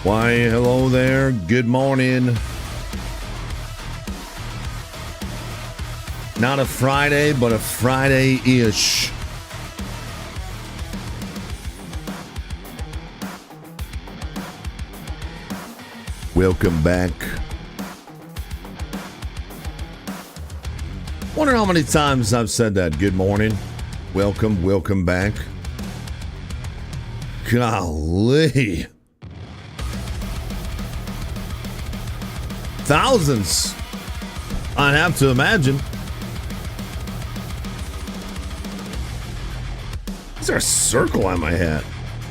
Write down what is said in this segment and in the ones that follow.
Why, hello there. Good morning. Not a Friday, but a Friday-ish. Welcome back. Wonder how many times I've said that. Good morning. Welcome back. Golly. Thousands, I'd have to imagine. Is there a circle on my hat?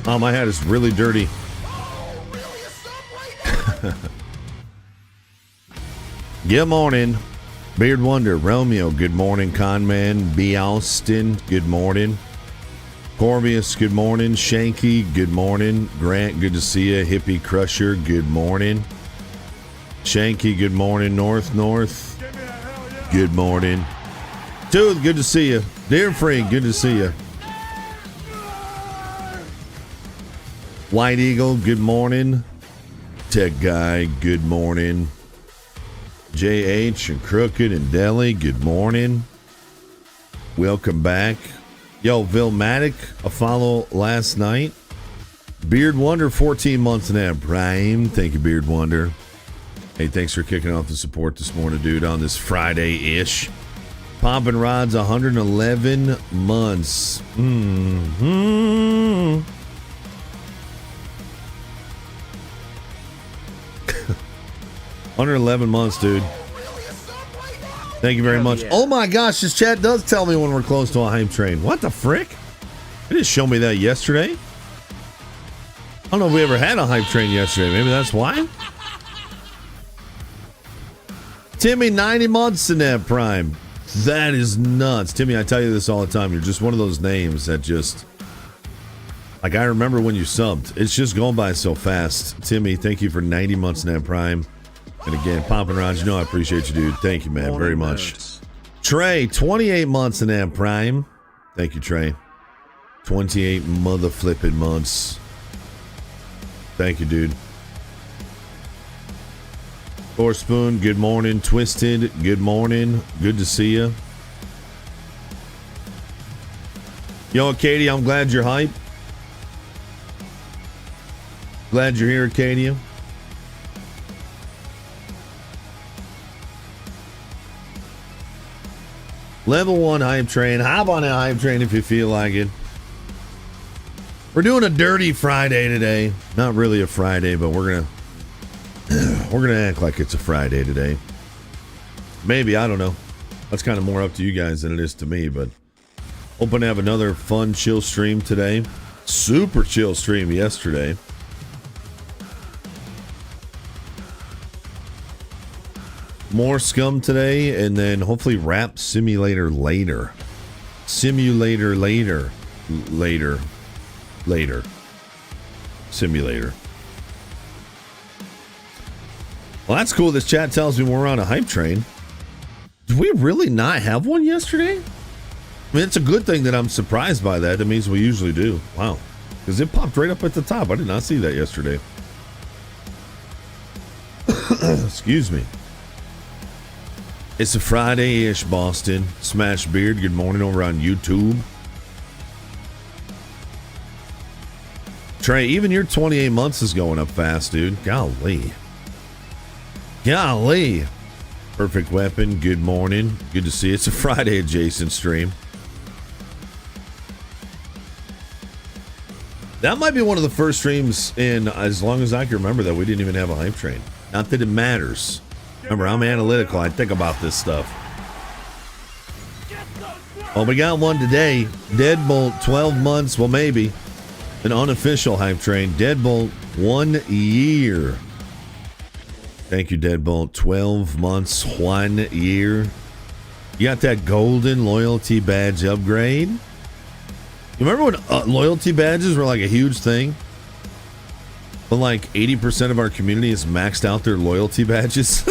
Oh, my hat is really dirty. Good morning. Beard Wonder, Romeo, good morning. Conman, B. Austin, good morning. Corbius, good morning. Shanky, good morning. Grant, good to see you. Hippie Crusher, good morning. Shanky, good morning. North, good morning. Dude, good to see you. Dear Free, good to see you. White Eagle, good morning. Tech Guy, good morning. JH and Crooked and Deli, good morning. Welcome back. Yo, Vilmatic, a follow last night. Beard Wonder, 14 months in that prime. Thank you, Beard Wonder. Hey, thanks for kicking off the support this morning, dude, on this Friday-ish. Poppin' Rods, 111 months. 111 months, dude. Thank you very much. Yeah. Oh my gosh, this chat does tell me when we're close to a hype train. What the frick? It didn't show me that yesterday. I don't know if we ever had a hype train yesterday. Maybe that's why. Timmy, 90 months in that prime. That is nuts. Timmy, I tell you this all the time. You're just one of those names that just... Like, I remember when you subbed. It's just going by so fast. Timmy, thank you for 90 months in that prime. And again, Poppin' Rods, you know I appreciate you, dude. Thank you, man, very much. Trey, 28 months in that prime. Thank you, Trey. 28 mother flipping months. Thank you, dude. Four Spoon, good morning. Twisted, good morning. Good to see you. Yo, Katie, I'm glad you're hype. Glad you're here, Acadia. Level 1 hype train. Hop on that hype train if you feel like it. We're doing a dirty Friday today. Not really a Friday, but we're gonna act like it's a Friday today. Maybe, I don't know. That's kind of more up to you guys than it is to me, but hoping to have another fun, chill stream today. Super chill stream yesterday. More Scum today, and then hopefully Rap Simulator later. Simulator. Well, that's cool. This chat tells me we're on a hype train. Did we really not have one yesterday? I mean, it's a good thing that I'm surprised by that. It means we usually do. Wow. Because it popped right up at the top. I did not see that yesterday. Excuse me. It's a Friday-ish, Boston. Smash Beard, good morning over on YouTube. Trey, even your 28 months is going up fast, dude. Golly. Perfect Weapon, good morning. Good to see you. It's a Friday adjacent stream. That might be one of the first streams in as long as I can remember that we didn't even have a hype train. Not that it matters. Remember, I'm analytical. I think about this stuff. Well, we got one today. Deadbolt, 12 months. Well, maybe. An unofficial hype train. Deadbolt, 1 year. Thank you, Deadbolt. 12 months, 1 year. You got that golden loyalty badge upgrade? You remember when loyalty badges were like a huge thing? But like 80% of our community has maxed out their loyalty badges.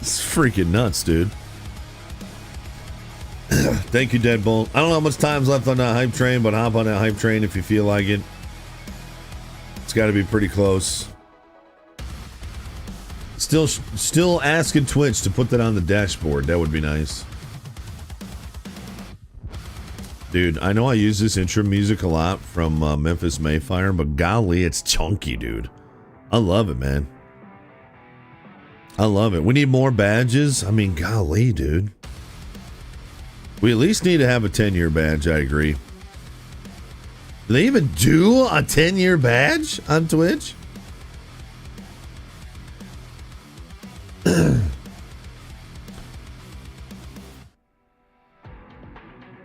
It's freaking nuts, dude. Thank you, Deadbolt. I don't know how much time's left on that hype train, but hop on that hype train if you feel like it. It's got to be pretty close. Still asking Twitch to put that on the dashboard. That would be nice. Dude, I know I use this intro music a lot from Memphis Mayfire, but golly, it's chunky, dude. I love it, man. I love it. We need more badges. I mean, golly, dude. We at least need to have a 10-year badge, I agree. Do they even do a 10-year badge on Twitch?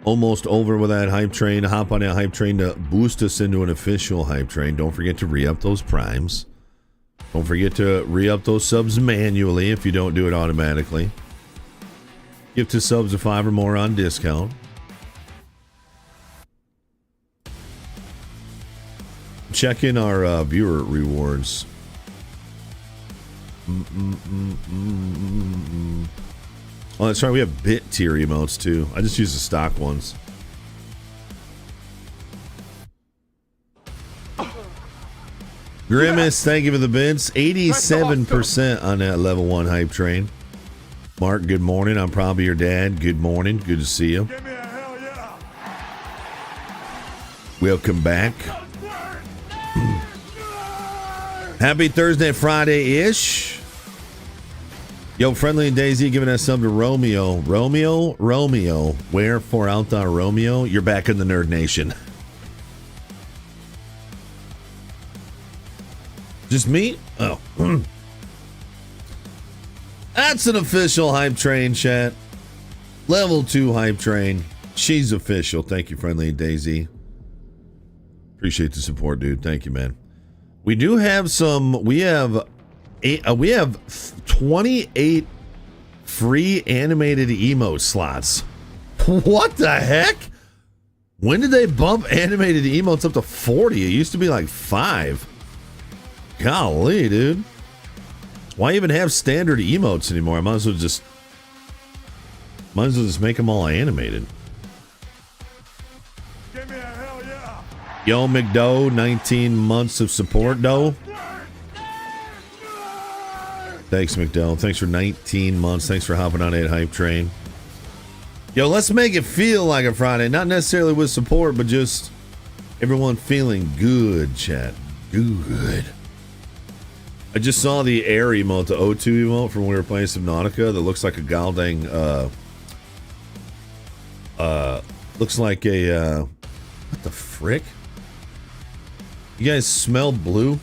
Almost over with that hype train. Hop on that hype train to boost us into an official hype train. Don't forget to re-up those primes. Don't forget to re-up those subs manually if you don't do it automatically. Give to subs of 5 or more on discount. Check in our viewer rewards. Oh, that's right. We have bit tier emotes too. I just use the stock ones. Grimace, thank you for the bits. 87% on that level 1 hype train. Mark, good morning. I'm probably your dad. Good morning. Good to see you. Give me a hell yeah. Welcome back. Happy Thursday, Friday-ish. Yo, Friendly and Daisy giving us sub to Romeo. Romeo. Wherefore out thou Romeo? You're back in the Nerd Nation. Just me? Oh. That's an official hype train, chat. Level 2 hype train. She's official. Thank you, Friendly and Daisy. Appreciate the support, dude. Thank you, man. We do have some. We have 28 free animated emote slots. What the heck? When did they bump animated emotes up to 40? It used to be like 5. Golly, dude. Why even have standard emotes anymore? I might as well just make them all animated. Give me a hell yeah. Yo, McDoe, 19 months of support, though. Thanks, McDowell. Thanks for 19 months. Thanks for hopping on that hype train. Yo, let's make it feel like a Friday. Not necessarily with support, but just everyone feeling good, chat. Good. I just saw the air emote, the O2 emote from when we were playing Subnautica that looks like a galdang, looks like a, what the frick? You guys smell blue?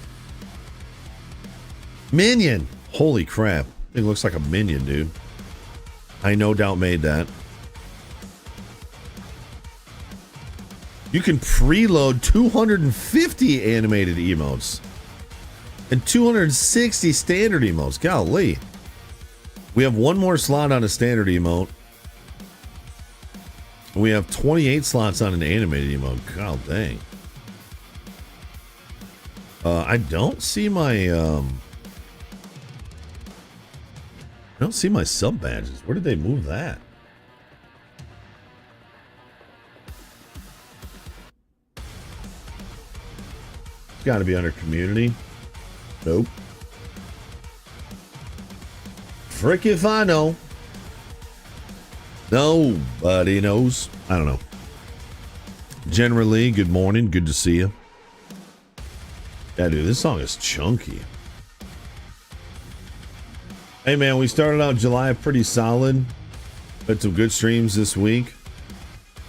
Minion! Holy crap. It looks like a minion, dude. I no doubt made that. You can preload 250 animated emotes and 260 standard emotes. Golly. We have one more slot on a standard emote. We have 28 slots on an animated emote. God dang. I don't see my I don't see my sub badges. Where did they move that? It's got to be under community. Nope. Frick if I know. Nobody knows. I don't know. Generally, good morning. Good to see you. Yeah, dude, this song is chunky. Hey, man, we started out July pretty solid. Had some good streams this week.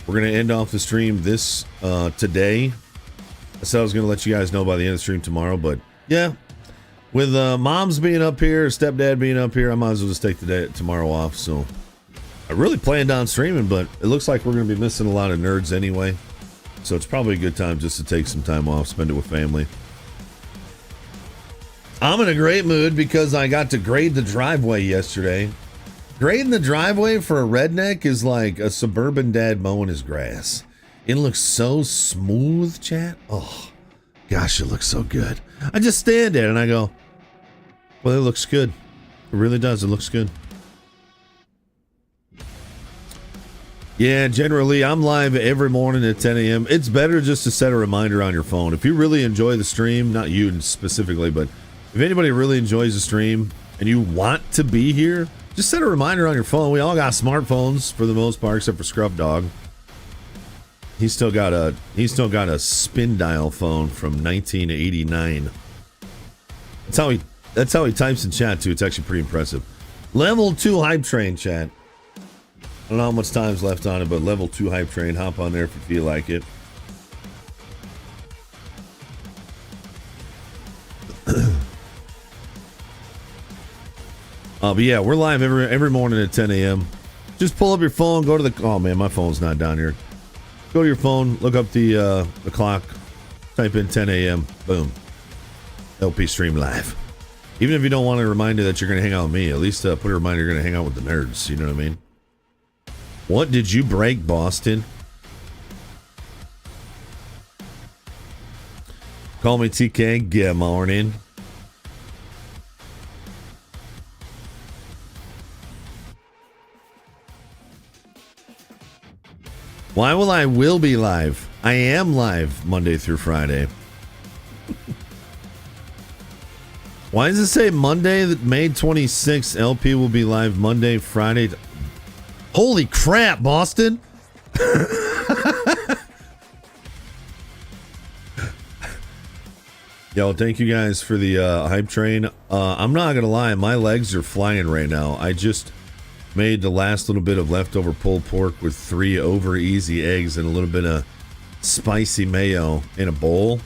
We're going to end off the stream this today. I said I was going to let you guys know by the end of the stream tomorrow, but yeah. With moms being up here, stepdad being up here, I might as well just take the day tomorrow off. So I really planned on streaming, but it looks like we're going to be missing a lot of nerds anyway. So it's probably a good time just to take some time off, spend it with family. I'm in a great mood because I got to grade the driveway yesterday. Grading the driveway for a redneck is like a suburban dad mowing his grass. It looks so smooth, chat. Oh, gosh, it looks so good. I just stand there and I go, well, it looks good. It really does. It looks good. Yeah, generally, I'm live every morning at 10 a.m. It's better just to set a reminder on your phone. If you really enjoy the stream, not you specifically, but if anybody really enjoys the stream and you want to be here, just set a reminder on your phone. We all got smartphones for the most part, except for Scrub Dog. He's still got a spin dial phone from 1989. That's how he types in chat too. It's actually pretty impressive. Level 2 hype train chat. I don't know how much time's left on it, but level 2 hype train. Hop on there if you feel like it. But yeah, we're live every morning at 10 a.m. Just pull up your phone, go to the. Oh man, my phone's not down here. Go to your phone, look up the clock, type in 10 a.m. Boom. LP stream live. Even if you don't want a reminder that you're going to hang out with me, at least put a reminder you're going to hang out with the nerds. You know what I mean? What did you break, Boston? Call me TK. Good morning. Why will be live? I am live Monday through Friday. Why does it say Monday, May 26th? LP will be live Monday, Friday. Holy crap, Boston! Yo, thank you guys for the hype train. I'm not gonna lie, my legs are flying right now. I just made the last little bit of leftover pulled pork with 3 over easy eggs and a little bit of spicy mayo in a bowl.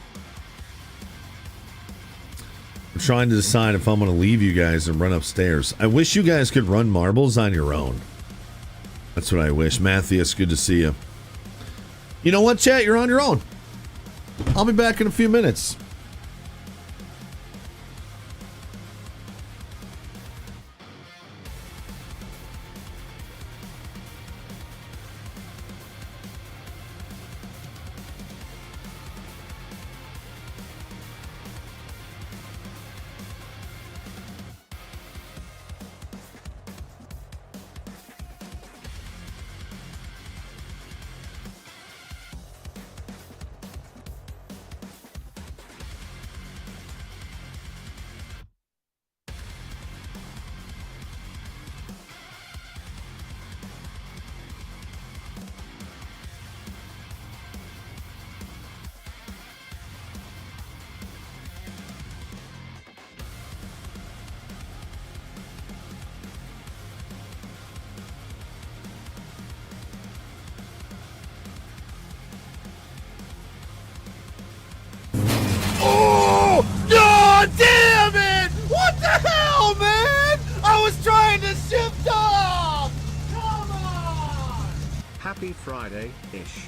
I'm trying to decide if I'm going to leave you guys and run upstairs. I wish you guys could run marbles on your own. That's what I wish. Matthias, good to see you. You know what, chat? You're on your own. I'll be back in a few minutes. Friday-ish.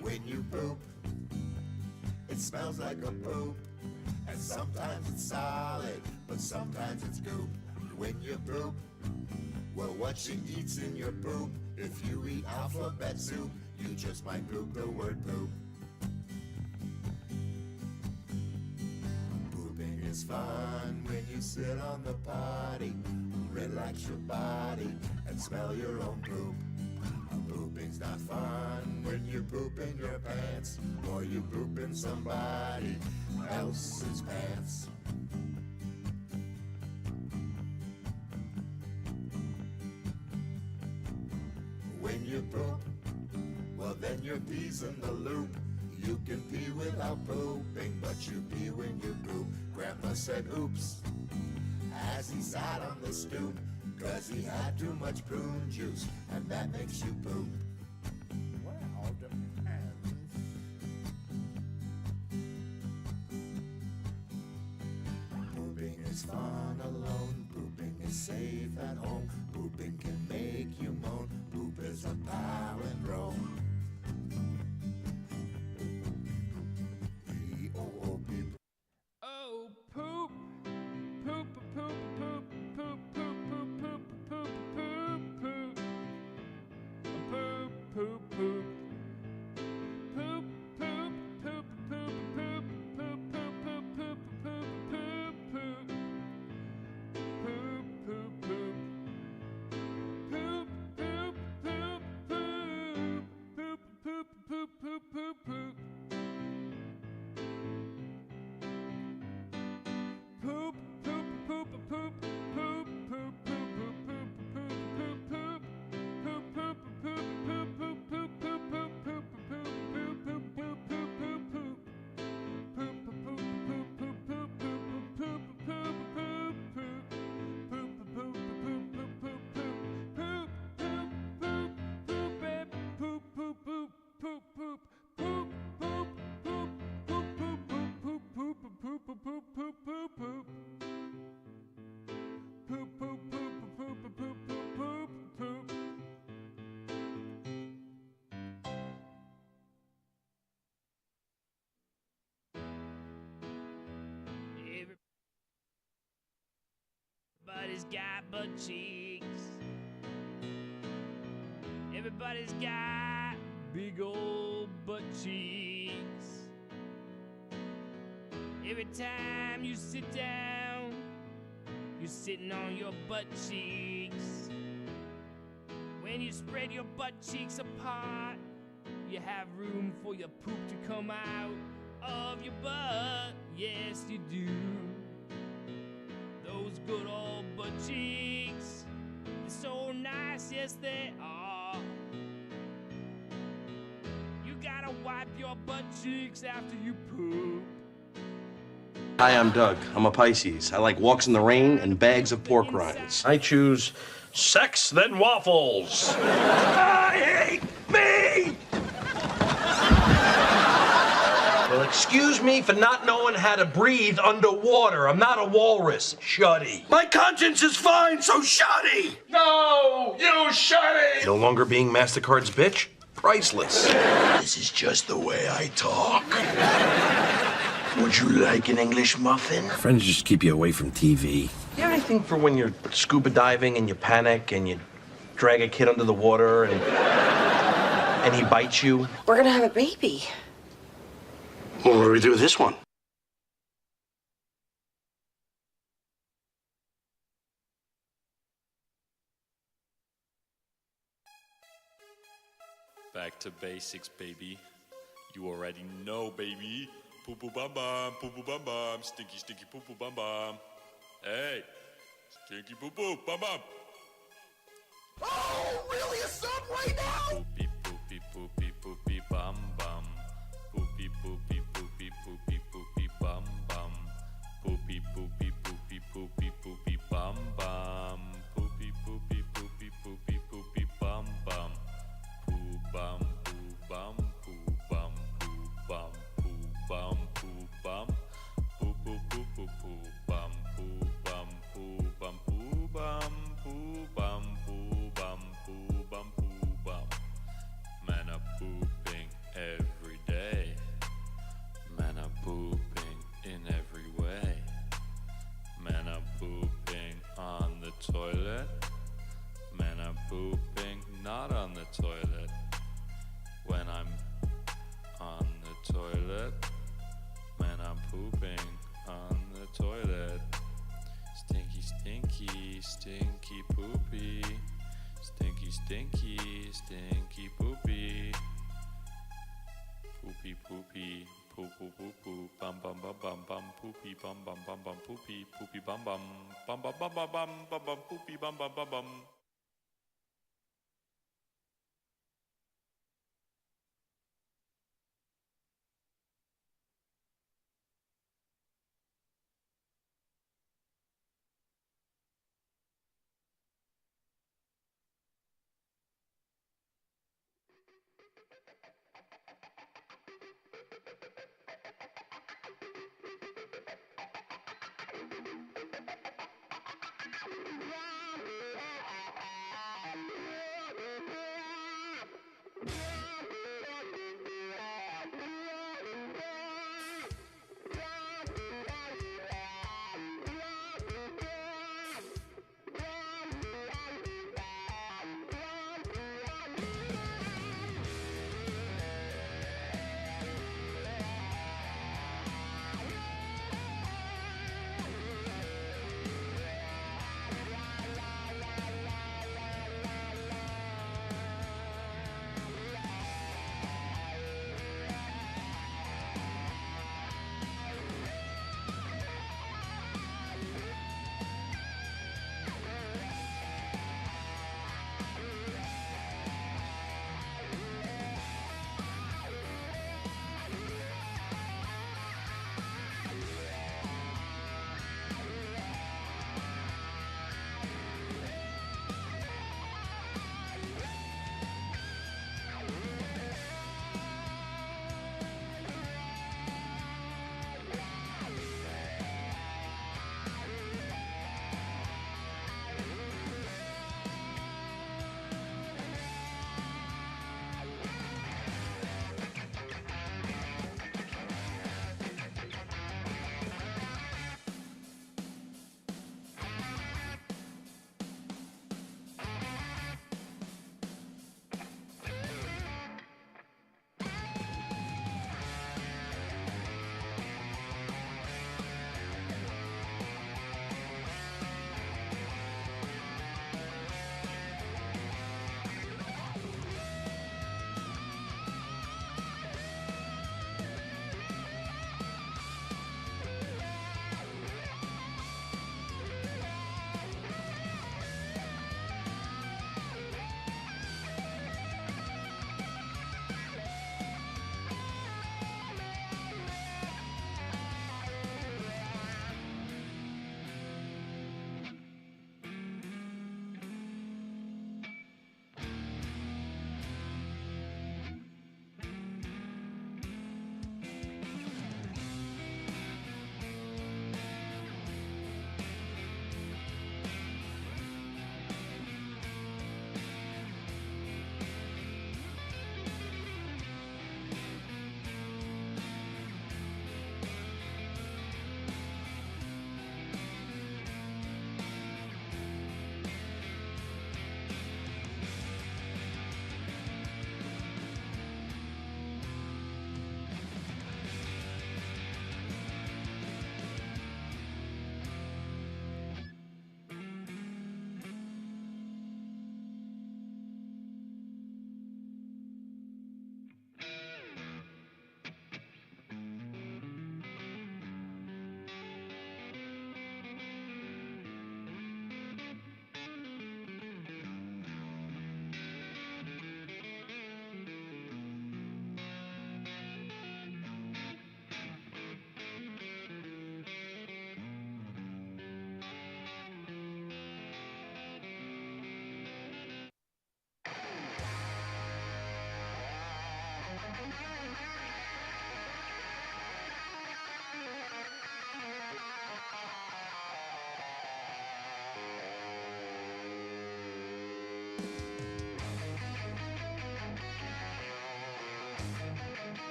When you poop, it smells like a poop. And sometimes it's solid, but sometimes it's goop. When you poop, well, what you eat's in your poop. If you eat alphabet soup, you just might poop the word poop. Pooping is fun when you sit on the potty, relax your body, and smell your own poop. Pooping's not fun when you poop in your pants, or you poop in somebody else's pants. When you poop, well then your pee's in the loop. You can pee without pooping, but you pee when you poop. Grandpa said oops, as he sat on the stoop, 'cause he had too much prune juice, and that makes you poop. Well, depends. Pooping is fun alone, pooping is safe at home, pooping can make you moan, poop is a palindrome. P-O-O-P. Oh, poop, poop, poop, poop, poop, poop, poop, poop, poop, poop, poop, poop, poop, poop. Poop, poop, poop, poop, poop, poop, poop, poop, poop, poop, poop, poop. Poop, poop, poop. Poop, poop, poop, poop. Poop, poop, poop, poop, poop, poop. Poop, poop, poop, poop, poop, poop, poop, poop, poop, poop, poop, poop. Poop, poop, poop, poop, poop, poop, poop, poop, poop, poop, poop, poop, poop, poop, poop, poop. Poop, poop, poop, poop, poop, poop, poop, poop, poop, poop, poop, poop. Poop, poop, poop, poop, poop, poop, poop. Poop, poop, poop, poop, babe. Poop, poop, poop, poop, poop. Poop, poop, poop, poop, poop, poop, poop, poop, poop, poop, poop, poop, poop, poop. Poop, poop, poop, poop, poop, poop, poop, poop, poop. Everybody's got butt cheeks. Everybody's got big old butt cheeks. Every time you sit down, you're sitting on your butt cheeks. When you spread your butt cheeks apart, you have room for your poop to come out of your butt. Yes, you do. Those good old butt cheeks, they're so nice, yes they are. You gotta wipe your butt cheeks after you poop. Hi, I'm Doug. I'm a Pisces. I like walks in the rain and bags of pork rinds. I choose sex then waffles. I hate me! Well, excuse me for not knowing how to breathe underwater. I'm not a walrus. Shuddy. My conscience is fine, so shuddy! No! You shuddy! No longer being MasterCard's bitch? Priceless. This is just the way I talk. Would you like an English muffin? Friends just keep you away from TV. You have anything for when you're scuba diving and you panic and you drag a kid under the water and he bites you? We're gonna have a baby. Well, what do we do with this one? Back to basics, baby. You already know, baby. Poo poo bum bum, stinky stinky poo poo bum bum. Hey, stinky poo poo bum bum. Oh, really? A sub right now? Poopy poopy poopy poopy bum bum. Poopy poopy poopy poopy poopy bum bum. Poopy poopy poopy poopy poopy bum bum. Poopy poopy poopy poopy poopy bum bum. Poo bum poo bum poo bum poo bum poo bum poo bum. Poo poo poo poo poo bum poo bum poo bum poo bum poo stinky poopy. Stinky, stinky, stinky poopy. Poopy, poopy, poo poo poo poo, bum bum bum bum bum, poopy bum bum bum bum, poopy, poopy bum bum, bum bum bum bum bum, bum bum poopy bum bum bum bum.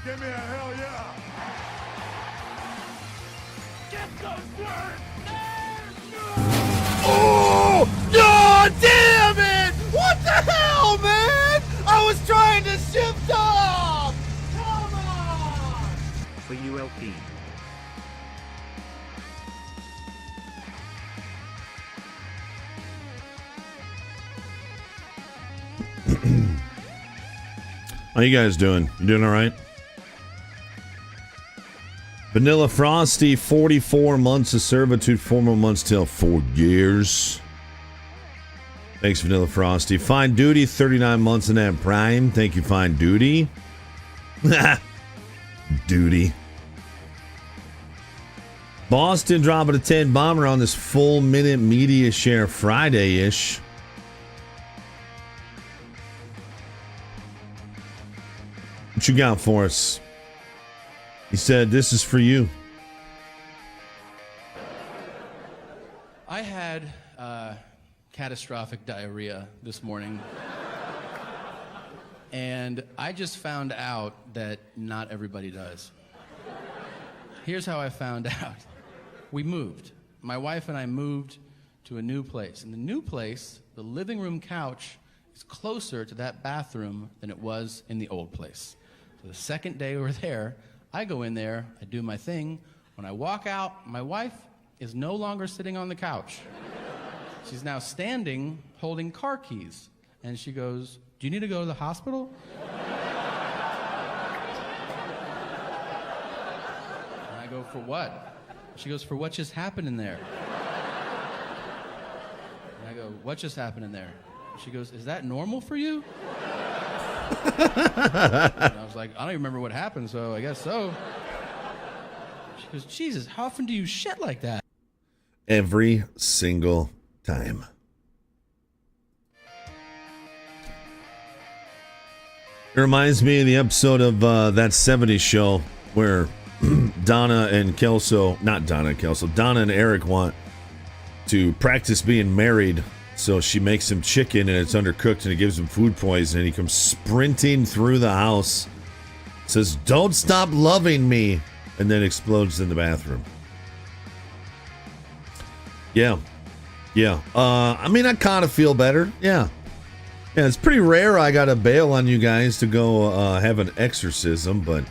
Give me a hell yeah. Oh, God damn it! What the hell, man? I was trying to shift off! Come on! For ULP. How you guys doing? You doing all right? Vanilla Frosty, 44 months of servitude, 4 more months till 4 years. Thanks, Vanilla Frosty. Fine Duty, 39 months in that prime. Thank you, Fine Duty. Duty. Boston dropping a 10 bomber on this full minute media share Friday-ish. What you got for us? He said, this is for you. I had catastrophic diarrhea this morning. And I just found out that not everybody does. Here's how I found out. We moved. My wife and I moved to a new place. In the new place, the living room couch is closer to that bathroom than it was in the old place. So the second day we were there, I go in there, I do my thing. When I walk out, my wife is no longer sitting on the couch. She's now standing, holding car keys. And she goes, "Do you need to go to the hospital?" And I go, "For what?" She goes, "For what just happened in there?" And I go, "What just happened in there?" She goes, "Is that normal for you?" And I was like, "I don't even remember what happened, so I guess so." She goes, "Jesus, how often do you shit like that?" Every single time. It reminds me of the episode of that 70s show where Donna and Eric want to practice being married. So she makes him chicken and it's undercooked and it gives him food poisoning. And he comes sprinting through the house, says, "Don't stop loving me," and then explodes in the bathroom. Yeah. I mean, I kind of feel better. Yeah, it's pretty rare I got to bail on you guys to go have an exorcism, but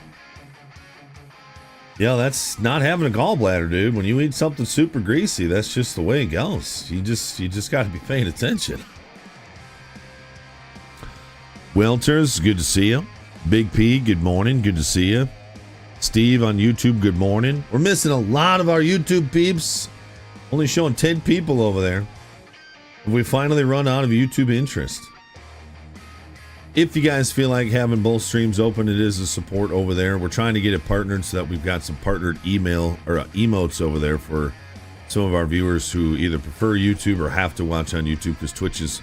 yeah, that's not having a gallbladder, dude. When you eat something super greasy, that's just the way it goes. You just got to be paying attention. Welters, good to see you. Big P, good morning. Good to see you. Steve on YouTube, good morning. We're missing a lot of our YouTube peeps. Only showing 10 people over there. We finally run out of YouTube interest. If you guys feel like having both streams open, it is a support over there. We're trying to get it partnered so that we've got some partnered email or emotes over there for some of our viewers who either prefer YouTube or have to watch on YouTube because Twitch is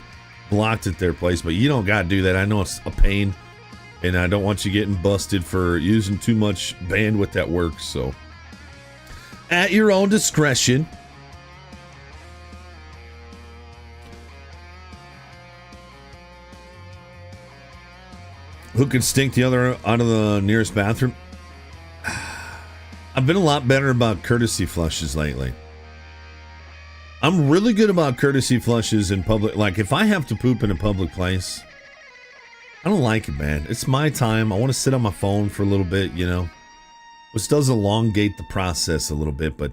blocked at their place. But you don't got to do that. I know it's a pain, and I don't want you getting busted for using too much bandwidth at work. So, at your own discretion. Who could stink the other out of the nearest bathroom? I've been a lot better about courtesy flushes lately. I'm really good about courtesy flushes in public. Like, if I have to poop in a public place, I don't like it, man. It's my time. I want to sit on my phone for a little bit, which does elongate the process a little bit. But,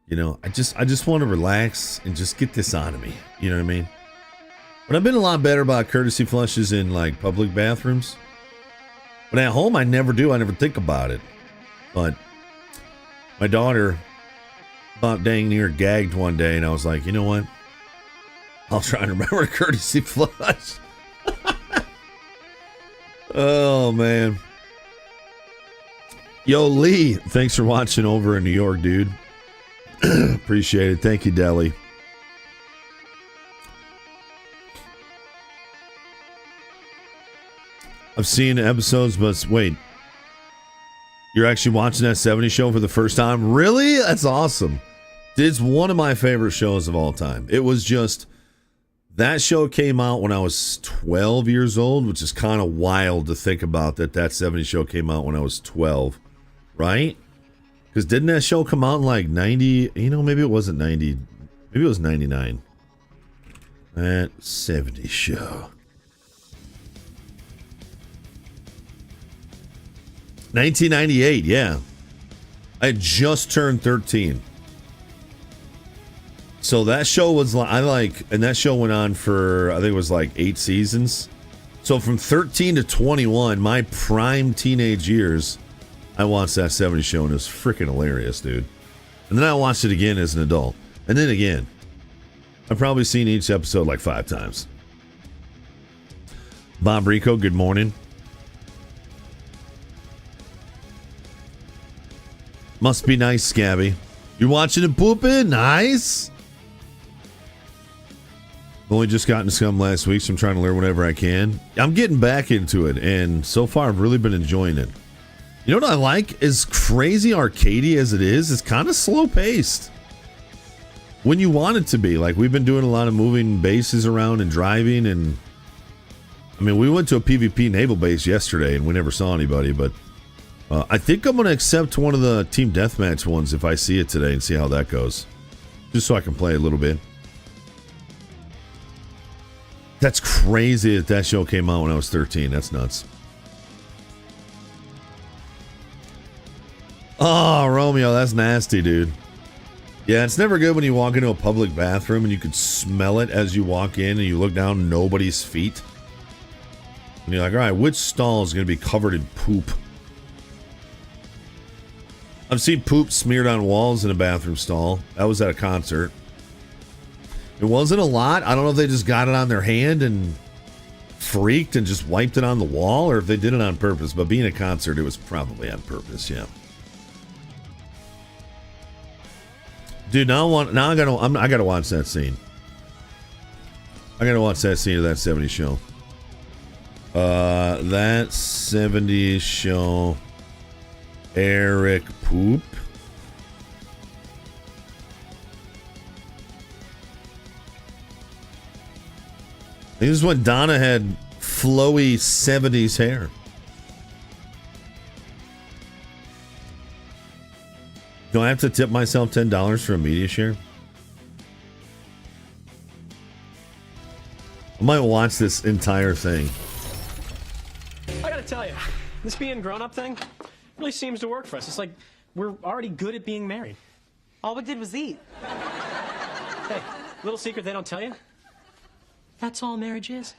I just want to relax and just get this out of me. You know what I mean? But I've been a lot better about courtesy flushes in, like, public bathrooms. But at home, I never do. I never think about it. But my daughter about dang near gagged one day, and I was like, you know what? I'll try and remember a courtesy flush. Oh, man. Yo, Lee, thanks for watching over in New York, dude. Appreciate it. Thank you, Deli. I've seen episodes, but wait. You're actually watching that 70s show for the first time? Really? That's awesome. It's one of my favorite shows of all time. It was just That show came out when I was 12 years old, which is kind of wild to think about that 70s show came out when I was 12, right? Because didn't that show come out in like 90? You know, maybe it wasn't 90. Maybe it was 99. That 70s show. 1998, yeah. I had just turned 13. So that show was and that show went on for, I think it was like 8 seasons. So from 13 to 21, my prime teenage years, I watched that 70s show and it was freaking hilarious, dude. And then I watched it again as an adult. And then again. I've probably seen each episode like 5 times. Bob Rico, good morning. Must be nice, Scabby. You watching it pooping? Nice. I've only just gotten Scum last week, so I'm trying to learn whatever I can. I'm getting back into it, and so far I've really been enjoying it. You know what I like? As crazy arcadey as it is, it's kind of slow paced. When you want it to be. Like, we've been doing a lot of moving bases around and driving, and I mean, we went to a PvP naval base yesterday, and we never saw anybody, but I think I'm going to accept one of the Team Deathmatch ones if I see it today and see how that goes. Just so I can play a little bit. That's crazy that show came out when I was 13. That's nuts. Oh, Romeo, that's nasty, dude. Yeah, it's never good when you walk into a public bathroom and you can smell it as you walk in and you look down, nobody's feet. And you're like, all right, which stall is going to be covered in poop? I've seen poop smeared on walls in a bathroom stall. That was at a concert. It wasn't a lot. I don't know if they just got it on their hand and freaked and just wiped it on the wall, or if they did it on purpose. But being a concert, it was probably on purpose. Yeah. Dude, I gotta watch that scene. I gotta watch that scene of that 70s show. That 70s show. Eric Poop. This is when Donna had flowy 70s hair. Do I have to tip myself $10 for a media share? I might watch this entire thing. I gotta tell you, this being grown-up thing really seems to work for us. It's like we're already good at being married. All we did was eat. Hey, little secret they don't tell you? That's all marriage is.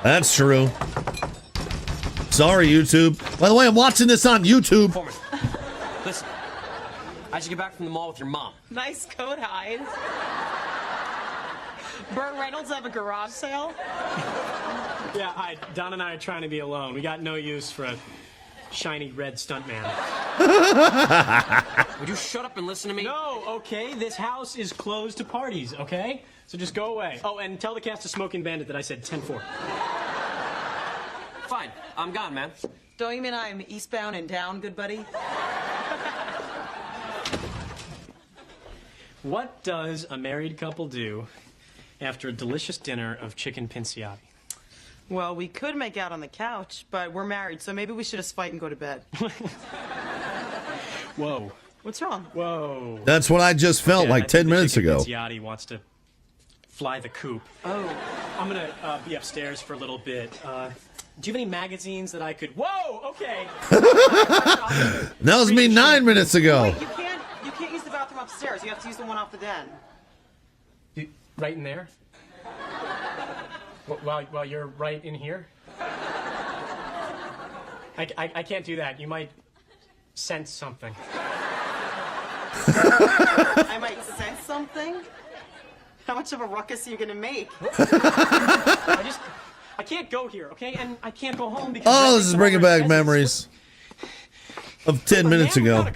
That's true. Sorry, YouTube. By the way, I'm watching this on YouTube. Foreman, listen. I should get back from the mall with your mom. Nice coat hide. Burt Reynolds have a garage sale? Yeah, hi. Don and I are trying to be alone. We got no use for a shiny red stuntman. Would you shut up and listen to me? No, okay? This house is closed to parties, okay? So just go away. Oh, and tell the cast of Smoking Bandit that I said 10-4. Fine. I'm gone, man. Don't you mean I'm eastbound and down, good buddy? What does a married couple do after a delicious dinner of chicken pinciotti? Well, we could make out on the couch, but we're married, so maybe we should just fight and go to bed. Whoa. What's wrong? Whoa. That's what I just felt like 10 minutes ago. Pinciotti wants to fly the coop. Oh. I'm gonna be upstairs for a little bit. Do you have any magazines that I could... Whoa! Okay. That was me 9 minutes ago. Wait, you can't use the bathroom upstairs. You have to use the one off the den. Right in there? While you're right in here? I can't do that. You might sense something. I might sense something? How much of a ruckus are you gonna make? I can't go here, okay? And I can't go home because... Oh, this is bringing back memories of 10 minutes ago.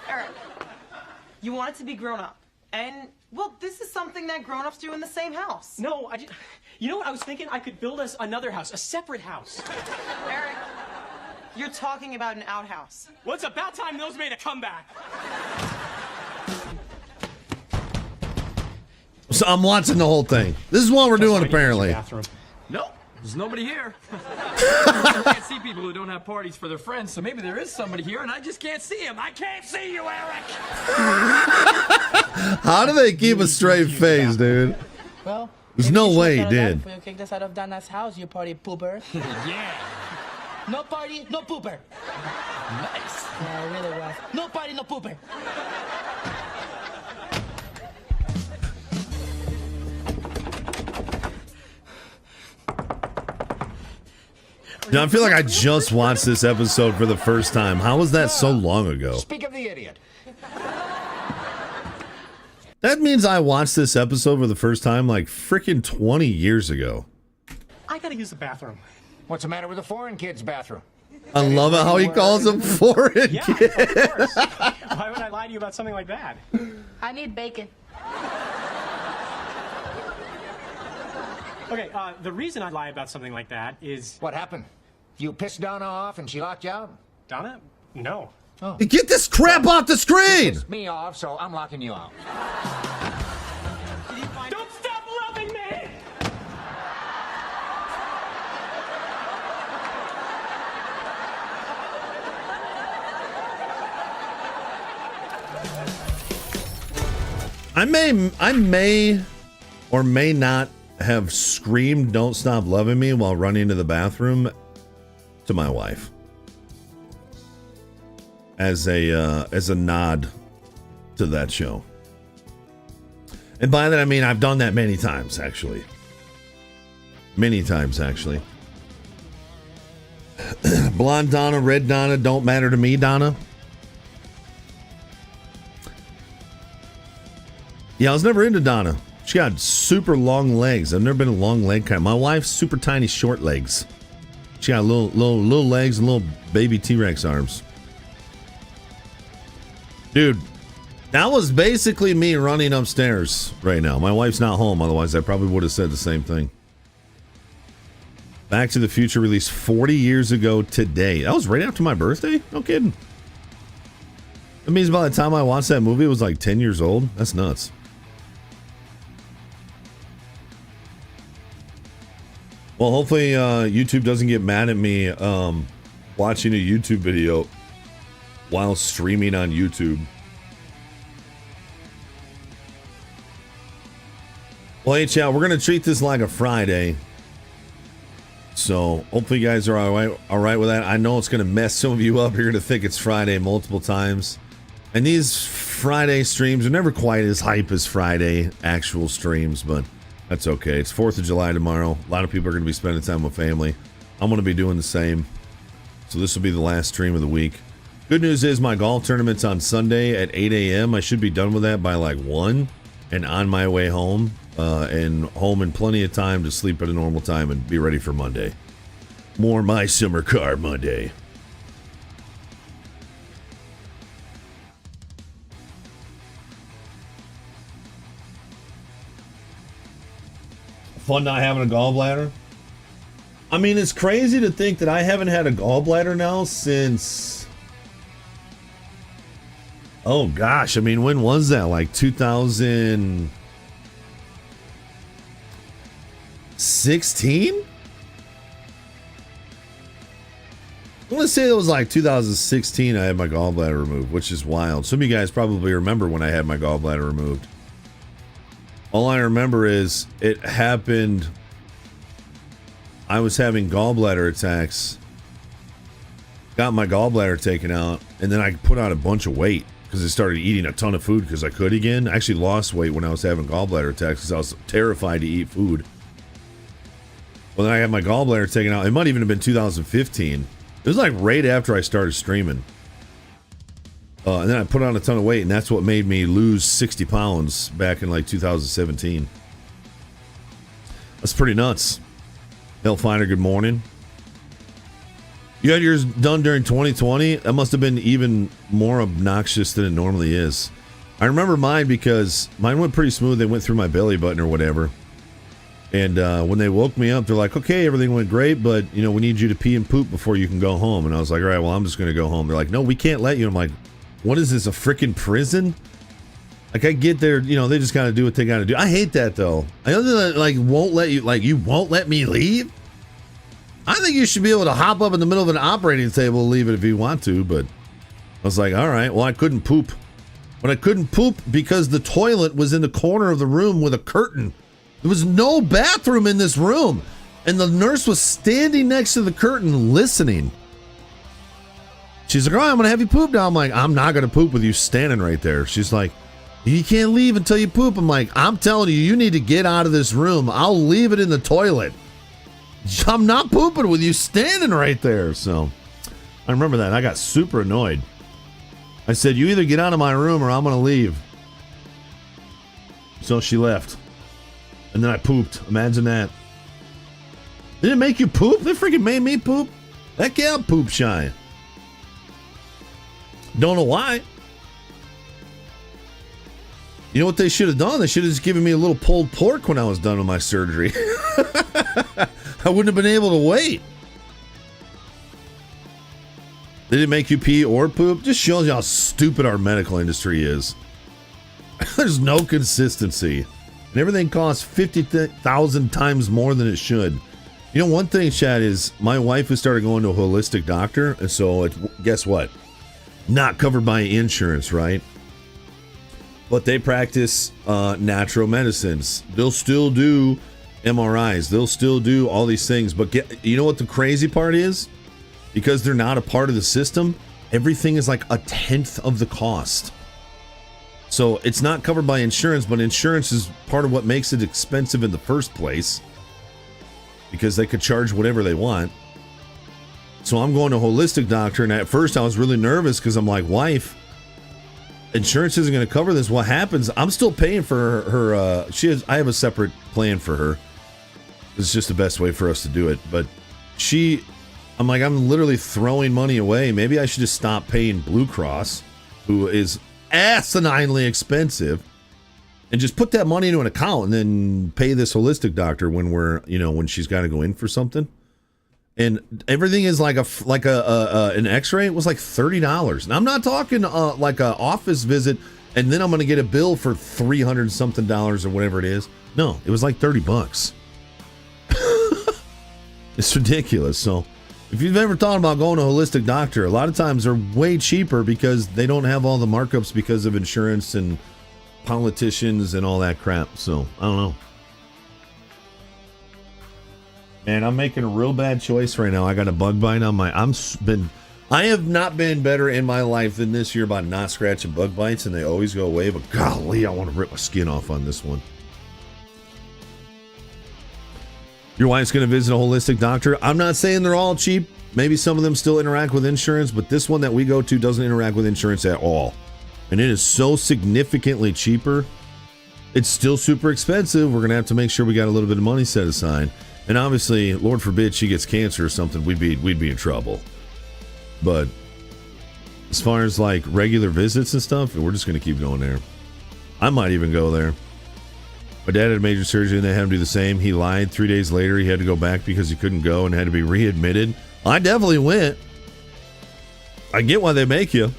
Eric, you want it to be grown up. And, well, this is something that grown-ups do in the same house. No, you know what I was thinking? I could build us another house, a separate house. Eric, you're talking about an outhouse. Well, it's about time those made a comeback. So I'm watching the whole thing. This is what we're doing, apparently. No, there's nobody here. I can't see people who don't have parties for their friends, so maybe there is somebody here, and I just can't see him. I can't see you, Eric. How do they keep a straight face, dude? Well, there's no way he did. You kicked us out of Dana's house, you party pooper. Yeah. No party, no pooper. Nice. Yeah, it really was. No party, no pooper. I feel like I just watched this episode for the first time. How was that so long ago? Speak of the idiot. That means I watched this episode for the first time like freaking 20 years ago. I gotta use the bathroom. What's the matter with the foreign kid's bathroom? I love it how he calls them foreign Yeah, kids. of course. Why would I lie to you about something like that? I need bacon. Okay, the reason I lie about something like that is... What happened? You pissed Donna off and she locked you out? Donna? No. Oh. Get this crap off the screen! Pissed me off, so I'm locking you out. Don't stop loving me! I may or may not have screamed "Don't stop loving me" while running to the bathroom to my wife as a nod to that show. And by that I mean I've done that many times, actually. Many times, actually. Blonde Donna, red Donna, don't matter to me, Donna. Yeah, I was never into Donna. She got super long legs. I've never been a long leg kind. My wife's super tiny short legs. She got little legs and little baby T-Rex arms. Dude, that was basically me running upstairs right now. My wife's not home, otherwise I probably would have said the same thing. Back to the Future released 40 years ago today. That was right after my birthday? No kidding. That means by the time I watched that movie, it was like 10 years old. That's nuts. Well, hopefully YouTube doesn't get mad at me watching a YouTube video while streaming on YouTube. Well, hey, chat, we're going to treat this like a Friday. So hopefully you guys are all right with that. I know it's going to mess some of you up. You're going to think it's Friday multiple times. And these Friday streams are never quite as hype as Friday actual streams, but that's okay. It's 4th of July tomorrow. A lot of people are going to be spending time with family. I'm going to be doing the same. So this will be the last stream of the week. Good news is my golf tournament's on Sunday at 8 a.m. I should be done with that by like 1 and on my way home. And home in plenty of time to sleep at a normal time and be ready for Monday. More My Summer Car Monday. Fun not having a gallbladder. I mean, it's crazy to think that I haven't had a gallbladder now since... Oh gosh, I mean, when was that? Like 2016? I'm going to say it was like 2016 I had my gallbladder removed, which is wild. Some of you guys probably remember when I had my gallbladder removed. All I remember is it happened. I was having gallbladder attacks, got my gallbladder taken out, and then I put on a bunch of weight because I started eating a ton of food because I could again. I actually lost weight when I was having gallbladder attacks because I was terrified to eat food. Well, then I had my gallbladder taken out. It might even have been 2015. It was like right after I started streaming. And then I put on a ton of weight, and that's what made me lose 60 pounds back in like 2017. That's pretty nuts. Hellfinder, good morning. You had yours done during 2020? That must have been even more obnoxious than it normally is. I remember mine because mine went pretty smooth. They went through my belly button or whatever. And when they woke me up, they're like, okay, everything went great, but, you know, we need you to pee and poop before you can go home. And I was like, all right, well, I'm just going to go home. They're like, no, we can't let you. I'm like, what is this, a freaking prison? Like I get there, you know, they just gotta do what they gotta do. I hate that though. I know that like won't let you, like you won't let me leave. I think you should be able to hop up in the middle of an operating table and leave it if you want to, but I was like, all right, well I couldn't poop. But I couldn't poop because the toilet was in the corner of the room with a curtain. There was no bathroom in this room. And the nurse was standing next to the curtain listening. She's like, all right, I'm going to have you poop now. I'm like, I'm not going to poop with you standing right there. She's like, you can't leave until you poop. I'm like, I'm telling you, you need to get out of this room. I'll leave it in the toilet. I'm not pooping with you standing right there. So I remember that. I got super annoyed. I said, you either get out of my room or I'm going to leave. So she left. And then I pooped. Imagine that. Did it make you poop? They freaking made me poop. Heck yeah, I'm poop shy. Don't know why. You know what they should have done? They should have just given me a little pulled pork when I was done with my surgery. I wouldn't have been able to wait. Did it make you pee or poop? Just shows you how stupid our medical industry is. There's no consistency. And everything costs 50,000 times more than it should. You know, one thing, Chad, is my wife has started going to a holistic doctor. And so, guess what? Not covered by insurance, right? But they practice natural medicines. They'll still do MRIs. They'll still do all these things. But you know what the crazy part is? Because they're not a part of the system, everything is like 1/10 of the cost. So it's not covered by insurance, but insurance is part of what makes it expensive in the first place. Because they could charge whatever they want. So I'm going to a holistic doctor, and at first I was really nervous because I'm like, wife, insurance isn't going to cover this. What happens? I'm still paying for her. I have a separate plan for her. It's just the best way for us to do it. But I'm like, I'm literally throwing money away. Maybe I should just stop paying Blue Cross, who is asininely expensive, and just put that money into an account and then pay this holistic doctor when she's got to go in for something. And everything is like an X-ray. It was like $30. And I'm not talking like an office visit, and then I'm going to get a bill for $300 something or whatever it is. No, it was like $30. It's ridiculous. So if you've ever thought about going to a holistic doctor, a lot of times they're way cheaper because they don't have all the markups because of insurance and politicians and all that crap. So I don't know. Man, I'm making a real bad choice right now. I got a bug bite on my. I have not been better in my life than this year about not scratching bug bites, and they always go away. But golly, I want to rip my skin off on this one. Your wife's going to visit a holistic doctor. I'm not saying they're all cheap. Maybe some of them still interact with insurance, but this one that we go to doesn't interact with insurance at all. And it is so significantly cheaper. It's still super expensive. We're going to have to make sure we got a little bit of money set aside. And obviously, Lord forbid she gets cancer or something, we'd be in trouble. But as far as like regular visits and stuff, we're just going to keep going there. I might even go there. My dad had major surgery and they had him do the same. He lied. 3 days later, he had to go back because he couldn't go and had to be readmitted. I definitely went. I get why they make you.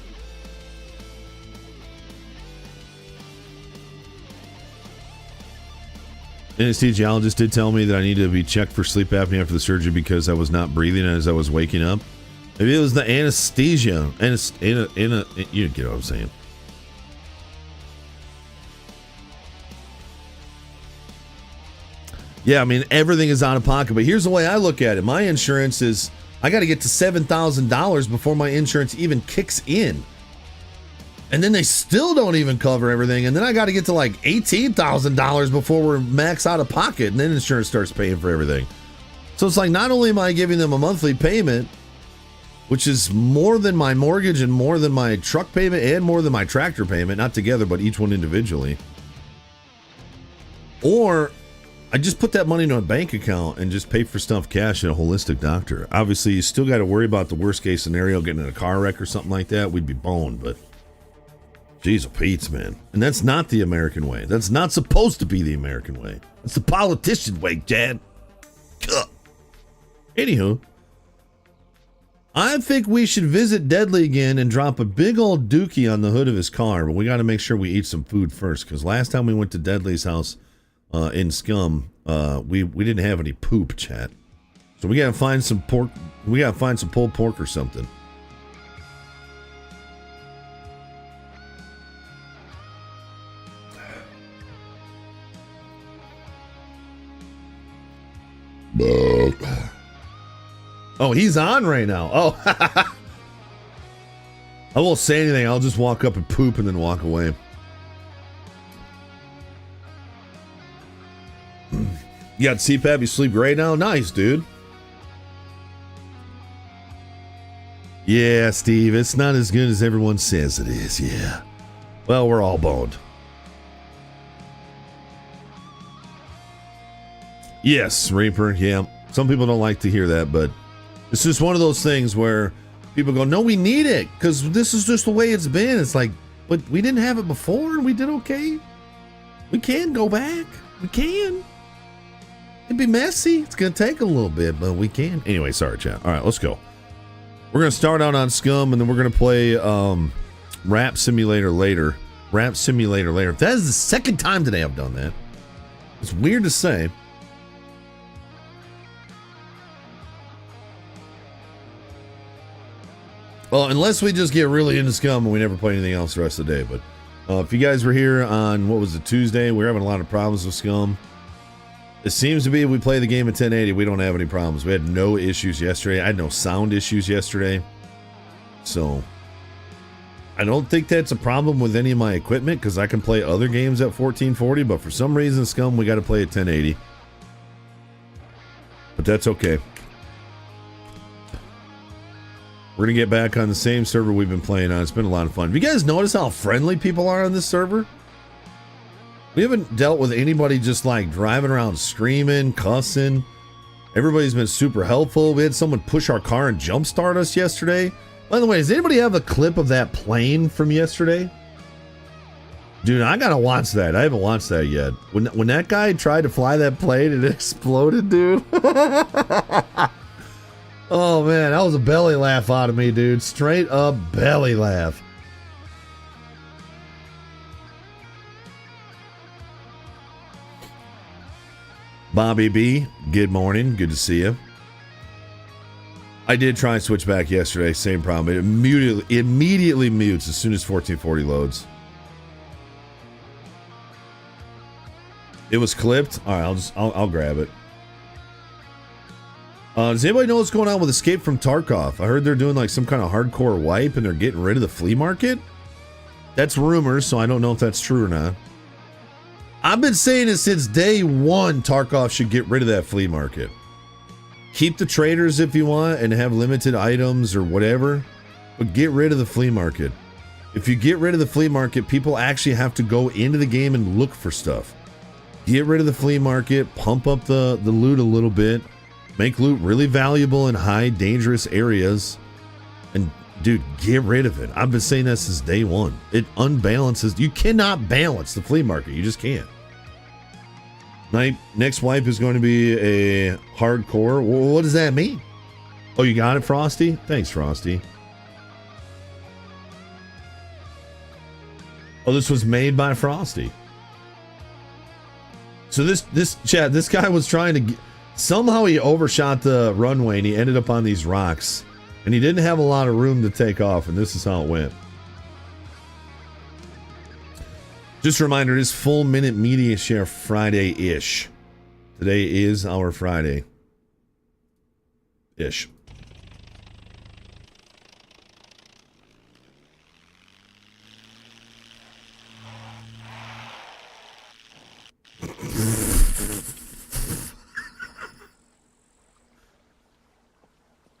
Anesthesiologist did tell me that I needed to be checked for sleep apnea after the surgery because I was not breathing as I was waking up. Maybe it was the anesthesia. You get what I'm saying. Yeah, I mean, everything is out of pocket. But here's the way I look at it. My insurance is, I got to get to $7,000 before my insurance even kicks in. And then they still don't even cover everything. And then I got to get to like $18,000 before we're max out of pocket. And then insurance starts paying for everything. So it's like, not only am I giving them a monthly payment, which is more than my mortgage and more than my truck payment and more than my tractor payment, not together, but each one individually. Or I just put that money into a bank account and just pay for stuff cash at a holistic doctor. Obviously, you still got to worry about the worst case scenario, getting in a car wreck or something like that. We'd be boned, but jeez, Pete's, man. And that's not the American way. That's not supposed to be the American way. It's the politician way, Chad. Anywho, I think we should visit Deadly again and drop a big old dookie on the hood of his car, but we got to make sure we eat some food first, because last time we went to Deadly's house in Scum, we didn't have any poop, chat. So we got to find some pork. We got to find some pulled pork or something. Oh, he's on right now. Oh, I won't say anything. I'll just walk up and poop and then walk away. You got CPAP? You sleep great now? Nice, dude. Yeah, Steve, it's not as good as everyone says it is. Yeah. Well, we're all boned. Yes, Reaper. Yeah. Some people don't like to hear that, but it's just one of those things where people go, no, we need it because this is just the way it's been. It's like, but we didn't have it before and we did okay. We can go back. We can. It'd be messy. It's going to take a little bit, but we can. Anyway, sorry, chat. All right, let's go. We're going to start out on Scum, and then we're going to play Rap Simulator later. Rap Simulator later. That is the second time today I've done that. It's weird to say. Well, unless we just get really into Scum and we never play anything else the rest of the day. But if you guys were here on, what was it, Tuesday, we were having a lot of problems with Scum. It seems to be we play the game at 1080, we don't have any problems. We had no issues yesterday. I had no sound issues yesterday. So, I don't think that's a problem with any of my equipment because I can play other games at 1440, but for some reason, Scum, we got to play at 1080. But that's okay. We're going to get back on the same server we've been playing on. It's been a lot of fun. Have you guys noticed how friendly people are on this server? We haven't dealt with anybody just like driving around screaming, cussing. Everybody's been super helpful. We had someone push our car and jumpstart us yesterday. By the way, does anybody have a clip of that plane from yesterday? Dude, I gotta watch that. I haven't watched that yet. When that guy tried to fly that plane and it exploded, dude. Oh man, that was a belly laugh out of me, dude. Straight up belly laugh. Bobby B, good morning. Good to see you. I did try and switch back yesterday. Same problem. It immediately mutes as soon as 1440 loads. It was clipped. All right, I'll grab it. Does anybody know what's going on with Escape from Tarkov? I heard they're doing like some kind of hardcore wipe and they're getting rid of the flea market. That's rumors, so I don't know if that's true or not. I've been saying it since day one. Tarkov should get rid of that flea market. Keep the traders if you want and have limited items or whatever, but get rid of the flea market. If you get rid of the flea market, people actually have to go into the game and look for stuff. Get rid of the flea market, pump up the loot a little bit, make loot really valuable in high dangerous areas, and dude, get rid of it. I've been saying that since day one. It unbalances. You cannot balance the flea market. You just can't. Next wipe is going to be a hardcore. Well, what does that mean? Oh, you got it, Frosty? Thanks, Frosty. Oh, this was made by Frosty. So this guy was trying to somehow he overshot the runway and he ended up on these rocks. And he didn't have a lot of room to take off, and this is how it went. Just a reminder, it is full minute media share Friday-ish. Today is our Friday-ish.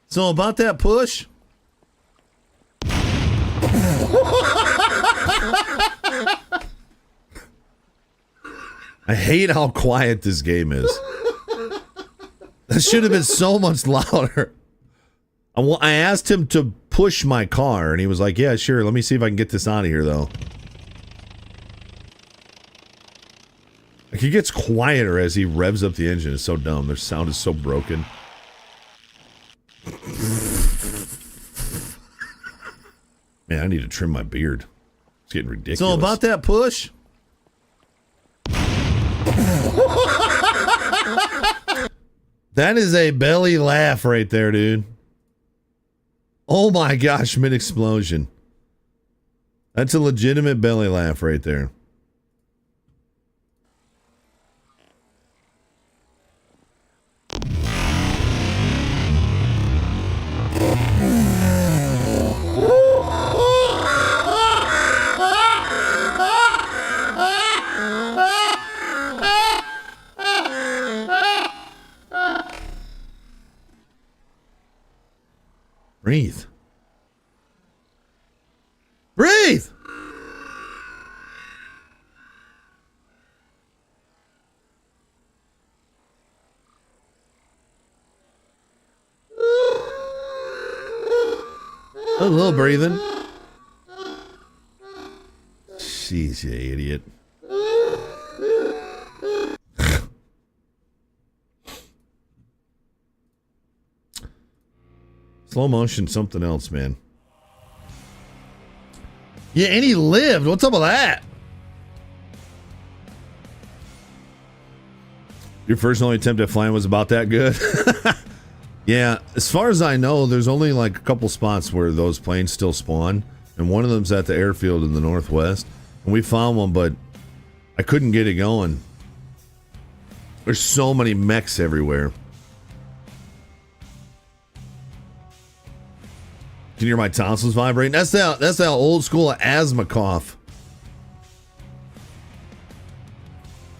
So about that push. I hate how quiet this game is. That should have been so much louder. I asked him to push my car, and he was like, yeah, sure. Let me see if I can get this out of here, though. Like, he gets quieter as he revs up the engine. It's so dumb. Their sound is so broken. Man, I need to trim my beard. It's getting ridiculous. So about that push. That is a belly laugh right there, dude. Oh my gosh, mid-explosion. That's a legitimate belly laugh right there. Breathe. Breathe. A little breathing. Jeez, you idiot. Slow motion, something else, man. Yeah, and he lived. What's up with that? Your first and only attempt at flying was about that good? Yeah, as far as I know, there's only like a couple spots where those planes still spawn, and one of them's at the airfield in the northwest. And we found one, but I couldn't get it going. There's so many mechs everywhere. Can you hear my tonsils vibrating? That's that old school asthma cough.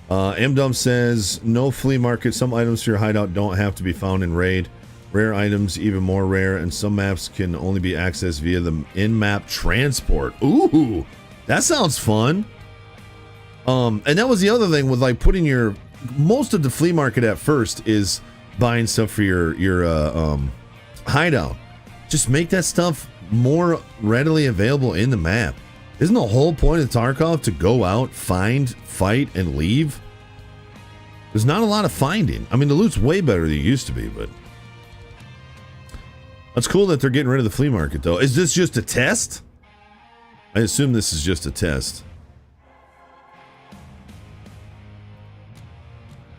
M-Dump says, no flea market. Some items for your hideout don't have to be found in raid. Rare items, even more rare, and some maps can only be accessed via the in-map transport. Ooh, that sounds fun. And that was the other thing with like putting your most of the flea market at first is buying stuff for your hideout. Just make that stuff more readily available in the map. Isn't the whole point of Tarkov to go out, find, fight, and leave? There's not a lot of finding. I mean, the loot's way better than it used to be, but that's cool that they're getting rid of the flea market, though. Is this just a test? I assume this is just a test.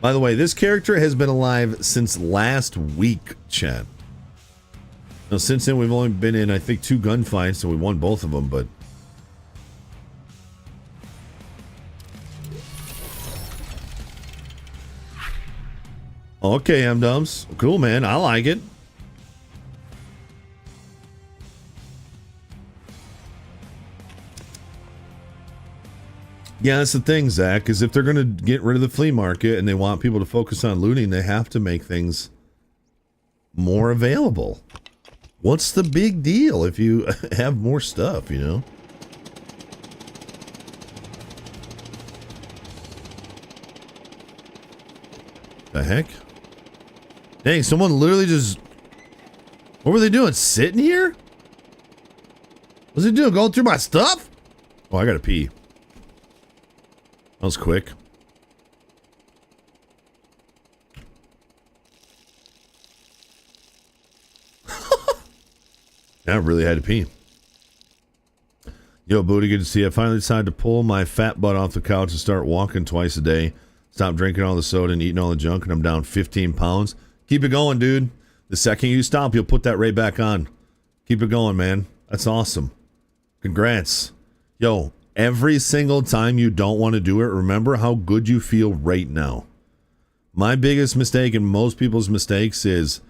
By the way, this character has been alive since last week, chat. Now, since then, we've only been in, I think, 2 gunfights, and we won both of them, but... Okay, M-Dubs. Cool, man. I like it. Yeah, that's the thing, Zach, is if they're going to get rid of the flea market and they want people to focus on looting, they have to make things more available. What's the big deal if you have more stuff, you know? The heck? Dang, someone literally just... What were they doing? Sitting here? What's he doing? Going through my stuff? Oh, I gotta pee. That was quick. I really had to pee. Yo, Booty, good to see you. I finally decided to pull my fat butt off the couch and start walking twice a day. Stop drinking all the soda and eating all the junk, and I'm down 15 pounds. Keep it going, dude. The second you stop, you'll put that right back on. Keep it going, man. That's awesome. Congrats. Yo, every single time you don't want to do it, remember how good you feel right now. My biggest mistake and most people's mistakes is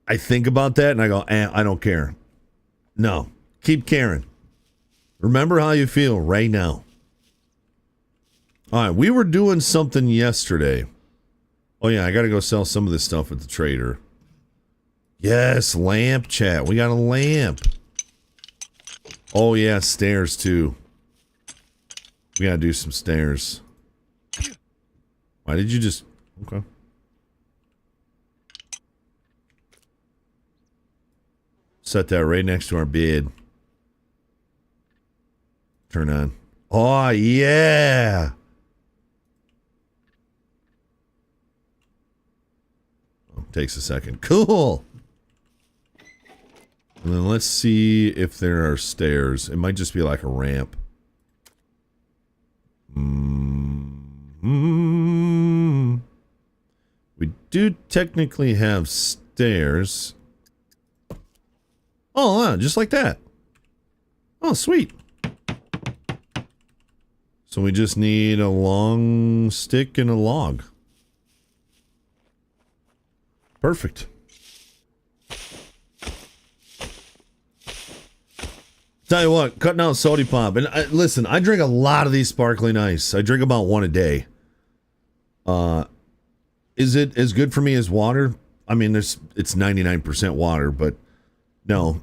I think about that and I go, I don't care. No, keep caring. Remember how you feel right now. All right, we were doing something yesterday. Oh, yeah, I got to go sell some of this stuff at the trader. Yes, lamp chat. We got a lamp. Oh, yeah, stairs, too. We got to do some stairs. Why did you just... Okay. Set that right next to our bed. Turn on. Oh, yeah. Oh, takes a second. Cool. And then let's see if there are stairs. It might just be like a ramp. We do technically have stairs. Oh, just like that. Oh, sweet. So we just need a long stick and a log. Perfect. Tell you what, cutting out soda pop. And listen, I drink a lot of these sparkling ice. I drink about one a day. Is it as good for me as water? I mean, it's 99% water, but no.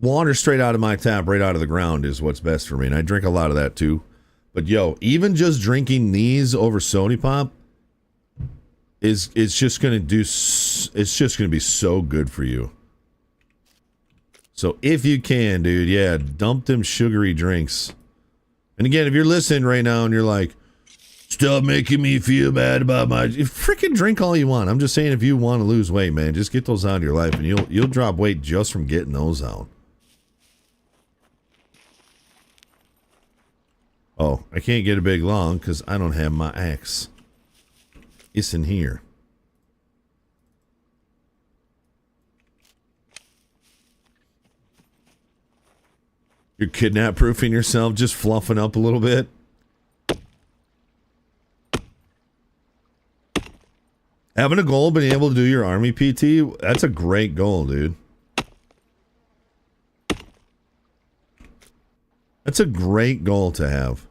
Water straight out of my tap, right out of the ground is what's best for me. And I drink a lot of that too. But yo, even just drinking these over soda pop it's just gonna be so good for you. So if you can, dude, yeah, dump them sugary drinks. And again, if you're listening right now and you're like, stop making me feel bad about my, you freaking drink all you want. I'm just saying, if you want to lose weight, man, just get those out of your life, and you'll drop weight just from getting those out. Oh, I can't get a big long because I don't have my axe. It's in here. You're kidnap proofing yourself, just fluffing up a little bit. Having a goal, being able to do your army PT, that's a great goal, dude. That's a great goal to have.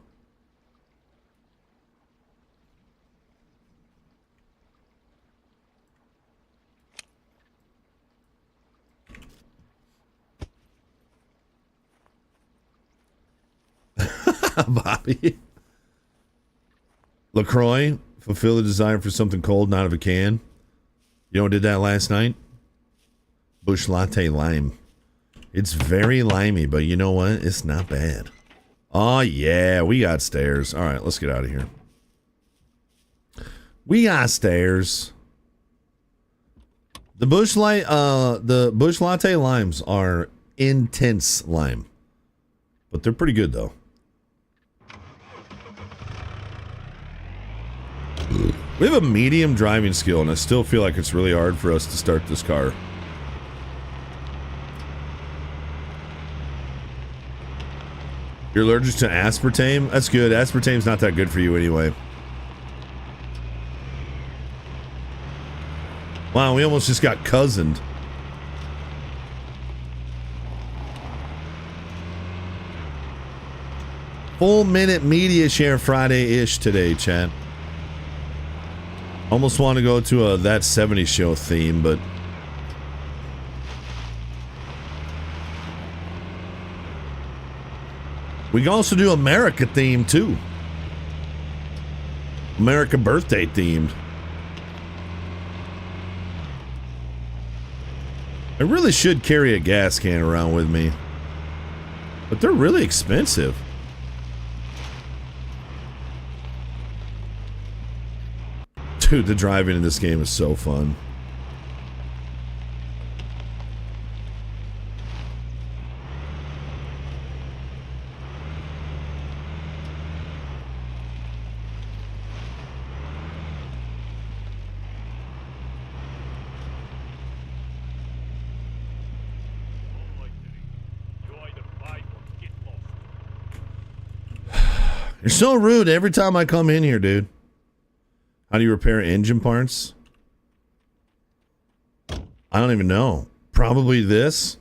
Bobby. LaCroix, fulfill the desire for something cold, not of a can. You know who did that last night? Bush Latte Lime. It's very limey, but you know what? It's not bad. Oh, yeah, we got stairs. All right, let's get out of here. We got stairs. The Bush Latte Limes are intense lime. But they're pretty good, though. We have a medium driving skill, and I still feel like it's really hard for us to start this car. You're allergic to aspartame? That's good. Aspartame's not that good for you anyway. Wow, we almost just got cousined. Full minute media share Friday-ish today, chat. Almost want to go to a That 70s Show theme, but we can also do America theme too. America birthday themed. I really should carry a gas can around with me, but they're really expensive. Dude, the driving in this game is so fun. You're so rude every time I come in here, dude. How do you repair engine parts? I don't even know. Probably this.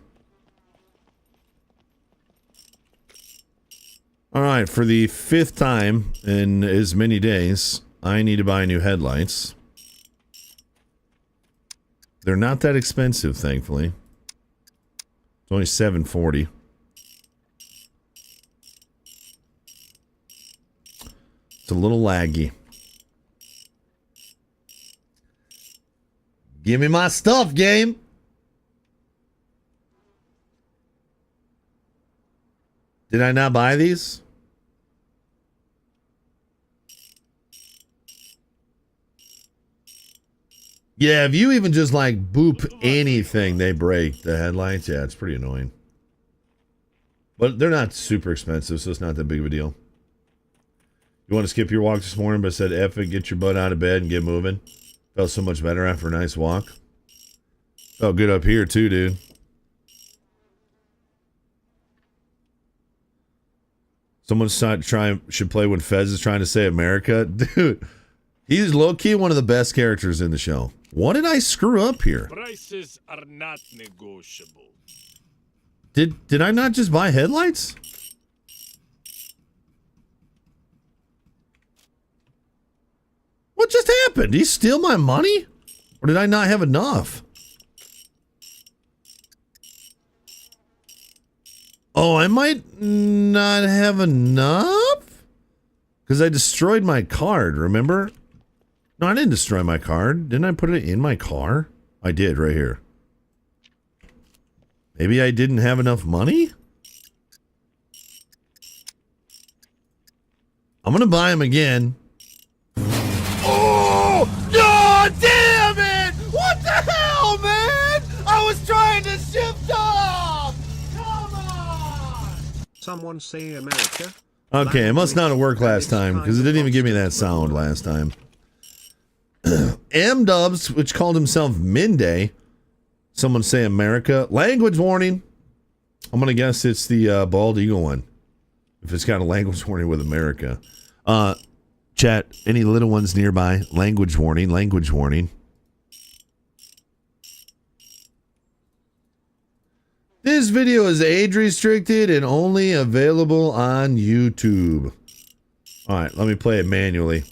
All right, for the 5th time in as many days, I need to buy new headlights. They're not that expensive, thankfully. It's only $740. It's a little laggy. Give me my stuff, game. Did I not buy these? Yeah, if you even just like boop anything, they break the headlights. Yeah, it's pretty annoying. But they're not super expensive, so it's not that big of a deal. You want to skip your walk this morning, but said F it, get your butt out of bed and get moving. Felt so much better after a nice walk. Felt good up here too, dude. Someone should play when Fez is trying to say America. Dude, he's low-key one of the best characters in the show. What did I screw up here? Prices are not negotiable. Did I not just buy headlights? What just happened? Did he steal my money? Or did I not have enough? Oh, I might not have enough? Because I destroyed my card, remember? No, I didn't destroy my card. Didn't I put it in my car? I did, right here. Maybe I didn't have enough money? I'm going to buy them again. Oh! God damn it! What the hell, man? I was trying to shift off! Come on! Someone say America. Okay, it must not have worked last time, because it didn't even give me that sound last time. M-Dubs, which called himself Minday. Someone say America. Language warning. I'm going to guess it's the bald eagle one. If it's got a language warning with America. Chat, any little ones nearby? Language warning, language warning. This video is age restricted and only available on YouTube. All right, let me play it manually.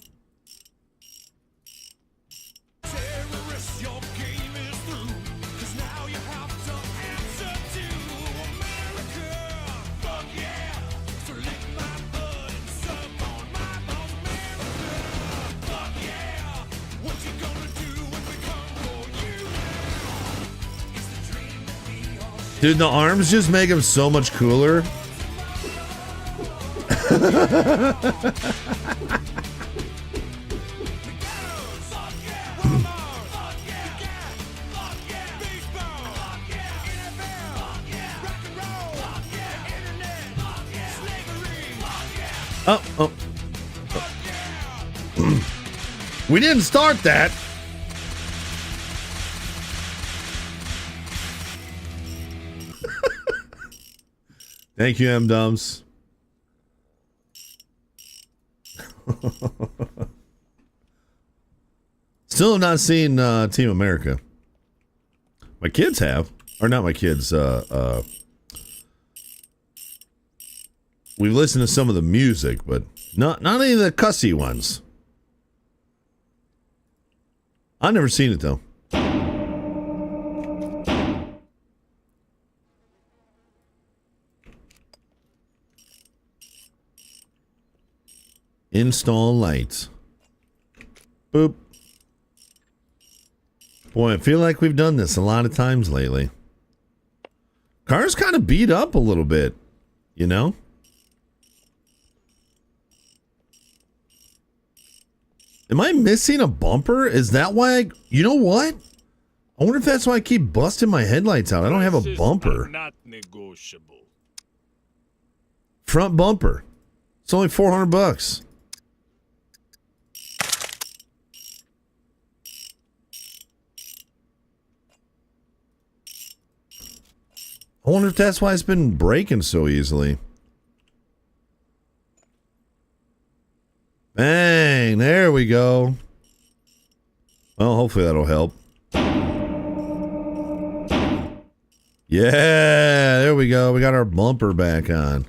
Dude, the arms just make him so much cooler. Oh. We didn't start that. Thank you, M-Dums. Still have not seen Team America. My kids have. Or not my kids. We've listened to some of the music, but not any of the cussy ones. I've never seen it, though. Install lights. Boop. Boy, I feel like we've done this a lot of times lately. Car's kind of beat up a little bit, you know? Am I missing a bumper? Is that why you know what? I wonder if that's why I keep busting my headlights out. I don't have a bumper. Not negotiable. Front bumper. It's only $400. I wonder if that's why it's been breaking so easily. Bang! There we go. Well, hopefully that'll help. Yeah, there we go. We got our bumper back on.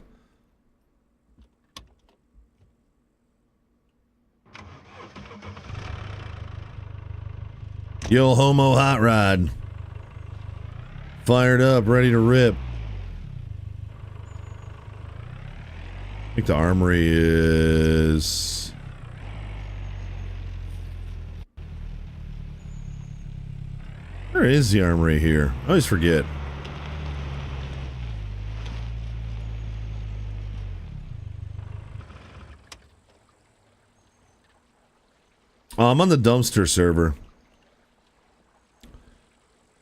Yo, homo hot rod. Fired up, ready to rip. I think the armory is... Where is the armory here? I always forget. Oh, I'm on the dumpster server.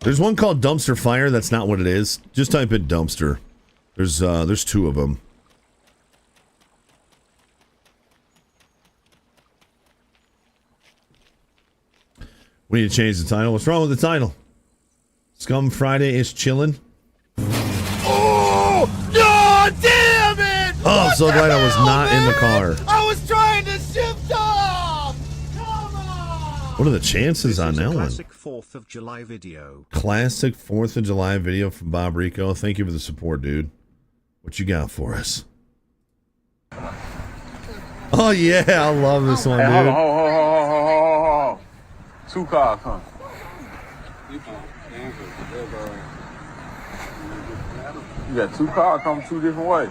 There's one called Dumpster Fire. That's not what it is. Just type in dumpster. There's two of them. We need to change the title. What's wrong with the title? Scum Friday is chillin'. Oh! God damn it! Oh, I'm so glad I was not in the car. I was trying to shift off! What are the chances on that one? Classic 4th of July video. Classic 4th of July video from Bob Rico. Thank you for the support, dude. What you got for us? Oh, yeah. I love this one, Hey, dude. hold on, hold on. 2 cars, huh? You got 2 cars coming 2 different ways.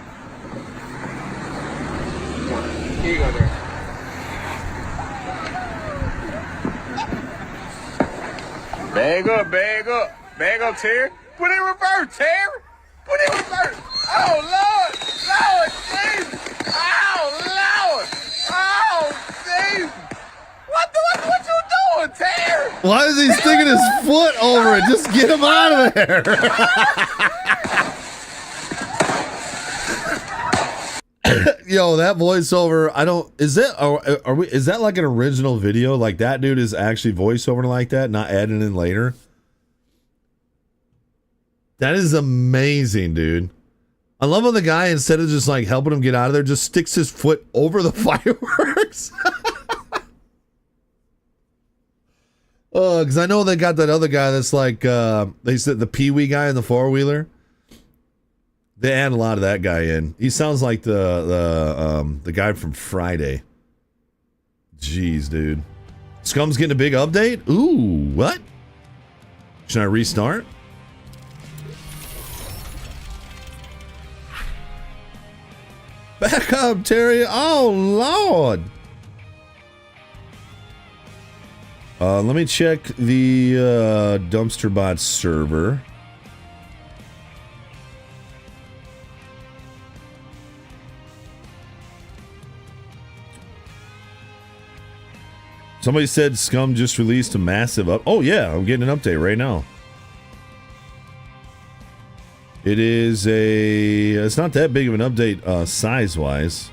Here you go there. Bag up, bag up. Bag up, Terry. Put it in reverse, Terry. Put it in reverse. Oh, Lord. Lord, Jesus. Oh, Lord. Oh, Jesus. What you doing, Terry? Why is he sticking his foot over it? Just get him out of there. Yo, that voiceover, is that like an original video? Like that dude is actually voiceover like that, not adding in later? That is amazing, dude. I love how the guy, instead of just like helping him get out of there, just sticks his foot over the fireworks. Because I know they got that other guy that's like, they said the Pee-wee guy in the four-wheeler. They add a lot of that guy in. He sounds like the guy from Friday. Jeez, dude. Scum's getting a big update? Ooh, what? Should I restart? Back up, Terry. Oh, Lord. Let me check the DumpsterBot server. Somebody said Scum just released a massive up. Oh, yeah, I'm getting an update right now. It's not that big of an update size-wise.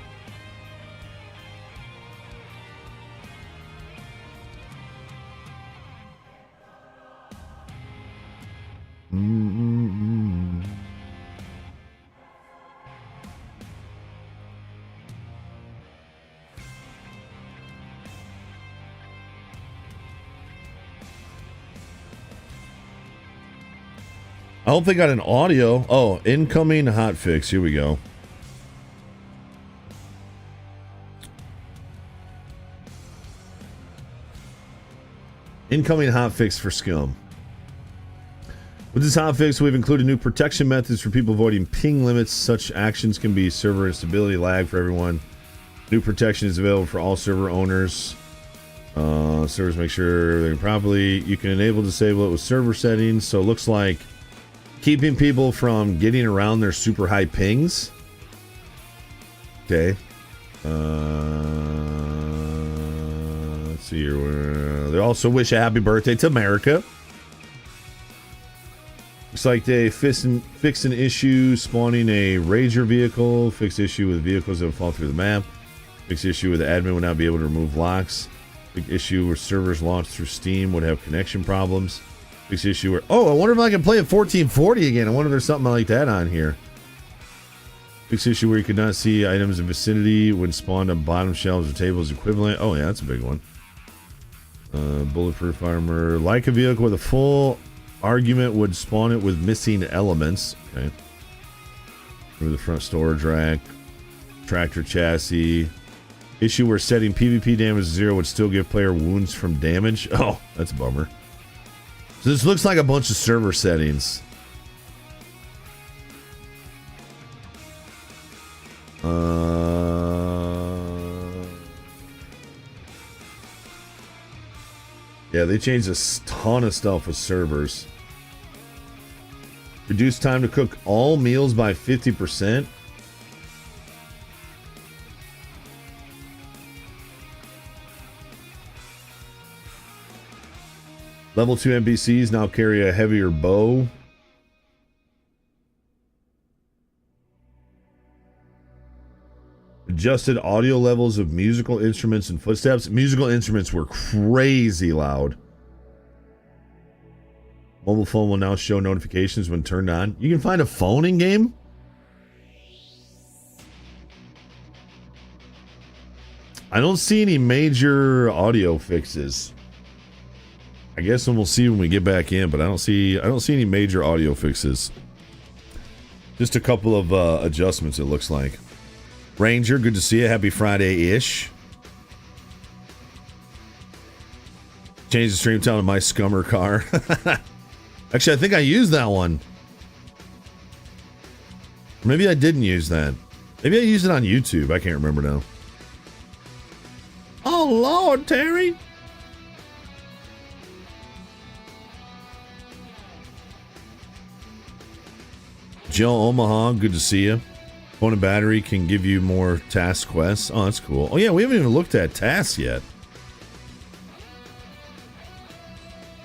I hope they got an audio. Oh, incoming hotfix. Here we go. Incoming hotfix for Scum. With this hotfix, we've included new protection methods for people avoiding ping limits. Such actions can be server instability, lag for everyone. New protection is available for all server owners. Servers make sure everything properly. You can enable, disable it with server settings. So it looks like keeping people from getting around their super high pings. Okay. Let's see here. They also wish a happy birthday to America. Looks like they fixed an issue spawning a Rager vehicle. Fixed issue with vehicles that would fall through the map. Fixed issue with the admin would not be able to remove locks. Big issue where servers launched through Steam would have connection problems. Fixed issue where... Oh, I wonder if I can play at 1440 again. I wonder if there's something like that on here. Fixed issue where you could not see items in vicinity when spawned on bottom shelves or tables equivalent. Oh, yeah, that's a big one. Bulletproof armor. Like a vehicle with a full argument would spawn it with missing elements. Okay. Remove the front storage rack. Tractor chassis. Issue where setting PvP damage to 0 would still give player wounds from damage. Oh, that's a bummer. So this looks like a bunch of server settings. Yeah, they changed a ton of stuff with servers. Reduce time to cook all meals by 50%. Level 2 NPCs now carry a heavier bow. Adjusted audio levels of musical instruments and footsteps. Musical instruments were crazy loud. Mobile phone will now show notifications when turned on. You can find a phone in game? I don't see any major audio fixes. I guess we'll see when we get back in, but I don't see any major audio fixes. Just a couple of adjustments, it looks like. Ranger, good to see you. Happy Friday-ish. Change the stream time to my Scummer car. Actually, I think I used that one. Maybe I didn't use that. Maybe I used it on YouTube. I can't remember now. Oh, Lord, Terry. Jill Omaha, good to see you. Phone and battery can give you more task quests. Oh, that's cool. Oh, yeah, we haven't even looked at tasks yet.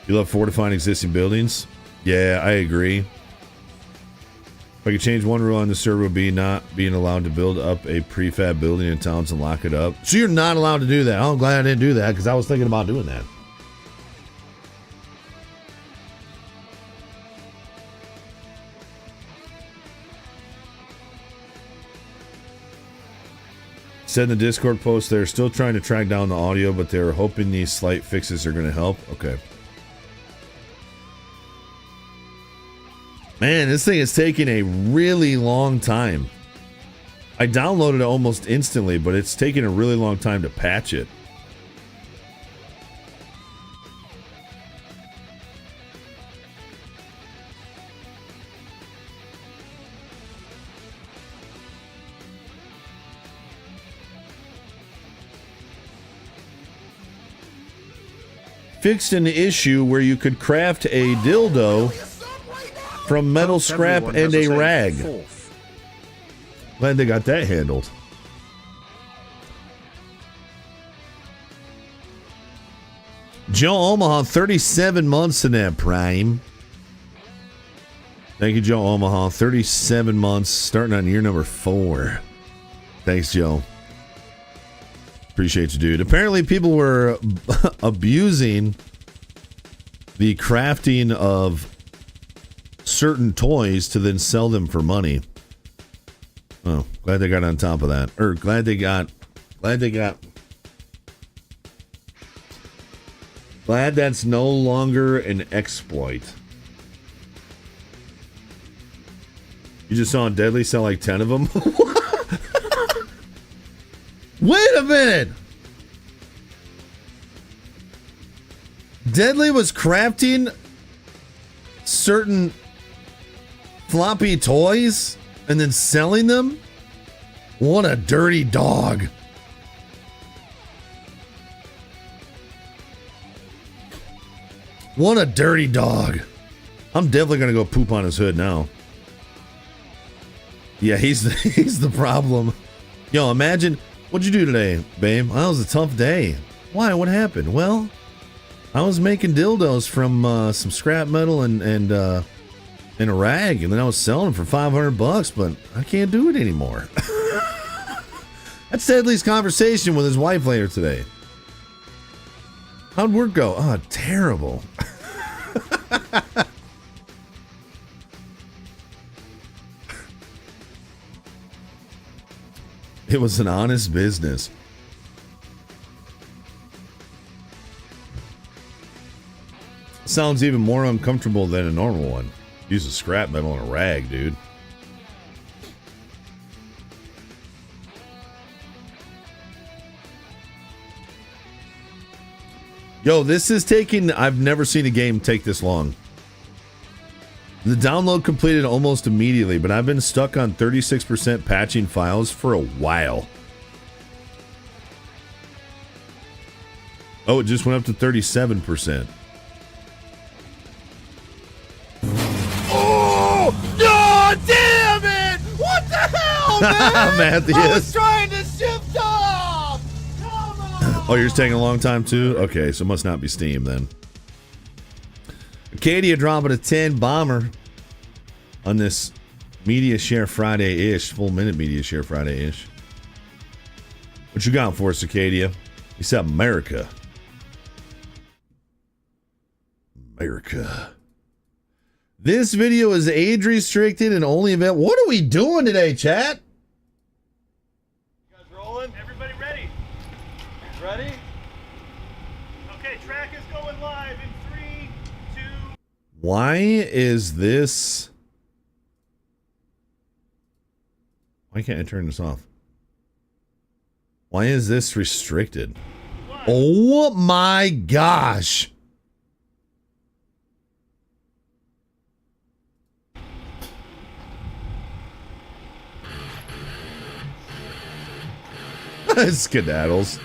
You love fortifying existing buildings? Yeah, I agree. If I could change one rule on the server, would be not being allowed to build up a prefab building in towns and lock it up. So you're not allowed to do that. Oh, I'm glad I didn't do that because I was thinking about doing that. Said in the Discord post they're still trying to track down the audio, but they're hoping these slight fixes are going to help. Okay. Man, this thing is taking a really long time. I downloaded it almost instantly, but it's taking a really long time to patch it. Fixed an issue where you could craft a dildo from metal scrap and a rag. Glad they got that handled. Joe Omaha, 37 months in that Prime. Thank you, Joe Omaha. 37 months, starting on year number 4. Thanks, Joe. Appreciate you, dude. Apparently, people were abusing the crafting of certain toys to then sell them for money. Oh, glad they got on top of that. Or glad that's no longer an exploit. You just saw Deadly sell like 10 of them? Wait a minute! Deadly was crafting certain floppy toys and then selling them? What a dirty dog. What a dirty dog. I'm definitely going to go poop on his hood now. Yeah, he's the problem. Yo, imagine... What'd you do today, babe? Well, it was a tough day. Why? What happened? Well, I was making dildos from some scrap metal and a rag, and then I was selling them for $500, but I can't do it anymore. That's Deadly's conversation with his wife later today. How'd work go? Oh, terrible. It was an honest business. Sounds even more uncomfortable than a normal one. Use a scrap metal and a rag, dude. Yo, this is taking... I've never seen a game take this long. The download completed almost immediately, but I've been stuck on 36% patching files for a while. Oh, it just went up to 37%. Oh! God damn it! What the hell, man? Matthias. I was trying to shift off! Oh, yours taking a long time too? Okay, so it must not be Steam then. Cicadia dropping a 10 bomber on this Media Share Friday-ish, full minute Media Share Friday-ish. What you got for us, Cicadia? You said America. America. This video is age restricted and only event. What are we doing today, chat? You guys rolling? Everybody ready? Ready? Okay, track is going live in 3, 2. Why is this? Why can't I turn this off? Why is this restricted? Oh my gosh. Skedaddles.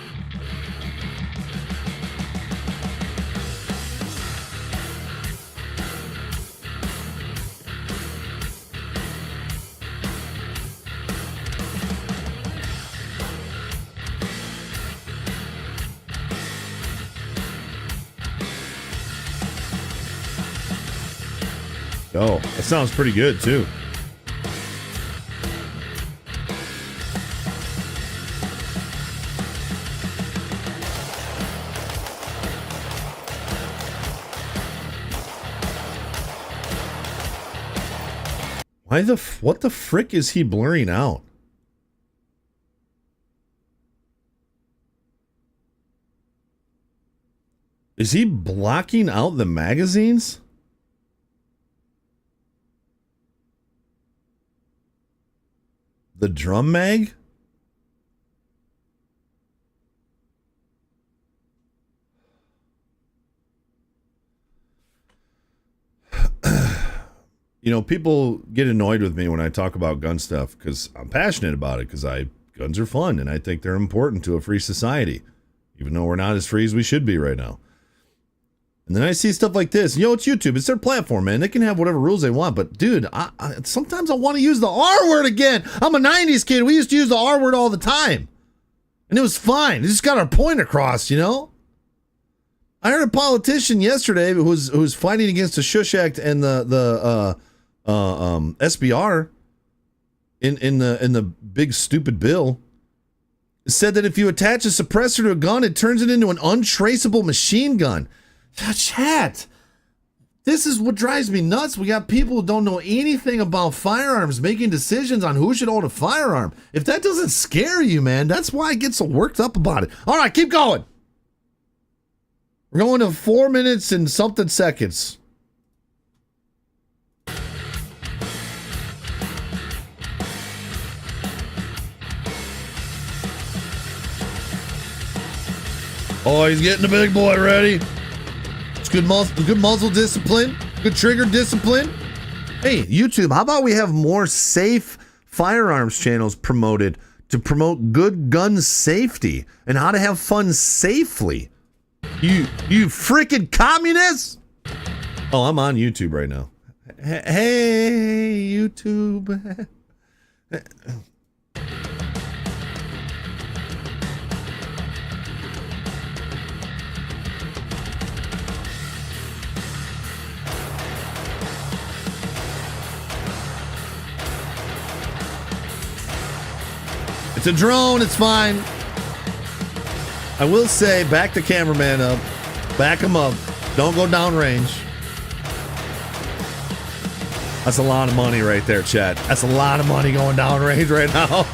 Oh, that sounds pretty good too. Why what the frick is he blurring out? Is he blocking out the magazines? The drum mag? You know, people get annoyed with me when I talk about gun stuff because I'm passionate about it, because guns are fun and I think they're important to a free society, even though we're not as free as we should be right now. And then I see stuff like this. You know, it's YouTube. It's their platform, man. They can have whatever rules they want. But, dude, sometimes I want to use the R word again. I'm a 90s kid. We used to use the R word all the time. And it was fine. It just got our point across, you know? I heard a politician yesterday who was fighting against the Shush Act and the SBR in the big stupid bill, said that if you attach a suppressor to a gun, it turns it into an untraceable machine gun. Chat, this is what drives me nuts. We got people who don't know anything about firearms making decisions on who should own a firearm. If that doesn't scare you, man, that's why I get so worked up about it. All right, keep going. We're going to 4 minutes and something seconds. Oh, he's getting the big boy ready. It's good muzzle discipline, good trigger discipline. Hey, YouTube, how about we have more safe firearms channels promoted to promote good gun safety and how to have fun safely? You freaking communists! Oh, I'm on YouTube right now. Hey, YouTube. It's a drone, it's fine. I will say, back the cameraman up. Back him up. Don't go downrange. That's a lot of money right there, chat. That's a lot of money going downrange right now.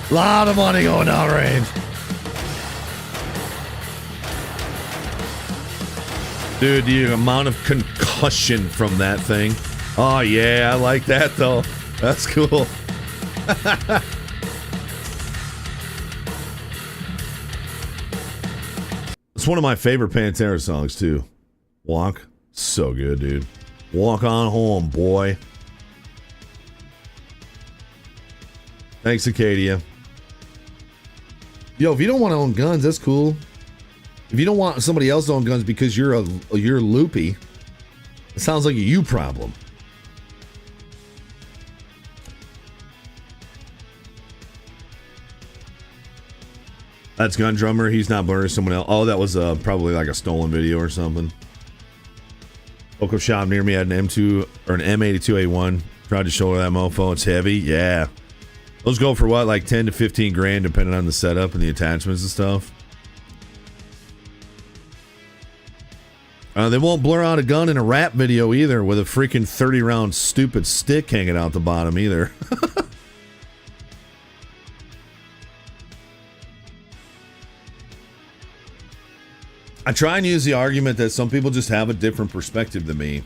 A lot of money going downrange. Dude, the amount of concussion from that thing. Oh, yeah, I like that, though. That's cool. It's one of my favorite Pantera songs, too. Walk. So good, dude. Walk on home, boy. Thanks, Acadia. Yo, if you don't want to own guns, that's cool. If you don't want somebody else to own guns because you're loopy, it sounds like a you problem. That's Gun Drummer. He's not blurring someone else. Oh, that was probably like a stolen video or something. Local shop near me had an M2 or an M82A1. Tried to shoulder that mofo. It's heavy. Yeah. Those go for what? Like 10 to 15 grand, depending on the setup and the attachments and stuff. They won't blur out a gun in a rap video either with a freaking 30-round stupid stick hanging out the bottom either. I try and use the argument that some people just have a different perspective than me.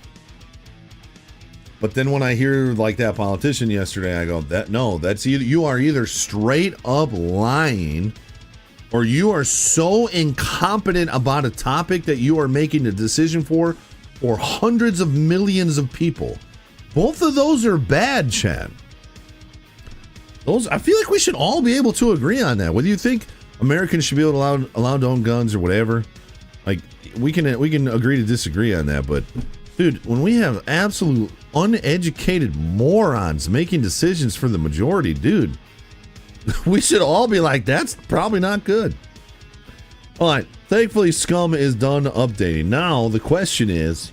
But then when I hear like that politician yesterday, I go, that's either you are either straight up lying or you are so incompetent about a topic that you are making a decision for hundreds of millions of people. Both of those are bad, Chad. I feel like we should all be able to agree on that. Whether you think Americans should be allowed to own guns or whatever, like we can agree to disagree on that. But dude, when we have absolute uneducated morons making decisions for the majority, dude, we should all be like, that's probably not good. All right. Thankfully, Scum is done updating. Now, the question is,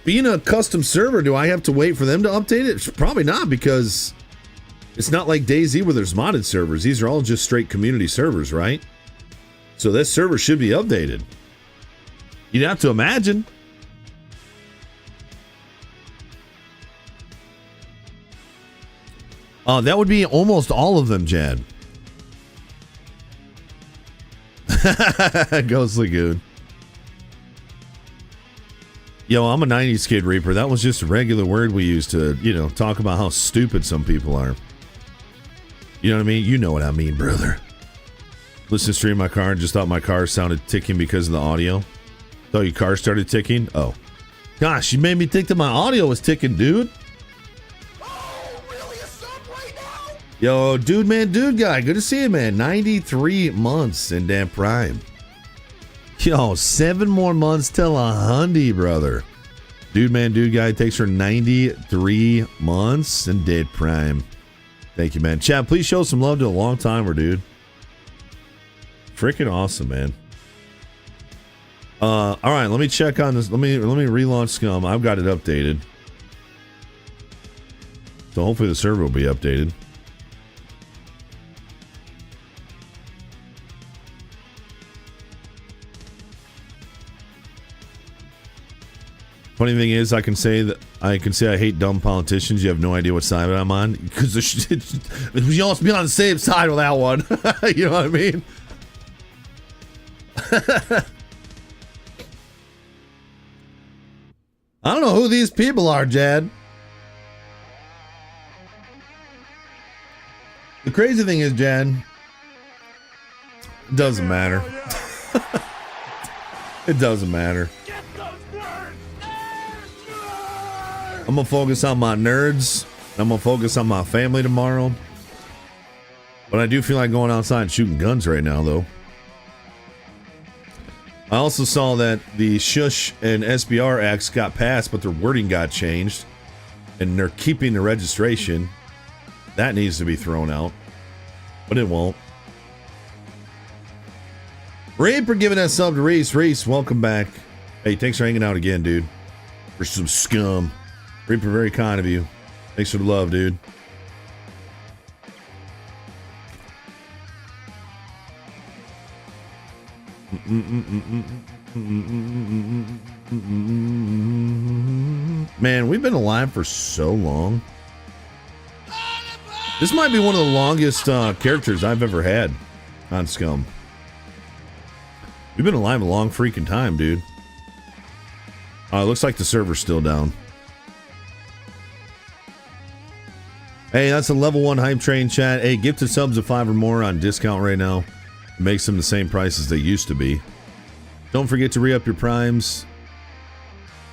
being a custom server, do I have to wait for them to update it? Probably not, because it's not like DayZ where there's modded servers. These are all just straight community servers, right? So this server should be updated. You'd have to imagine. That would be almost all of them, Jad. Ghost Lagoon. Yo, I'm a 90s kid, Reaper. That was just a regular word we used to, talk about how stupid some people are. You know what I mean? You know what I mean, brother. Listen to stream my car and just thought my car sounded ticking because of the audio. Thought your car started ticking? Oh. Gosh, you made me think that my audio was ticking, dude. Yo, dude guy, good to see you, man. 93 months in damn prime. Yo, 7 more months till 100, brother. Dude guy takes her 93 months in dead prime. Thank you, man. Chat, please show some love to a long timer, dude. Freaking awesome, man. All right, let me check on this. Let me relaunch Scum. I've got it updated. So hopefully the server will be updated. Funny thing is, I can say I hate dumb politicians. You have no idea what side I'm on because you almost be on the same side with that one. You know what I mean? I don't know who these people are, Jad. The crazy thing is, Jad, it doesn't matter. It doesn't matter. I'm gonna focus on my nerds. I'm gonna focus on my family tomorrow. But I do feel like going outside and shooting guns right now, though. I also saw that the Shush and SBR acts got passed, but their wording got changed. And they're keeping the registration. That needs to be thrown out. But it won't. Reaper giving that sub to Reese. Reese, welcome back. Hey, thanks for hanging out again, dude. For some scum. Reaper, very kind of you. Thanks for the love, dude. Man, we've been alive for so long. This might be one of the longest characters I've ever had on Scum. We've been alive a long freaking time, dude. It looks like the server's still down. Hey, that's a level 1 hype train, chat. Hey, gifted subs of 5 or more on discount right now. It makes them the same price as they used to be. Don't forget to re-up your primes.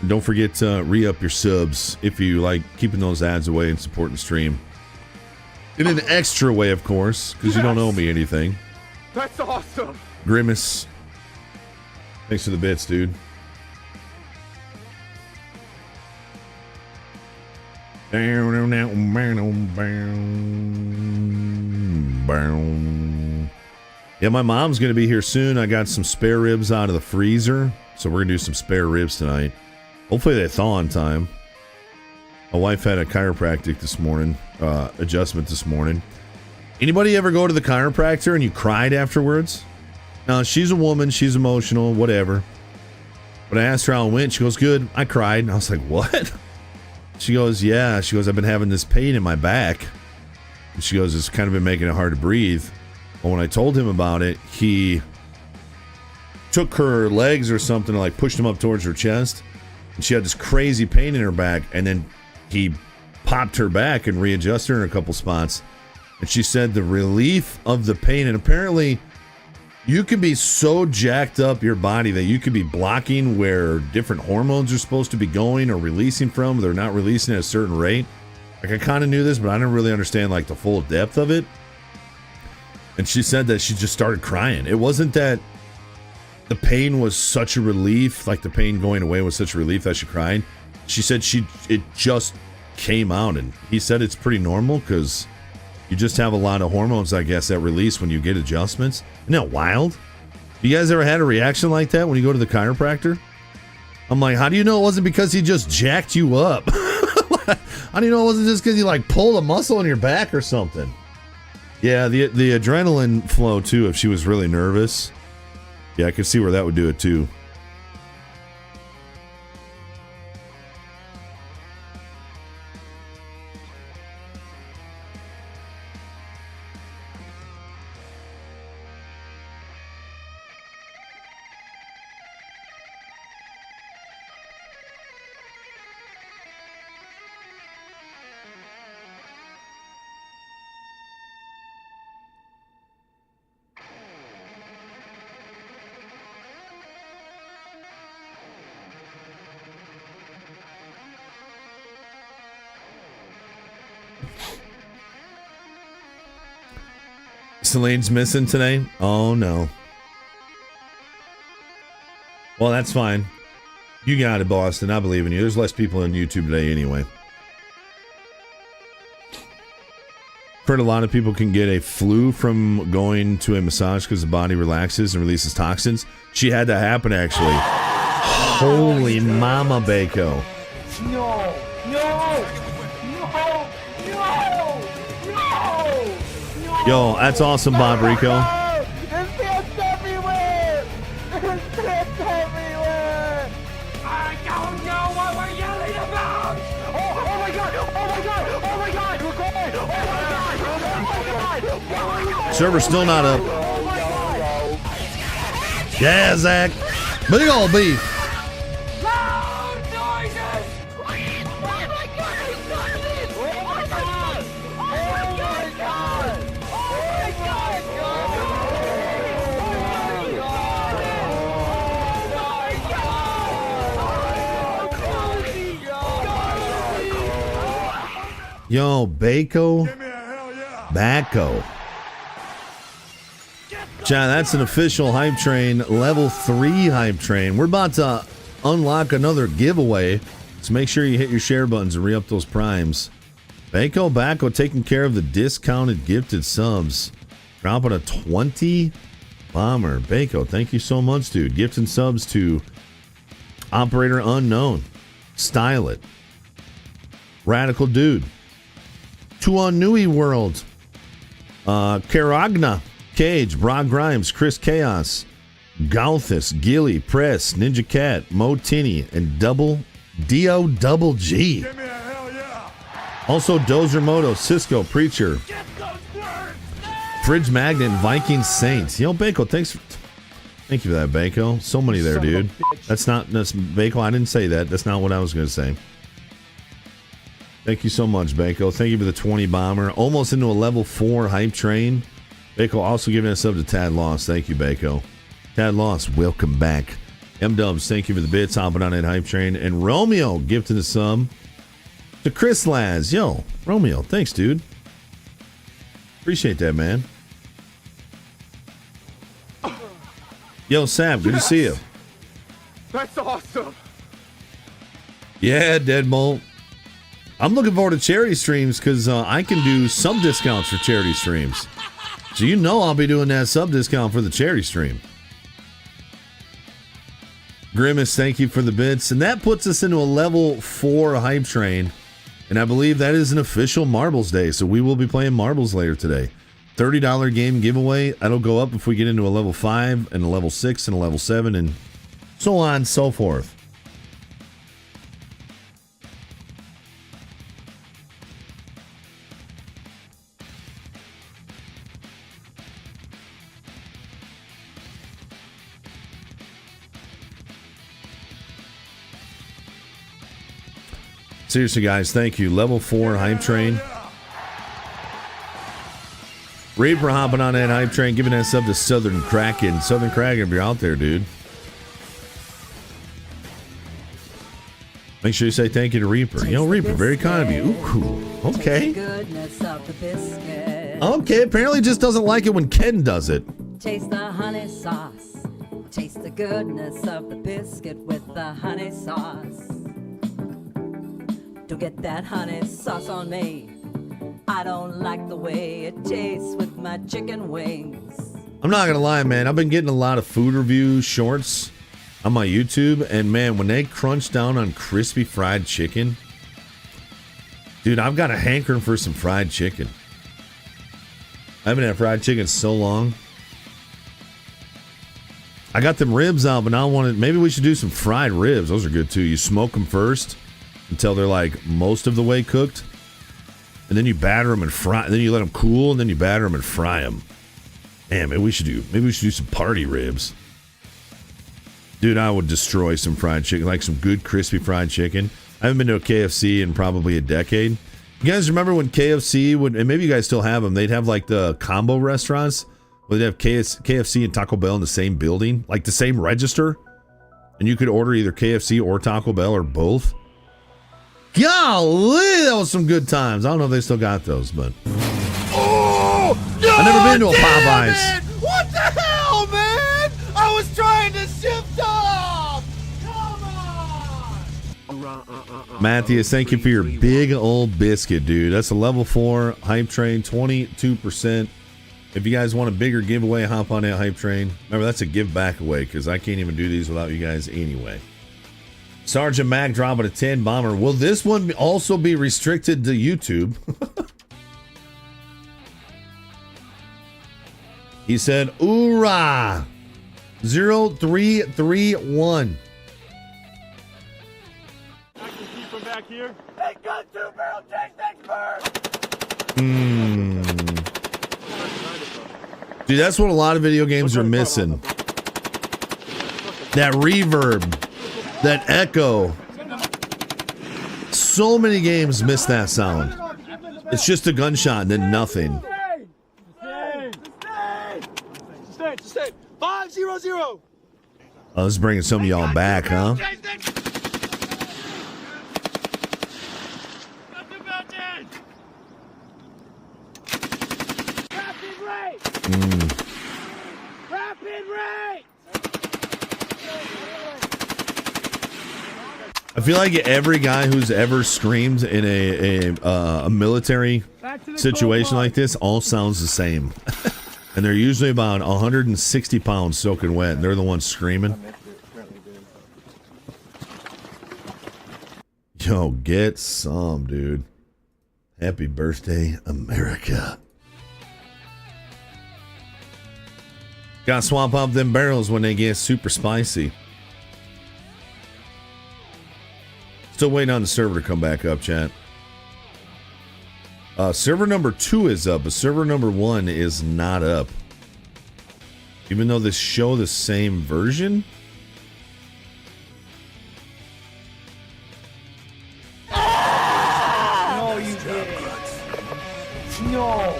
Don't forget to re-up your subs if you like keeping those ads away and supporting the stream. In an extra way, of course, because you don't owe me anything. That's awesome. Grimace. Thanks for the bits, dude. Yeah, my mom's going to be here soon. I got some spare ribs out of the freezer, so we're going to do some spare ribs tonight. Hopefully they thaw in time. My wife had a chiropractic this morning, adjustment this morning. Anybody ever go to the chiropractor and you cried afterwards? Now, she's a woman, she's emotional, whatever. But I asked her how it went. She goes, good. I cried. And I was like, what? She goes, yeah. She goes, I've been having this pain in my back. And she goes, it's kind of been making it hard to breathe. Well, when I told him about it, he took her legs or something and like pushed them up towards her chest. And she had this crazy pain in her back. And then he popped her back and readjusted her in a couple spots. And she said the relief of the pain, and apparently you can be so jacked up your body that you could be blocking where different hormones are supposed to be going or releasing from. They're not releasing at a certain rate. Like, I kind of knew this, but I didn't really understand like the full depth of it. And she said that she just started crying. It wasn't that the pain was such a relief, like the pain going away was such a relief that she cried. She said it just came out, and he said it's pretty normal because you just have a lot of hormones, I guess, that release when you get adjustments. Isn't that wild? You guys ever had a reaction like that when you go to the chiropractor? I'm like, how do you know it wasn't because he just jacked you up? How do you know it wasn't just because he like pulled a muscle in your back or something? Yeah, the adrenaline flow too, if she was really nervous. Yeah, I could see where that would do it too. Celine's missing today? Oh, no. Well, that's fine. You got it, Boston. I believe in you. There's less people on YouTube today anyway. Heard a lot of people can get a flu from going to a massage because the body relaxes and releases toxins. She had that happen, actually. Holy mama, Bako. No! Yo, that's awesome, Bob Rico. There's pants everywhere! There's pants everywhere! I don't know what we're yelling about! Oh my god! Oh my god! Oh my god! We're going! Oh my god! Oh my god! Oh my god! Server's still not up. Yeah, Zach. Big old beef. Loud noises! Oh my god! He's got this! Oh my god! Oh my god! Yo, Bako. Backo. John, that's an official hype train, level 3 hype train. We're about to unlock another giveaway, so make sure you hit your share buttons and re-up those primes. Backo taking care of the discounted gifted subs. Dropping a 20 bomber. Backo, thank you so much, dude. Gifting subs to Operator Unknown. Style It. Radical Dude. Tuanui World. Karagna. Cage. Brock Grimes. Chris Chaos. Galthus. Gilly. Press. Ninja Cat. Mo Tinney. And D.O. Double G. Also Dozer Moto. Cisco. Preacher. Fridge Magnet. Viking Saints. Yo, Bako, thank you for that, Bako. So many there, dude. That's Bako, I didn't say that. That's not what I was going to say. Thank you so much, Bako. Thank you for the 20 bomber. Almost into a level 4 hype train. Bako also giving us up to Tad Loss. Thank you, Bako. Tad Loss, welcome back. M-Dubs, thank you for the bits, hopping on that hype train. And Romeo gifting us some to Chris Laz. Yo, Romeo, thanks, dude. Appreciate that, man. Yo, Sam, good to see you. That's awesome! Yeah, Deadbolt. I'm looking forward to charity streams because I can do some discounts for charity streams. So you know I'll be doing that sub discount for the charity stream. Grimace, thank you for the bits. And that puts us into a level 4 hype train. And I believe that is an official Marbles Day. So we will be playing Marbles later today. $30 game giveaway. That'll go up if we get into a level 5 and a level 6 and a level 7 and so on and so forth. Seriously, guys, thank you. Level 4 hype train. Reaper hopping on that hype train, giving that sub to Southern Kraken. Southern Kraken, if you're out there, dude. Make sure you say thank you to Reaper. You know, Reaper, very kind of you. Ooh, okay. Okay, apparently just doesn't like it when Ken does it. Taste the honey sauce. Taste the goodness of the biscuit with the honey sauce. Don't get that honey sauce on me. I don't like the way it tastes with my chicken wings. I'm not gonna lie, man. I've been getting a lot of food review shorts on my YouTube, and man, when they crunch down on crispy fried chicken, dude, I've got a hankering for some fried chicken. I haven't had fried chicken so long. I got them ribs out, but now I wanted, maybe we should do some fried ribs. Those are good too. You smoke them first until they're like most of the way cooked, and then you batter them and fry. And then you let them cool, and then you batter them and fry them. Man, maybe we should do some party ribs. Dude, I would destroy some fried chicken, like some good crispy fried chicken. I haven't been to a KFC in probably a decade. You guys remember when KFC would, and maybe you guys still have them, they'd have like the combo restaurants where they'd have KFC and Taco Bell in the same building, like the same register, and you could order either KFC or Taco Bell or both. Golly, that was some good times. I don't know if they still got those, but Oh! I've never been to a Popeyes. What the hell, man? I was trying to shift off! Matthias, thank you for your big old biscuit, dude. That's a level 4 hype train, 22%. If you guys want a bigger giveaway, hop on that hype train. Remember, that's a give back away because I can't even do these without you guys anyway. Sergeant Mac dropping a 10 bomber. Will this one also be restricted to YouTube? He said, "Oorah, 0331." From back here. Big gun, 2-barrel chase expert. Dude, that's what a lot of video games are missing. That reverb, that echo. So many games miss that sound. It's just a gunshot and then nothing. Sustain. 5-0-0. Oh, this is bringing some of y'all back, huh? I feel like every guy who's ever screamed in a military situation like this all sounds the same. And they're usually about 160 pounds soaking wet, and they're the ones screaming. Yo, get some, dude. Happy birthday, America. Gotta swap up them barrels when they get super spicy. Still waiting on the server to come back up, chat. Server number 2 is up, but server number 1 is not up. Even though they show the same version. No, you didn't. No.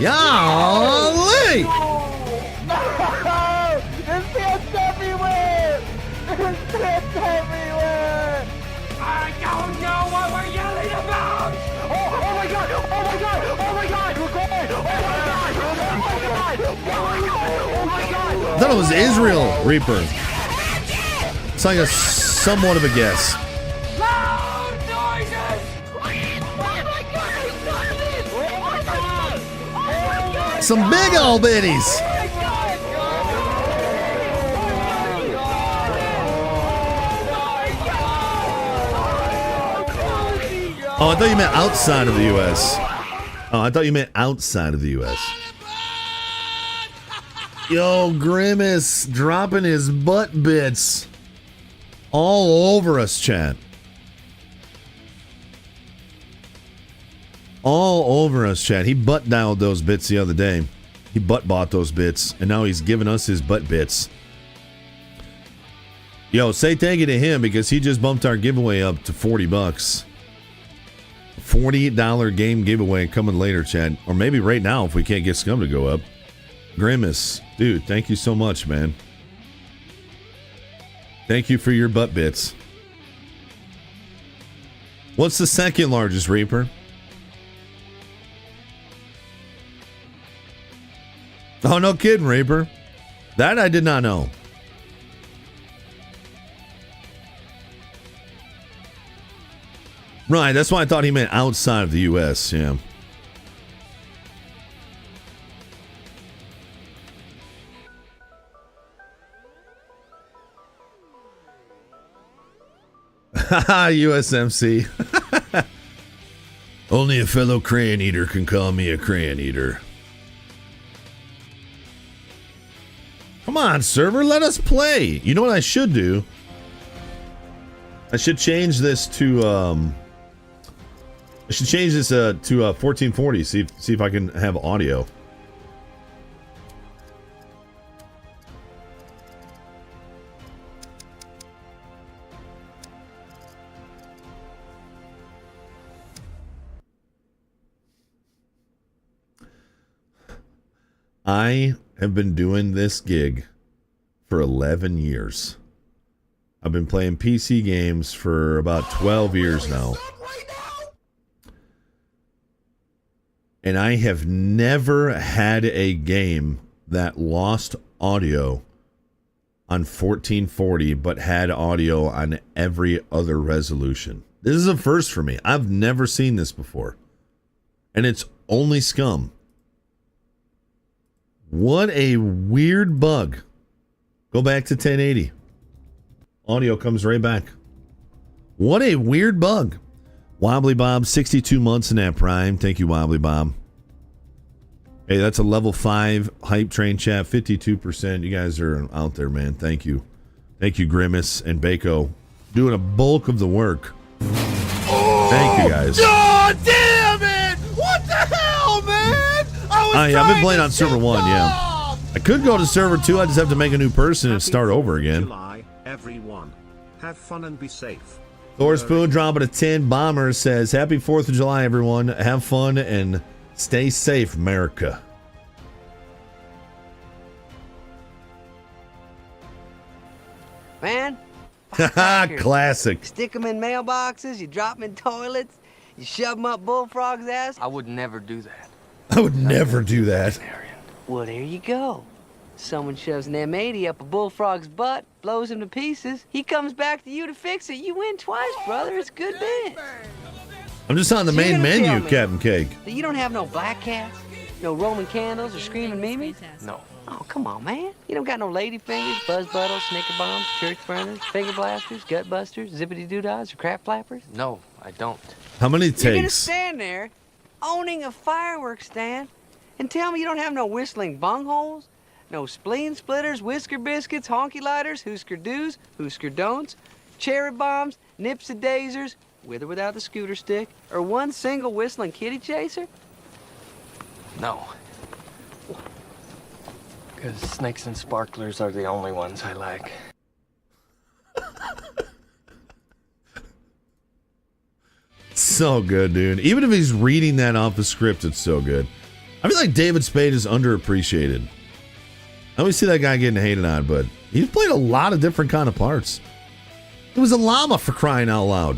Golly! There's pants everywhere! There's pants everywhere! I don't know what we're yelling about! Oh my god! We're going! Oh my god! I thought it was Israel Reaper. It's like a somewhat of a guess. Loud noises! Oh my god! Some big old bitties. Oh, I thought you meant outside of the U.S. Oh, I thought you meant outside of the U.S. Yo, Grimace dropping his butt bits all over us, chat. All over us, chat. He butt dialed those bits the other day. He butt bought those bits, and now he's giving us his butt bits. Yo, say thank you to him because he just bumped our giveaway up to $40. $40 game giveaway coming later, chat. Or maybe right now if we can't get Scum to go up. Grimace, dude, thank you so much, man. Thank you for your butt bits. What's the second largest Reaper? Oh, no kidding, Reaper. That I did not know. Right, that's why I thought he meant outside of the U.S., yeah. Haha, USMC. Only a fellow crayon eater can call me a crayon eater. Come on, server, let us play. You know what I should do? I should change this to I should change this to 1440. See if I can have audio. I have been doing this gig for 11 years. I've been playing PC games for about 12 years now. And I have never had a game that lost audio on 1440 but had audio on every other resolution. This is a first for me. I've never seen this before. And it's only Scum. What a weird bug. Go back to 1080. Audio comes right back. What a weird bug. Wobbly Bob, 62 months in that prime. Thank you, Wobbly Bob. Hey, that's a level 5 hype train chat. 52%. You guys are out there, man. Thank you. Thank you, Grimace and Bako. Doing a bulk of the work. Oh, thank you, guys. God damn it! What the hell, man? I've been playing on server 1, yeah. I could go to server 2. I just have to make a new person and start over again. July, everyone. Have fun and be safe. Thor Spoon dropping a 10. Bomber says, Happy 4th of July, everyone. Have fun and stay safe, America. Man. Classic. Stick them in mailboxes, you drop them in toilets, you shove them up bullfrog's ass. I would never do that. I would never do that. Well, there you go. Someone shoves an M80 up a bullfrog's butt, blows him to pieces. He comes back to you to fix it. You win twice, brother. It's good biz. I'm just on the main menu, Captain Cake. You don't have no black cats? No Roman candles or screaming Mimi? No. Oh, come on, man. You don't got no lady fingers, buzz buttles, snicker bombs, church burners, finger blasters, gut busters, zippity doodads, or crap flappers? No, I don't. How many You're gonna takes? stand there, owning a fireworks stand, and tell me you don't have no whistling bungholes? No spleen splitters, whisker biscuits, honky lighters, Husker do's, Husker don'ts, cherry bombs, nipsy daisers, with or without the scooter stick, or one single whistling kitty chaser? No. Because snakes and sparklers are the only ones I like. So good, dude. Even if he's reading that off the script, it's so good. I feel like David Spade is underappreciated. I always see that guy getting hated on, but he's played a lot of different kind of parts. He was a llama, for crying out loud.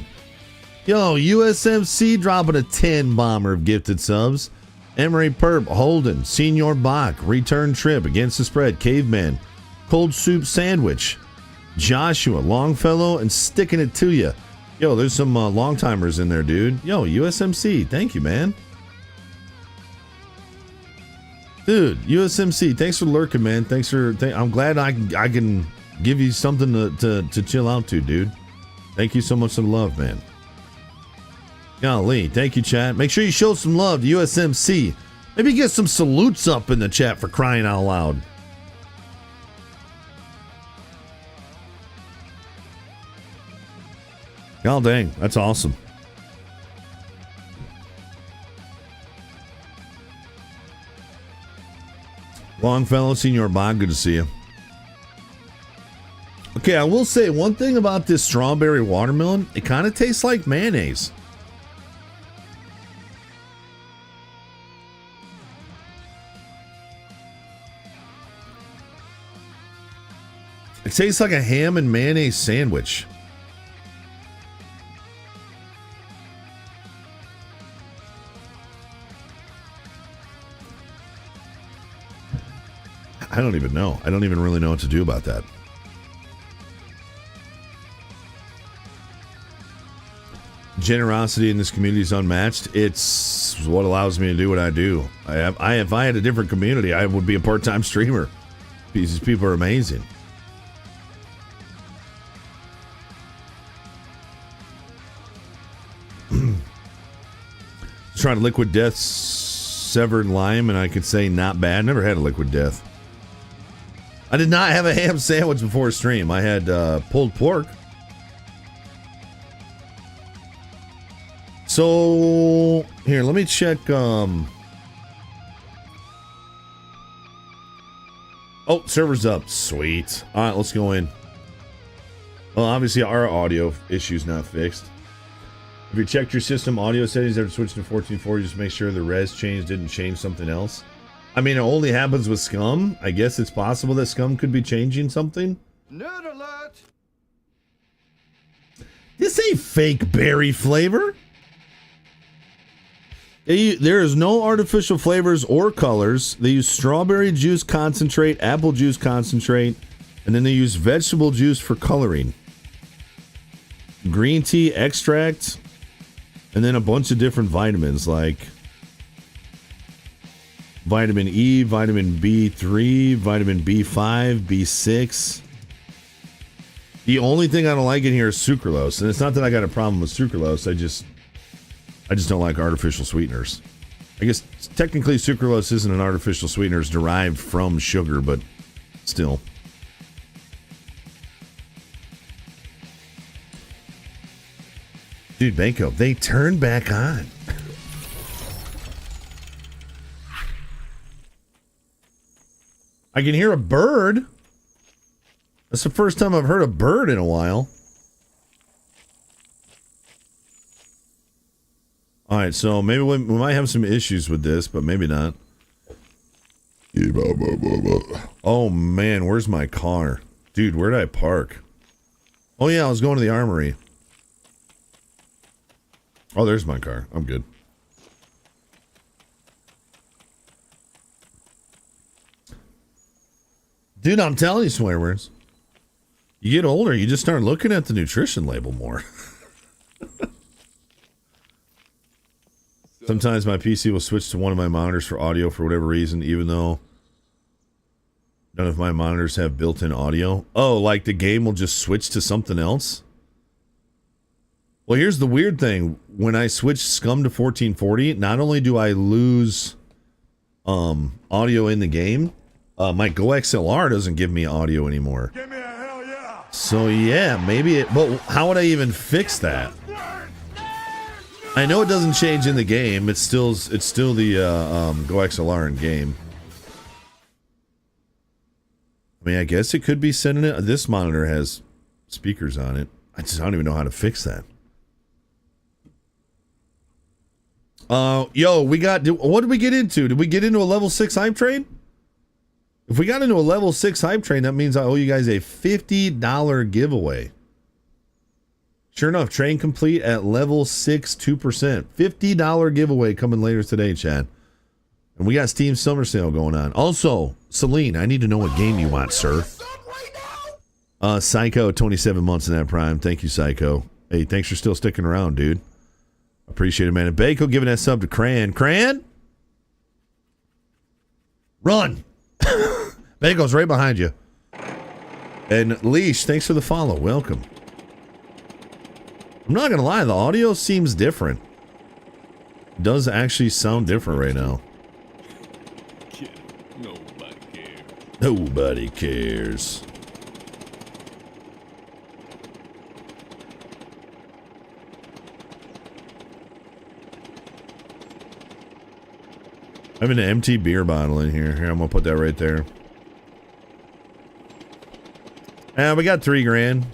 Yo, USMC dropping a 10 bomber of gifted subs. Emery Perp, Holden, Senior Bach, Return Trip, Against the Spread, Caveman, Cold Soup Sandwich, Joshua, Longfellow, and Sticking It To Ya. Yo, there's some long-timers in there, dude. Yo, USMC, thank you, man. Dude, USMC, thanks for lurking, man. I'm glad I can give you something to chill out to, dude. Thank you so much for the love, man. Golly, thank you, chat. Make sure you show some love to USMC. Maybe get some salutes up in the chat for crying out loud. God dang, that's awesome. Longfellow, Senior Bob, good to see you. Okay, I will say one thing about this strawberry watermelon. It kind of tastes like mayonnaise. It tastes like a ham and mayonnaise sandwich. I don't even know. I don't even really know what to do about that. Generosity in this community is unmatched. It's what allows me to do what I do. If I had a different community, I would be a part-time streamer. These people are amazing. Tried Liquid Death severed lime, and I could say not bad. Never had a Liquid Death. I did not have a ham sandwich before stream. I had pulled pork. So here, let me check. Oh, server's up. Sweet. All right, let's go in. Well, obviously our audio issue's not fixed. If you checked your system audio settings after switching to 1440, just make sure the res change didn't change something else. I mean, it only happens with Scum. I guess it's possible that Scum could be changing something. Nerd alert! This ain't fake berry flavor. There is no artificial flavors or colors. They use strawberry juice concentrate, apple juice concentrate, and then they use vegetable juice for coloring. Green tea extract, and then a bunch of different vitamins like vitamin E, vitamin B3, vitamin B5, B6. The only thing I don't like in here is sucralose, and it's not that I got a problem with sucralose. I just don't like artificial sweeteners. I guess technically sucralose isn't an artificial sweetener, it's derived from sugar, but still. Dude, Banco, they turned back on. I can hear a bird. That's the first time I've heard a bird in a while. All right, so maybe we might have some issues with this, but maybe not. Oh, man, where's my car? Dude, where did I park? Oh, yeah, I was going to the armory. Oh, there's my car. I'm good. Dude, I'm telling you, swear words. You get older, you just start looking at the nutrition label more. Sometimes my PC will switch to one of my monitors for audio for whatever reason, even though none of my monitors have built-in audio. Oh, like the game will just switch to something else? Well, here's the weird thing. When I switch Scum to 1440, not only do I lose audio in the game, my Go XLR doesn't give me audio anymore. Give me a hell yeah! So yeah, maybe it... But how would I even fix that? I know it doesn't change in the game. It's still the Go XLR in game. I mean, I guess it could be sending it. This monitor has speakers on it. I don't even know how to fix that. Yo, what did we get into? Did we get into a level 6 hype train? If we got into a level 6 hype train, that means I owe you guys a $50 giveaway. Sure enough, train complete at level 6, 2%. $50 giveaway coming later today, Chad. And we got Steam Summer Sale going on. Also, Celine, I need to know what game you want, sir. Psycho, 27 months in that prime. Thank you, Psycho. Hey, thanks for still sticking around, dude. Appreciate it, man. And Bako giving that sub to Cran. Cran? Run. Bagel's right behind you. And Leash, thanks for the follow. Welcome. I'm not going to lie. The audio seems different. It does actually sound different right now. Nobody cares. Nobody cares. I have an empty beer bottle in here. Here, I'm gonna put that right there. We got $3,000.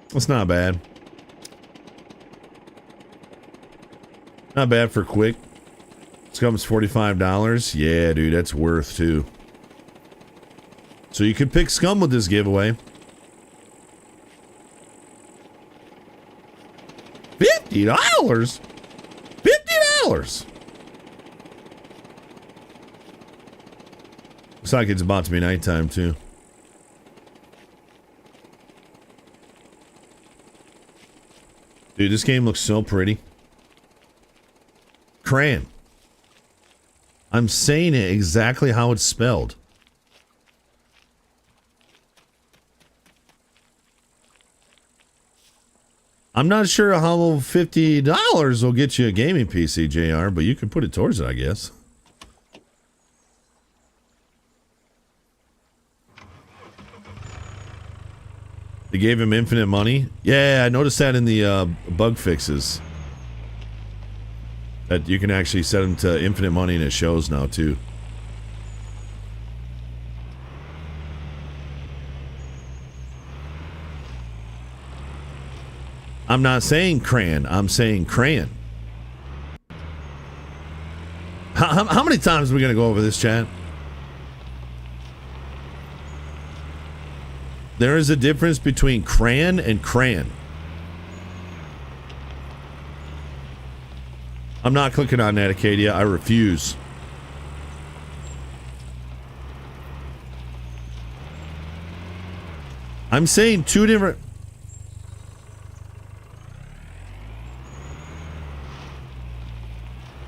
That's not bad. Not bad for quick. Scum's $45. Yeah, dude, that's worth too. So you could pick Scum with this giveaway. $50. $50. Looks like it's about to be nighttime too. Dude, this game looks so pretty. Crayon. I'm saying it exactly how it's spelled. I'm not sure how $50 will get you a gaming PC, JR, but you can put it towards it, I guess. They gave him infinite money. Yeah, I noticed that in the bug fixes. That you can actually set him to infinite money and it shows now too. I'm not saying crayon. I'm saying crayon. How many times are we going to go over this, chat? There is a difference between crayon and crayon. I'm not clicking on that, Acadia. I refuse. I'm saying two different...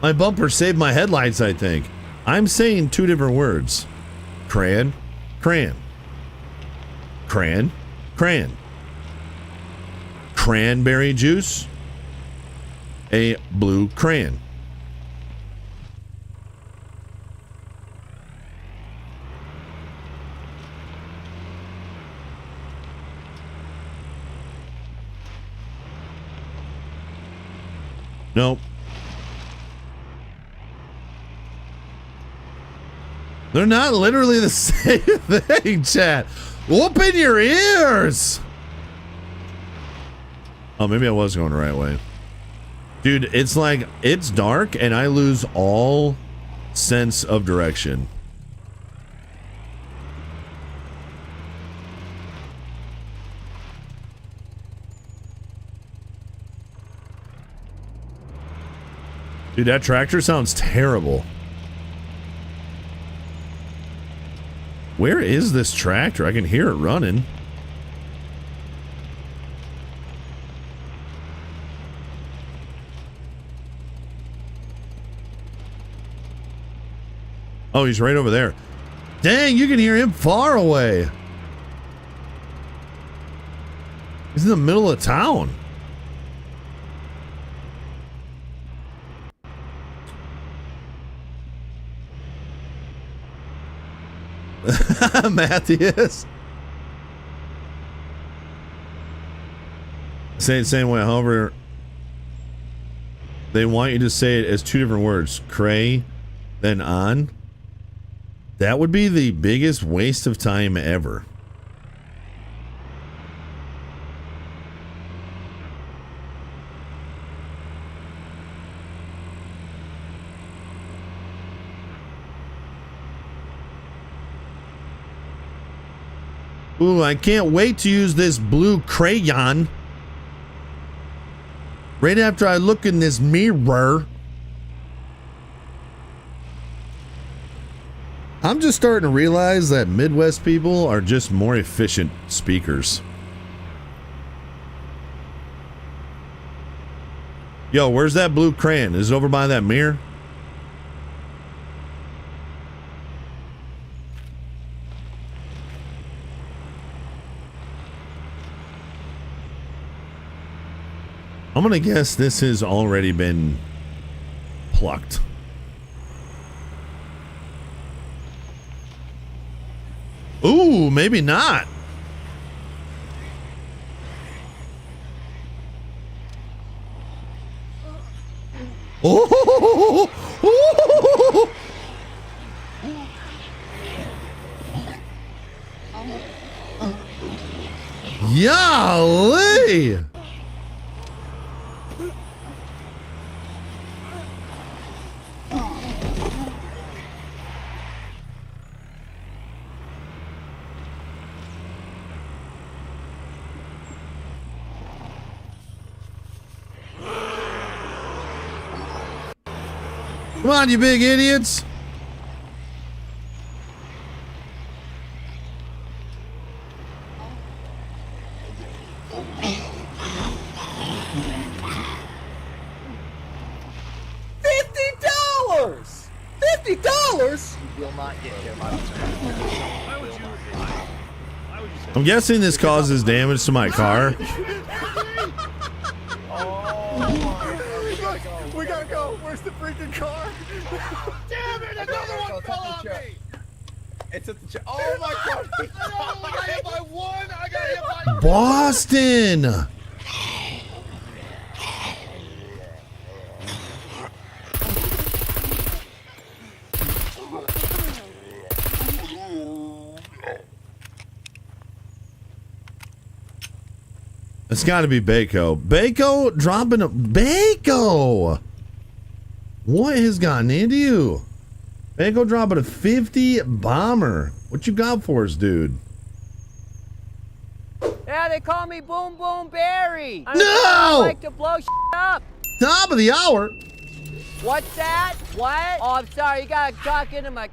My bumper saved my headlights, I think. I'm saying two different words. Crayon, crayon. Crayon, crayon. Cranberry juice. A blue crayon. Nope. They're not literally the same thing, chat. Open your ears. Oh, maybe I was going the right way. Dude, it's like, it's dark and I lose all sense of direction. Dude, that tractor sounds terrible. Where is this tractor? I can hear it running. Oh, he's right over there. Dang, you can hear him far away. He's in the middle of town. Matthias. Say it the same way, however, they want you to say it as two different words. Cray, then on. That would be the biggest waste of time ever. Ooh, I can't wait to use this blue crayon. Right after I look in this mirror. I'm just starting to realize that Midwest people are just more efficient speakers. Yo, where's that blue crayon? Is it over by that mirror? I'm gonna guess this has already been plucked. Ooh, maybe not. Oh, Golly! Come on, you big idiots. $50! $50? You will not get here, my I'm guessing this causes damage to my car. We gotta go. Where's the freaking car? Damn it! Another one fell on me. It's at the chair. Oh my god! I got hit by one. I got hit by Boston. It's got to be Baco. Baco dropping a Baco. What has gotten into you? Baco dropping a 50 bomber. What you got for us, dude? Yeah, they call me Boom Boom Barry. No! I like to blow up. Top of the hour. What's that? What? Oh, I'm sorry. You gotta talk into my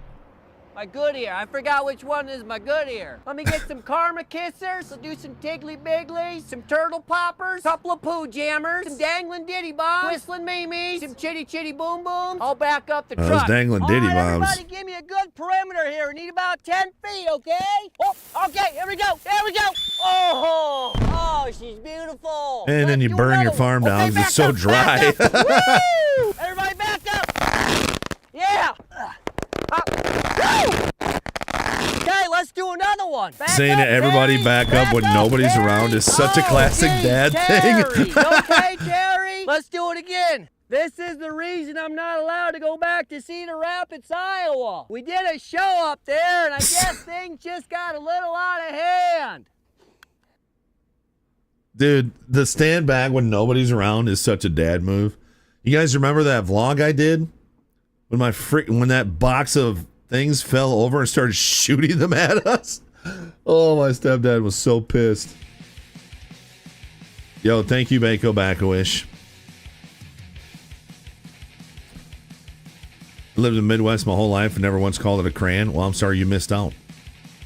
good ear. I forgot which one is my good ear. Let me get some karma kissers. I'll do some tiggly bigglies, some turtle poppers, couple of poo jammers, some dangling ditty bombs, whistling mimes, some chitty chitty boom booms. I'll back up the Those truck. dangling ditty All right, bombs. everybody, give me a good perimeter here. We need about 10 feet, okay? Oh, okay. Here we go. There we go. Oh, she's beautiful. And then you burn your farm down because it's so dry. Woo! Everybody back up. Yeah. Okay, let's do another one. Back Saying up, that everybody Terry. back up when nobody's around is such a classic dad Terry. thing. Okay, Terry? Let's do it again. This is the reason I'm not allowed to go back to Cedar Rapids, Iowa. We did a show up there, and I guess things just got a little out of hand. Dude, the stand back when nobody's around is such a dad move. You guys remember that vlog I did? When that box of things fell over and started shooting them at us? Oh, my stepdad was so pissed. Yo, thank you, Bako Back-A-Wish. I lived in the Midwest my whole life and never once called it a crayon. Well, I'm sorry you missed out.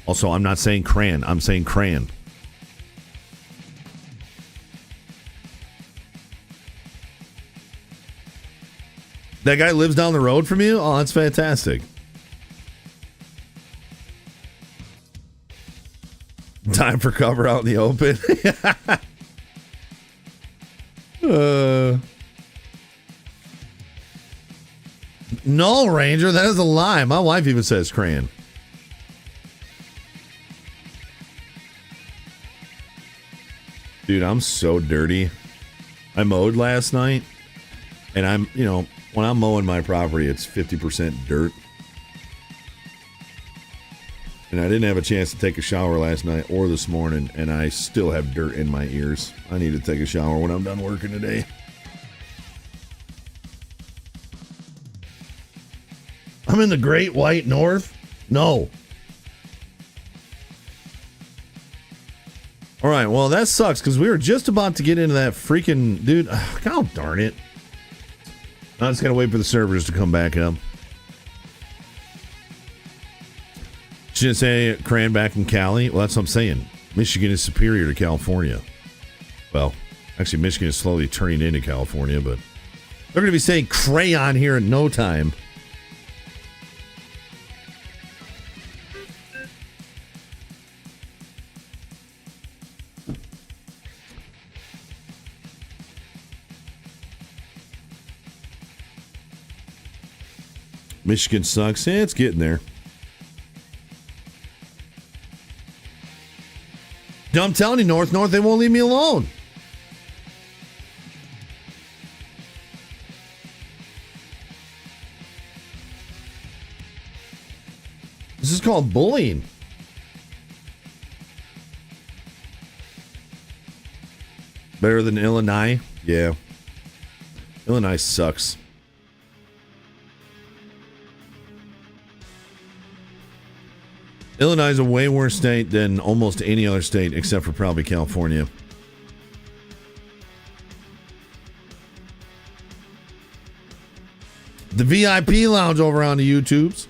Also, I'm not saying crayon. I'm saying crayon. That guy lives down the road from you? Oh, that's fantastic. Time for cover out in the open. No, Ranger, that is a lie. My wife even says crayon. Dude, I'm so dirty. I mowed last night, and I'm, when I'm mowing my property, it's 50% dirt. And I didn't have a chance to take a shower last night or this morning, and I still have dirt in my ears. I need to take a shower when I'm done working today. I'm in the Great White North? No. All right, well, that sucks because we were just about to get into that freaking... Dude, God darn it. I just got to wait for the servers to come back up. Shouldn't say Cran back in Cali. Well, that's what I'm saying. Michigan is superior to California. Well, actually, Michigan is slowly turning into California, but they're going to be saying crayon here in no time. Michigan sucks. Yeah, it's getting there. No, I'm telling you, North, they won't leave me alone. This is called bullying. Better than Illinois? Yeah. Illinois sucks. Illinois is a way worse state than almost any other state except for probably California. The VIP lounge over on the YouTubes.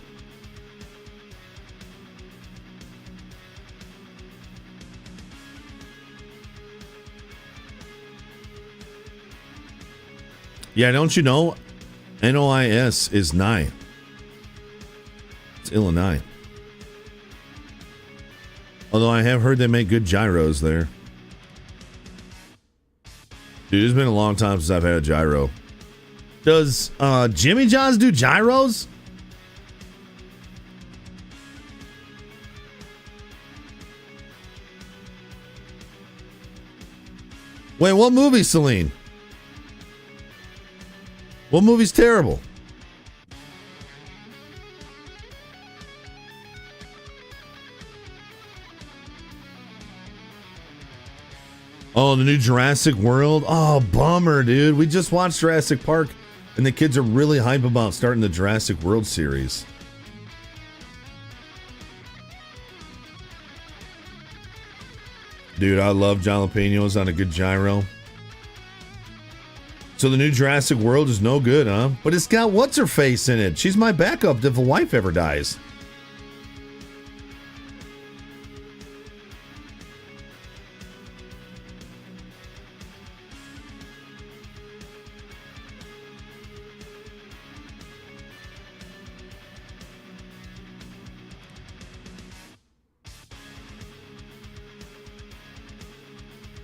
Yeah, don't you know? NOIS is 9. It's Illinois. Although I have heard they make good gyros there. Dude, it's been a long time since I've had a gyro. Does Jimmy John's do gyros? Wait, what movie, Celine? What movie's terrible? Oh, the new Jurassic World? Oh, bummer, dude. We just watched Jurassic Park, and the kids are really hype about starting the Jurassic World series. Dude, I love jalapenos on a good gyro. So the new Jurassic World is no good, huh? But it's got what's-her-face in it. She's my backup if a wife ever dies.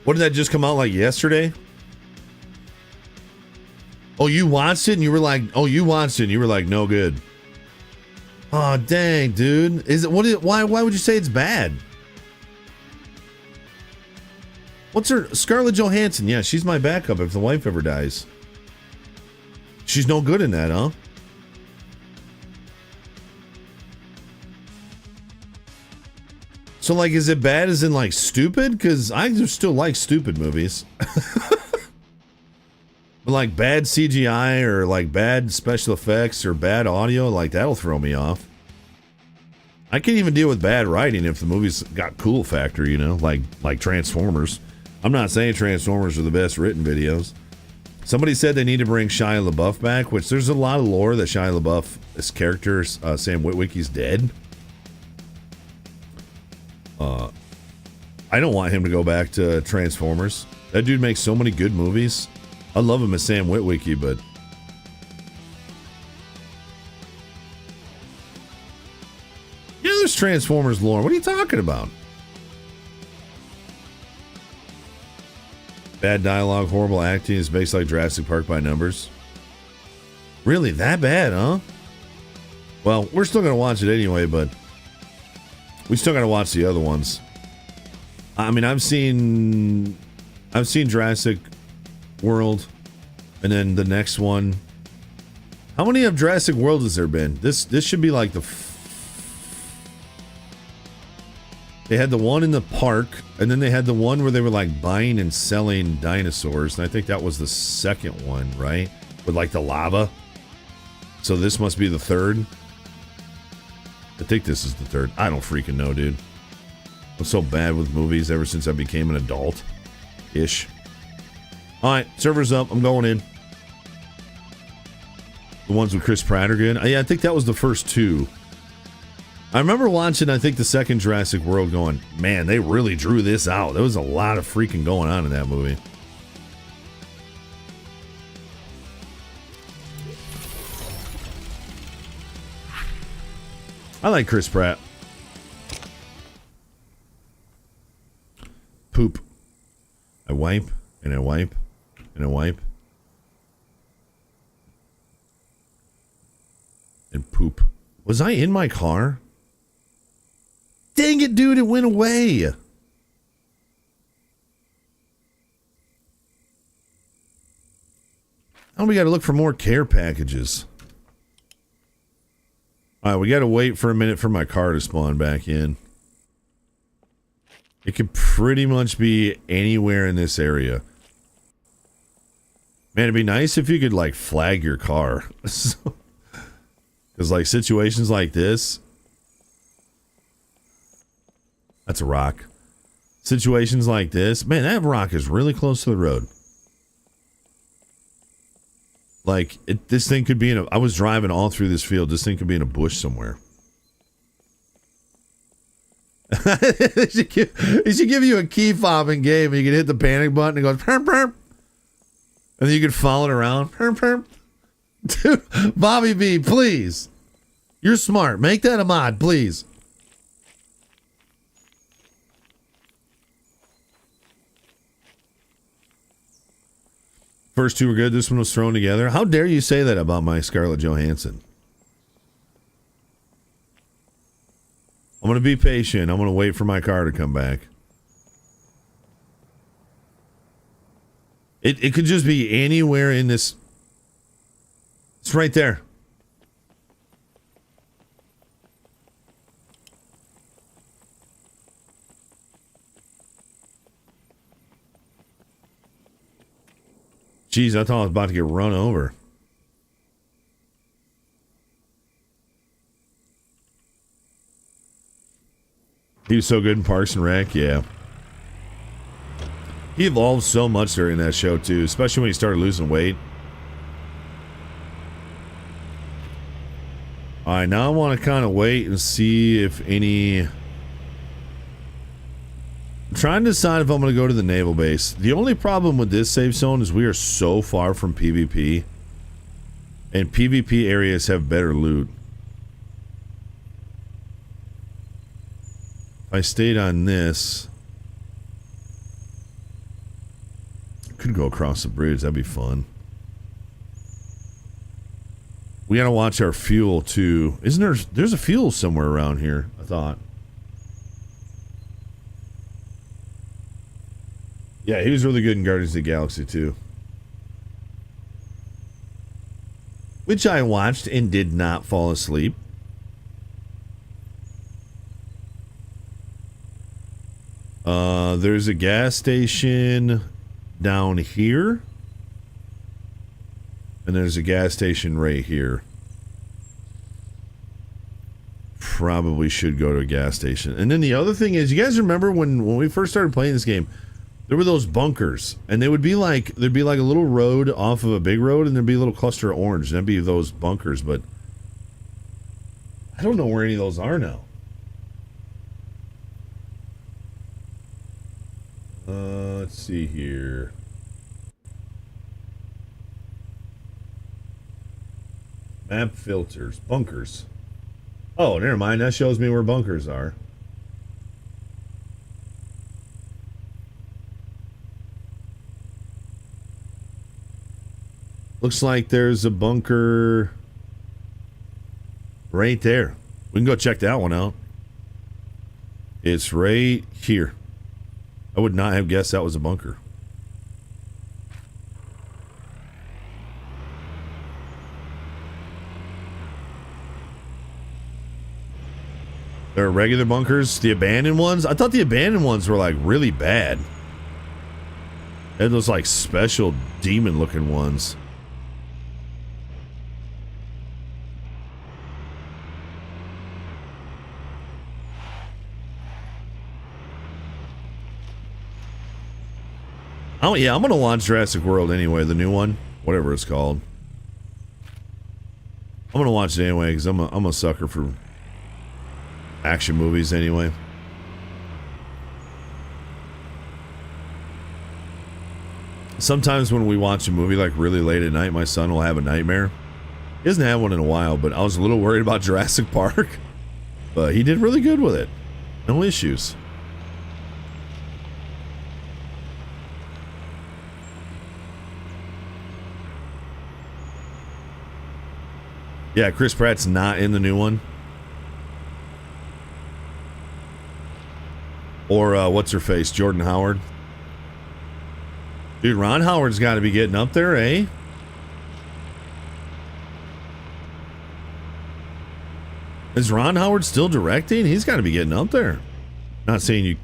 What did that just come out like yesterday? Oh, you watched it and you were like, no good. Oh, dang, dude. Why would you say it's bad? What's her Scarlett Johansson? Yeah, she's my backup if the wife ever dies. She's no good in that, huh? So, like, is it bad as in, like, stupid? Because I just still like stupid movies. But, like, bad CGI or, like, bad special effects or bad audio, like, that'll throw me off. I can even deal with bad writing if the movie's got cool factor, you know, like Transformers. I'm not saying Transformers are the best written videos. Somebody said they need to bring Shia LaBeouf back, which there's a lot of lore that Shia LaBeouf, his character, Sam Witwicky's dead. I don't want him to go back to Transformers. That dude makes so many good movies. I love him as Sam Witwicky, but yeah, there's Transformers lore. What are you talking about? Bad dialogue, horrible acting is based like Jurassic Park by numbers. Really, that bad, huh? Well, we're still gonna watch it anyway, but we still gotta watch the other ones. I mean, I've seen Jurassic World, and then the next one. How many of Jurassic World has there been? This should be like they had the one in the park, and then they had the one where they were like buying and selling dinosaurs, and I think that was the second one, right? With like the lava. So this must be the third. I think this is the third. I don't freaking know, dude. I'm so bad with movies ever since I became an adult-ish. All right, server's up. I'm going in. The ones with Chris Pratt are good. Yeah, I think that was the first two. I remember watching, I think, the second Jurassic World going, man, they really drew this out. There was a lot of freaking going on in that movie. I like Chris Pratt. Poop. I wipe, and I wipe, and I wipe. and poop. Was I in my car? Dang it, dude, it went away. Now we got to look for more care packages. All right, we got to wait for a minute for my car to spawn back in. It could pretty much be anywhere in this area. Man, it'd be nice if you could, like, flag your car. Because, like, situations like this... That's a rock. Situations like this... Man, that rock is really close to the road. Like, this thing could be in a... I was driving all through this field. This thing could be in a bush somewhere. They should give you a key fob in game, and you can hit the panic button and it goes... Perp, perp. And then you can follow it around. Perp, perp. Dude, Bobby B, please. You're smart. Make that a mod, please. First two were good. This one was thrown together. How dare you say that about my Scarlett Johansson? I'm going to be patient. I'm going to wait for my car to come back. It could just be anywhere in this. It's right there. Jeez, I thought I was about to get run over. He was so good in Parks and Rec, yeah. He evolved so much during that show, too, especially when he started losing weight. All right, now I want to kind of wait and see if any... I'm trying to decide if I'm going to go to the naval base. The only problem with this safe zone is we are so far from PvP. And PvP areas have better loot. If I stayed on this... Could go across the bridge. That'd be fun. We gotta watch our fuel, too. Isn't there... There's a fuel somewhere around here, I thought. Yeah, he was really good in Guardians of the Galaxy, too. Which I watched and did not fall asleep. There's a gas station down here. And there's a gas station right here. Probably should go to a gas station. And then the other thing is, you guys remember when we first started playing this game, there were those bunkers, and they would be like, there'd be like a little road off of a big road, and there'd be a little cluster of orange, and that'd be those bunkers, but I don't know where any of those are now. Let's see here. Map filters, bunkers. Oh, never mind, that shows me where bunkers are. Looks like there's a bunker right there. We can go check that one out. It's right here. I would not have guessed that was a bunker. There are regular bunkers. The abandoned ones? I thought the abandoned ones were like really bad. They had those like special demon looking ones. Oh yeah, I'm gonna watch Jurassic World anyway, the new one, whatever it's called. I'm gonna watch it anyway because I'm a sucker for action movies anyway. Sometimes when we watch a movie like really late at night, my son will have a nightmare. He hasn't had one in a while, but I was a little worried about Jurassic Park. But he did really good with it. No issues. Yeah, Chris Pratt's not in the new one. Or what's her face? Jordan Howard. Dude, Ron Howard's got to be getting up there, eh? Is Ron Howard still directing? He's got to be getting up there. Not saying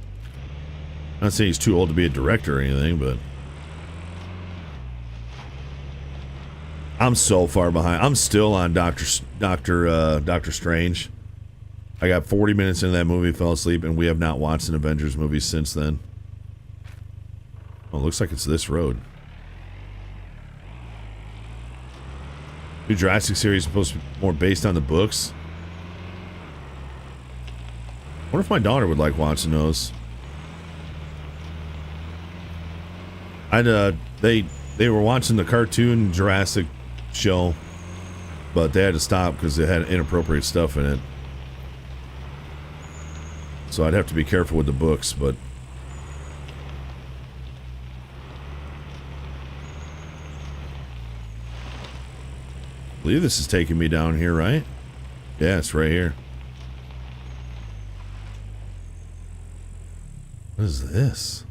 he's too old to be a director or anything, but I'm so far behind. I'm still on Doctor Strange. I got 40 minutes into that movie, fell asleep, and we have not watched an Avengers movie since then. Oh, it looks like it's this road. The Jurassic series is supposed to be more based on the books. I wonder if my daughter would like watching those. They were watching the cartoon Jurassic show, but they had to stop because it had inappropriate stuff in it. So I'd have to be careful with the books, but I believe this is taking me down here, right? Yeah, it's right here. What is this?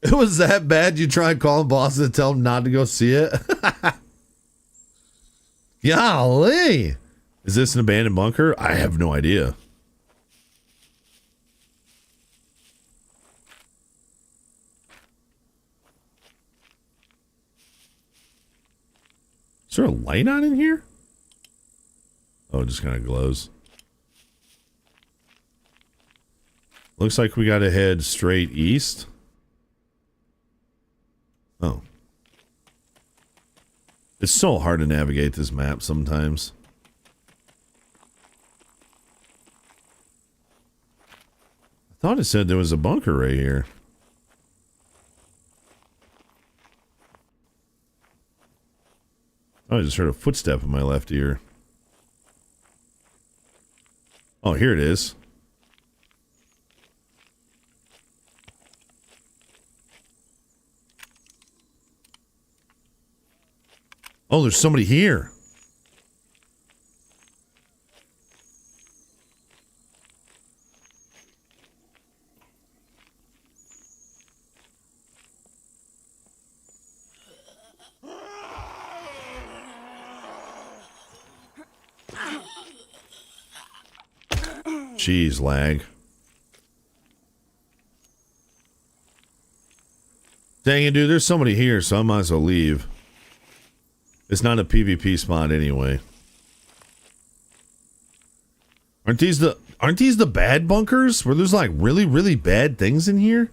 It was that bad you tried calling bosses to tell them not to go see it? Golly. Is this an abandoned bunker? I have no idea. Is there a light on in here? Oh, it just kind of glows. Looks like we got to head straight east. Oh. It's so hard to navigate this map sometimes. I thought it said there was a bunker right here. Oh, I just heard a footstep in my left ear. Oh, here it is. Oh, there's somebody here. Jeez, lag. Dang it, dude. There's somebody here, so I might as well leave. It's not a PvP spot anyway. Aren't these the bad bunkers? Where there's like really, really bad things in here?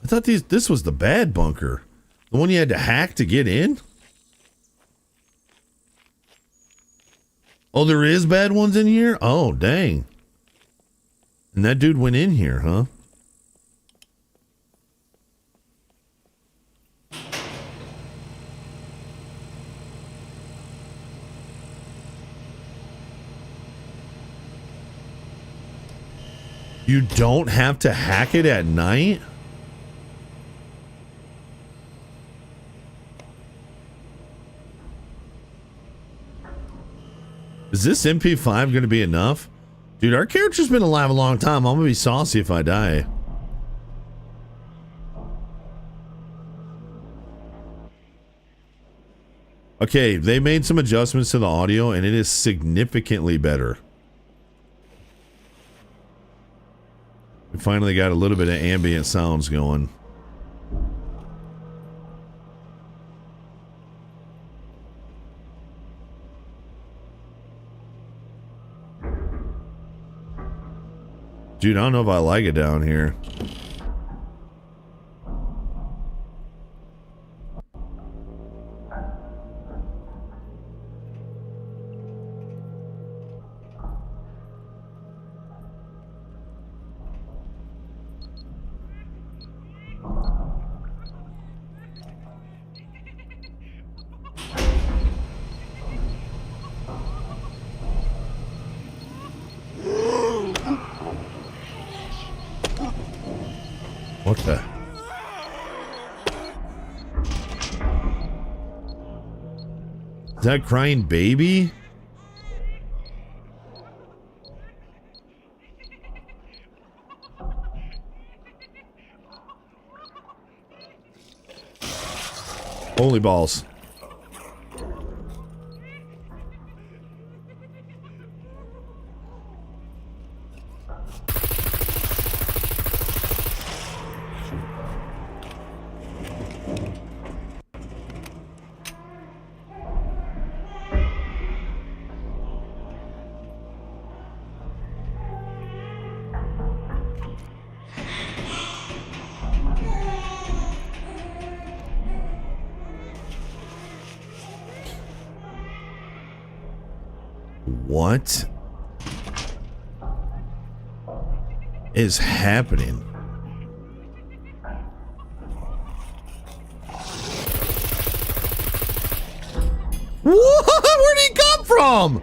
I thought this was the bad bunker. The one you had to hack to get in? Oh, there is bad ones in here? Oh, dang. And that dude went in here, huh? You don't have to hack it at night? Is this MP5 going to be enough? Dude, our character's been alive a long time. I'm going to be saucy if I die. Okay, they made some adjustments to the audio and it is significantly better. We finally got a little bit of ambient sounds going. Dude, I don't know if I like it down here. What the? Is that crying baby? Holy balls. What is happening? What? Where'd he come from?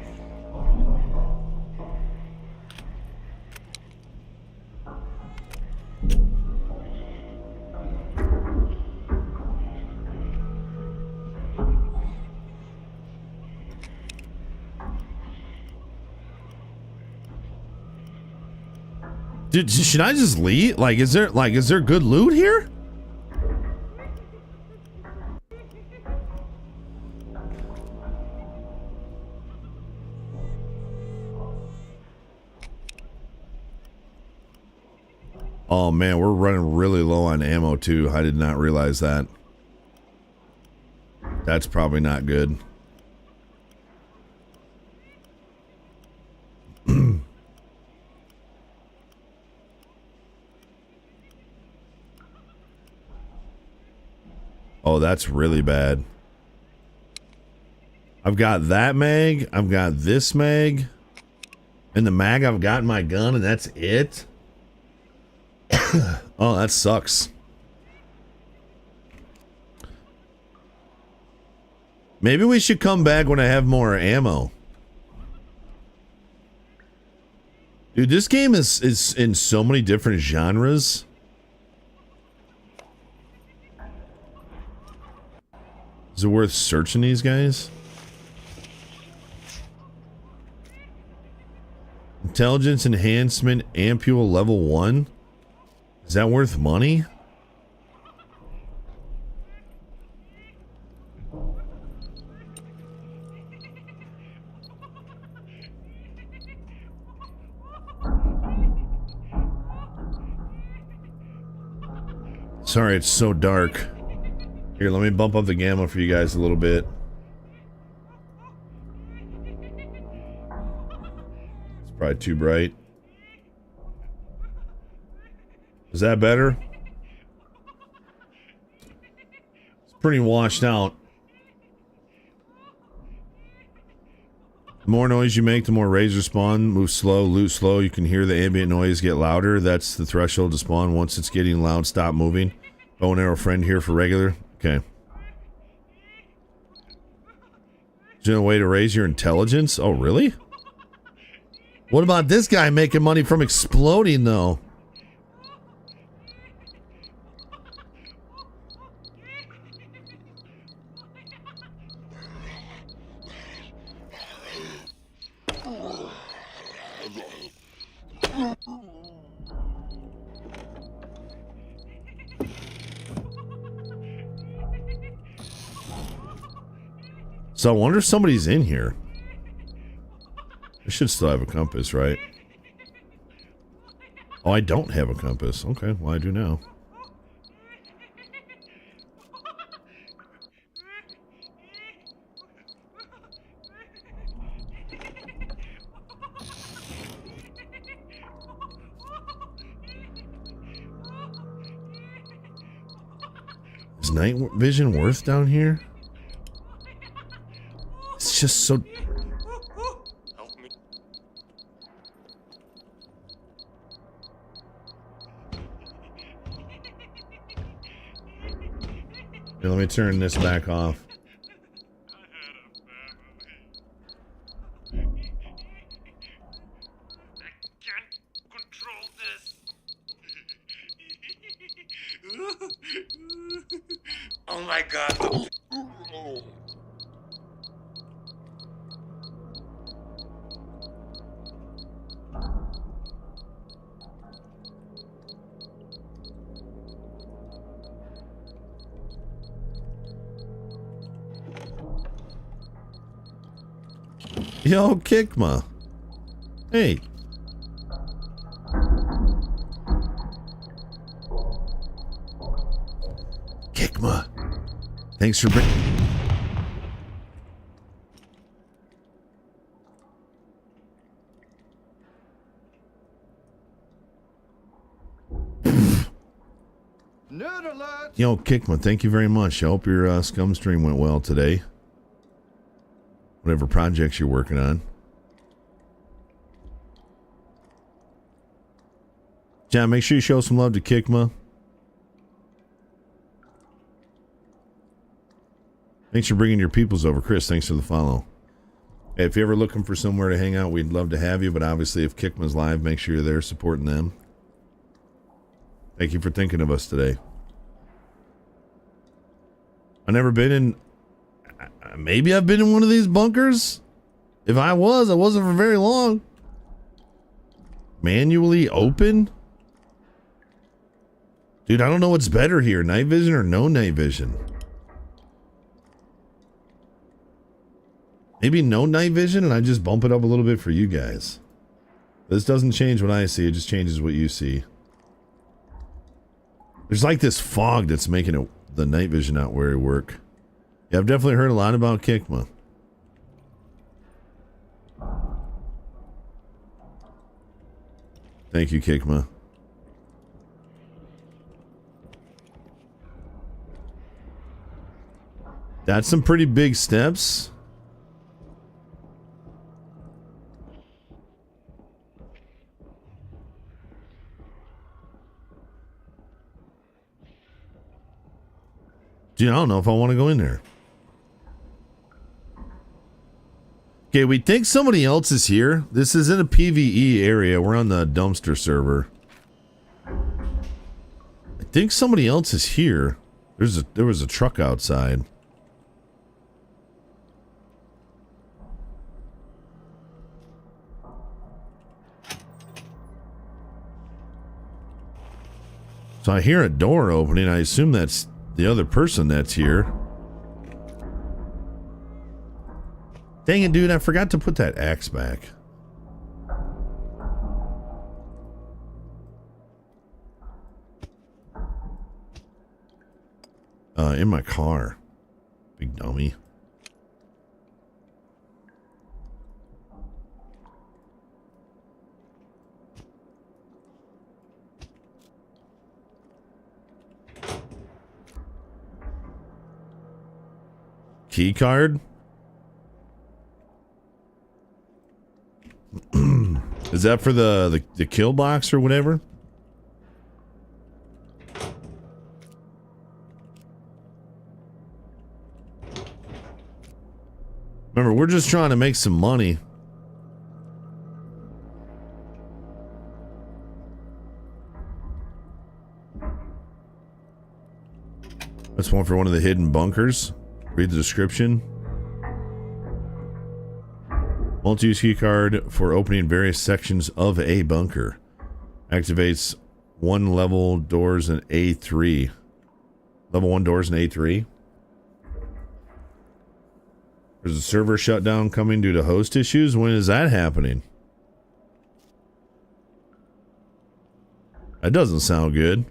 Dude, should I just leave? Like, is there good loot here? Oh man, we're running really low on ammo too. I did not realize that. That's probably not good. Oh, that's really bad. I've got that mag. I've got this mag. And the mag I've got in my gun, and that's it? Oh, that sucks. Maybe we should come back when I have more ammo. Dude, this game is in so many different genres. Is it worth searching these guys? Intelligence enhancement ampule level 1. Is that worth money? Sorry, it's so dark. Here, let me bump up the gamma for you guys a little bit. It's probably too bright. Is that better? It's pretty washed out. The more noise you make, the more razors spawn. Move slow, loot slow. You can hear the ambient noise get louder. That's the threshold to spawn. Once it's getting loud, stop moving. Bow and arrow friend here for regular. Okay. Is there a way to raise your intelligence? Oh, really? What about this guy making money from exploding, though? So I wonder if somebody's in here. I should still have a compass, right? Oh, I don't have a compass. Okay, well I do now. Is night vision worth down here? It's just so... Here, let me turn this back off. Oh my god. Yo, Kikma. Hey. Kikma. Thanks for bringing... Yo, Kikma, thank you very much. I hope your Scum stream went well today. Whatever projects you're working on. John, make sure you show some love to Kikma. Thanks for bringing your peoples over. Chris, thanks for the follow. Hey, if you're ever looking for somewhere to hang out, we'd love to have you, but obviously if Kikma's live, make sure you're there supporting them. Thank you for thinking of us today. I've never been in... Maybe I've been in one of these bunkers? If I wasn't for very long. Manually open? Dude, I don't know what's better here, night vision or no night vision. Maybe no night vision and I just bump it up a little bit for you guys. This doesn't change what I see, it just changes what you see. There's like this fog that's making it the night vision not really work. Yeah, I've definitely heard a lot about Kikma. Thank you, Kikma. That's some pretty big steps. Dude, I don't know if I want to go in there. Okay, we think somebody else is here. This is in a PvE area. We're on the dumpster server. I think somebody else is here. There was a truck outside. So I hear a door opening. I assume that's the other person that's here. Dang it, dude, I forgot to put that axe back. In my car. Big dummy. Key card? Is that for the kill box or whatever? Remember, we're just trying to make some money. That's one for one of the hidden bunkers. Read the description. Multi-use key card for opening various sections of a bunker. Activates one level doors in A3. Level 1 doors in A3. There's a server shutdown coming due to host issues. When is that happening? That doesn't sound good.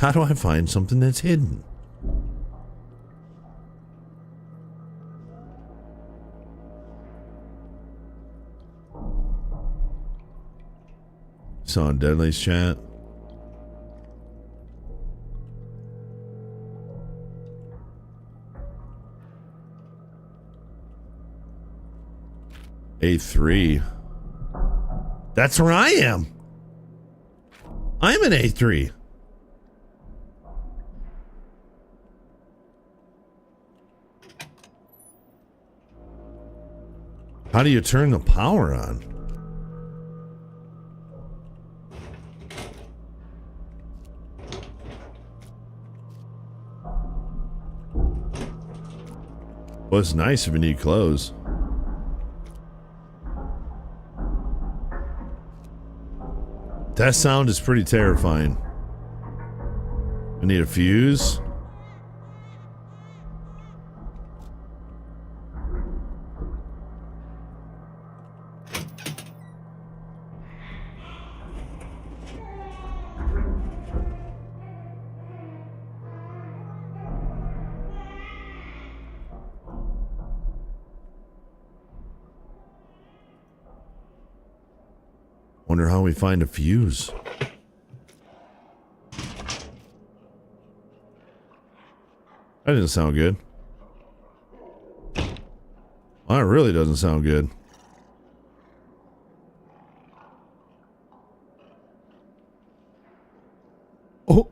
How do I find something that's hidden? Saw in Deadly's chat. A3. That's where I am. I'm in A3. How do you turn the power on? Well, it's nice if you need clothes. That sound is pretty terrifying. I need a fuse. Wonder how we find a fuse. That didn't sound good. Well, that really doesn't sound good. Oh.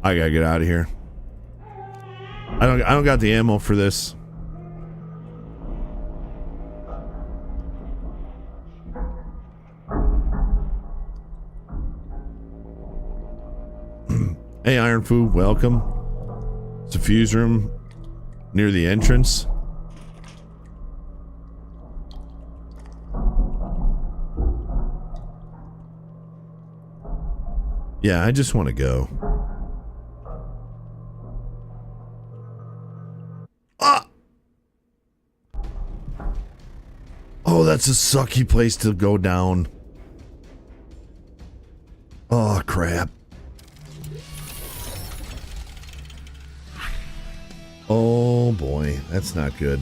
I gotta get out of here. I don't got the ammo for this. Hey, Iron Foo, welcome. It's a fuse room near the entrance. Yeah, I just want to go. Oh, that's a sucky place to go down. Oh, crap. Oh, boy. That's not good.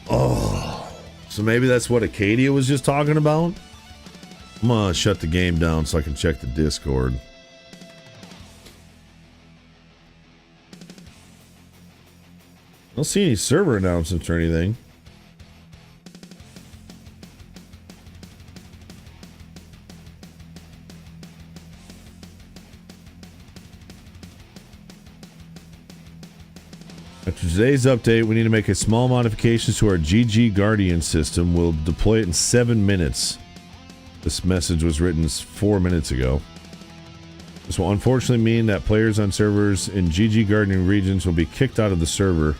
Oh. So maybe that's what Acadia was just talking about? I'm gonna shut the game down so I can check the Discord. I don't see any server announcements or anything. After today's update, we need to make a small modifications to our GG Guardian system. We'll deploy it in 7 minutes. This message was written 4 minutes ago. This will unfortunately mean that players on servers in GG Guardian regions will be kicked out of the server.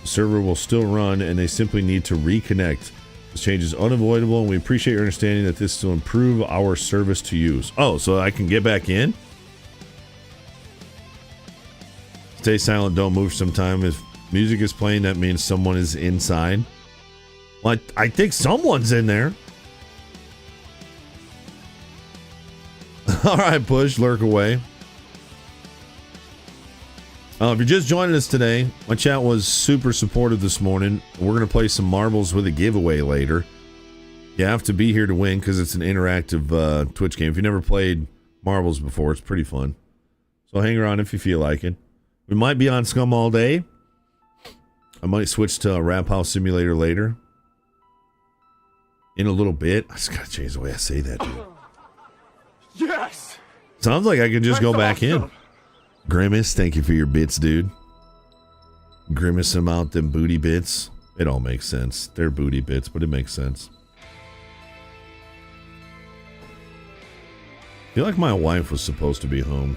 The server will still run and they simply need to reconnect. This change is unavoidable and we appreciate your understanding that this will improve our service to use. Oh, so I can get back in? Stay silent, don't move sometime. If music is playing, that means someone is inside. Well, I think someone's in there. All right, push, lurk away. If you're just joining us today, my chat was super supportive this morning. We're going to play some marbles with a giveaway later. You have to be here to win because it's an interactive Twitch game. If you've never played marbles before, it's pretty fun. So hang around if you feel like it. We might be on Scum all day. I might switch to Rap House Simulator later. In a little bit. I just got to change the way I say that, dude. Yes! Sounds like I could just That's go back awesome. in. Grimace, thank you for your bits, dude. Grimace them out, them booty bits. It all makes sense. They're booty bits, but it makes sense. I feel like my wife was supposed to be home.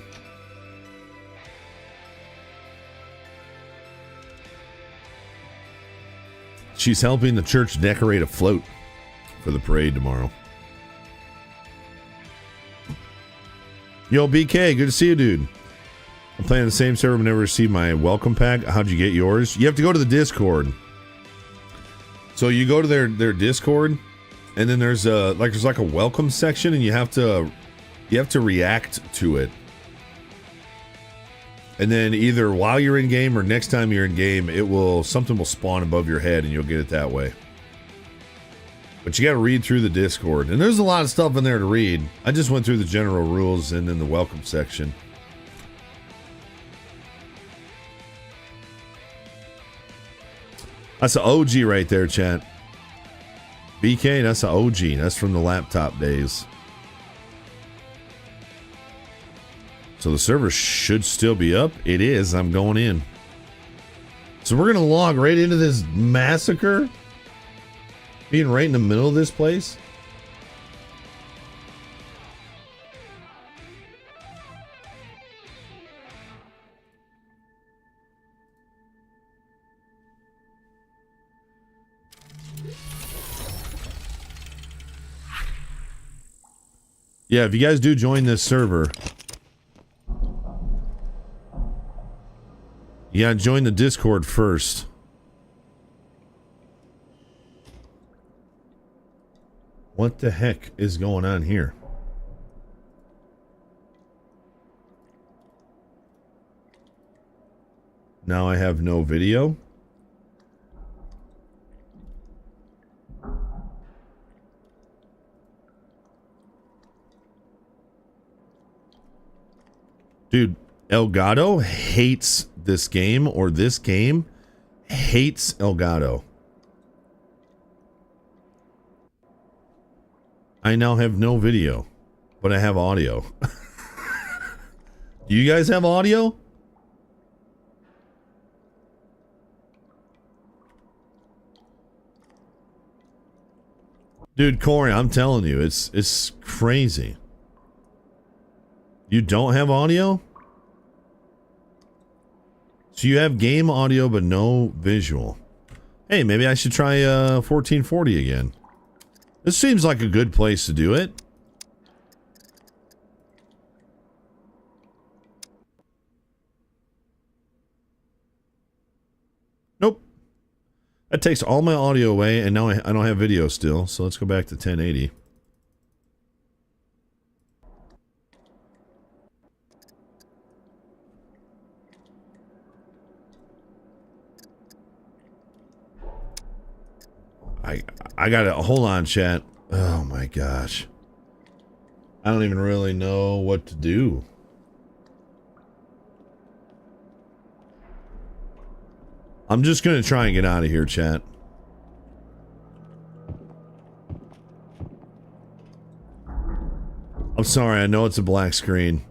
She's helping the church decorate a float for the parade tomorrow. Yo, BK, good to see you, dude. I'm playing the same server, but never received my welcome pack. How'd you get yours? You have to go to the Discord. So you go to their Discord, and then there's like a welcome section, and you have to react to it. And then either while you're in game or next time you're in game, something will spawn above your head, and you'll get it that way. But you got to read through the Discord, and there's a lot of stuff in there to read. I just went through the general rules and then the welcome section. That's an OG right there, chat. BK, that's an OG. That's from the laptop days. So So the server should still be up. It is. I'm going in. So we're going to log right into this massacre. Being right in the middle of this place. Yeah, if you guys do join this server, you gotta join the Discord first. What the heck is going on here? Now I have no video. Dude, Elgato hates this game, or this game hates Elgato. I now have no video, but I have audio. Do you guys have audio? Dude, Corey, I'm telling you, it's crazy. You don't have audio? So you have game audio but no visual. Hey, maybe I should try 1440 again. This seems like a good place to do it. Nope. That takes all my audio away, and now I don't have video still, so let's go back to 1080. I gotta hold on, chat. Oh my gosh. I don't even really know what to do. I'm just gonna try and get out of here, chat. I'm sorry, I know it's a black screen.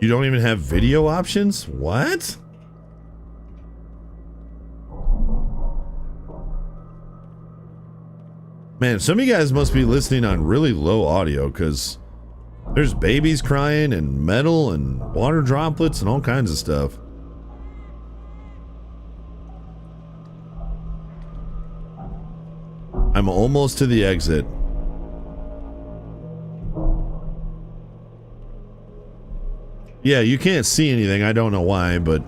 You don't even have video options? What? Man, some of you guys must be listening on really low audio, because there's babies crying and metal and water droplets and all kinds of stuff. I'm almost to the exit. Yeah, you can't see anything. I don't know why, but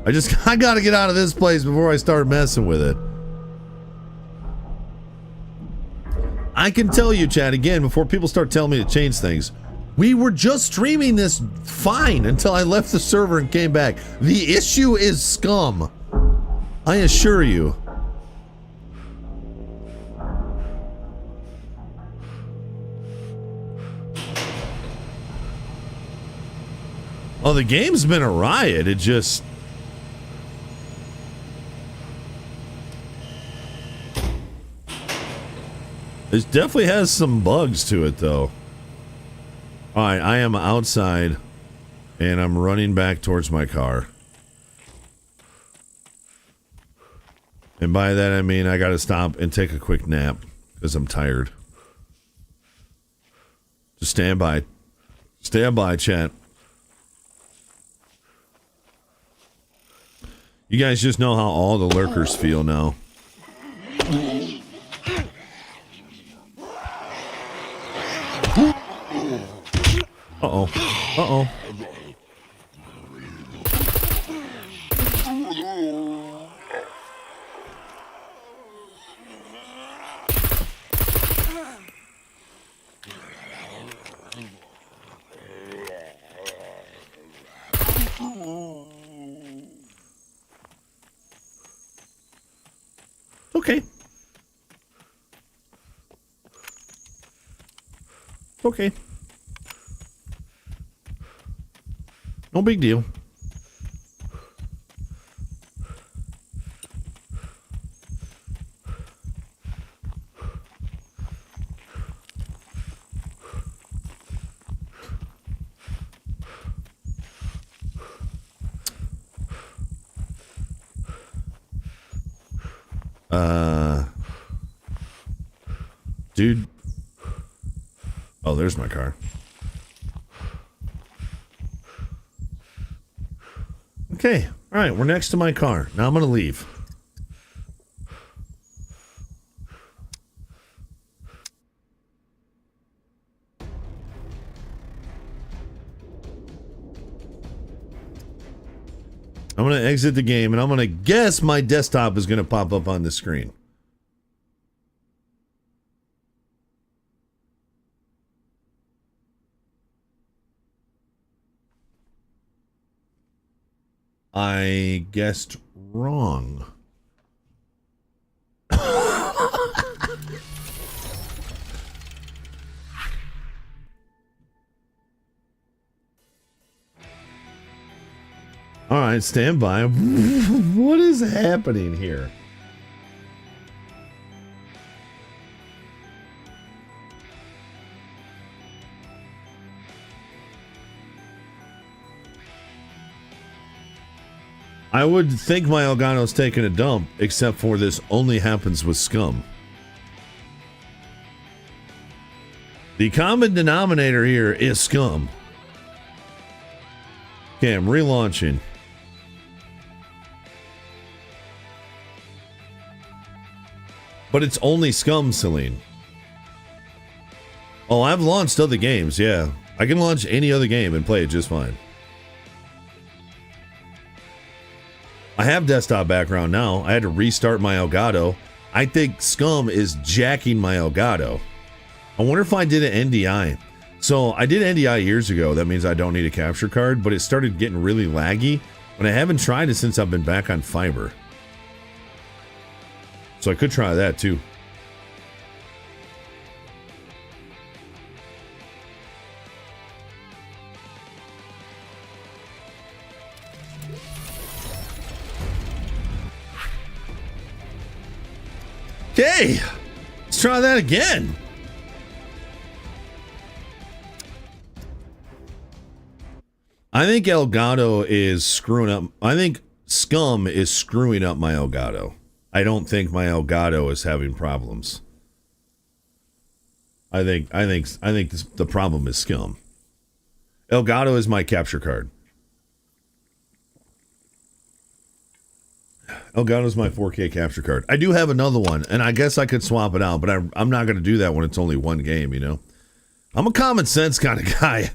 I gotta get out of this place before I start messing with it. I can tell you, chat, again, before people start telling me to change things, we were just streaming this fine until I left the server and came back. The issue is Scum. I assure you. Oh, the game's been a riot. It just... It definitely has some bugs to it, though. Alright, I am outside, and I'm running back towards my car. And by that, I mean I gotta stop and take a quick nap, because I'm tired. Just stand by. Stand by, chat. You guys just know how all the lurkers feel now. Uh-oh. Uh-oh. Okay. Okay. No big deal. Dude. Oh, there's my car. Okay. All right. We're next to my car. Now I'm going to leave. I'm going to exit the game and I'm going to guess my desktop is going to pop up on the screen. I guessed wrong. All right, stand by. What is happening here? I would think my Elgato's taking a dump, except for this only happens with Scum. The common denominator here is Scum. Okay, I'm relaunching. But it's only Scum, Celine. Oh, I've launched other games, yeah. I can launch any other game and play it just fine. I have desktop background now. I had to restart my Elgato. I think Scum is jacking my Elgato. I wonder if I did an NDI. So I did NDI years ago. That means I don't need a capture card, but it started getting really laggy. But I haven't tried it since I've been back on fiber. So I could try that too. Okay, let's try that again. I think Elgato is screwing up. I think Scum is screwing up my Elgato. I don't think my Elgato is having problems. I think the problem is Scum. Elgato is my capture card. Elgato's my 4K capture card. I do have another one, and I guess I could swap it out, but I'm not going to do that when it's only one game, you know? I'm a common sense kind of guy.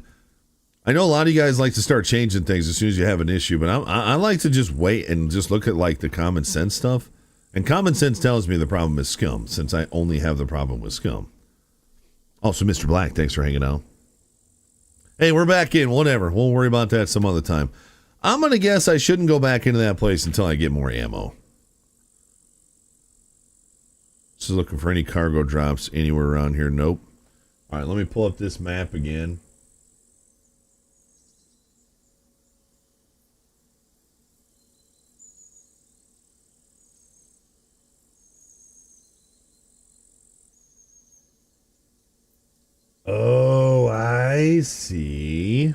I know a lot of you guys like to start changing things as soon as you have an issue, but I like to just wait and just look at, like, the common sense stuff. And common sense tells me the problem is Scum, since I only have the problem with Scum. Also, Mr. Black, thanks for hanging out. Hey, we're back in. Whatever. We'll worry about that some other time. I'm going to guess I shouldn't go back into that place until I get more ammo. Just looking for any cargo drops anywhere around here. Nope. All right, let me pull up this map again. Oh, I see.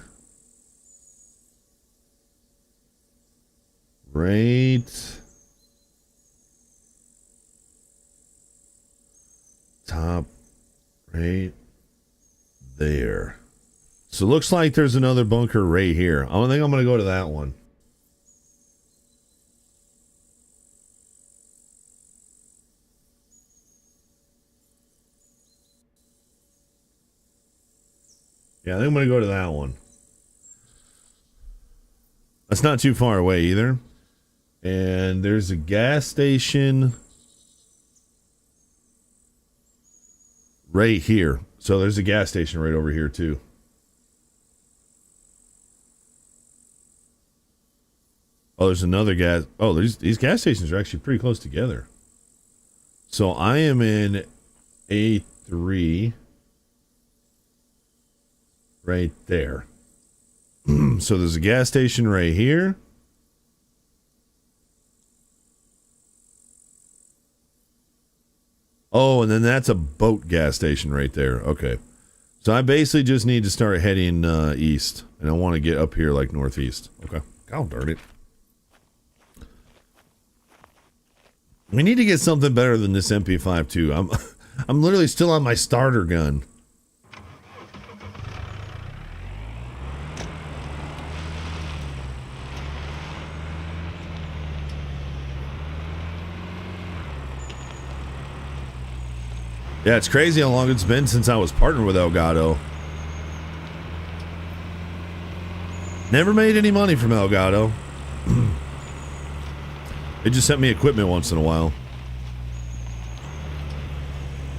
Right. Top right there. So it looks like there's another bunker right here. I don't think I'm going to go to that one. Yeah, I think I'm going to go to that one. That's not too far away either. And there's a gas station right here. So there's a gas station right over here too. Oh, there's another gas. Oh, these gas stations are actually pretty close together. So I am in A3 right there. So there's a gas station right here. Oh, and then that's a boat gas station right there. Okay. So I basically just need to start heading east. And I want to get up here like northeast. Okay. God darn it. We need to get something better than this MP5 too. I'm literally still on my starter gun. Yeah, it's crazy how long it's been since I was partnered with Elgato. Never made any money from Elgato. They just sent me equipment once in a while.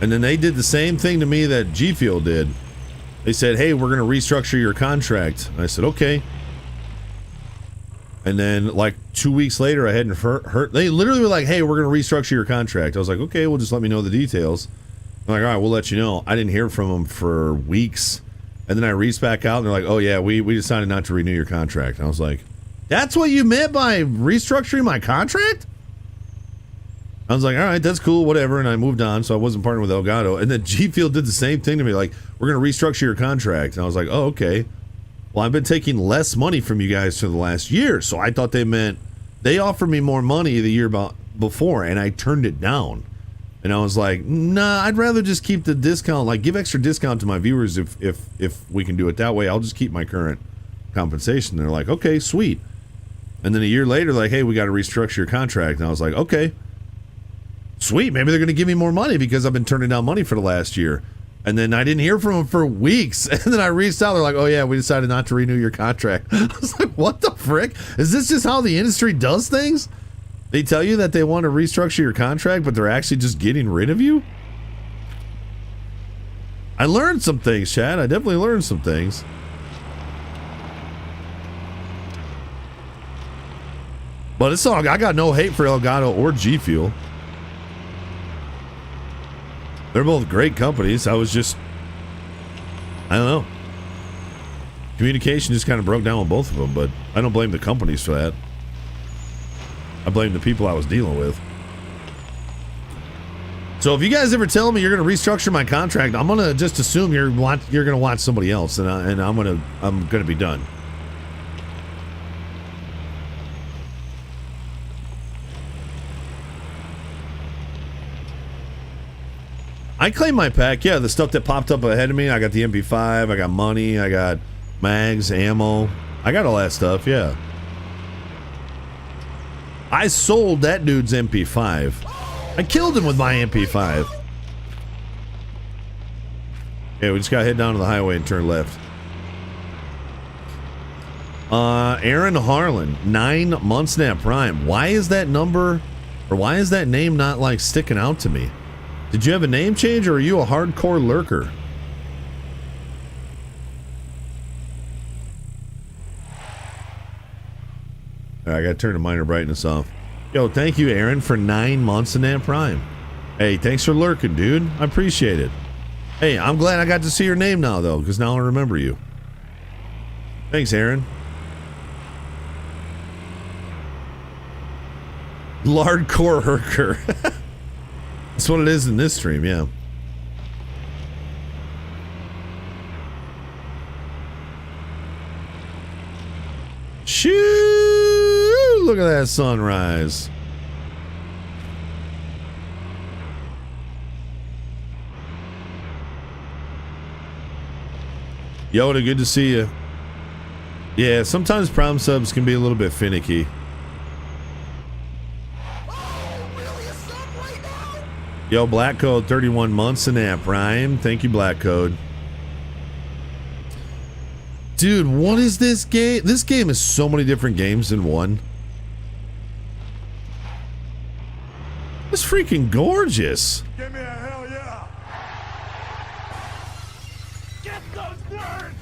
And then they did the same thing to me that G Fuel did. They said, hey, we're going to restructure your contract. And I said, okay. And then like 2 weeks later, I hadn't heard. They literally were like, hey, we're going to restructure your contract. I was like, okay, well, just let me know the details. I'm like, all right, we'll let you know. I didn't hear from them for weeks. And then I reached back out and they're like, oh yeah, we decided not to renew your contract. And I was like, that's what you meant by restructuring my contract? I was like, all right, that's cool, whatever. And I moved on, so I wasn't partnering with Elgato. And then G Fuel did the same thing to me, like, we're going to restructure your contract. And I was like, oh, okay. Well, I've been taking less money from you guys for the last year. So I thought they meant they offered me more money the year before, and I turned it down. And I was like, nah, I'd rather just keep the discount, like give extra discount to my viewers if we can do it that way. I'll just keep my current compensation. They're like, okay, sweet. And then a year later, like, hey, we got to restructure your contract. And I was like, okay, sweet. Maybe they're going to give me more money because I've been turning down money for the last year. And then I didn't hear from them for weeks. And then I reached out. They're like, oh, yeah, we decided not to renew your contract. I was like, what the frick? Is this just how the industry does things? They tell you that they want to restructure your contract, but they're actually just getting rid of you? I learned some things, Chad. I definitely learned some things. But it's all, I got no hate for Elgato or G Fuel. They're both great companies. I was just, I don't know. Communication just kind of broke down with both of them, but I don't blame the companies for that. I blame the people I was dealing with. So if you guys ever tell me you're going to restructure my contract, I'm going to just assume you're going to watch somebody else, and I'm going to be done. I claim my pack. Yeah, the stuff that popped up ahead of me. I got the MP5. I got money. I got mags, ammo. I got all that stuff. Yeah. I sold that dude's MP5. I killed him with my MP5. Yeah, we just gotta head down to the highway and turn left. Aaron Harlan, 9 months now Prime. Why is that number, or why is that name not like sticking out to me? Did you have a name change, or are you a hardcore lurker? I gotta turn the minor brightness off. Yo, thank you, Aaron, for 9 months in that Prime. Hey, thanks for lurking, dude. I appreciate it. Hey, I'm glad I got to see your name now, though, because now I remember you. Thanks, Aaron. Lardcore Herker. That's what it is in this stream, yeah. Shoo! Look at that sunrise. Yoda, good to see you. Yeah, sometimes Prime subs can be a little bit finicky. Yo, Black Code, 31 months in that Prime. Thank you, Black Code. Dude, what is this game? This game is so many different games in one. It's freaking gorgeous. Give me a hell yeah! Get those nerds!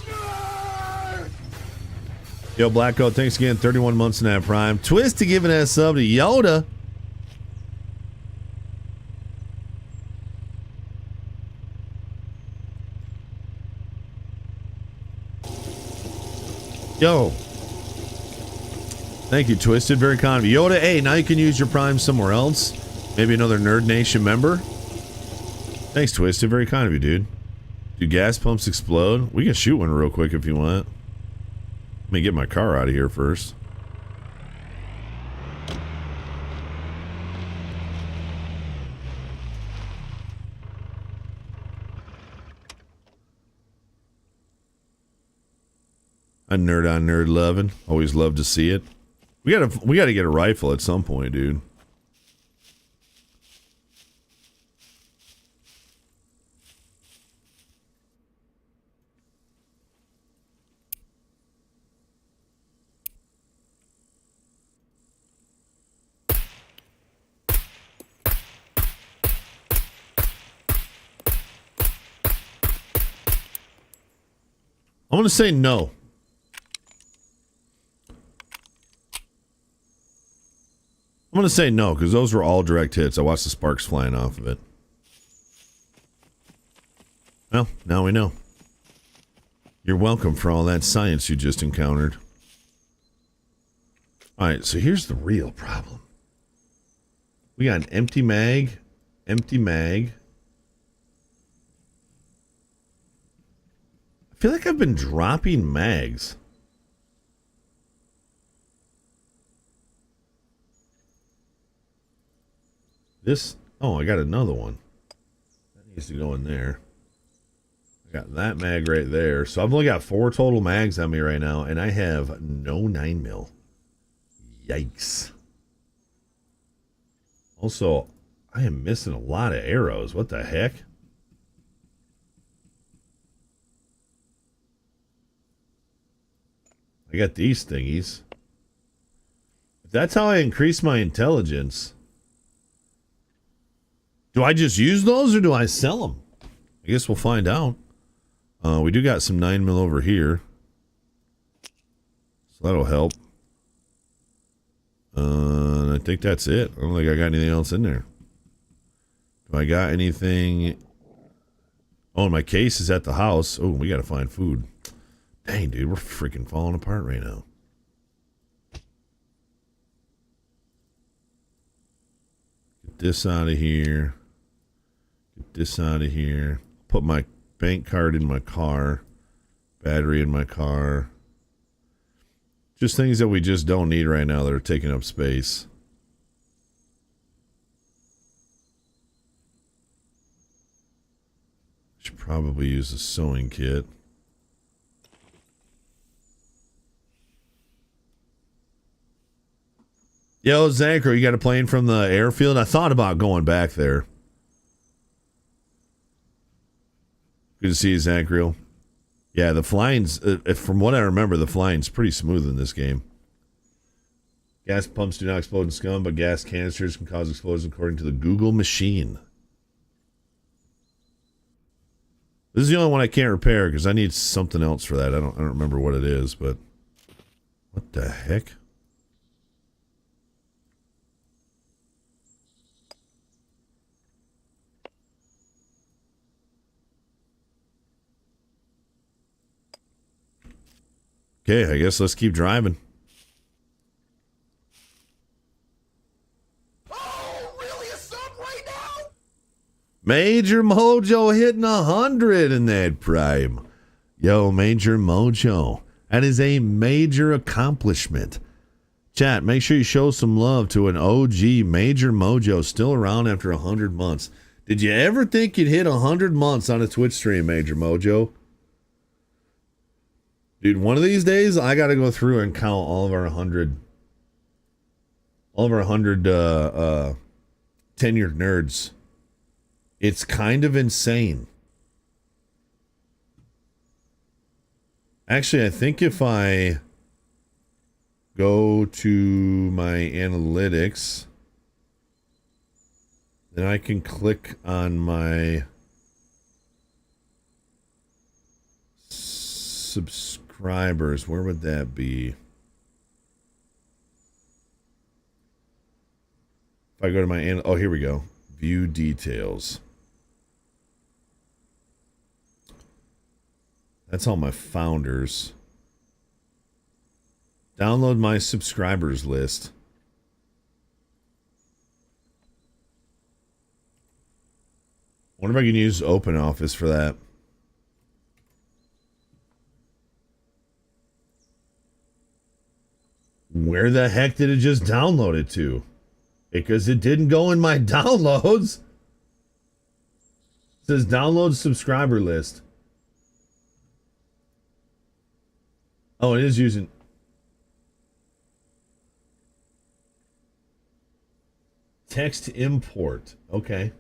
Nerds! Yo, Black Code, thanks again. 31 months in that Prime. Twist to giving that sub to Yoda. Yo. Thank you, Twisted. Very kind of you. Yoda, hey, now you can use your Prime somewhere else. Maybe another Nerd Nation member. Thanks, Twisted. Very kind of you, dude. Do gas pumps explode? We can shoot one real quick if you want. Let me get my car out of here first. A nerd on nerd loving. Always love to see it. We gotta get a rifle at some point, dude. I'm gonna say no. I'm gonna say no, because those were all direct hits. I watched the sparks flying off of it. Well, now we know. You're welcome for all that science you just encountered. Alright, so here's the real problem. We got an empty mag. Empty mag. I feel like I've been dropping mags. This, oh, I got another one. That needs to go in there. I got that mag right there. So I've only got 4 total mags on me right now, and I have no 9mm. Yikes. Also, I am missing a lot of arrows. What the heck? I got these thingies. If that's how I increase my intelligence, do I just use those or do I sell them? I guess we'll find out. We do got some 9mm over here, so that'll help. I think that's it. I don't think I got anything else in there. Do I got anything? Oh, my case is at the house. Oh, we gotta find food. Dang, dude, we're freaking falling apart right now. Get this out of here. Get this out of here. Put my bank card in my car. Battery in my car. Just things that we just don't need right now that are taking up space. Should probably use a sewing kit. Yo, Zancro, you got a plane from the airfield? I thought about going back there. Good to see you, Zancro. Yeah, the flying's, from what I remember, the flying's pretty smooth in this game. Gas pumps do not explode in Scum, but gas canisters can cause explosions according to the Google machine. This is the only one I can't repair because I need something else for that. I don't remember what it is, but what the heck? Okay, I guess let's keep driving. Oh, really? A sub right now? Major Mojo hitting 100 in that prime. Yo, Major Mojo. That is a major accomplishment. Chat, make sure you show some love to an OG Major Mojo still around after 100 months. Did you ever think you'd hit 100 months on a Twitch stream, Major Mojo? Dude, one of these days I got to go through and count all of our 100 tenured nerds. It's kind of insane. Actually, I think if I go to my analytics, then I can click on my subscribers. Where would that be? If I go to my oh, here we go. View details. That's all my founders. Download my subscribers list. Wonder if I can use OpenOffice for that. Where the heck did it just download it to? Because it didn't go in my downloads. It says download subscriber list. Oh, it is using... Text import. Okay.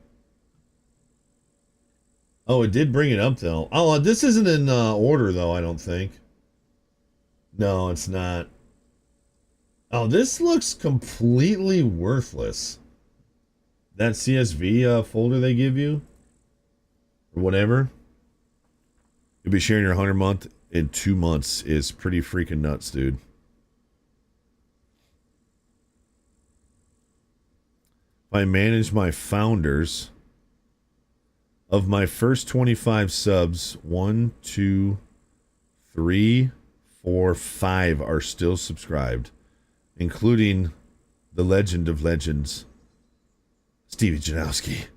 Oh, it did bring it up though. Oh, this isn't in order though, I don't think. No, it's not. Oh, this looks completely worthless. That CSV folder they give you, or whatever. You'll be sharing your 100 month in 2 months is pretty freaking nuts, dude. If I manage my founders, of my first 25 subs, 1, 2, 3, 4, 5 are still subscribed, including the legend of legends, Stevie Janowski.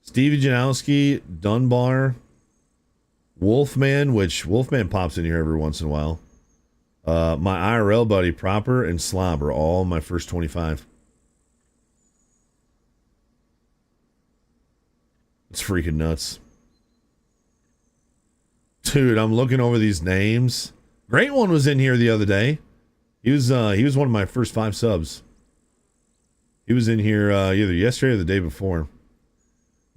Stevie Janowski, Dunbar, Wolfman, which Wolfman pops in here every once in a while. My IRL buddy Proper and Slob are all my first 25. It's freaking nuts. Dude, I'm looking over these names. Great One was in here the other day. He was one of my first 5 subs. He was in here either yesterday or the day before.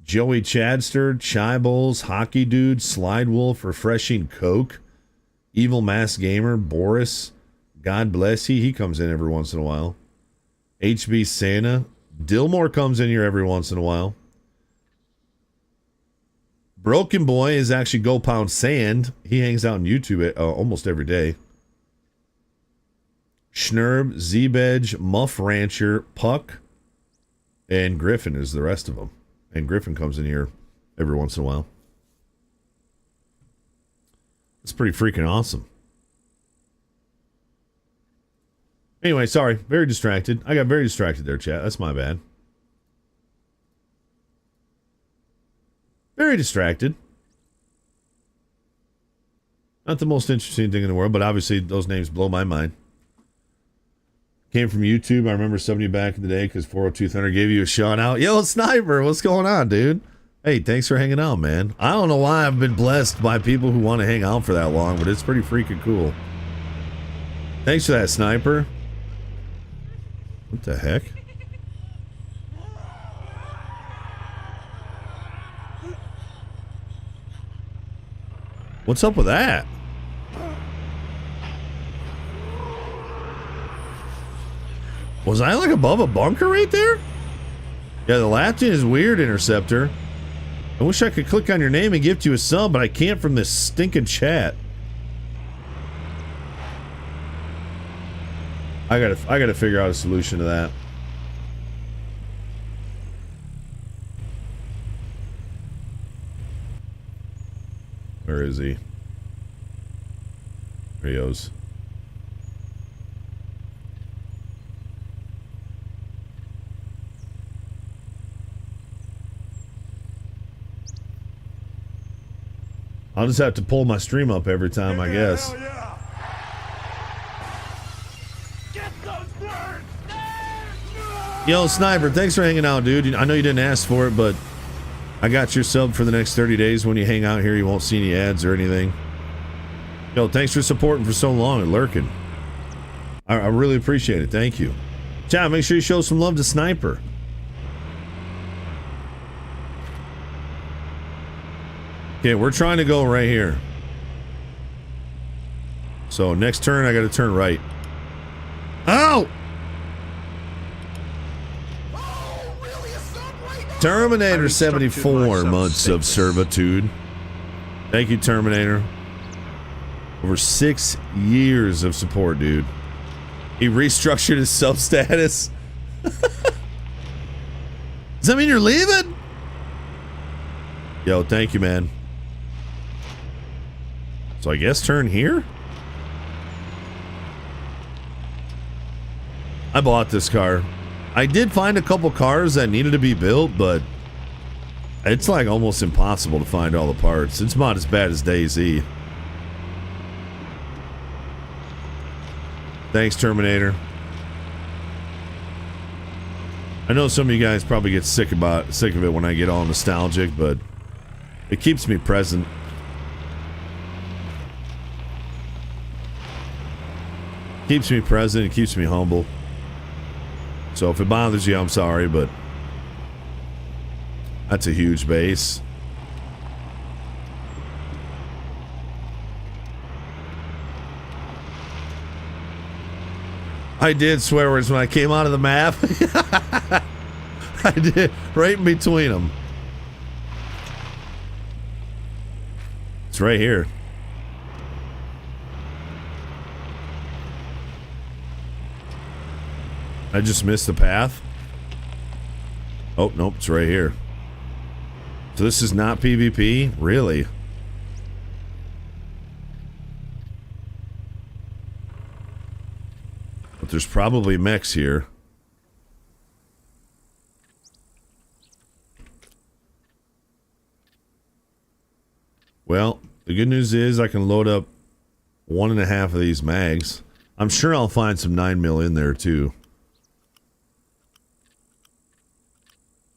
Joey Chadster, Chai Bowls, Hockey Dude, Slide Wolf, Refreshing Coke, Evil Mass Gamer, Boris, God Bless he comes in every once in a while. HB Santa, Dillmore comes in here every once in a while. Broken Boy is actually Go Pound Sand. He hangs out on YouTube almost every day. Schnurb, Z-Bedge, Muff Rancher, Puck, and Griffin is the rest of them. And Griffin comes in here every once in a while. It's pretty freaking awesome. Anyway, sorry. Very distracted. I got very distracted there, chat. That's my bad. Very distracted. Not the most interesting thing in the world, but obviously those names blow my mind. Came from YouTube. I remember subbing you back in the day because 402 Thunder gave you a shout out. Yo, Sniper, what's going on, dude? Hey, thanks for hanging out, man. I don't know why I've been blessed by people who want to hang out for that long, but it's pretty freaking cool. Thanks for that, Sniper. What the heck? What's up with that? Was I like above a bunker right there? Yeah, the Latvian is weird, Interceptor. I wish I could click on your name and gift you a sub, but I can't from this stinking chat. I gotta figure out a solution to that. Where is he? There he goes. I'll just have to pull my stream up every time, I guess. Yo, Sniper, thanks for hanging out, dude. I know you didn't ask for it, but I got your sub for the next 30 days. When you hang out here, you won't see any ads or anything. Yo, thanks for supporting for so long and lurking. I really appreciate it. Thank you. Chat, make sure you show some love to Sniper. Okay, we're trying to go right here. So next turn, I got to turn right. Ow! Terminator 74 months of servitude. Thank you, Terminator. Over 6 years of support, dude. He restructured his sub status. Does that mean you're leaving? Yo, thank you, man. So I guess turn here? I bought this car. I did find a couple cars that needed to be built, but it's like almost impossible to find all the parts. It's not as bad as DayZ. Thanks, Terminator. I know some of you guys probably get sick of it when I get all nostalgic, but it keeps me present. Keeps me present. It keeps me humble. So if it bothers you, I'm sorry, but that's a huge base. I did swear words when I came out of the map. I did, right in between them. It's right here. I just missed the path. Oh, nope, it's right here. So this is not PvP? Really? But there's probably mechs here. Well, the good news is I can load up 1.5 of these mags. I'm sure I'll find some 9mm in there too.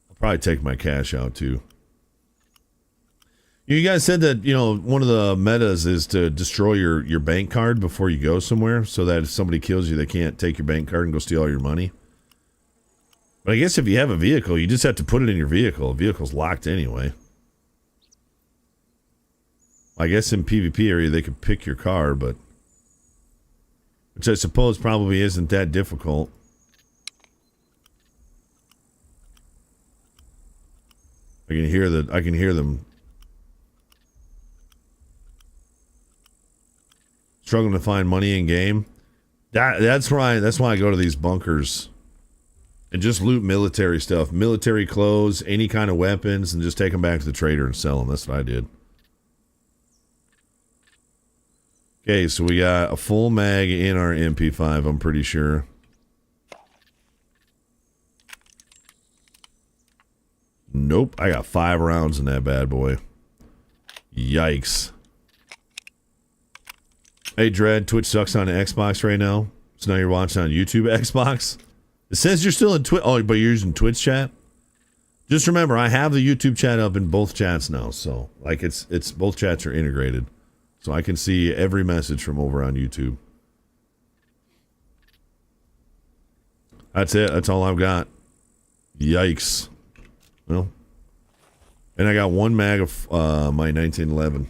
I'll probably take my cash out too. You guys said that, you know, one of the metas is to destroy your bank card before you go somewhere, so that if somebody kills you, they can't take your bank card and go steal all your money. But I guess if you have a vehicle, you just have to put it in your vehicle. The vehicle's locked anyway. I guess in PvP area, they could pick your car, but... which I suppose probably isn't that difficult. I can hear them struggling to find money in game. That's why I go to these bunkers and just loot military stuff, military clothes, any kind of weapons, and just take them back to the trader and sell them. That's what I did. Okay, so we got a full mag in our MP5, I'm pretty sure. Nope, I got 5 rounds in that bad boy. Yikes. Hey, Dread, Twitch sucks on Xbox right now. So now you're watching on YouTube Xbox? It says you're still in Twitch. Oh, but you're using Twitch chat? Just remember, I have the YouTube chat up in both chats now. So, like, it's both chats are integrated. So I can see every message from over on YouTube. That's it. That's all I've got. Yikes. Well, and I got 1 mag of my 1911.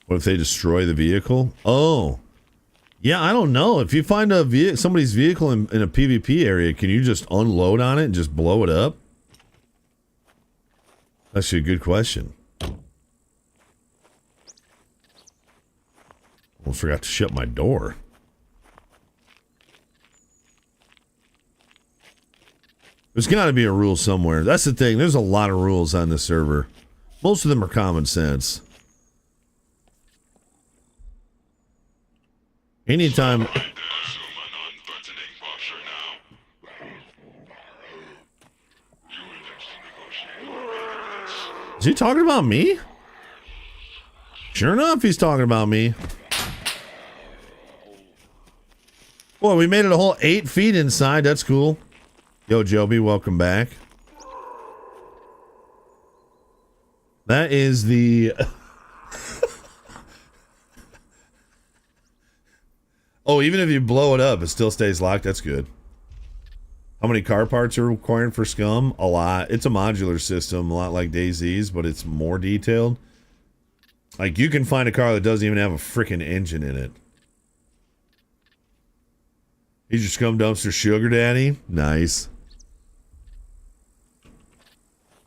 What if they destroy the vehicle? Oh, yeah, I don't know. If you find somebody's vehicle in a PvP area, can you just unload on it and just blow it up? That's actually a good question. Almost forgot to shut my door. There's got to be a rule somewhere. That's the thing. There's a lot of rules on this server. Most of them are common sense. Anytime... Is he talking about me? Sure enough, he's talking about me. Boy, we made it a whole 8 feet inside. That's cool. Yo, Joby, welcome back. That is the... Oh, even if you blow it up, it still stays locked. That's good. How many car parts are required for Scum? A lot. It's a modular system, a lot like DayZ's, but it's more detailed. Like, you can find a car that doesn't even have a freaking engine in it. He's your Scum dumpster sugar daddy? Nice.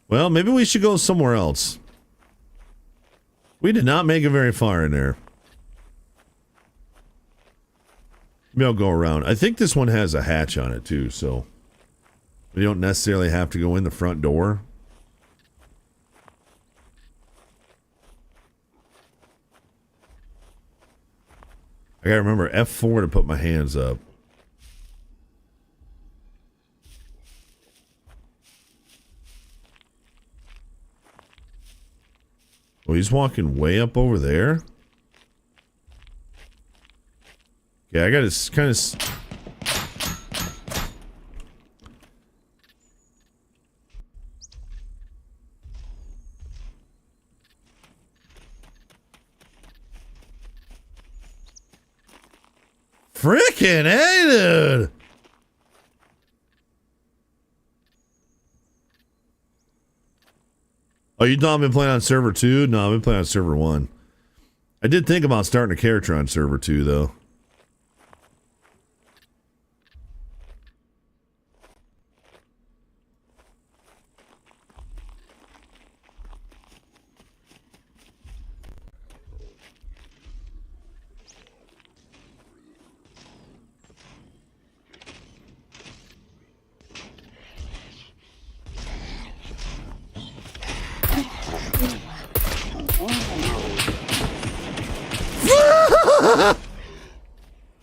Well, maybe we should go somewhere else. We did not make it very far in there. Maybe I'll go around. I think this one has a hatch on it, too, so... we don't necessarily have to go in the front door. I gotta remember F4 to put my hands up. Oh, he's walking way up over there? Yeah, I gotta kind of... Frickin' hey, dude! Oh, you thought I've been playing on server 2? No, I've been playing on server 1. I did think about starting a character on server 2, though.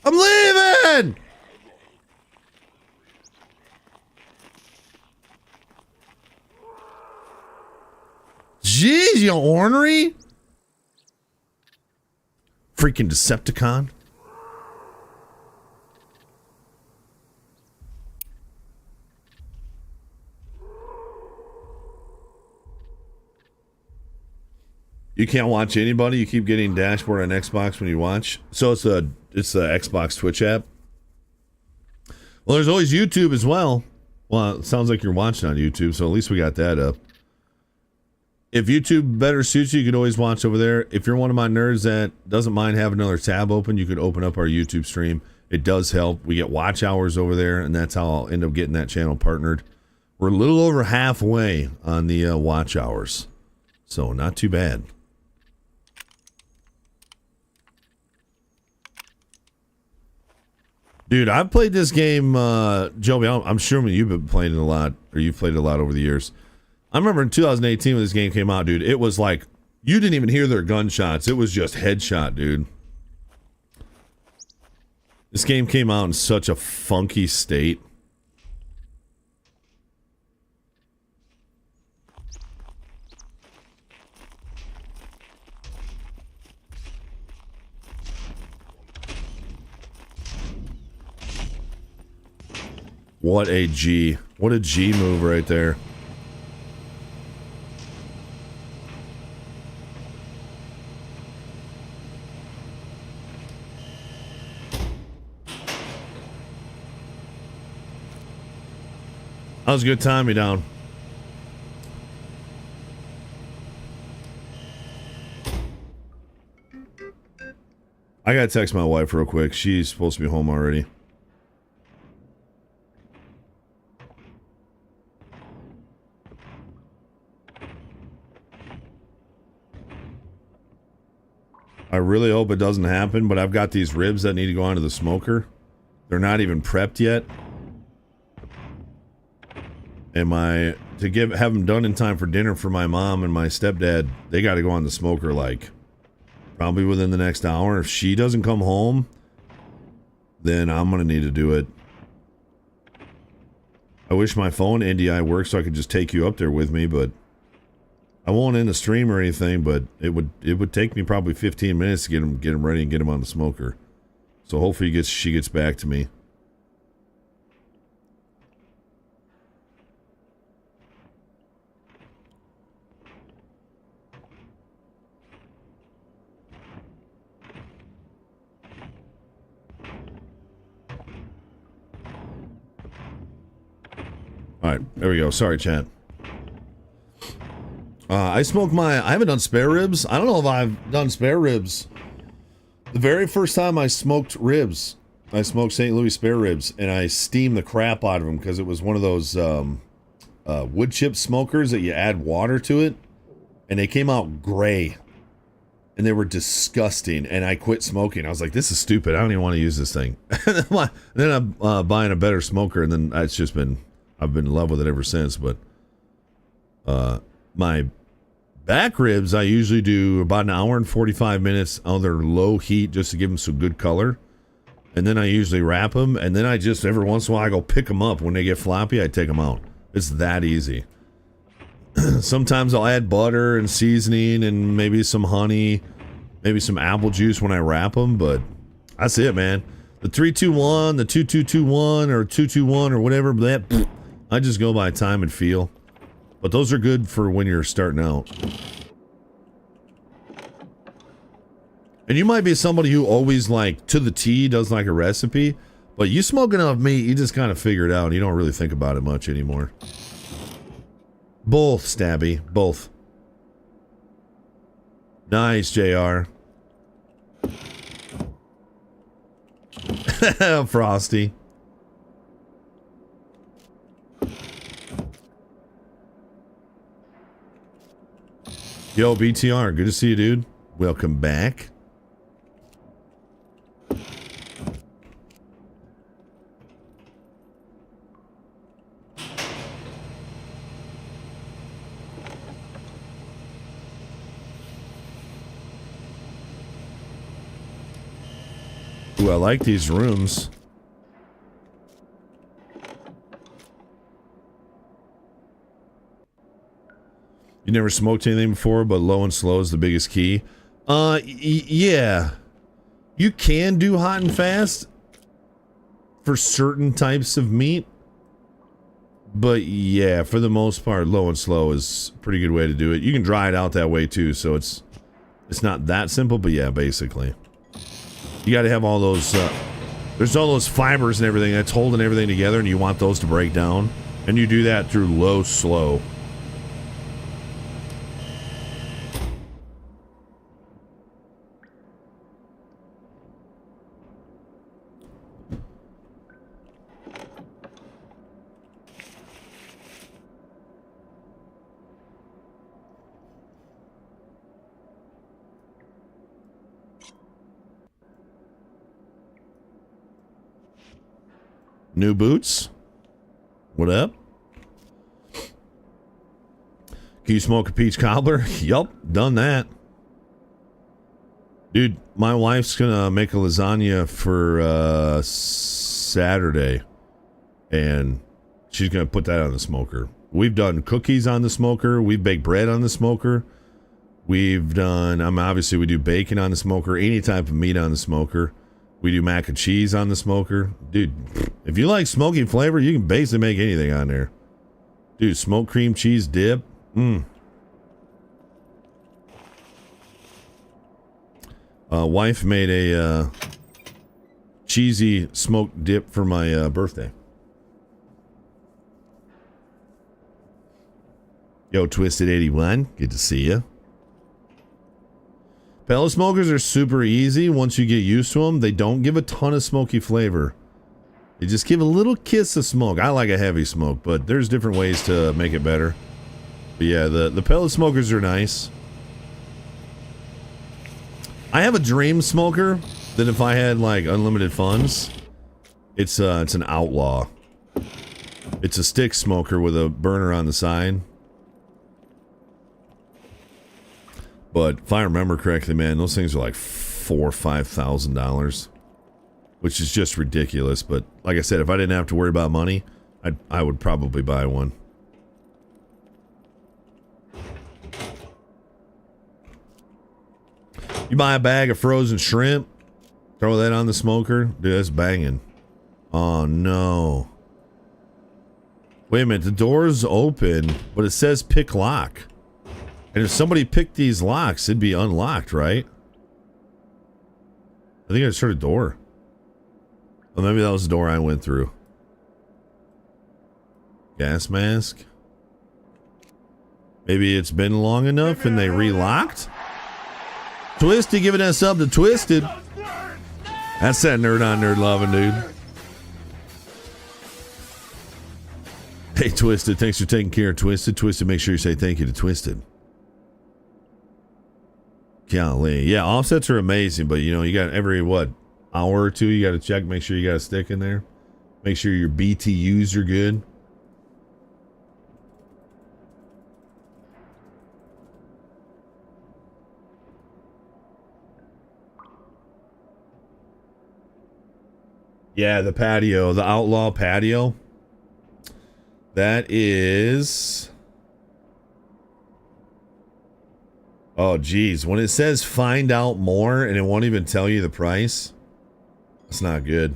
I'm leaving! Jeez, you ornery! Freaking Decepticon. You can't watch anybody. You keep getting dashboard on Xbox when you watch. So it's the Xbox Twitch app. Well, there's always YouTube as well. Well, it sounds like you're watching on YouTube, so at least we got that up. If YouTube better suits you, you can always watch over there. If you're one of my nerds that doesn't mind having another tab open, you could open up our YouTube stream. It does help. We get watch hours over there, and that's how I'll end up getting that channel partnered. We're a little over halfway on the watch hours, so not too bad. Dude, I've played this game, Joby. I'm sure you've been playing it a lot, or you've played it a lot over the years. I remember in 2018 when this game came out, dude, it was like, you didn't even hear their gunshots. It was just headshot, dude. This game came out in such a funky state. What a G. What a G move right there. That was a good time, me down. I gotta text my wife real quick. She's supposed to be home already. I really hope it doesn't happen, but I've got these ribs that need to go onto the smoker. They're not even prepped yet. And have them done in time for dinner for my mom and my stepdad, they got to go on the smoker like probably within the next hour. If she doesn't come home, then I'm going to need to do it. I wish my phone NDI worked so I could just take you up there with me, but I won't end the stream or anything, but it would take me probably 15 minutes to get him ready and get him on the smoker. So hopefully she gets back to me. All right, there we go. Sorry, chat. I haven't done spare ribs. I don't know if I've done spare ribs. The very first time I smoked ribs, I smoked St. Louis spare ribs, and I steamed the crap out of them because it was one of those wood chip smokers that you add water to it, and they came out gray, and they were disgusting, and I quit smoking. I was like, this is stupid. I don't even want to use this thing. Then I'm buying a better smoker, and then I've been in love with it ever since, but my Back ribs, I usually do about an hour and 45 minutes under low heat just to give them some good color. And then I usually wrap them. And then I just, every once in a while, I go pick them up. When they get floppy, I take them out. It's that easy. Sometimes I'll add butter and seasoning and maybe some honey, maybe some apple juice when I wrap them. But that's it, man. The 3-2-1, the 2-2-2-1, or 2-2-1, or whatever. That I just go by time and feel. But those are good for when you're starting out. And you might be somebody who always, like, to the T does like a recipe. But you smoke enough meat, you just kind of figure it out. You don't really think about it much anymore. Both, Stabby. Both. Nice, JR. Frosty. Yo, BTR, good to see you, dude. Welcome back. Ooh, I like these rooms. You never smoked anything before, but low and slow is the biggest key. Yeah. You can do hot and fast for certain types of meat. But yeah, for the most part, low and slow is a pretty good way to do it. You can dry it out that way too, so it's not that simple, but yeah, basically. You got to have all those, there's all those fibers and everything that's holding everything together, and you want those to break down. And you do that through low, slow. New boots? What up? Can you smoke a peach cobbler? Yup, done that. Dude, my wife's gonna make a lasagna for Saturday. And she's gonna put that on the smoker. We've done cookies on the smoker. We've baked bread on the smoker. We've done, obviously we do bacon on the smoker, any type of meat on the smoker. We do mac and cheese on the smoker. Dude, if you like smoky flavor, you can basically make anything on there. Dude, smoked cream cheese dip. Wife made a cheesy smoked dip for my birthday. Yo, Twisted81, good to see you. Pellet smokers are super easy once you get used to them. They don't give a ton of smoky flavor. They just give a little kiss of smoke. I like a heavy smoke, but there's different ways to make it better. But yeah, the pellet smokers are nice. I have a dream smoker that if I had like unlimited funds, it's an Outlaw. It's a stick smoker with a burner on the side. But if I remember correctly, man, those things are like $4,000 or $5,000, which is just ridiculous. But like I said, if I didn't have to worry about money, I would probably buy one. You buy a bag of frozen shrimp, throw that on the smoker, dude, that's banging. Oh no! Wait a minute, the door's open, but it says pick lock. And if somebody picked these locks, it'd be unlocked, right? I think I just heard a door. Oh, maybe that was the door I went through. Gas mask. Maybe it's been long enough and they relocked? Twisty giving us up to Twisted. That's that nerd on nerd loving, dude. Hey, Twisted, thanks for taking care of Twisted. Twisted, make sure you say thank you to Twisted. Golly. Yeah, offsets are amazing, but you know, you got every, hour or two, you got to check, make sure you got a stick in there. Make sure your BTUs are good. Yeah, the patio, the outlaw patio. That is... Oh, geez. When it says find out more and it won't even tell you the price, it's not good.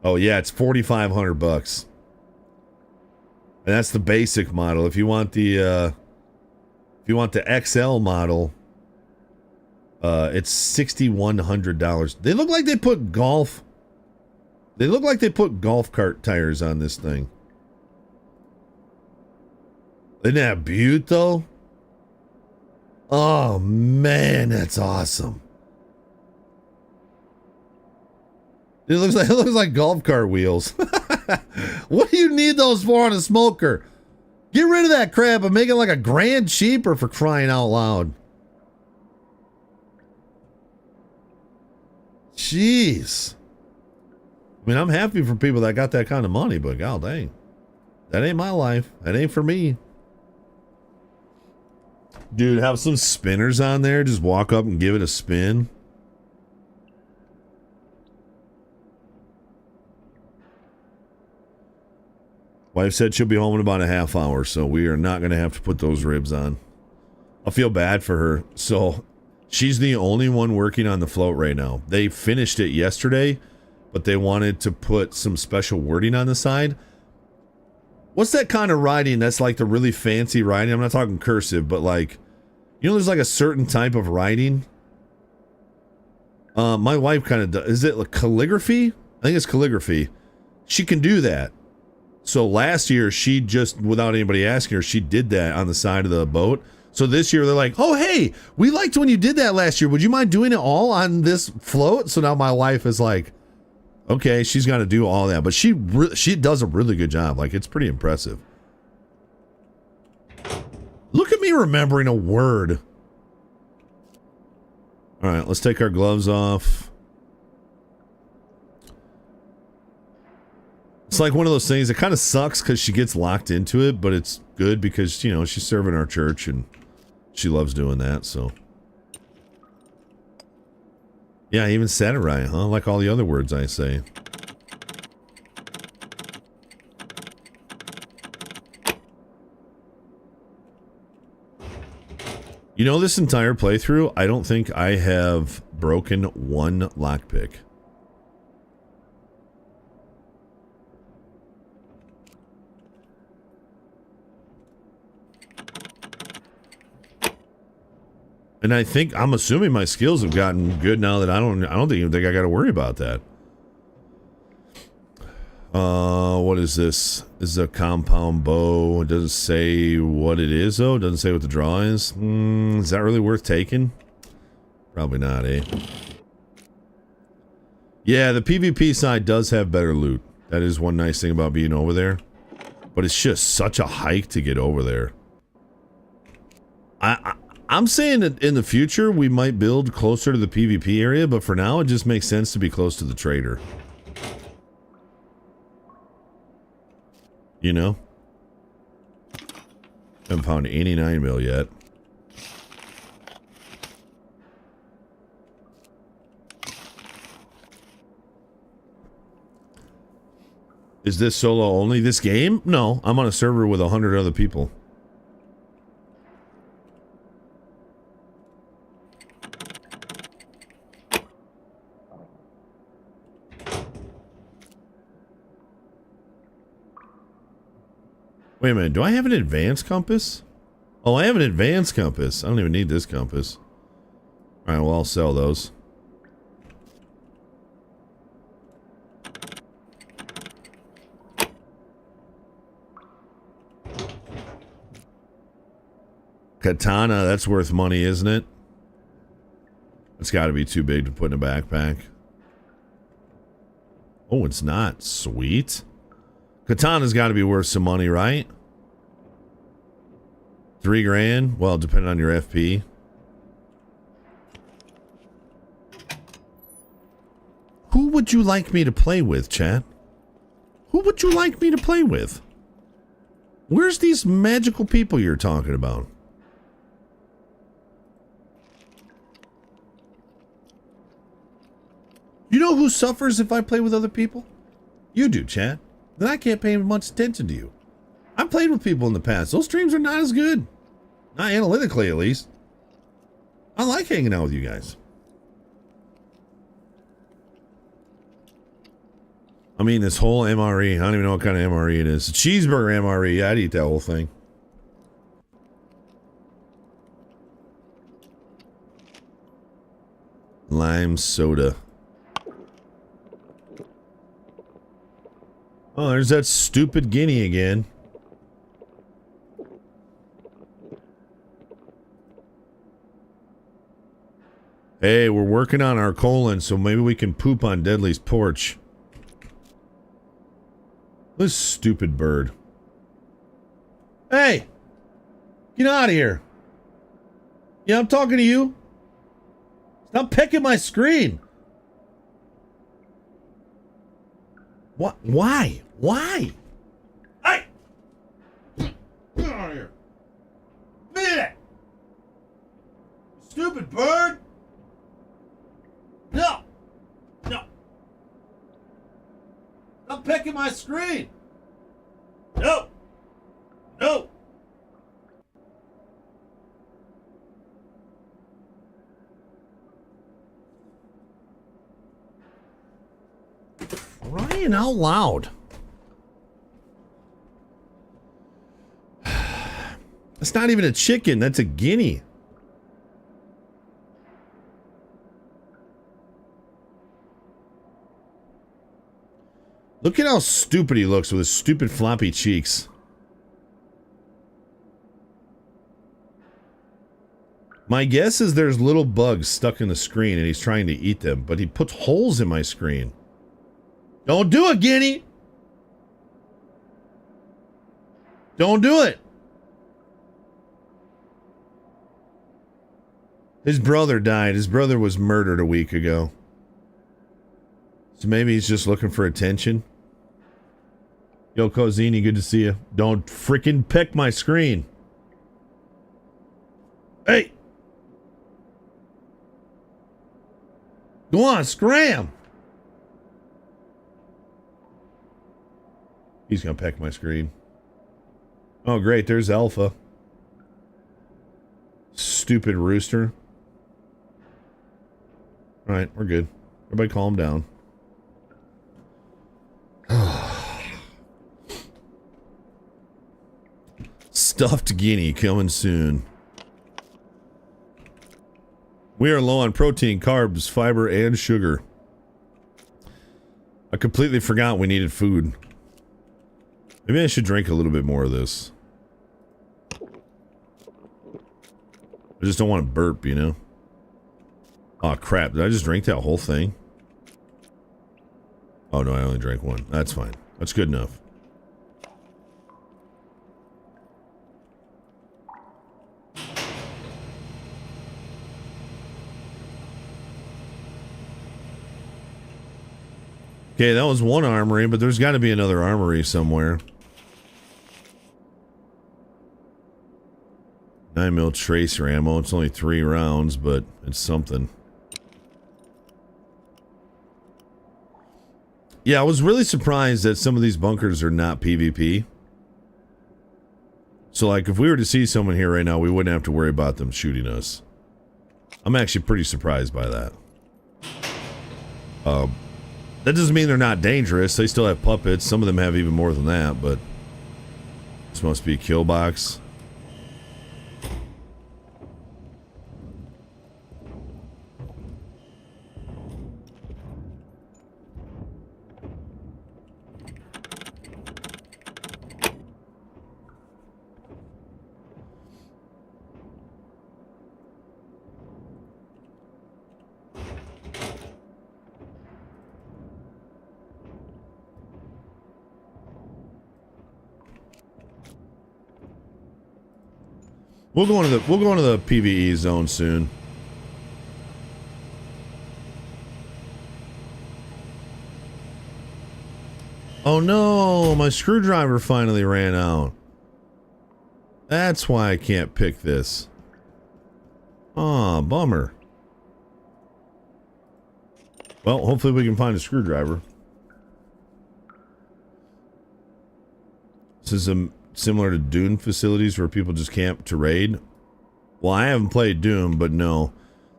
Oh, yeah, it's $4,500. And that's the basic model. If you want the XL model, it's $6,100. They look like they put golf cart tires on this thing. Isn't that beaut though? Oh man, that's awesome. It looks like golf cart wheels. What do you need those for on a smoker? Get rid of that crap and make it like a grand cheaper, for crying out loud. Jeez. I mean, I'm happy for people that got that kind of money, but god dang. That ain't my life. That ain't for me. Dude, have some spinners on there. Just walk up and give it a spin. Wife said she'll be home in about a half hour, so we are not going to have to put those ribs on. I feel bad for her. So she's the only one working on the float right now. They finished it yesterday, but they wanted to put some special wording on the side. What's that kind of writing that's like the really fancy writing? I'm not talking cursive, but like, you know, there's like a certain type of writing. My wife kind of does. Is it like calligraphy? I think it's calligraphy. She can do that. So last year, she just, without anybody asking her, she did that on the side of the boat. So this year, they're like, oh, hey, we liked when you did that last year. Would you mind doing it all on this float? So now my wife is like, okay, she's got to do all that. But she does a really good job. Like, it's pretty impressive. Look at me remembering a word. All right, let's take our gloves off. It's like one of those things that kind of sucks because she gets locked into it, but it's good because, you know, she's serving our church and she loves doing that, so. Yeah, I even said it right, huh? Like all the other words I say. You know, this entire playthrough, I don't think I have broken one lockpick. And I'm assuming my skills have gotten good now that I don't even think I got to worry about that. What is this? This is a compound bow. It doesn't say what it is though. It doesn't say what the draw is. Is that really worth taking? Probably not, eh? Yeah, the PvP side does have better loot. That is one nice thing about being over there. But it's just such a hike to get over there. I'm saying that in the future, we might build closer to the PvP area, but for now, it just makes sense to be close to the trader. You know? Haven't found 89 mil yet. Is this solo only? This game? No, I'm on a server with 100 other people. Wait a minute, do I have an advanced compass? Oh, I have an advanced compass. I don't even need this compass. Alright, well, I'll sell those. Katana, that's worth money, isn't it? It's got to be too big to put in a backpack. Oh, it's not. Sweet. Katana's got to be worth some money, right? 3 grand? Well, depending on your FP. Who would you like me to play with, chat? Who would you like me to play with? Where's these magical people you're talking about? You know who suffers if I play with other people? You do, Chad. Then I can't pay much attention to you. I've played with people in the past. Those streams are not as good. Not analytically, at least. I like hanging out with you guys. I mean, this whole MRE. I don't even know what kind of MRE it is. Cheeseburger MRE. Yeah, I'd eat that whole thing. Lime soda. Oh, there's that stupid guinea again. Hey, we're working on our colon, so maybe we can poop on Deadly's porch. This stupid bird. Hey! Get out of here. Yeah, I'm talking to you. Stop pecking my screen. What? Why? Why? Hey! Get out of here. Look at that. Stupid bird. No. No. Stop pecking my screen. No. No. Crying out loud. That's not even a chicken. That's a guinea. Look at how stupid he looks with his stupid floppy cheeks. My guess is there's little bugs stuck in the screen and he's trying to eat them, but he puts holes in my screen. Don't do it, Guinea! Don't do it! His brother died. His brother was murdered a week ago. So maybe he's just looking for attention. Yo, Cozini, good to see you. Don't freaking peck my screen. Hey! Go on, scram! He's gonna peck my screen. Oh, great, there's Alpha. Stupid rooster. Alright, we're good. Everybody calm down. Stuffed guinea coming soon. We are low on protein, carbs, fiber, and sugar. I completely forgot we needed food. Maybe I should drink a little bit more of this. I just don't want to burp, you know? Oh, crap. Did I just drink that whole thing? Oh, no, I only drank one. That's fine. That's good enough. Okay, that was one armory, but there's got to be another armory somewhere. 9mm tracer ammo. It's only 3 rounds, but it's something. Yeah, I was really surprised that some of these bunkers are not PvP. So, like, if we were to see someone here right now, we wouldn't have to worry about them shooting us. I'm actually pretty surprised by that. That doesn't mean they're not dangerous. They still have puppets. Some of them have even more than that, but this must be a kill box. We'll go into the PvE zone soon. Oh no, my screwdriver finally ran out. That's why I can't pick this. Aw, bummer. Well, hopefully we can find a screwdriver. This is similar to Doom facilities where people just camp to raid. Well, I haven't played Doom, but no.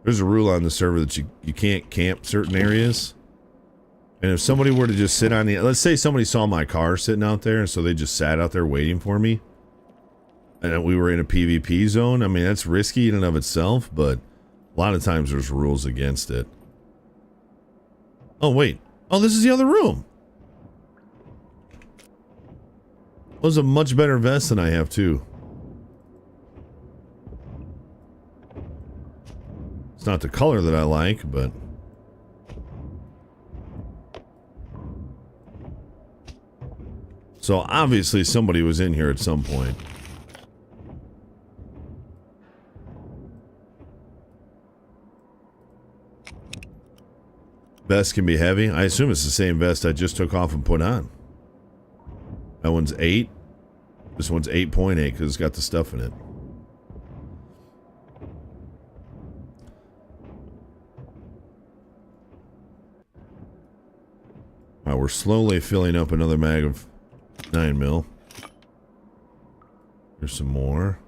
There's a rule on the server that you can't camp certain areas. And if somebody were to just sit on the... Let's say somebody saw my car sitting out there, and so they just sat out there waiting for me. And we were in a PvP zone. I mean, that's risky in and of itself, but a lot of times there's rules against it. Oh, wait. Oh, this is the other room. That was a much better vest than I have, too. It's not the color that I like, but... So, obviously, somebody was in here at some point. Vest can be heavy. I assume it's the same vest I just took off and put on. That one's 8. This one's 8.8 because it's got the stuff in it. Alright, we're slowly filling up another mag of 9mm. Here's some more.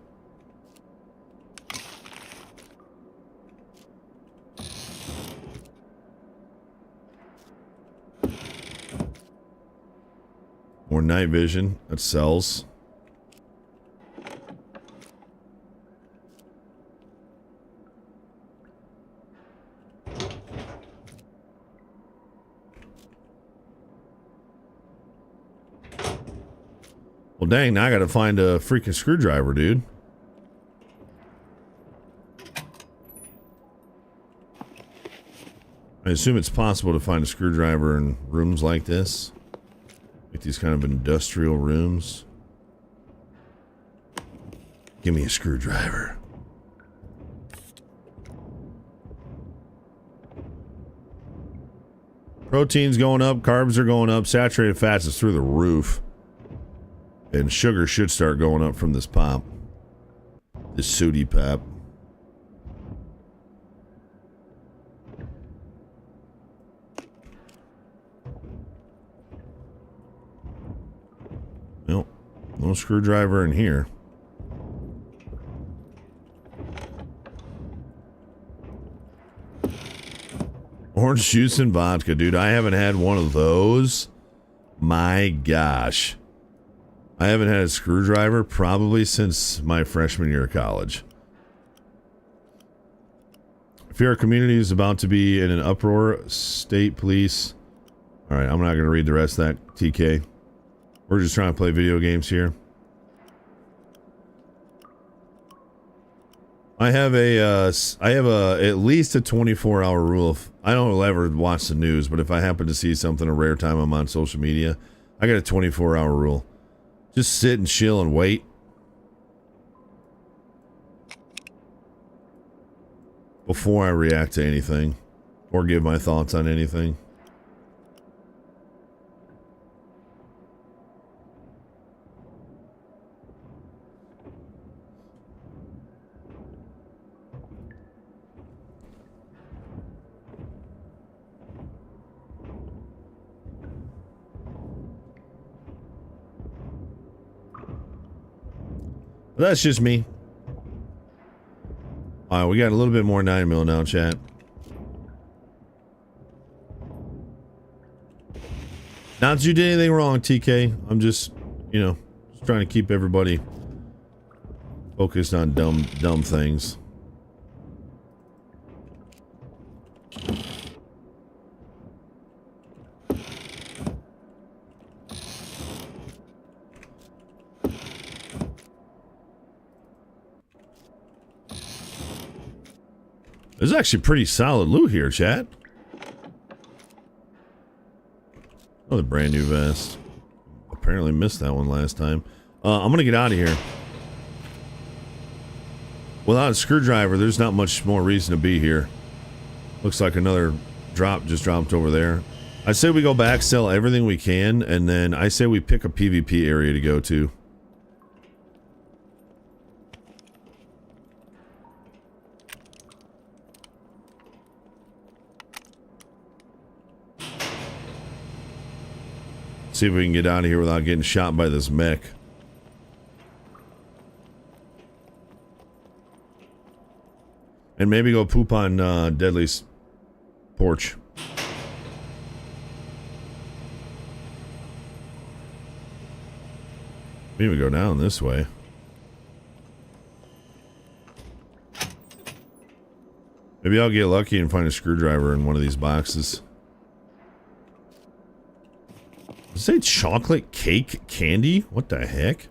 More night vision. That sells. Well, dang, now I gotta find a freaking screwdriver, dude. I assume it's possible to find a screwdriver in rooms like this. Like these kind of industrial rooms. Give me a screwdriver. Protein's going up, carbs are going up, saturated fats is through the roof. And sugar should start going up from this pop. This sooty pop. Nope. No screwdriver in here. Orange juice and vodka, dude. I haven't had one of those. My gosh. I haven't had a screwdriver probably since my freshman year of college. I fear our community is about to be in an uproar. State police. Alright, I'm not going to read the rest of that, TK. We're just trying to play video games here. I have at least a 24-hour rule. I don't ever watch the news, but if I happen to see something a rare time I'm on social media, I got a 24-hour rule. Just sit and chill and wait. Before I react to anything or give my thoughts on anything. That's just me. Alright, we got a little bit more 9mm now, chat. Not that you did anything wrong, TK. I'm just, you know, just trying to keep everybody focused on dumb things. There's actually pretty solid loot here, chat. Another brand new vest. Apparently missed that one last time. I'm gonna get out of here. Without a screwdriver, there's not much more reason to be here. Looks like another drop just dropped over there. I say we go back, sell everything we can, and then I say we pick a PvP area to go to. See if we can get out of here without getting shot by this mech. And maybe go poop on Deadly's porch. Maybe we go down this way. Maybe I'll get lucky and find a screwdriver in one of these boxes. Does it say chocolate cake candy? What the heck?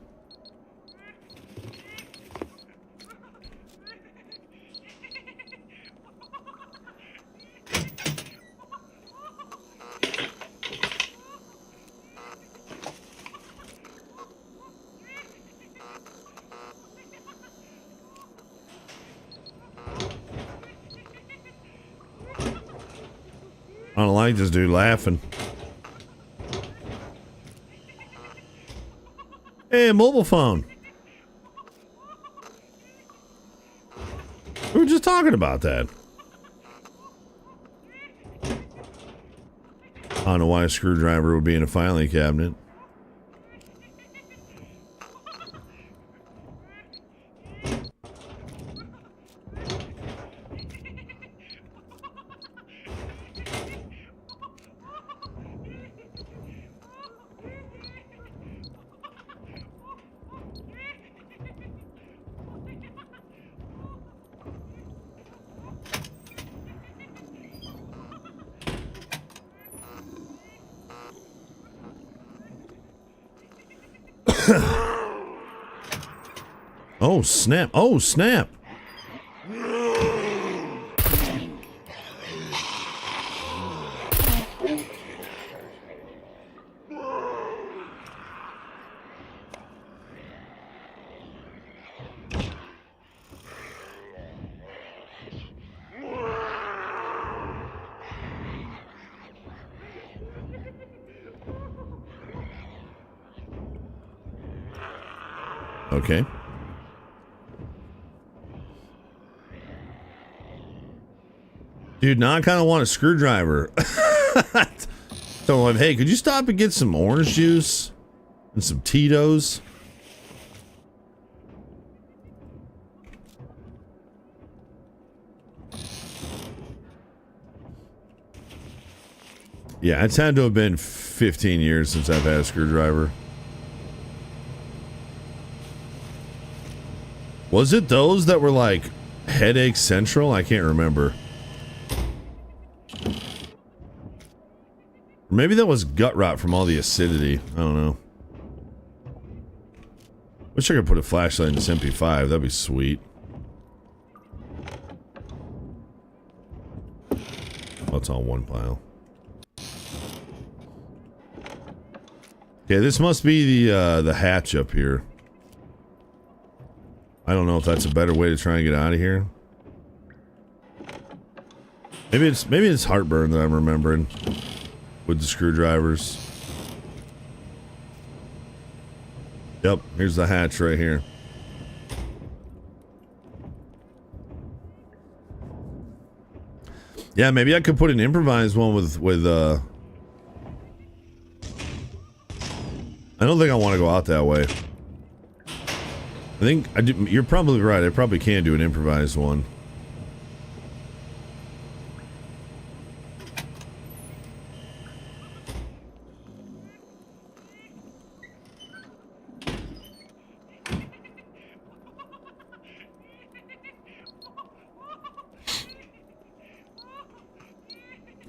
I don't like this dude laughing. Hey, a mobile phone. We were just talking about that. I don't know why a screwdriver would be in a filing cabinet. Oh, snap. Oh, snap. Okay. Dude, now I kind of want a screwdriver. So I'm like, hey, could you stop and get some orange juice and some Tito's? Yeah, it's had to have been 15 years since I've had a screwdriver. Was it those that were like Headache Central? I can't remember. Maybe that was gut rot from all the acidity. I don't know. Wish I could put a flashlight in this MP5. That'd be sweet. Oh, it's all one pile. Okay, this must be the hatch up here. I don't know if that's a better way to try and get out of here. Maybe it's heartburn that I'm remembering with the screwdrivers. Yep, here's the hatch right here. Yeah, maybe I could put an improvised one with I don't think I want to go out that way. I think you're probably right. I probably can do an improvised one.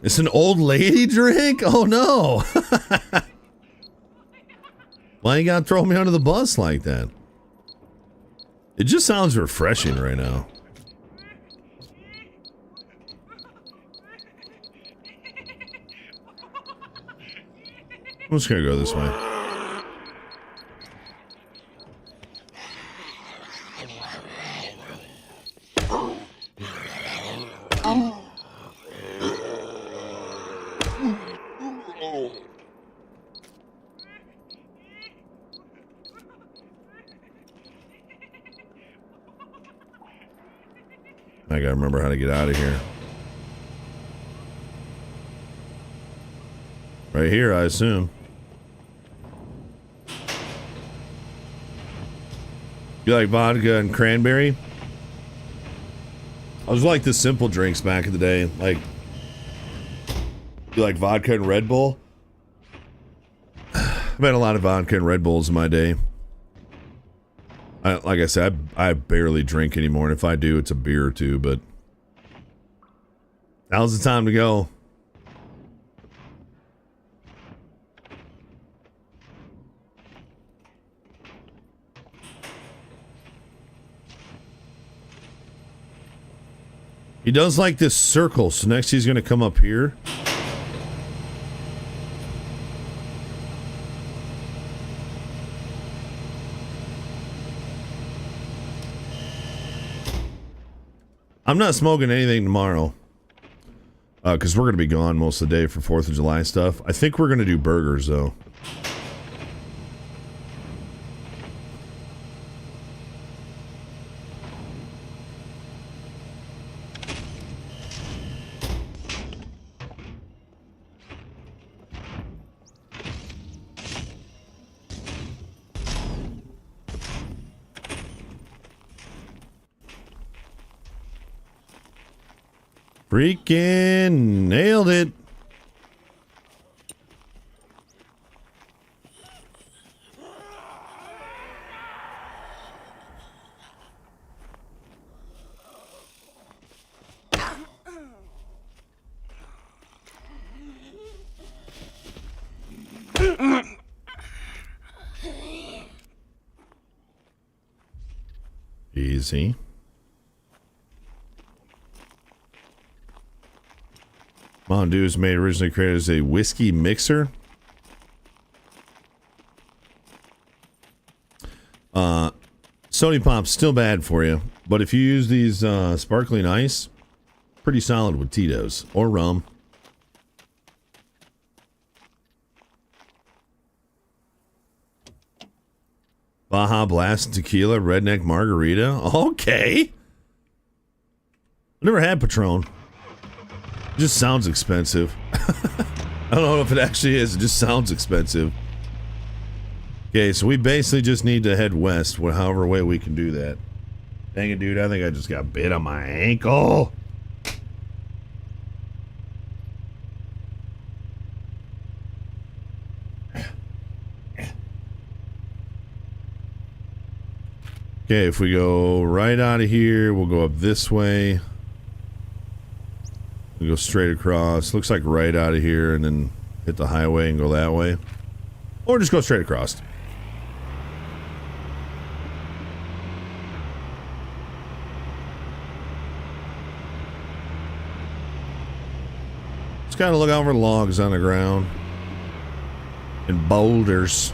It's an old lady drink? Oh no. Why you gotta throw me under the bus like that? It just sounds refreshing right now. I'm just gonna go this way. I gotta remember how to get out of here. Right here, I assume. You like vodka and cranberry? I was like the simple drinks back in the day. Like, you like vodka and Red Bull? I've had a lot of vodka and Red Bulls in my day. Like I said, I barely drink anymore, and if I do, it's a beer or two, but now's the time to go. He does like this circle, so next he's going to come up here. I'm not smoking anything tomorrow because we're going to be gone most of the day for 4th of July stuff. I think we're going to do burgers, though. Freaking nailed it. Easy. Mountain Dew was made originally created as a whiskey mixer. Sony Pop's still bad for you, but if you use these sparkling ice, pretty solid with Tito's or rum. Baja Blast Tequila Redneck Margarita. Okay. I've never had Patron. It just sounds expensive. I don't know if it actually is. It just sounds expensive. Okay, so we basically just need to head west, however way we can do that. Dang it, dude. I think I just got bit on my ankle. Okay, if we go right out of here, we'll go up this way. We go straight across. Looks like right out of here and then hit the highway and go that way. Or just go straight across. Just gotta look out for logs on the ground. And boulders.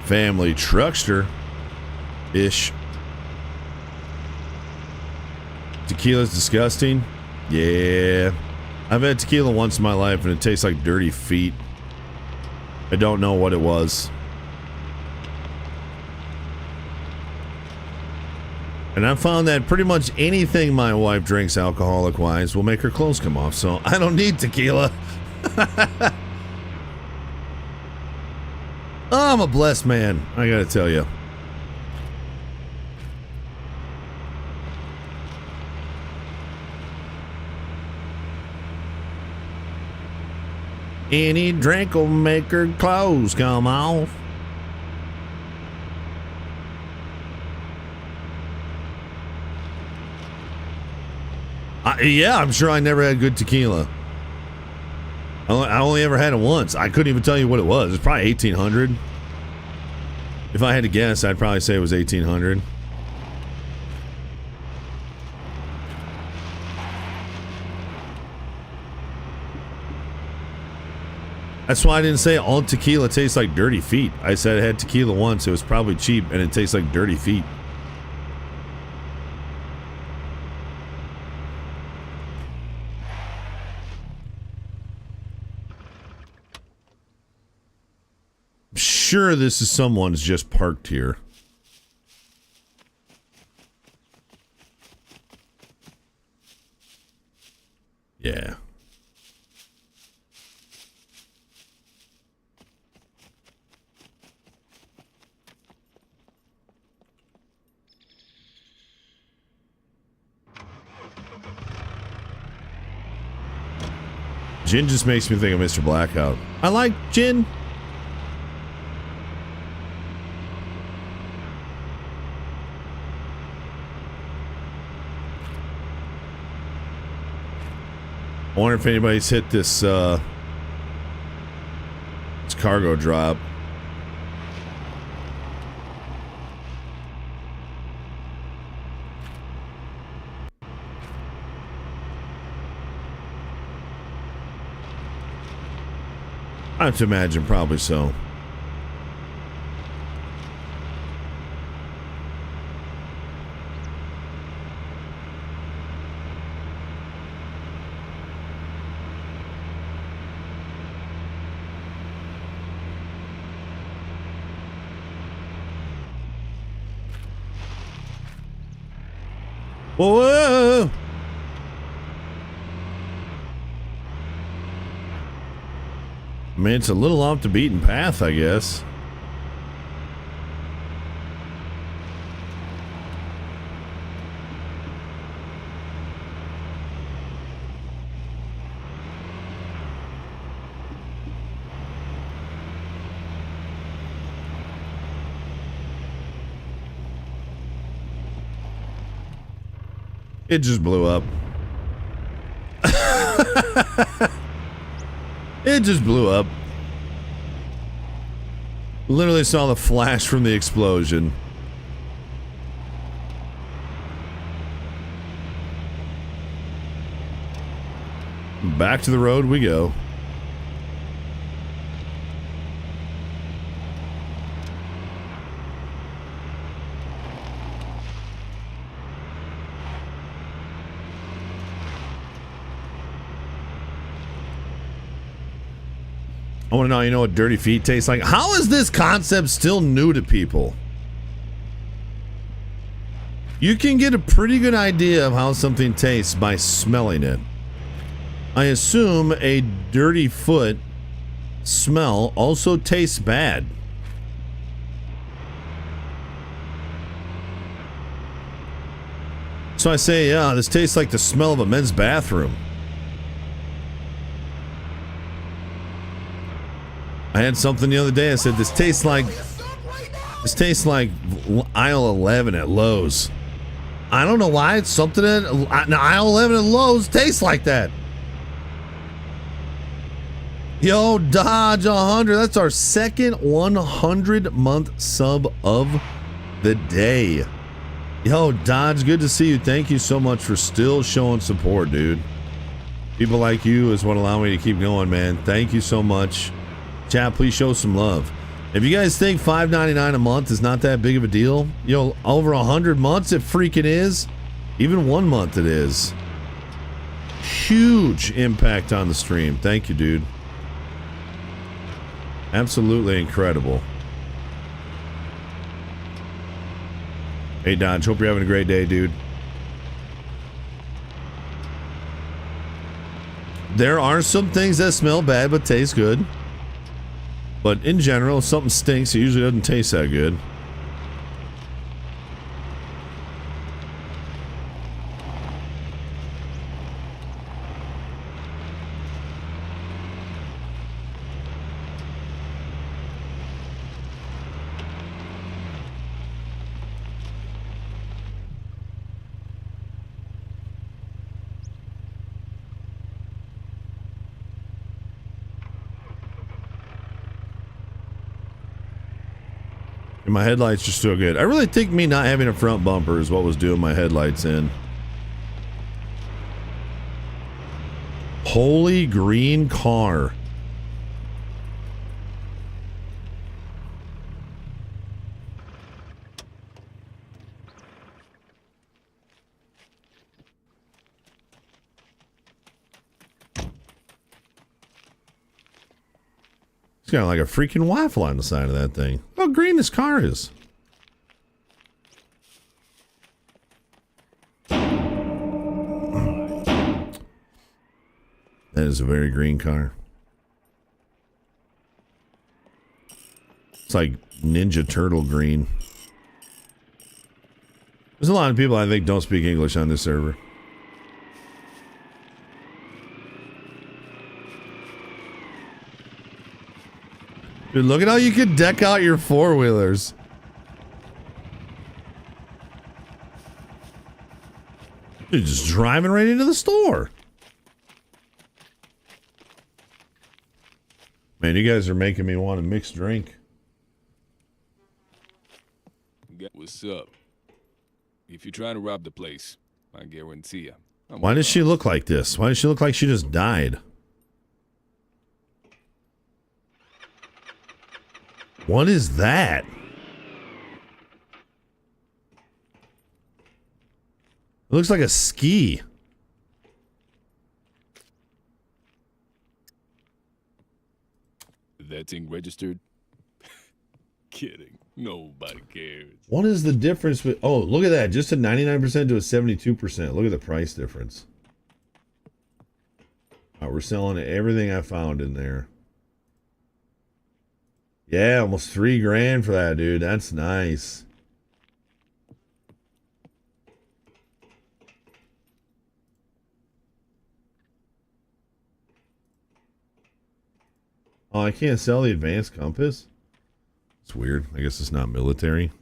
Family truckster ish. Tequila's disgusting. Yeah, I've had tequila once in my life and it tastes like dirty feet. I don't know what it was. And I found that pretty much anything my wife drinks alcoholic wise will make her clothes come off, so I don't need tequila. I'm a blessed man, I gotta tell you. Any drink will make her clothes come off. Yeah, I'm sure I never had good tequila. I only ever had it once. I couldn't even tell you what it was. It's probably 1800. If I had to guess, I'd probably say it was 1800. That's why I didn't say all tequila tastes like dirty feet. I said I had tequila once. It was probably cheap, and it tastes like dirty feet. Sure, this is someone's just parked here. Yeah. Gin just makes me think of Mr. Blackout. I like gin. I wonder if anybody's hit this cargo drop. I have to imagine probably so. Whoa! I mean, it's a little off the beaten path, I guess. It just blew up. It just blew up. Literally saw the flash from the explosion. Back to the road we go. I want to know, you know what dirty feet taste like? How is this concept still new to people? You can get a pretty good idea of how something tastes by smelling it. I assume a dirty foot smell also tastes bad. So I say, yeah, this tastes like the smell of a men's bathroom. I had something the other day. I said, this tastes like aisle 11 at Lowe's. I don't know why. It's something at aisle 11 at Lowe's tastes like that. Yo, Dodge 100. That's our second 100-month sub of the day. Yo, Dodge, good to see you. Thank you so much for still showing support, dude. People like you is what allow me to keep going, man. Thank you so much. Chat, please show some love. If you guys think $5.99 a month is not that big of a deal, you know, over 100 months it freaking is. Even 1 month it is. Huge impact on the stream. Thank you, dude. Absolutely incredible. Hey, Dodge, hope you're having a great day, dude. There are some things that smell bad but taste good. But in general, if something stinks, it usually doesn't taste that good. And my headlights are still good. I really think me not having a front bumper is what was doing my headlights in. Holy green car. It's got like a freaking waffle on the side of that thing. How green this car is. That is a very green car. It's like Ninja Turtle green. There's a lot of people I think don't speak English on this server. Dude, look at how you can deck out your four-wheelers. You're just driving right into the store. Man, you guys are making me want a mixed drink. What's up? If you're trying to rob the place, I guarantee you. Why does she look like this? Why does she look like she just died? What is that? It looks like a ski. That thing registered? Kidding. Nobody cares. What is the difference with... Oh, look at that. Just a 99% to a 72%. Look at the price difference. All right, we're selling everything I found in there. Yeah, almost $3,000 for that, dude. That's nice. Oh, I can't sell the advanced compass? It's weird. I guess it's not military.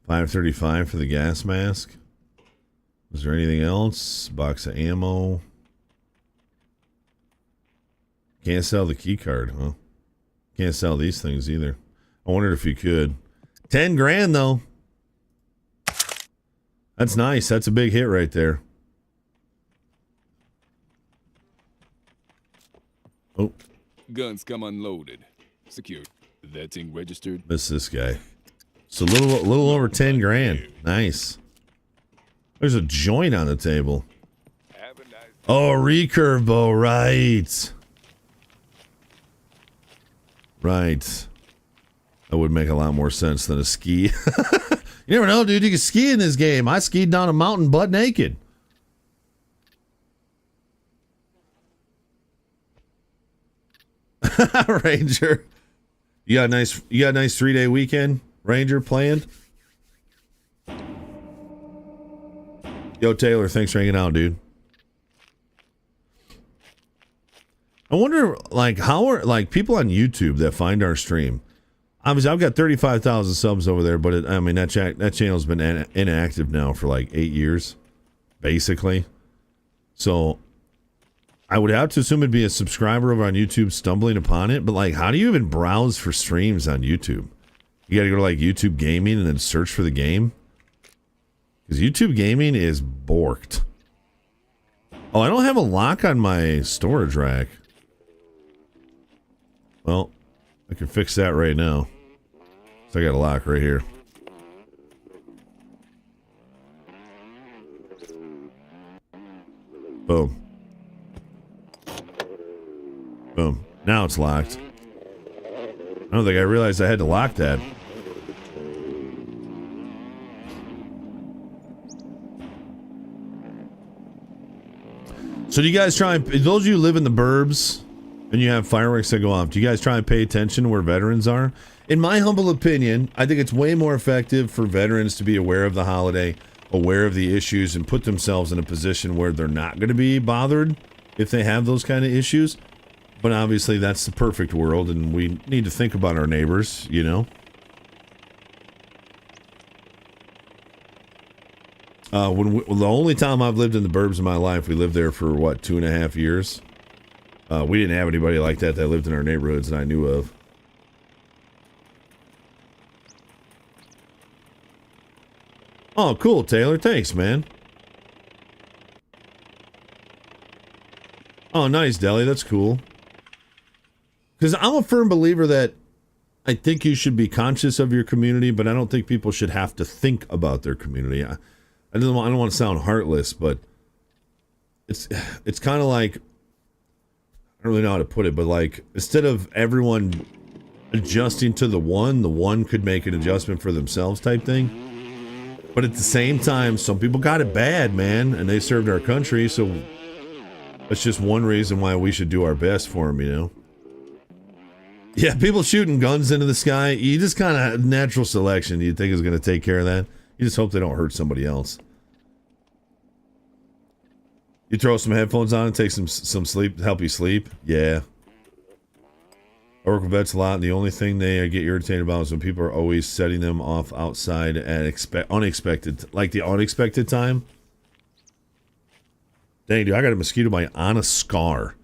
$5.35 for the gas mask. Is there anything else? Box of ammo. Can't sell the key card, huh? Can't sell these things either. I wondered if you could. $10,000 though. That's nice. That's a big hit right there. Oh. Guns come unloaded. Secured. That thing registered? Miss this guy. It's a little over $10,000. Nice. There's a joint on the table. Oh, recurve bow, right. Right. That would make a lot more sense than a ski. You never know, dude. You can ski in this game. I skied down a mountain butt naked. Ranger. You got a nice 3-day weekend, Ranger, planned? Yo, Taylor, thanks for hanging out, dude. I wonder, like, how are, like, people on YouTube that find our stream. Obviously, I've got 35,000 subs over there, but I mean, that channel's been inactive now for like 8 years, basically. So I would have to assume it'd be a subscriber over on YouTube stumbling upon it. But like, how do you even browse for streams on YouTube? You got to go to like YouTube Gaming and then search for the game. Because YouTube Gaming is borked. Oh, I don't have a lock on my storage rack. Well, I can fix that right now. So I got a lock right here. Boom. Boom. Now it's locked. I don't think I realized I had to lock that. So do you guys try and... Those of you who live in the burbs and you have fireworks that go off, do you guys try and pay attention where veterans are? In my humble opinion, I think it's way more effective for veterans to be aware of the holiday, aware of the issues, and put themselves in a position where they're not going to be bothered if they have those kind of issues. But obviously, that's the perfect world, and we need to think about our neighbors, you know? The only time I've lived in the burbs in my life, we lived there for, what, 2.5 years? We didn't have anybody like that lived in our neighborhoods that I knew of. Oh, cool, Taylor. Thanks, man. Oh, nice, Deli. That's cool. Because I'm a firm believer that I think you should be conscious of your community, but I don't think people should have to think about their community. I don't want to sound heartless, but it's kind of like, I don't really know how to put it, but like instead of everyone adjusting to the one could make an adjustment for themselves type thing. But at the same time, some people got it bad, man, and they served our country, so that's just one reason why we should do our best for them, you know? Yeah, people shooting guns into the sky, you just kind of, natural selection, you think is going to take care of that? You just hope they don't hurt somebody else. You throw some headphones on and take some sleep, help you sleep? Yeah. I work with vets a lot, and the only thing they get irritated about is when people are always setting them off outside at unexpected, like the unexpected time. Dang, dude, I got a mosquito bite on a scar.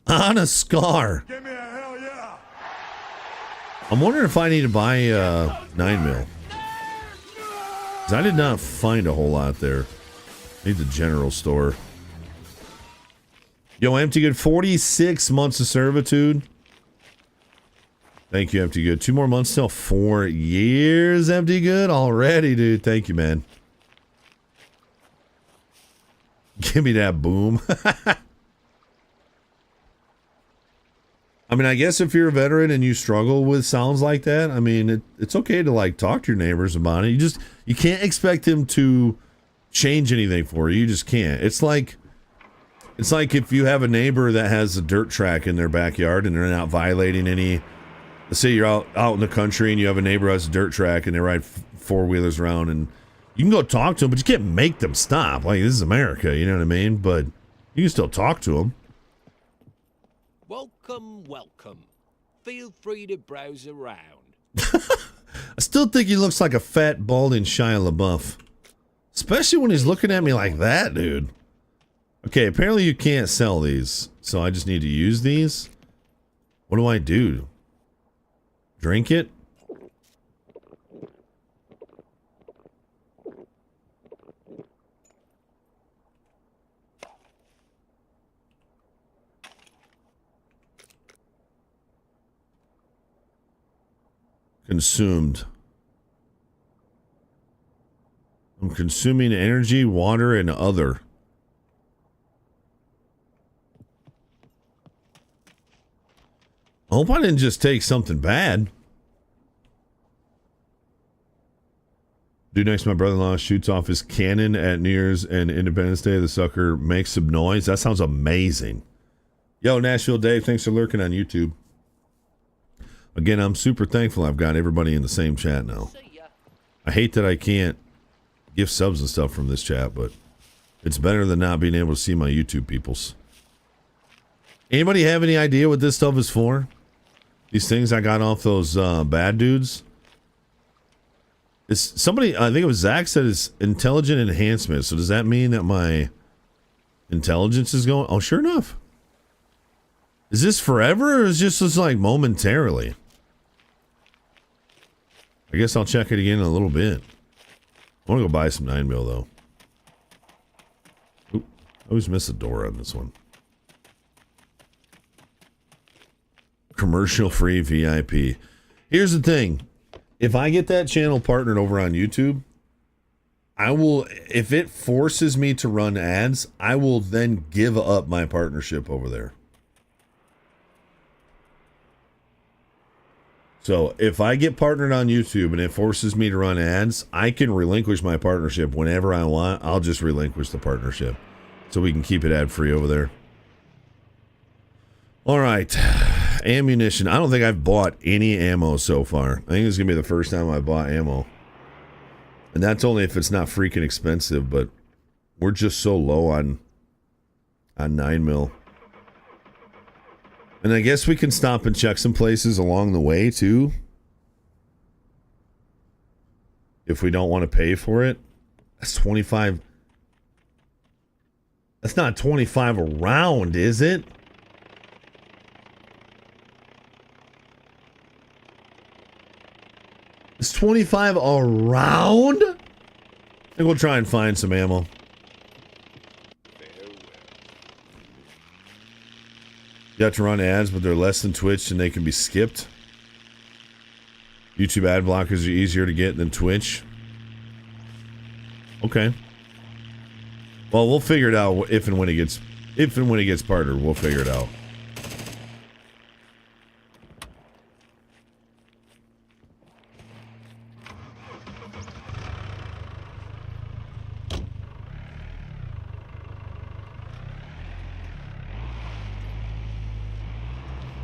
On a scar. Give me a hell yeah. I'm wondering if I need to buy 9mm. Because I did not find a whole lot there. I need the general store. Yo, Empty Good, 46 months of servitude. Thank you, Empty Good. 2 more months till 4 years, Empty Good. Already, dude. Thank you, man. Give me that boom. I mean, I guess if you're a veteran and you struggle with sounds like that, I mean, it's okay to like talk to your neighbors about it. You can't expect them to change anything for you. You just can't. It's like if you have a neighbor that has a dirt track in their backyard and they're not violating any. Let's say you're out in the country and you have a neighbor who has a dirt track and they ride four-wheelers around, and you can go talk to them, but you can't make them stop. Like, this is America, you know what I mean? But you can still talk to them. Welcome, welcome. Feel free to browse around. I still think he looks like a fat, balding Shia LaBeouf. Especially when he's looking at me like that, dude. Okay, apparently you can't sell these, so I just need to use these. What do I do? Drink it? Consumed. I'm consuming energy, water, and other. I hope I didn't just take something bad. Dude next to my brother-in-law shoots off his cannon at New Year's and Independence Day. The sucker makes some noise. That sounds amazing. Yo, Nashville Dave, thanks for lurking on YouTube. Again, I'm super thankful I've got everybody in the same chat now. I hate that I can't give subs and stuff from this chat, but it's better than not being able to see my YouTube peoples. Anybody have any idea what this stuff is for? These things I got off those bad dudes? It's somebody, I think it was Zach, said it's intelligent enhancement. So does that mean that my intelligence is going? Oh, sure enough. Is this forever, or is this just like momentarily? I guess I'll check it again in a little bit. I want to go buy some 9mm though. Oop, I always miss a door on this one. Commercial free VIP. Here's the thing. If I get that channel partnered over on YouTube, I will, if it forces me to run ads, I will then give up my partnership over there. So if I get partnered on YouTube and it forces me to run ads, I can relinquish my partnership whenever I want. I'll just relinquish the partnership so we can keep it ad free over there. All right. Ammunition. I don't think I've bought any ammo so far. I think this is going to be the first time I bought ammo. And that's only if it's not freaking expensive, but we're just so low on 9mm. And I guess we can stop and check some places along the way, too. If we don't want to pay for it. That's 25. That's not 25 a round, is it? It's 25 a round? I think we'll try and find some ammo. You have to run ads, but they're less than Twitch and they can be skipped. YouTube ad blockers are easier to get than Twitch. Okay. Well, we'll figure it out if and when it gets parter. We'll figure it out.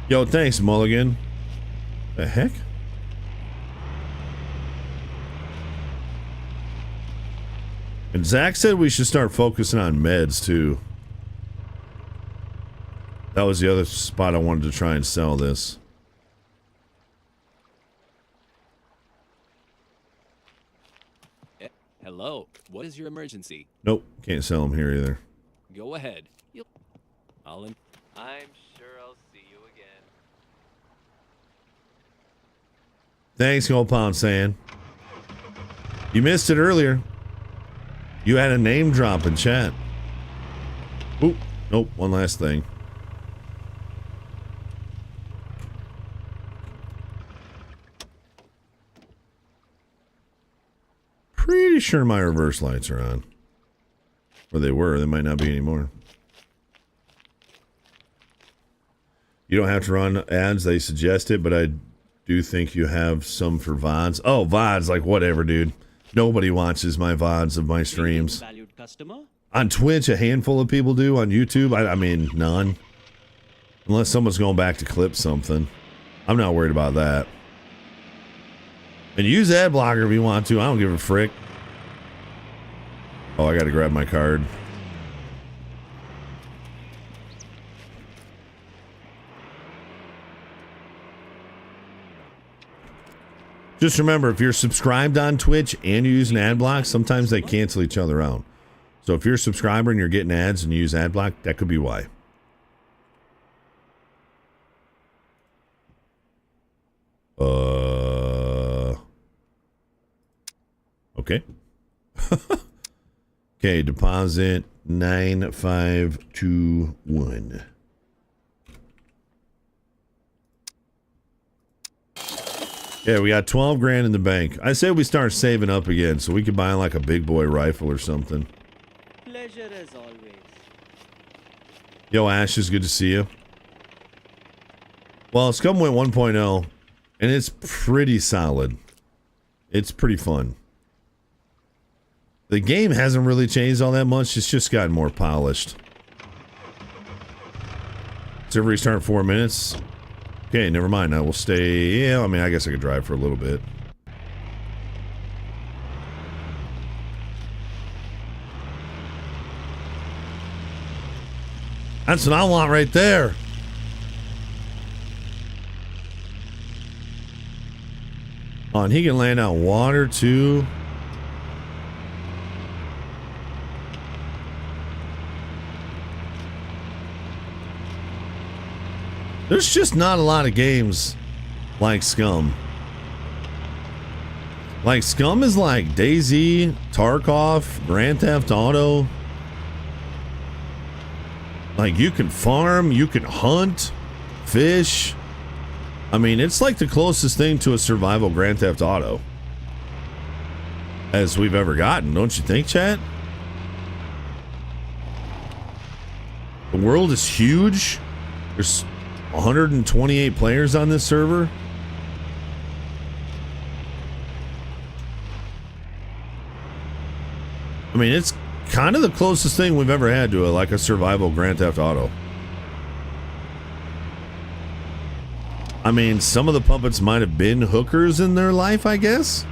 Yo, thanks, Mulligan. The heck? And Zach said we should start focusing on meds, too. That was the other spot I wanted to try and sell this. Hello. What is your emergency? Nope, can't sell them here either. Go ahead. I'm sure I'll see you again. Thanks, Gold Pound Sand. You missed it earlier. You had a name drop in chat. Oop, nope, one last thing. Pretty sure my reverse lights are on. Or they were, they might not be anymore. You don't have to run ads, they suggest it, but I do think you have some for VODs. Oh, VODs, like whatever, dude. Nobody watches my VODs of my streams. Valued customer? On Twitch, a handful of people do. On YouTube, I mean, none. Unless someone's going back to clip something. I'm not worried about that. And use ad blocker if you want to. I don't give a frick. Oh, I gotta grab my card. Just remember, if you're subscribed on Twitch and you use an ad block, sometimes they cancel each other out. So if you're a subscriber and you're getting ads and you use ad block, that could be why. Okay. Okay, deposit 9521. Yeah, we got 12 grand in the bank. I say we start saving up again so we could buy like a big boy rifle or something. Pleasure as always. Yo, Ash, is good to see you. Well, Scum went 1.0, and it's pretty solid. It's pretty fun. The game hasn't really changed all that much. It's just gotten more polished. Server restart 4 minutes. Okay, never mind. I will stay. Yeah, I mean, I guess I could drive for a little bit. That's what I want right there. Oh, and he can land out water too. There's just not a lot of games like Scum. Like, Scum is like DayZ, Tarkov, Grand Theft Auto. Like, you can farm, you can hunt, fish. I mean, it's like the closest thing to a survival Grand Theft Auto as we've ever gotten, don't you think, chat? The world is huge. There's 128 players on this server. I mean, it's kind of the closest thing we've ever had to a survival Grand Theft Auto. I mean, some of the puppets might have been hookers in their life, I guess.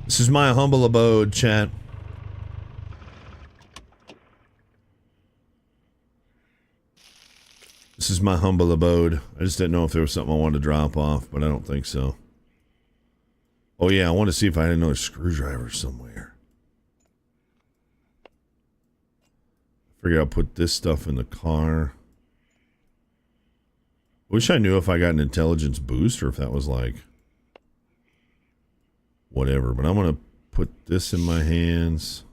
This is my humble abode, chat. This is my humble abode. I just didn't know if there was something I wanted to drop off, but I don't think so. Oh yeah, I want to see if I had another screwdriver somewhere. I figure I'll put this stuff in the car. Wish I knew if I got an intelligence boost or if that was like whatever, but I'm gonna put this in my hands.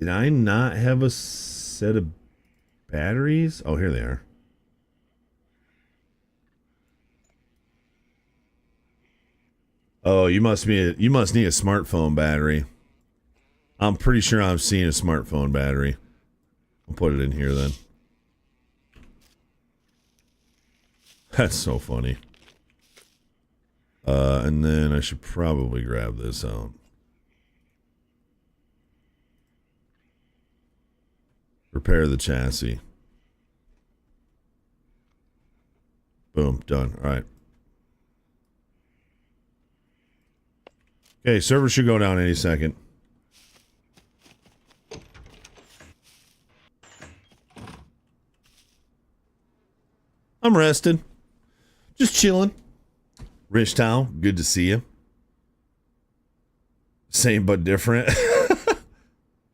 Did I not have a set of batteries? Oh, here they are. Oh, you must need a smartphone battery. I'm pretty sure I'm seeing a smartphone battery. I'll put it in here then. That's so funny. And then I should probably grab this out. Repair the chassis. Boom, done. All right. Okay, server should go down any second. I'm rested. Just chilling. Rich Town, good to see you. Same but different.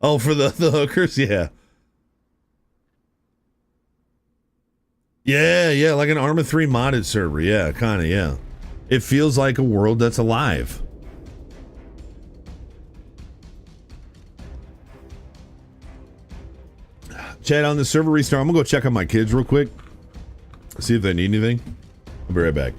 Oh, for the hookers? Yeah. Yeah, like an Arma 3 modded server. Yeah, kind of, yeah. It feels like a world that's alive. Chat, on the server restart, I'm gonna go check on my kids real quick. See if they need anything. I'll be right back.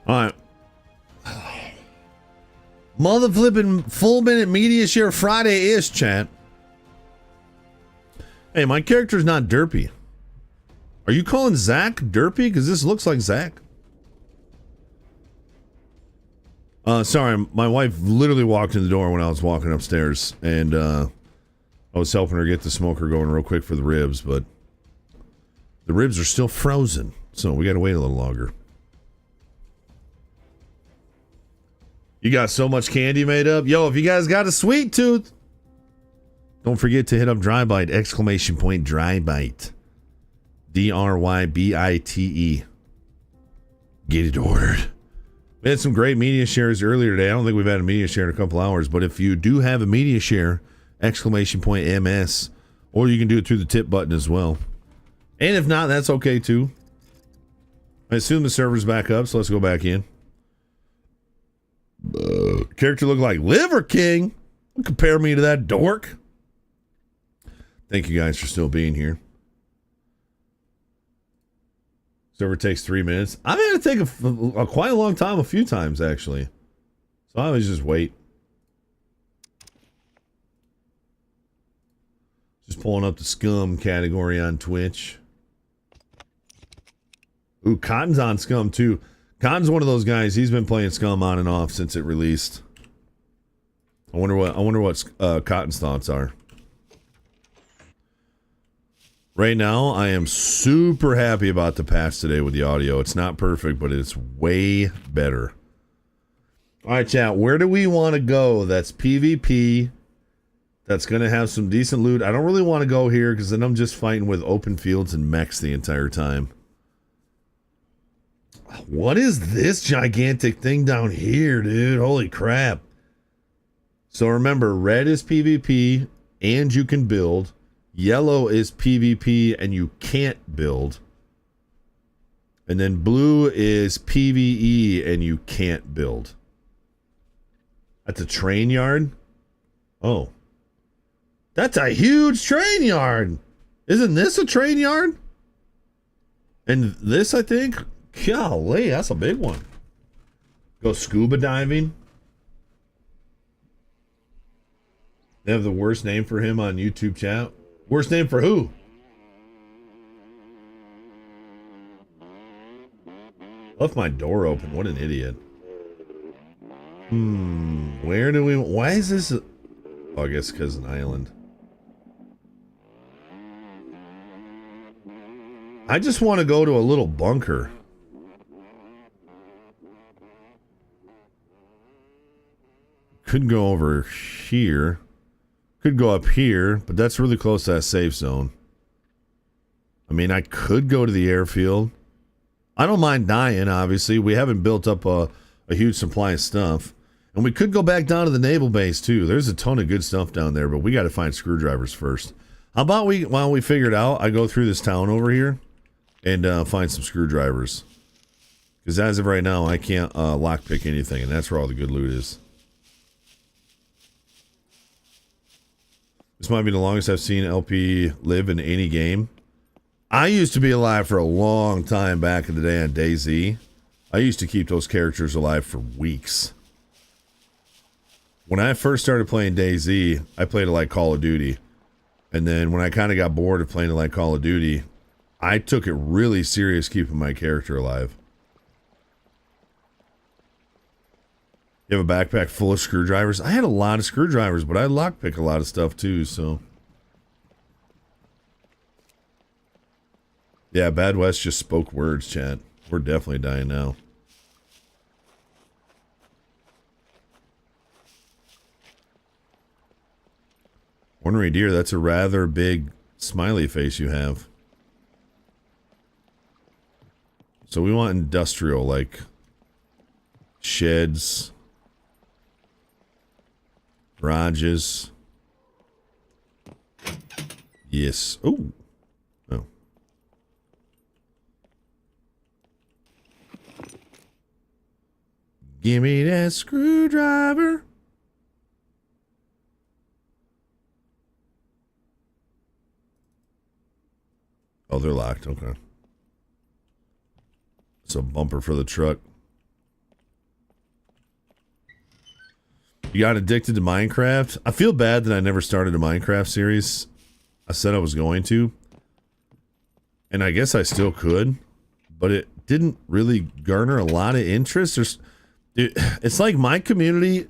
All right. Mother flipping full minute media share Friday is chat. Hey, my character's not derpy. Are you calling Zach derpy? Because this looks like Zach. Sorry, my wife literally walked in the door when I was walking upstairs, and I was helping her get the smoker going real quick for the ribs, but the ribs are still frozen, so we gotta wait a little longer. You got so much candy made up. Yo, if you guys got a sweet tooth, don't forget to hit up Dry Bite, exclamation point Dry Bite. DRYBITE. Get it ordered. We had some great media shares earlier today. I don't think we've had a media share in a couple hours, but if you do have a media share, exclamation point MS, or you can do it through the tip button as well. And if not, that's okay too. I assume the server's back up, so let's go back in. Character look like Liver King. Don't compare me to that dork. Thank you guys for still being here. Server takes 3 minutes. I've had to take a quite a long time a few times, actually. So I always just wait. Just pulling up the Scum category on Twitch. Ooh, Cotton's on Scum, too. Cotton's one of those guys. He's been playing Scum on and off since it released. I wonder what Cotton's thoughts are. Right now, I am super happy about the patch today with the audio. It's not perfect, but it's way better. All right, chat. Where do we want to go? That's PvP. That's going to have some decent loot. I don't really want to go here because then I'm just fighting with open fields and mechs the entire time. What is this gigantic thing down here, dude? Holy crap. So remember, red is PvP and you can build. Yellow is PvP and you can't build. And then blue is PvE and you can't build. That's a train yard? Oh. That's a huge train yard. Isn't this a train yard? And this, I think, golly, that's a big one. Go scuba diving. They have the worst name for him on YouTube chat. Worst name for who? Left my door open. What an idiot. Where do we... Why is this... Oh, I guess because an island. I just want to go to a little bunker. Could go over here. Could go up here, but that's really close to that safe zone. I mean, I could go to the airfield. I don't mind dying, obviously. We haven't built up a huge supply of stuff. And we could go back down to the naval base, too. There's a ton of good stuff down there, but we got to find screwdrivers first. How about while we figure it out, I go through this town over here and find some screwdrivers. Because as of right now, I can't lockpick anything, and that's where all the good loot is. This might be the longest I've seen LP live in any game. I used to be alive for a long time back in the day on DayZ. I used to keep those characters alive for weeks. When I first started playing DayZ, I played it like Call of Duty. And then when I kind of got bored of playing it like Call of Duty, I took it really serious keeping my character alive. You have a backpack full of screwdrivers? I had a lot of screwdrivers, but I lockpick a lot of stuff too, so. Yeah, Bad West just spoke words, chat. We're definitely dying now. Ornery deer, that's a rather big smiley face you have. So we want industrial, like sheds, garages. Yes. Oh. Oh. Give me that screwdriver. Oh, they're locked. Okay. It's a bumper for the truck. You got addicted to Minecraft? I feel bad that I never started a Minecraft series. I said I was going to. And I guess I still could. But it didn't really garner a lot of interest. It's like my community,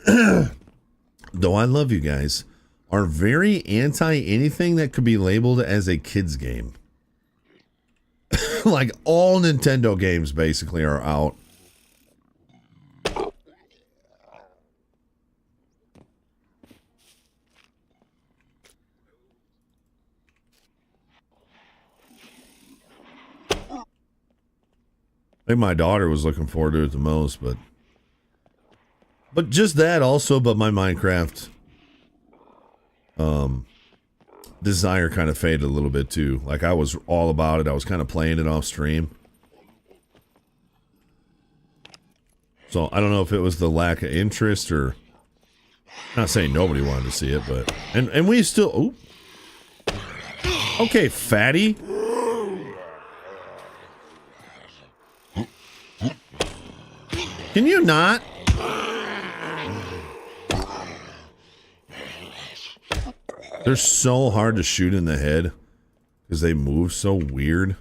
though I love you guys, are very anti anything that could be labeled as a kid's game. Like all Nintendo games basically are out. I think my daughter was looking forward to it the most, but just that also, but my Minecraft desire kind of faded a little bit too. Like I was all about it. I was kind of playing it off stream. So I don't know if it was the lack of interest or not saying nobody wanted to see it, but and we still okay, fatty. Can you not? They're so hard to shoot in the head because they move so weird.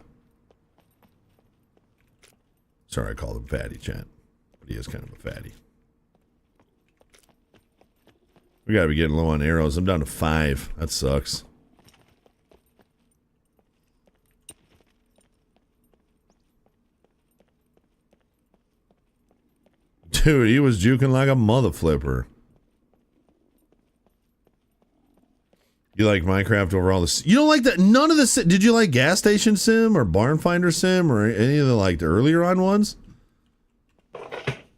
Sorry, I called him fatty, chat. But he is kind of a fatty. We gotta be getting low on arrows. I'm down to 5. That sucks. Dude, he was juking like a mother flipper. You like Minecraft over all this? You don't like that? None of the... Did you like Gas Station Sim or Barn Finder Sim or any of the like the earlier on ones?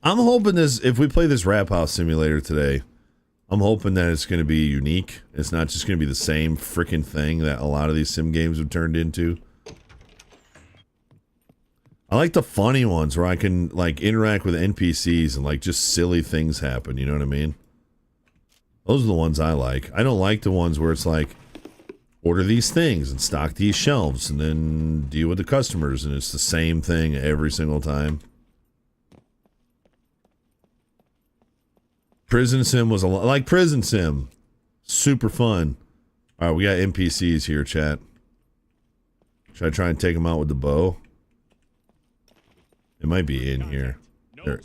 I'm hoping this... If we play this Rap House Simulator today, I'm hoping that it's going to be unique. It's not just going to be the same freaking thing that a lot of these sim games have turned into. I like the funny ones where I can like interact with NPCs and like just silly things happen, you know what I mean? Those are the ones I like. I don't like the ones where it's like order these things and stock these shelves and then deal with the customers and it's the same thing every single time. Prison Sim was a lot like Prison Sim. Super fun. All right, we got NPCs here, chat. Should I try and take them out with the bow? It might be in here. There.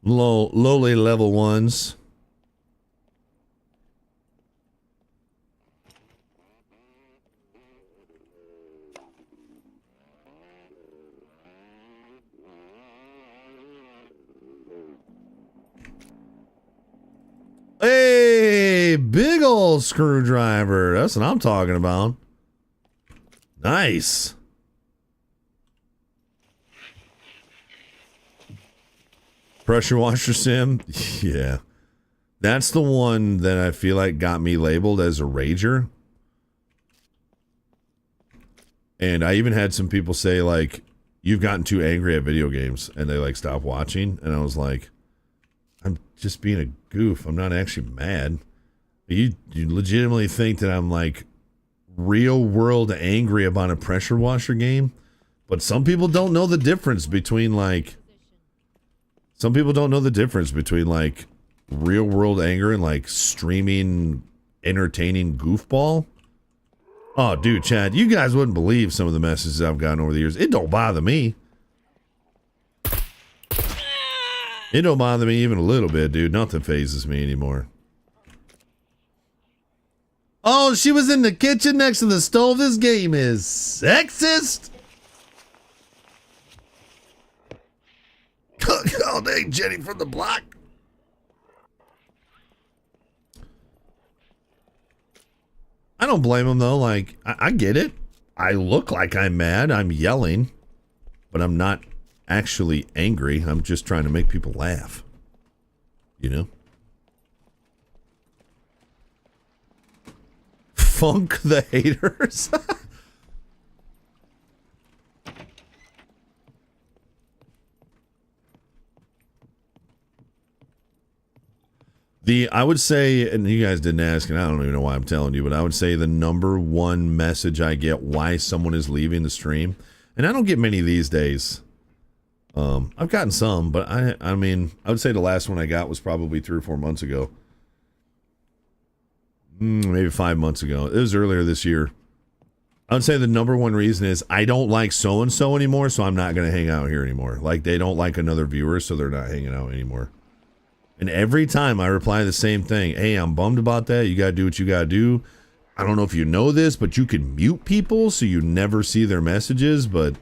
Lowly level ones. Hey, big old screwdriver. That's what I'm talking about. Nice. Pressure washer sim? Yeah. That's the one that I feel like got me labeled as a rager. And I even had some people say, like, you've gotten too angry at video games. And they, like, stopped watching. And I was like, I'm just being a goof. I'm not actually mad. You legitimately think that I'm, like, real world angry about a pressure washer game? But some people don't know the difference between, like... Some people don't know the difference between like real world anger and like streaming entertaining goofball. Oh, dude, Chad, you guys wouldn't believe some of the messages I've gotten over the years. It don't bother me. It don't bother me even a little bit, dude. Nothing phases me anymore. Oh, she was in the kitchen next to the stove. This game is sexist. Oh, dang, Jenny from the block. I don't blame him, though. Like, I get it. I look like I'm mad. I'm yelling. But I'm not actually angry. I'm just trying to make people laugh. You know? Funk the haters. I would say, and you guys didn't ask, and I don't even know why I'm telling you, but I would say the number one message I get why someone is leaving the stream, and I don't get many these days. I've gotten some, but I mean, I would say the last one I got was probably 3 or 4 months ago. Maybe 5 months ago. It was earlier this year. I would say the number one reason is I don't like so-and-so anymore, so I'm not going to hang out here anymore. Like, they don't like another viewer, so they're not hanging out anymore. And every time I reply the same thing. Hey, I'm bummed about that. You got to do what you got to do. I don't know if you know this, but you can mute people so you never see their messages, but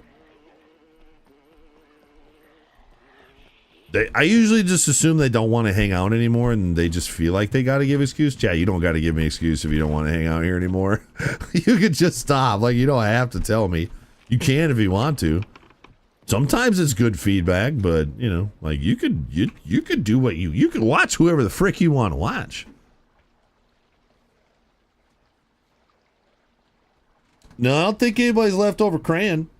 I usually just assume they don't want to hang out anymore and they just feel like they got to give excuse. Chat, you don't got to give me an excuse if you don't want to hang out here anymore. You could just stop. Like, you don't have to tell me. You can if you want to. Sometimes it's good feedback, but you know, like you could do what you could watch whoever the frick you want to watch. No, I don't think anybody's left over crayon.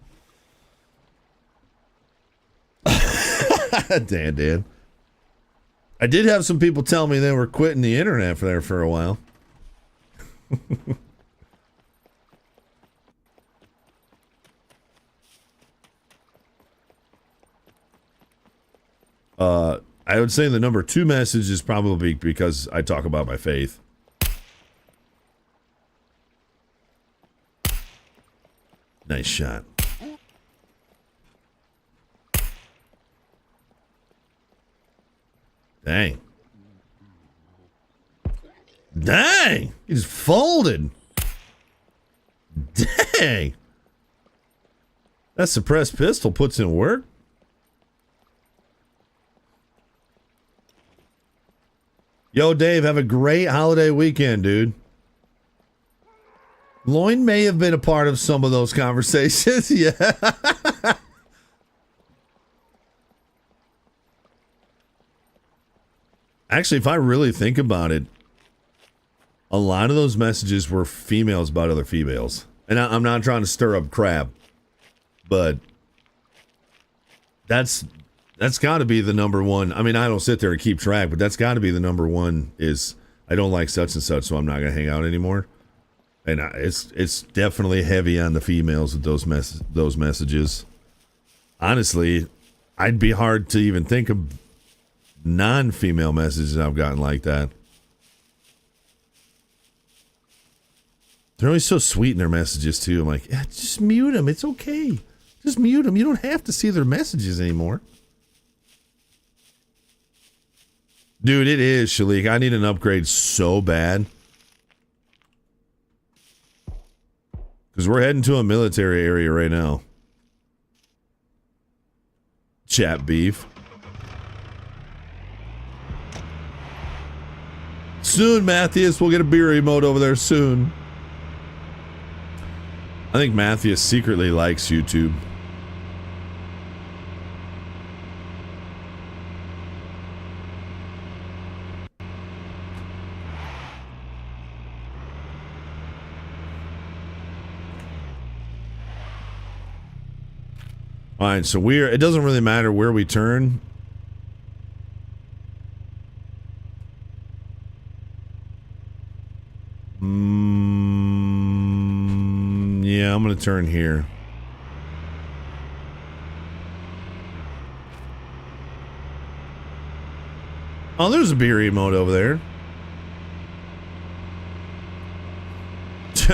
Dan. I did have some people tell me they were quitting the internet for a while. I would say the number 2 message is probably because I talk about my faith. Nice shot. Dang. Dang! He's folded. Dang! That suppressed pistol puts in work. Yo, Dave, have a great holiday weekend, dude. Loin may have been a part of some of those conversations. Yeah. Actually, if I really think about it, a lot of those messages were females about other females. And I'm not trying to stir up crap, but that's got to be the number one. I mean, I don't sit there and keep track, but that's got to be the number one is I don't like such and such, so I'm not going to hang out anymore. And it's definitely heavy on the females with those messages. Honestly, I'd be hard to even think of non-female messages I've gotten like that. They're always so sweet in their messages too. I'm like, yeah, just mute them. It's okay. Just mute them. You don't have to see their messages anymore. Dude, it is, Shalik. I need an upgrade so bad. Because we're heading to a military area right now. Chat beef. Soon, Matthias. We'll get a beer emote over there soon. I think Matthias secretly likes YouTube. Alright, so it doesn't really matter where we turn. Yeah, I'm gonna turn here. Oh, there's a beer emote over there.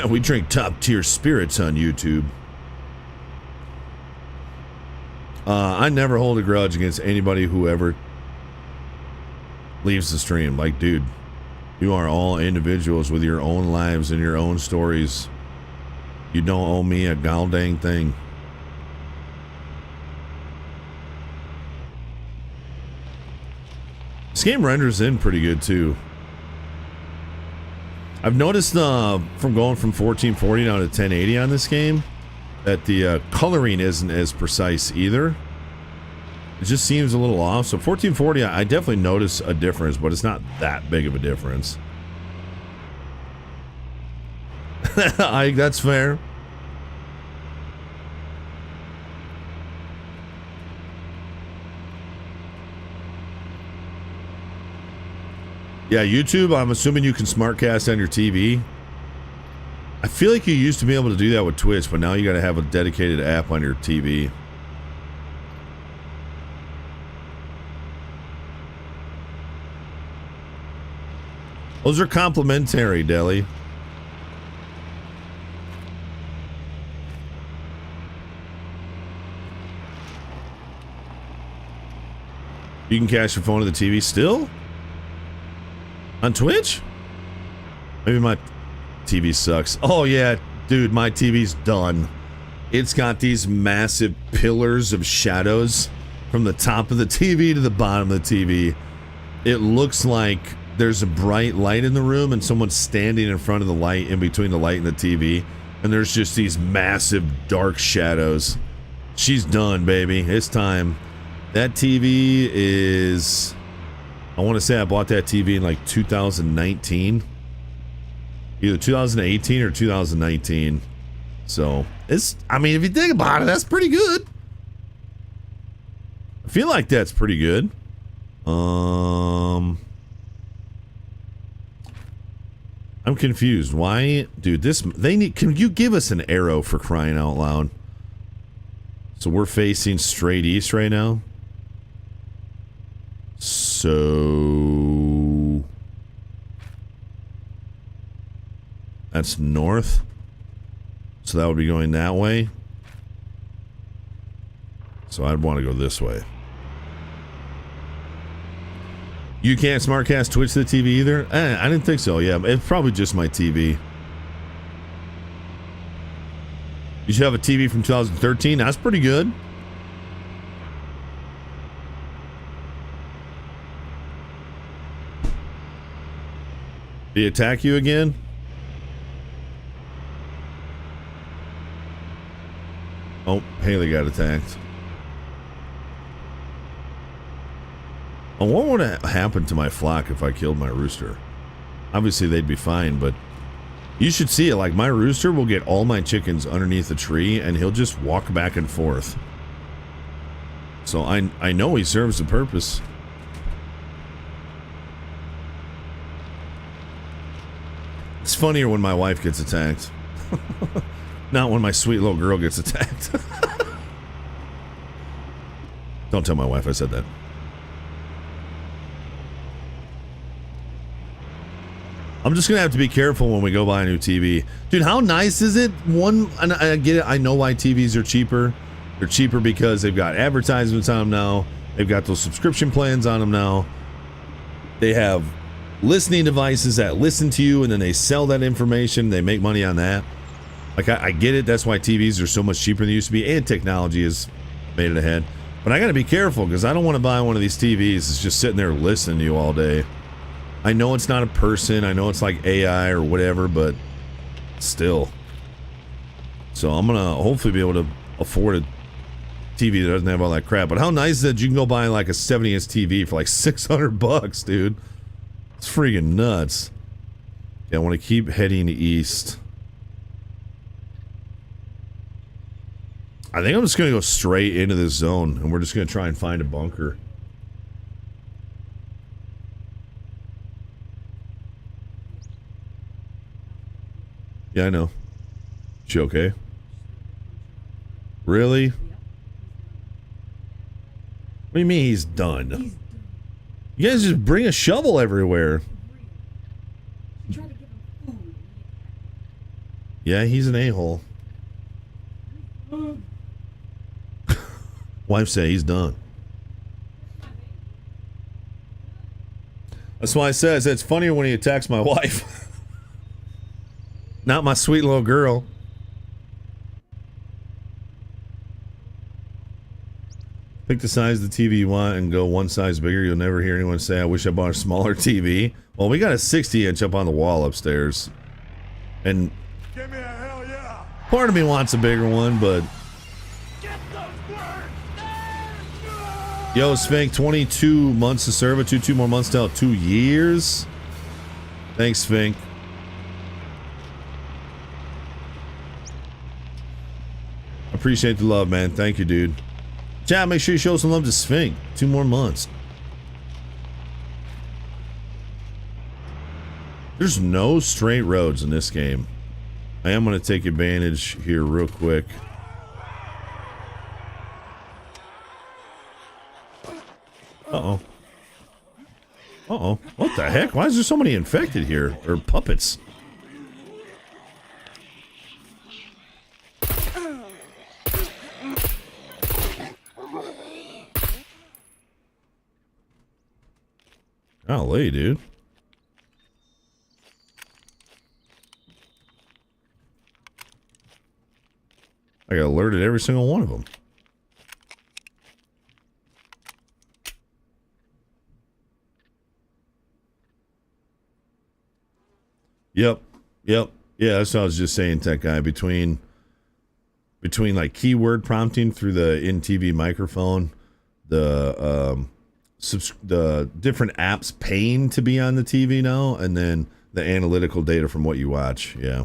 We drink top tier spirits on YouTube. I never hold a grudge against anybody who ever leaves the stream. Like, dude, you are all individuals with your own lives and your own stories. You don't owe me a goddamn thing. This game renders in pretty good too. I've noticed from going from 1440 down to 1080 on this game that the coloring isn't as precise either. It just seems a little off. So 1440, I definitely notice a difference, but it's not that big of a difference. That's fair. Yeah, YouTube, I'm assuming you can smartcast on your TV. I feel like you used to be able to do that with Twitch, but now you got to have a dedicated app on your TV. Those are complimentary, Deli. You can cast your phone to the TV still? On Twitch? Maybe my TV sucks. Oh yeah, dude, my TV's done. It's got these massive pillars of shadows from the top of the TV to the bottom of the TV. It looks like there's a bright light in the room and someone's standing in front of the light, in between the light and the TV, and there's just these massive dark shadows. She's done, baby. It's time. That TV is... I want to say I bought that TV in like 2019. Either 2018 or 2019. So, it's... I mean, if you think about it, that's pretty good. I feel like that's pretty good. I'm confused. Why, dude? They need. Can you give us an arrow for crying out loud? So we're facing straight east right now. So that's north. So that would be going that way. So I'd want to go this way. You can't smartcast Twitch to the TV either? I didn't think so. Yeah, it's probably just my TV. You should have a TV from 2013. That's pretty good. Did he attack you again? Oh, Haley got attacked. What would have happened to my flock if I killed my rooster? Obviously, they'd be fine, but you should see it. Like, my rooster will get all my chickens underneath a tree, and he'll just walk back and forth. So I know he serves a purpose. It's funnier when my wife gets attacked. Not when my sweet little girl gets attacked. Don't tell my wife I said that. I'm just gonna have to be careful when we go buy a new TV. Dude, how nice is it? One, and I get it, I know why TVs are cheaper. They're cheaper because they've got advertisements on them now. They've got those subscription plans on them now. They have listening devices that listen to you, and then they sell that information. They make money on that. Like, I get it. That's why TVs are so much cheaper than they used to be, and technology has made it ahead. But I gotta be careful, because I don't want to buy one of these TVs that's just sitting there listening to you all day. I know it's not a person. I know it's like AI or whatever, but still. So I'm going to hopefully be able to afford a TV that doesn't have all that crap. But how nice is that you can go buy like a 70-inch TV for like $600, dude. It's freaking nuts. Yeah, I want to keep heading east. I think I'm just going to go straight into this zone, and we're just going to try and find a bunker. Yeah, I know. She okay? Really? What do you mean he's done? You guys just bring a shovel everywhere. Yeah, he's an a-hole. Wife say he's done. That's why I said it's funnier when he attacks my wife. Not my sweet little girl. Pick the size of the TV you want and go one size bigger. You'll never hear anyone say, I wish I bought a smaller TV. Well, we got a 60-inch up on the wall upstairs. And part of me wants a bigger one, but... Yo, Spank, 22 months to serve it. 2 more months till 2 years. Thanks, Fink. Appreciate the love, man. Thank you, dude. Chat, make sure you show some love to Sphinx. 2 more months. There's no straight roads in this game. I am going to take advantage here real quick. Uh-oh. Uh-oh. What the heck? Why is there so many infected here? Or puppets? Golly, dude. I got alerted every single one of them. Yep. Yep. Yeah, that's what I was just saying, tech guy. Between like keyword prompting through the in-TV microphone, the different apps paying to be on the TV now, and then the analytical data from what you watch. Yeah.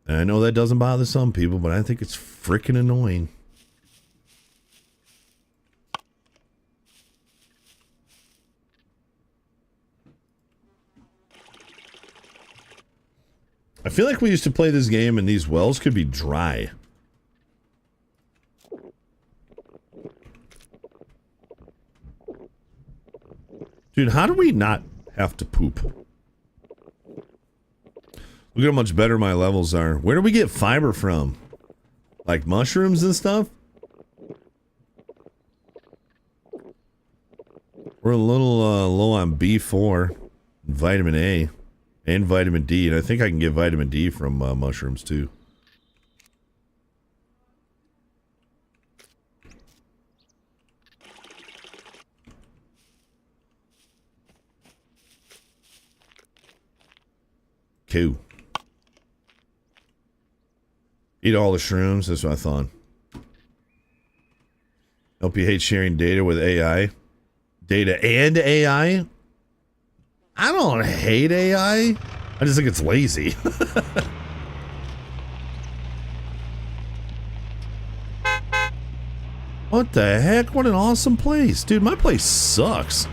And I know that doesn't bother some people, but I think it's freaking annoying. I feel like we used to play this game and these wells could be dry. Dude, how do we not have to poop? Look at how much better my levels are. Where do we get fiber from? Like mushrooms and stuff? We're a little low on B4, vitamin A, and vitamin D. And I think I can get vitamin D from mushrooms too. Cool. Eat all the shrooms. That's what I thought. Hope you hate sharing data with AI. Data and AI? I don't hate AI. I just think it's lazy. What the heck? What an awesome place. Dude, my place sucks.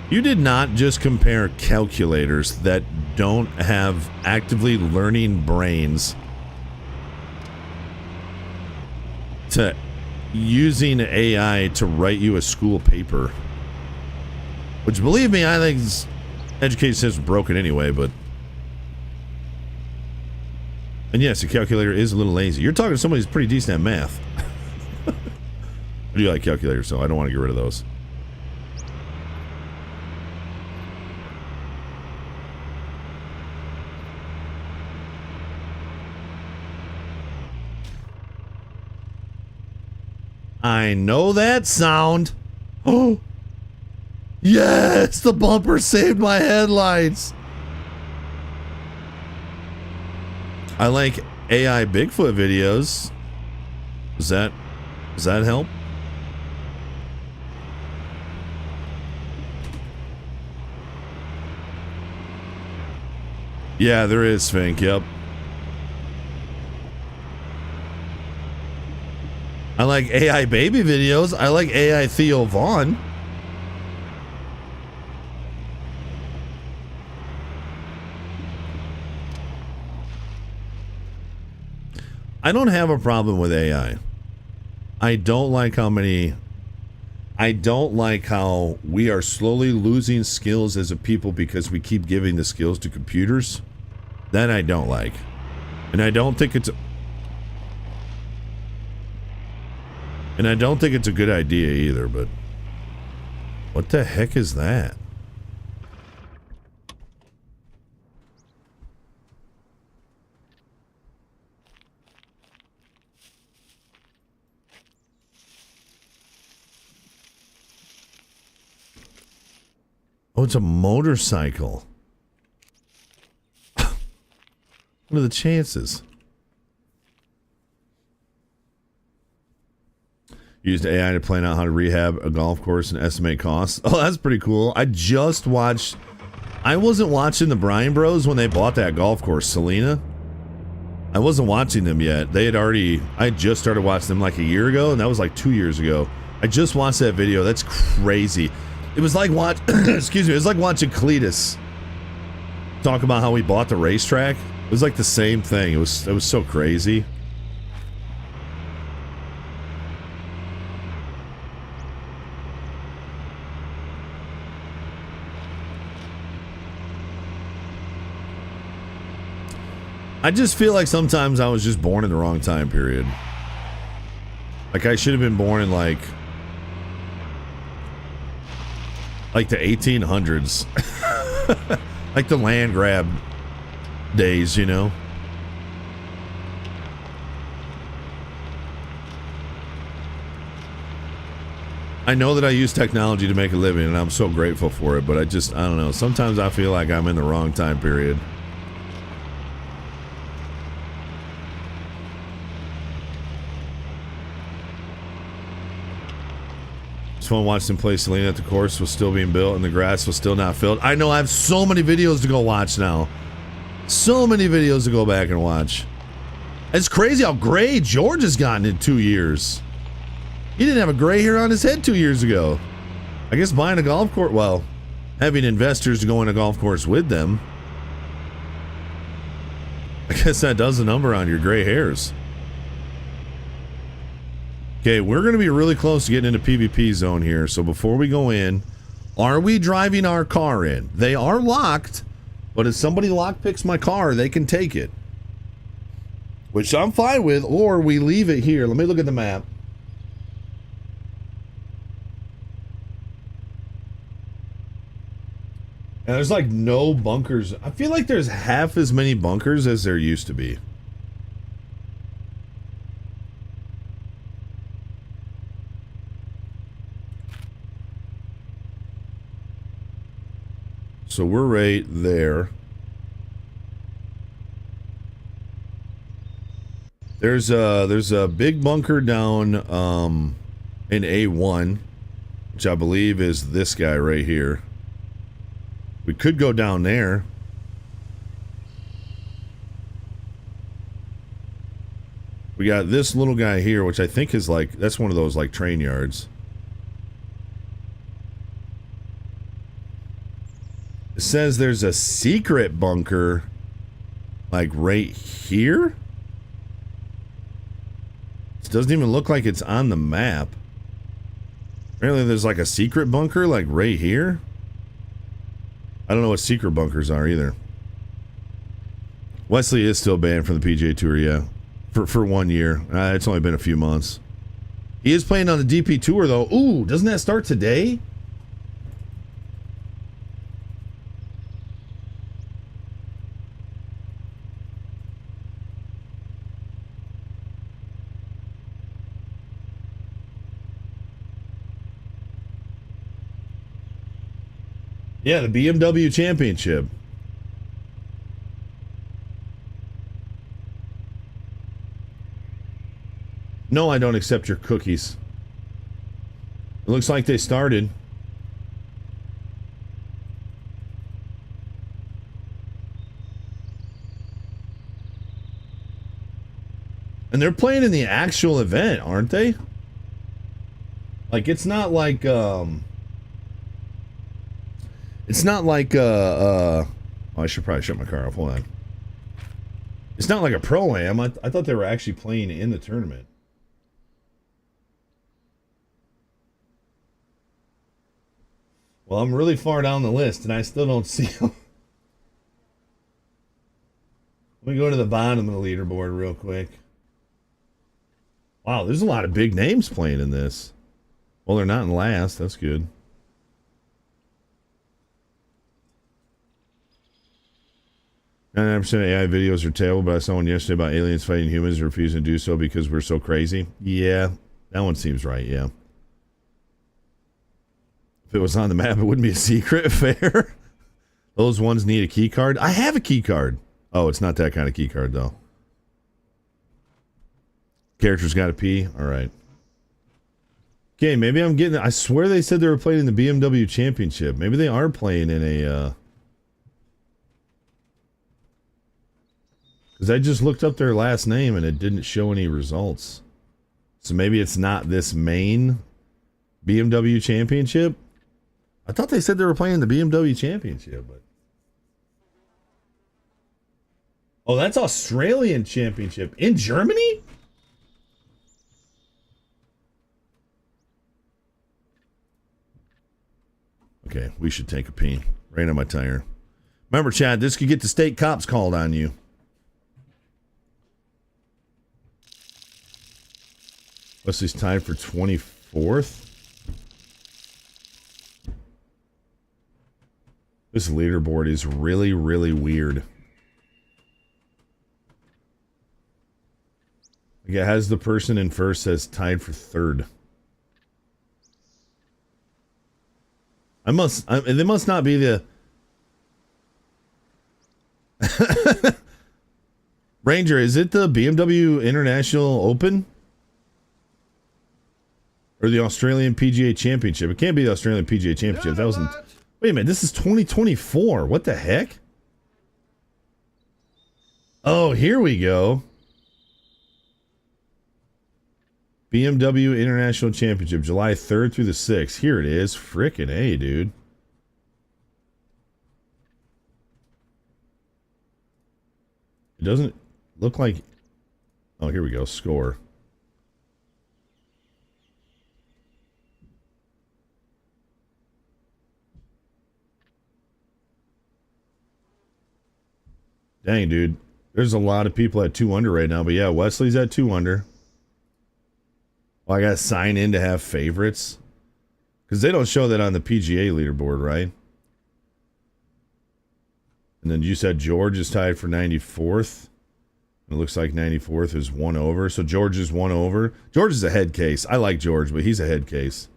You did not just compare calculators that don't have actively learning brains to using AI to write you a school paper. Which, believe me, I think education system is broken anyway, but... And yes, the calculator is a little lazy. You're talking to somebody who's pretty decent at math. I do like calculators, so I don't want to get rid of those. I know that sound. Oh, yes, the bumper saved my headlights. I like AI Bigfoot videos. Does that help? Yeah, there is, Fink. Yep. I like AI baby videos. I like AI Theo Vaughn. I don't have a problem with AI. I don't like how we are slowly losing skills as a people because we keep giving the skills to computers. That I don't like. And I don't think it's a good idea either, but what the heck is that? Oh, it's a motorcycle. What are the chances? Used AI to plan out how to rehab a golf course and estimate costs. Oh, that's pretty cool. I wasn't watching the Bryan Bros when they bought that golf course, Selena. I wasn't watching them yet. I just started watching them like a year ago, and that was like 2 years ago. I just watched that video. That's crazy. It was like excuse me, it was like watching Cletus talk about how he bought the racetrack. It was like the same thing. It was so crazy. I just feel like sometimes I was just born in the wrong time period. Like I should have been born in like the 1800s. Like the land grab days, you know? I know that I use technology to make a living and I'm so grateful for it, but I don't know. Sometimes I feel like I'm in the wrong time period. Just want to watch them play Selena at the course was still being built and the grass was still not filled. I know, I have so many videos to go watch now. So many videos to go back and watch. It's crazy how gray George has gotten in 2 years. He didn't have a gray hair on his head 2 years ago. I guess buying a golf course, well, having investors to go in a golf course with them. I guess that does a number on your gray hairs. Okay, we're going to be really close to getting into PvP zone here. So before we go in, are we driving our car in? They are locked, but if somebody lockpicks my car, they can take it. Which I'm fine with, or we leave it here. Let me look at the map. And there's like no bunkers. I feel like there's half as many bunkers as there used to be. So we're right there. There's a big bunker down in A1, which I believe is this guy right here. We could go down there. We got this little guy here, which I think is like, that's one of those like train yards. It says there's a secret bunker like right here. It doesn't even look like it's on the map. Apparently there's like a secret bunker like right here. I don't know what secret bunkers are either. Wesley is still banned from the PGA Tour, yeah. For 1 year. It's only been a few months. He is playing on the DP Tour though. Ooh, doesn't that start today? Yeah, the BMW Championship. No, I don't accept your cookies. It looks like they started. And they're playing in the actual event, aren't they? Like, it's not like, it's not like, oh, I should probably shut my car off. Hold on. It's not like a pro-am. I thought they were actually playing in the tournament. Well, I'm really far down the list, and I still don't see them. Let me go to the bottom of the leaderboard real quick. Wow, there's a lot of big names playing in this. Well, they're not in last. That's good. 99% of AI videos are terrible, but I saw one yesterday about aliens fighting humans refusing to do so because we're so crazy. Yeah, that one seems right, yeah. If it was on the map, it wouldn't be a secret. Fair. Those ones need a key card. I have a key card. Oh, it's not that kind of key card, though. Character's got to pee? All right. Okay, maybe I'm getting... I swear they said they were playing in the BMW Championship. Maybe they are playing in a... Because I just looked up their last name and it didn't show any results. So maybe it's not this main BMW Championship. I thought they said they were playing the BMW Championship, but... Oh, that's Australian Championship. In Germany? Okay, we should take a pee. Right on my tire. Remember, Chad, this could get the state cops called on you. Wesley's tied for 24th. This leaderboard is really, really weird. Like, it has the person in first says tied for third. They must not be the... Ranger, is it the BMW International Open? Or the Australian PGA Championship? It can't be the Australian PGA Championship. That wasn't... Wait a minute, this is 2024. What the heck? Oh, here we go. BMW International Championship, July 3rd through the 6th. Here it is. Frickin' A, dude. It doesn't look like... Oh, here we go. Score. Dang, dude. There's a lot of people at 2 under right now. But yeah, Wesley's at 2 under. Well, I got to sign in to have favorites. Because they don't show that on the PGA leaderboard, right? And then you said George is tied for 94th. It looks like 94th is 1 over. So George is 1 over. George is a head case. I like George, but he's a head case.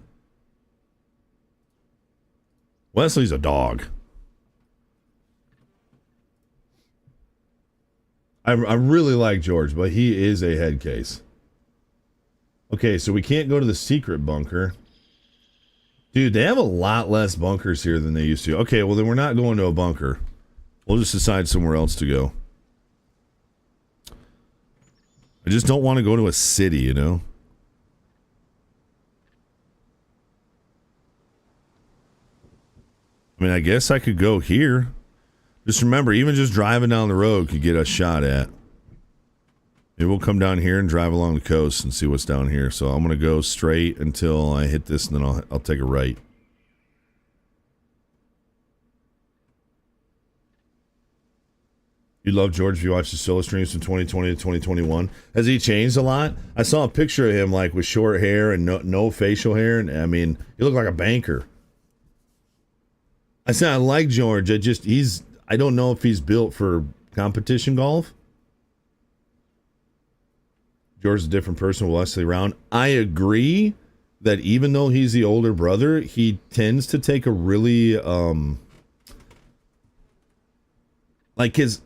Wesley's a dog. I really like George, but he is a head case. Okay, so we can't go to the secret bunker. Dude, they have a lot less bunkers here than they used to. Okay, well then we're not going to a bunker. We'll just decide somewhere else to go. I just don't want to go to a city, you know? I mean, I guess I could go here. Just remember, even just driving down the road could get us shot at. Maybe we'll come down here and drive along the coast and see what's down here. So I'm going to go straight until I hit this, and then I'll take a right. You love George if you watch the solo streams from 2020 to 2021. Has he changed a lot? I saw a picture of him like with short hair and no facial hair, and I mean, he looked like a banker. I said I like George. I don't know if he's built for competition golf. George is a different person with Wesley around. I agree that even though he's the older brother, he tends to take a really, like his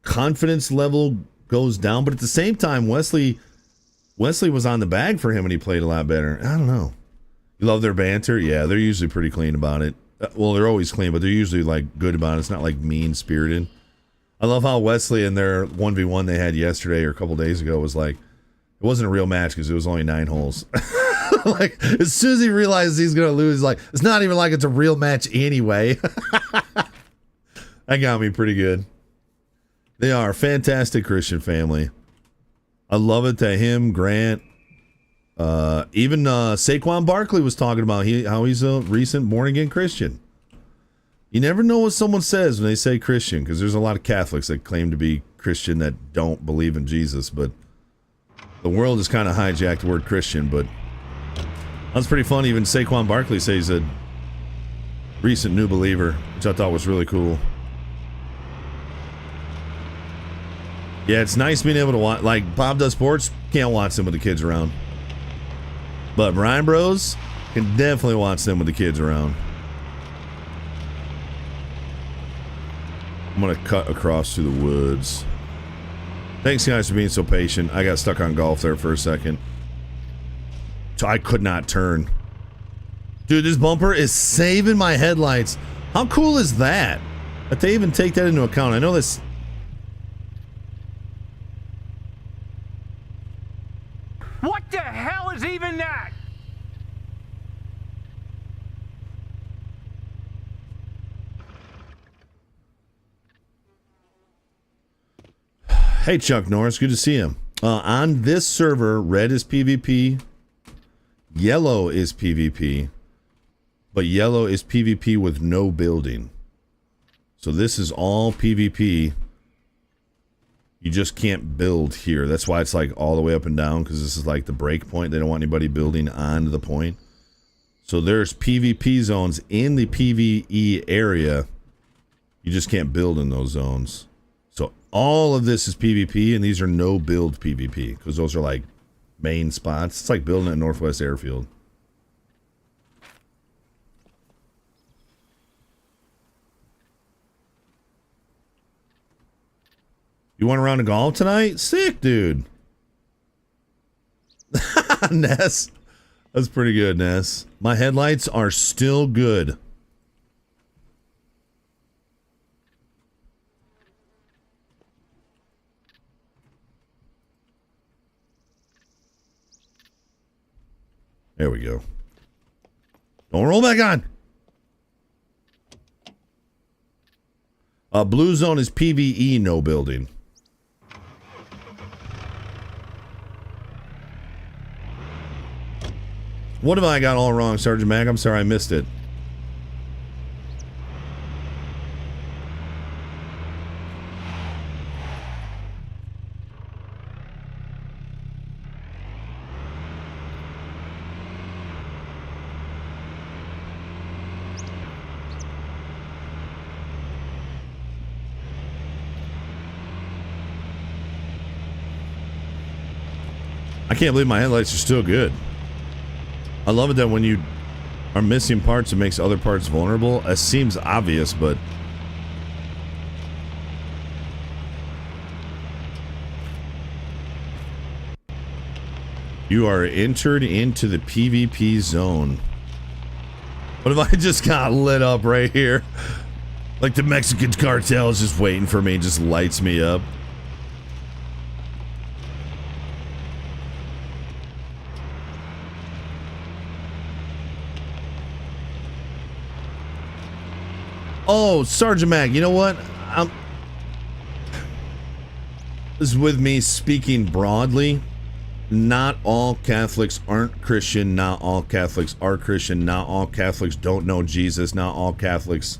confidence level goes down. But at the same time, Wesley was on the bag for him and he played a lot better. I don't know. You love their banter? Yeah, they're usually pretty clean about it. Well, they're always clean, but they're usually like good about it. It's not like mean-spirited. I love how Wesley in their 1v1 they had yesterday or a couple days ago was like, it wasn't a real match because it was only 9 holes. Like, as soon as he realizes he's going to lose, he's like, it's not even like it's a real match anyway. That got me pretty good. They are a fantastic Christian family. I love it that him, Grant, even Saquon Barkley was talking about how he's a recent born-again Christian. You never know what someone says when they say Christian, because there's a lot of Catholics that claim to be Christian that don't believe in Jesus, but the world has kind of hijacked the word Christian. But that's pretty funny. Even Saquon Barkley says he's a recent new believer, which I thought was really cool. Yeah, it's nice being able to watch. Like, Bob Does Sports, can't watch them with the kids around. But Brian Bros can definitely watch them with the kids around. I'm going to cut across through the woods. Thanks, guys, for being so patient. I got stuck on golf there for a second. So I could not turn. Dude, this bumper is saving my headlights. How cool is that? That they even take that into account. I know this. What the hell is even that? Hey, Chuck Norris. Good to see you. On this server, red is PvP. Yellow is PvP. But yellow is PvP with no building. So this is all PvP. You just can't build here. That's why it's like all the way up and down, because this is like the break point. They don't want anybody building onto the point. So there's PvP zones in the PvE area. You just can't build in those zones. So all of this is PvP, and these are no build PvP, because those are like main spots. It's like building at Northwest Airfield. You want a round of golf tonight? Sick, dude. Ness. That's pretty good, Ness. My headlights are still good. There we go. Don't roll back on. Blue zone is PvE, no building. What have I got all wrong, Sergeant Mac? I'm sorry I missed it. I can't believe my headlights are still good. I love it that when you are missing parts, it makes other parts vulnerable. It seems obvious, but you are entered into the PvP zone. What if I just got lit up right here? Like the Mexican cartel is just waiting for me, just lights me up. Oh, Sergeant Mac, you know what? This is with me speaking broadly. Not all Catholics aren't Christian. Not all Catholics are Christian. Not all Catholics don't know Jesus. Not all Catholics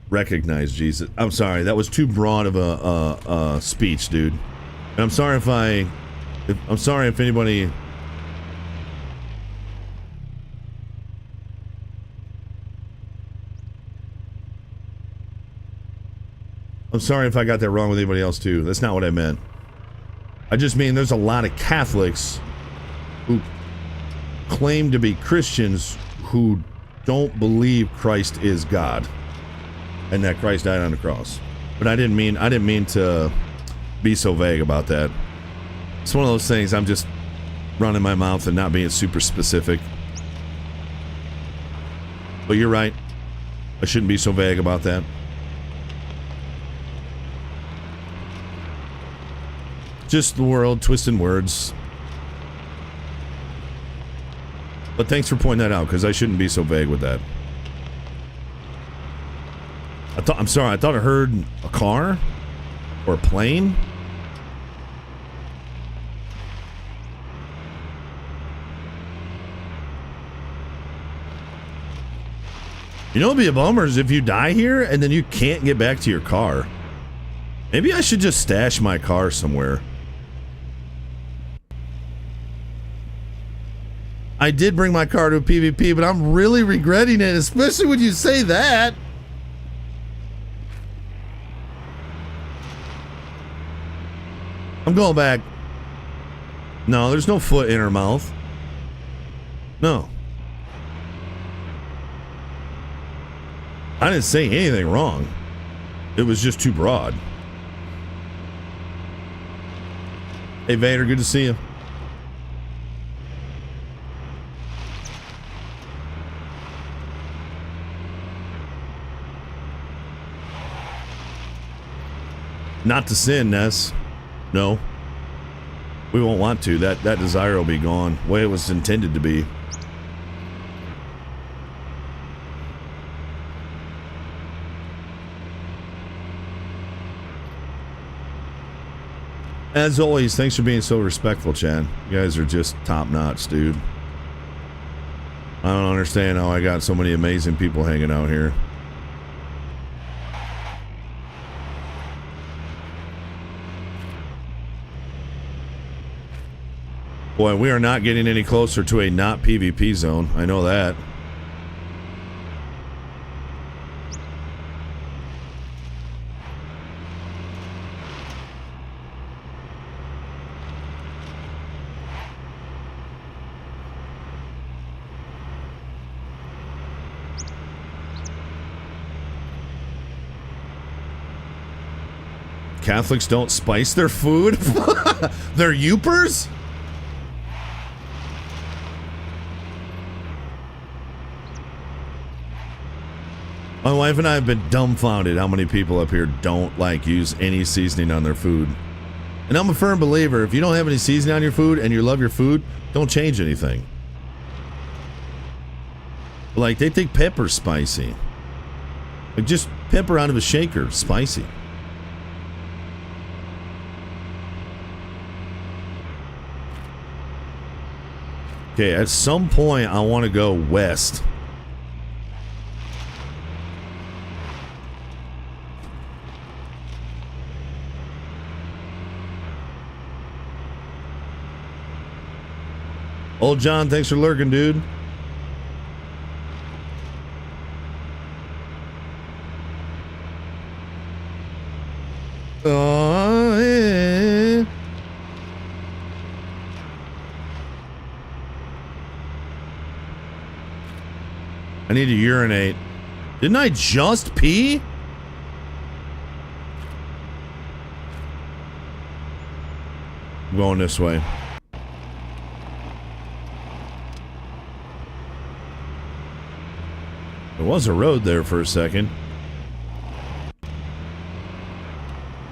recognize Jesus. I'm sorry, that was too broad of a speech, dude. And I'm sorry if anybody. I'm sorry if I got that wrong with anybody else too. That's not what I meant. I just mean there's a lot of Catholics who claim to be Christians who don't believe Christ is God and that Christ died on the cross. But I didn't mean to be so vague about that. It's one of those things, I'm just running my mouth and not being super specific. But you're right. I shouldn't be so vague about that. Just the world twisting words. But thanks for pointing that out, because I shouldn't be so vague with that. I'm sorry, I thought I heard a car or a plane. You know, it'd be a bummer is if you die here and then you can't get back to your car. Maybe I should just stash my car somewhere. I did bring my car to a PvP, but I'm really regretting it, especially when you say that. I'm going back. No, there's no foot in her mouth. No. I didn't say anything wrong. It was just too broad. Hey, Vader, good to see you. Not to sin, Ness. No. We won't want to. That desire will be gone. The way it was intended to be. As always, thanks for being so respectful, Chad. You guys are just top notch, dude. I don't understand how I got so many amazing people hanging out here. Boy, we are not getting any closer to a not PvP zone. I know that. Catholics don't spice their food? They're youpers? My wife and I have been dumbfounded how many people up here don't use any seasoning on their food. And I'm a firm believer, if you don't have any seasoning on your food and you love your food, don't change anything. Like, they think pepper's spicy. Like, just pepper out of a shaker, spicy. Okay, at some point, I want to go west. Old John, thanks for lurking, dude. Oh, yeah. I need to urinate. Didn't I just pee? I'm going this way. There was a road there for a second.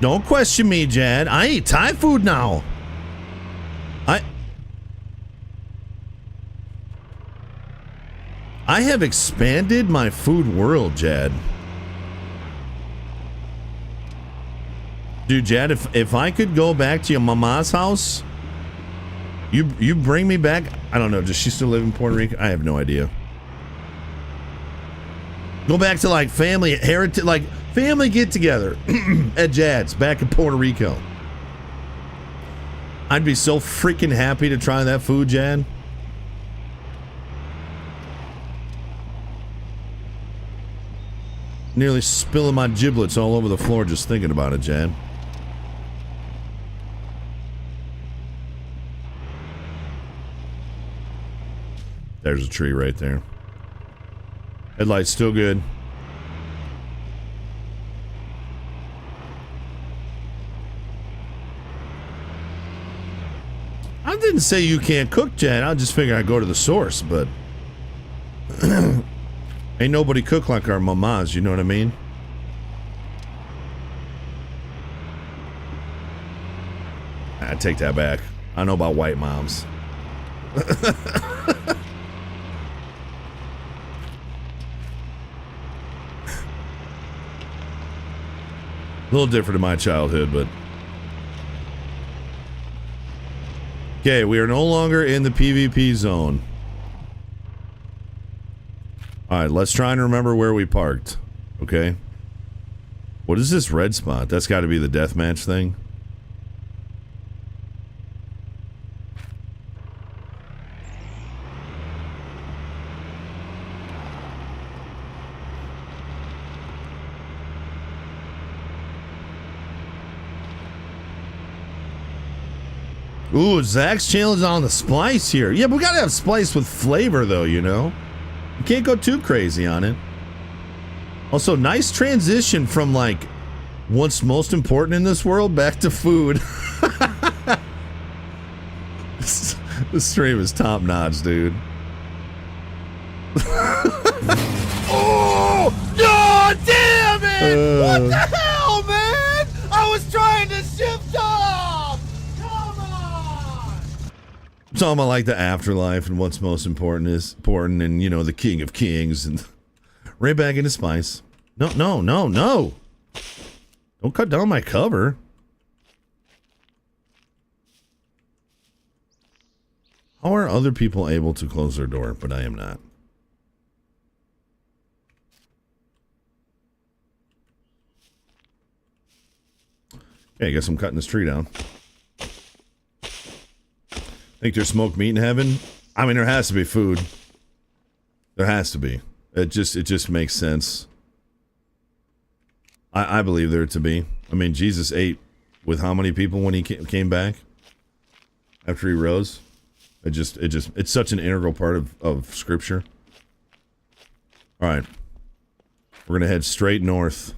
Don't question me, Jad. I eat Thai food now. I have expanded my food world, Jad. Dude, Jad, if I could go back to your mama's house, you bring me back. I don't know. Does she still live in Puerto Rico? I have no idea. Go back to like family heritage, like family get together at Jad's back in Puerto Rico. I'd be so freaking happy to try that food, Jad. Nearly spilling my giblets all over the floor just thinking about it, Jad. There's a tree right there. Headlight's still good. I didn't say you can't cook, Jan. I just figured I'd go to the source, but ain't nobody cook like our mamas, you know what I mean? I take that back. I know about white moms. A little different in my childhood, but... Okay, we are no longer in the PvP zone. Alright, let's try and remember where we parked. Okay? What is this red spot? That's got to be the deathmatch thing. Ooh, Zach's challenge on the splice here. Yeah, but we gotta have splice with flavor, though, you know? You can't go too crazy on it. Also, nice transition from, like, what's most important in this world back to food. This stream is top notch, dude. Oh! God damn it! What the hell, man? I was trying talking about like the afterlife and what's most important is important, and you know, the King of Kings, and right back into Spice. No. Don't cut down my cover. How are other people able to close their door, but I am not? Okay, I guess I'm cutting this tree down. Think there's smoked meat in heaven? I mean, there has to be food. There has to be. It just makes sense. I believe there to be. I mean, Jesus ate with how many people when he came back after he rose? It's such an integral part of Scripture. All right. We're going to head straight north.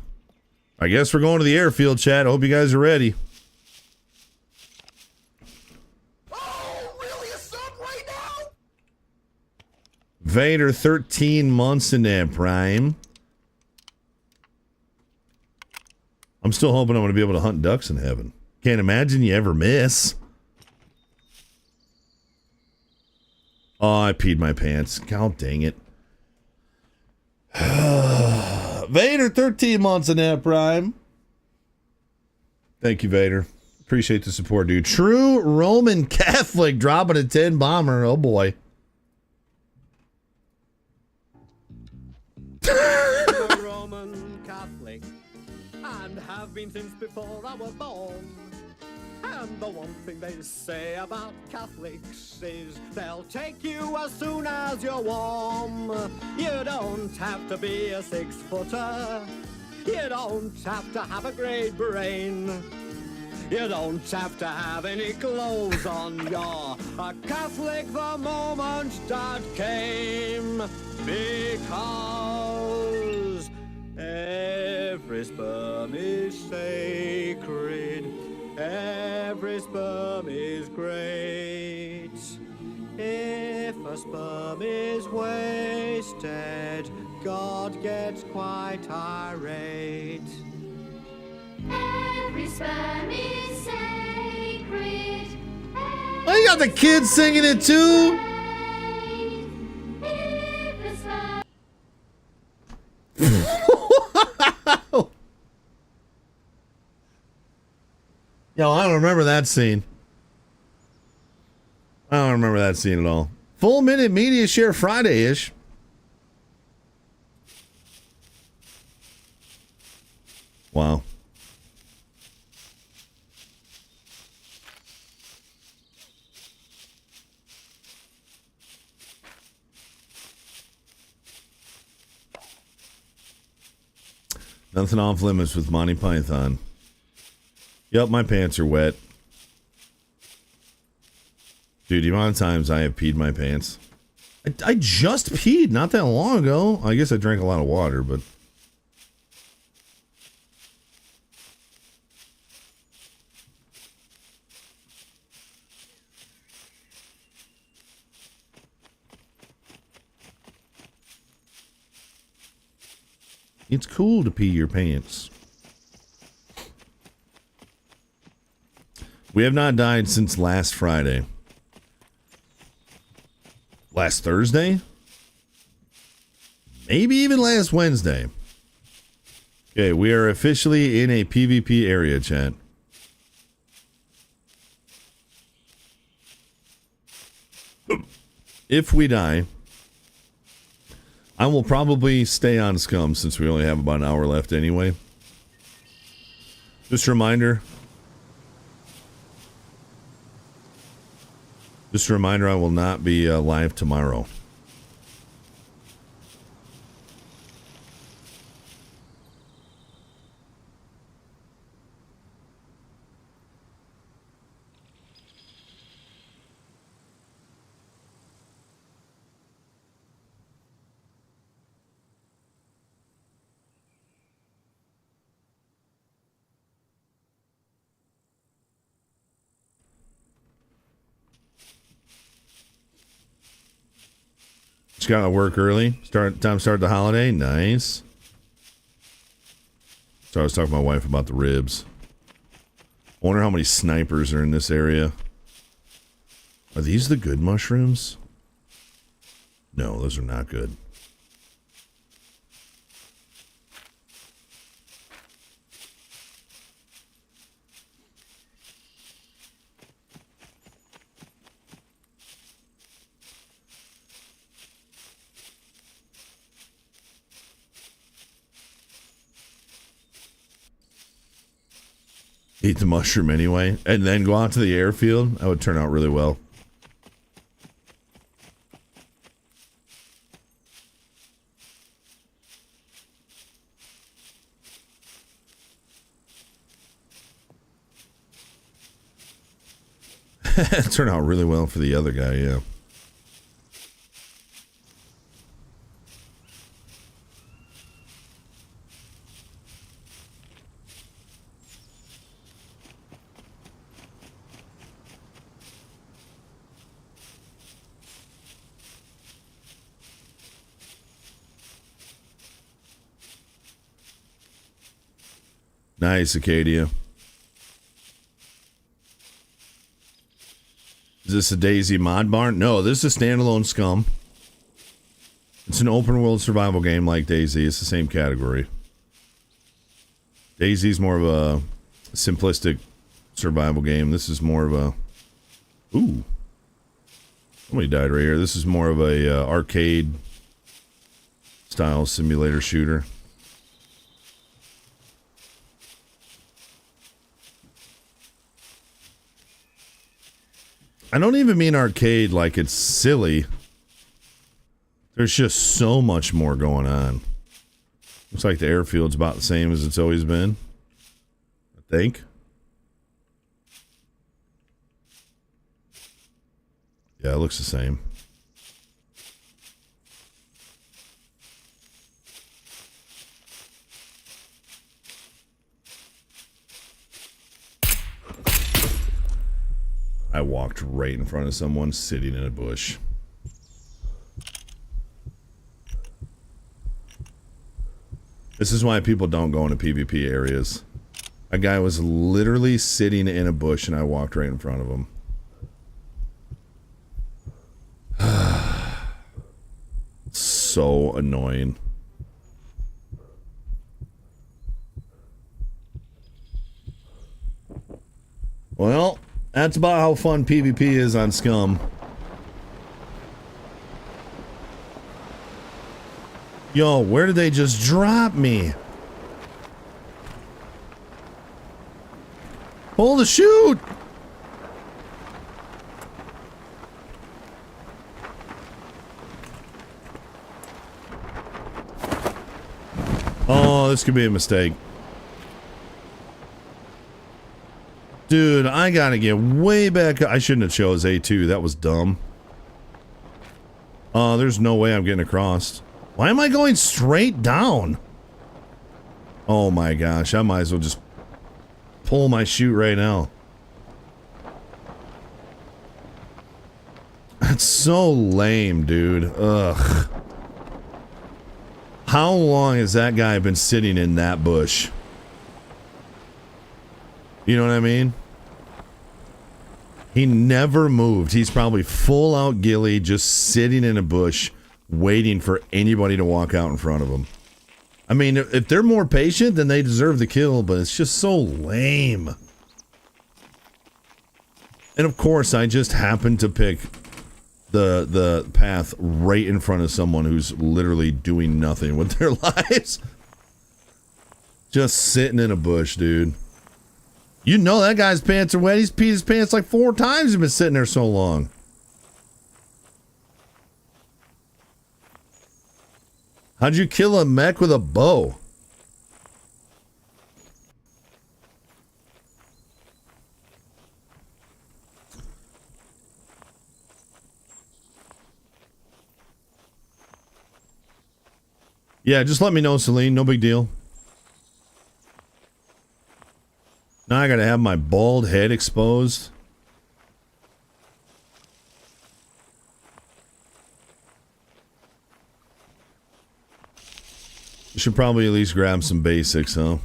I guess we're going to the airfield, chat. I hope you guys are ready. Vader, 13 months in that prime. I'm still hoping I'm going to be able to hunt ducks in heaven. Can't imagine you ever miss. Oh, I peed my pants. God dang it. Vader, 13 months in that prime. Thank you, Vader. Appreciate the support, dude. True Roman Catholic dropping a 10 bomber. Oh, boy. A Roman Catholic, and have been since before I was born. And the one thing they say about Catholics is they'll take you as soon as you're warm. You don't have to be a 6-footer. You don't have to have a great brain. You don't have to have any clothes on. You're a Catholic the moment Dad came. Because every sperm is sacred. Every sperm is great. If a sperm is wasted, God gets quite irate. Every sperm is sacred. Oh, you got the kids singing it too? Yo, I don't remember that scene. I don't remember that scene at all. Full minute media share Friday-ish. Wow. Nothing off limits with Monty Python. Yep, my pants are wet. Dude, the amount of times I have peed my pants. I just peed not that long ago. I guess I drank a lot of water, but... It's cool to pee your pants. We have not died since last Friday. Last Thursday? Maybe even last Wednesday. Okay, we are officially in a PvP area, chat. If we die, I will probably stay on Scum since we only have about an hour left anyway. Just a reminder. Just a reminder, I will not be live tomorrow. Just got to work early. Time to start the holiday. Nice. So I was talking to my wife about the ribs. I wonder how many snipers are in this area. Are these the good mushrooms? No, those are not good. Eat the mushroom anyway, and then go out to the airfield. That would turn out really well. Turn out really well for the other guy, yeah. Nice, Acadia. Is this a Daisy mod barn? No, this is a standalone Scum. It's an open world survival game like Daisy. It's the same category. Daisy's more of a simplistic survival game. This is more of a... Ooh. Somebody died right here. This is more of a arcade style simulator shooter. I don't even mean arcade like it's silly. There's just so much more going on. Looks like the airfield's about the same as it's always been. I think. Yeah, it looks the same. I walked right in front of someone sitting in a bush. This is why people don't go into PvP areas. A guy was literally sitting in a bush and I walked right in front of him. So annoying. Well, that's about how fun PvP is on Scum. Yo, where did they just drop me? Pull the chute! Oh, this could be a mistake. Dude, I gotta get way back. I shouldn't have chose A2. That was dumb. There's no way I'm getting across. Why am I going straight down? Oh my gosh, I might as well just pull my chute right now. That's so lame, dude. Ugh. How long has that guy been sitting in that bush? You know what I mean? He never moved. He's probably full out ghillie, just sitting in a bush, waiting for anybody to walk out in front of him. I mean, if they're more patient, then they deserve the kill, but it's just so lame. And of course, I just happened to pick the path right in front of someone who's literally doing nothing with their lives. Just sitting in a bush, dude. You know that guy's pants are wet. He's peed his pants like 4 times. He's been sitting there so long. How'd you kill a mech with a bow? Yeah, just let me know, Celine. No big deal. Now I gotta have my bald head exposed. You should probably at least grab some basics, huh?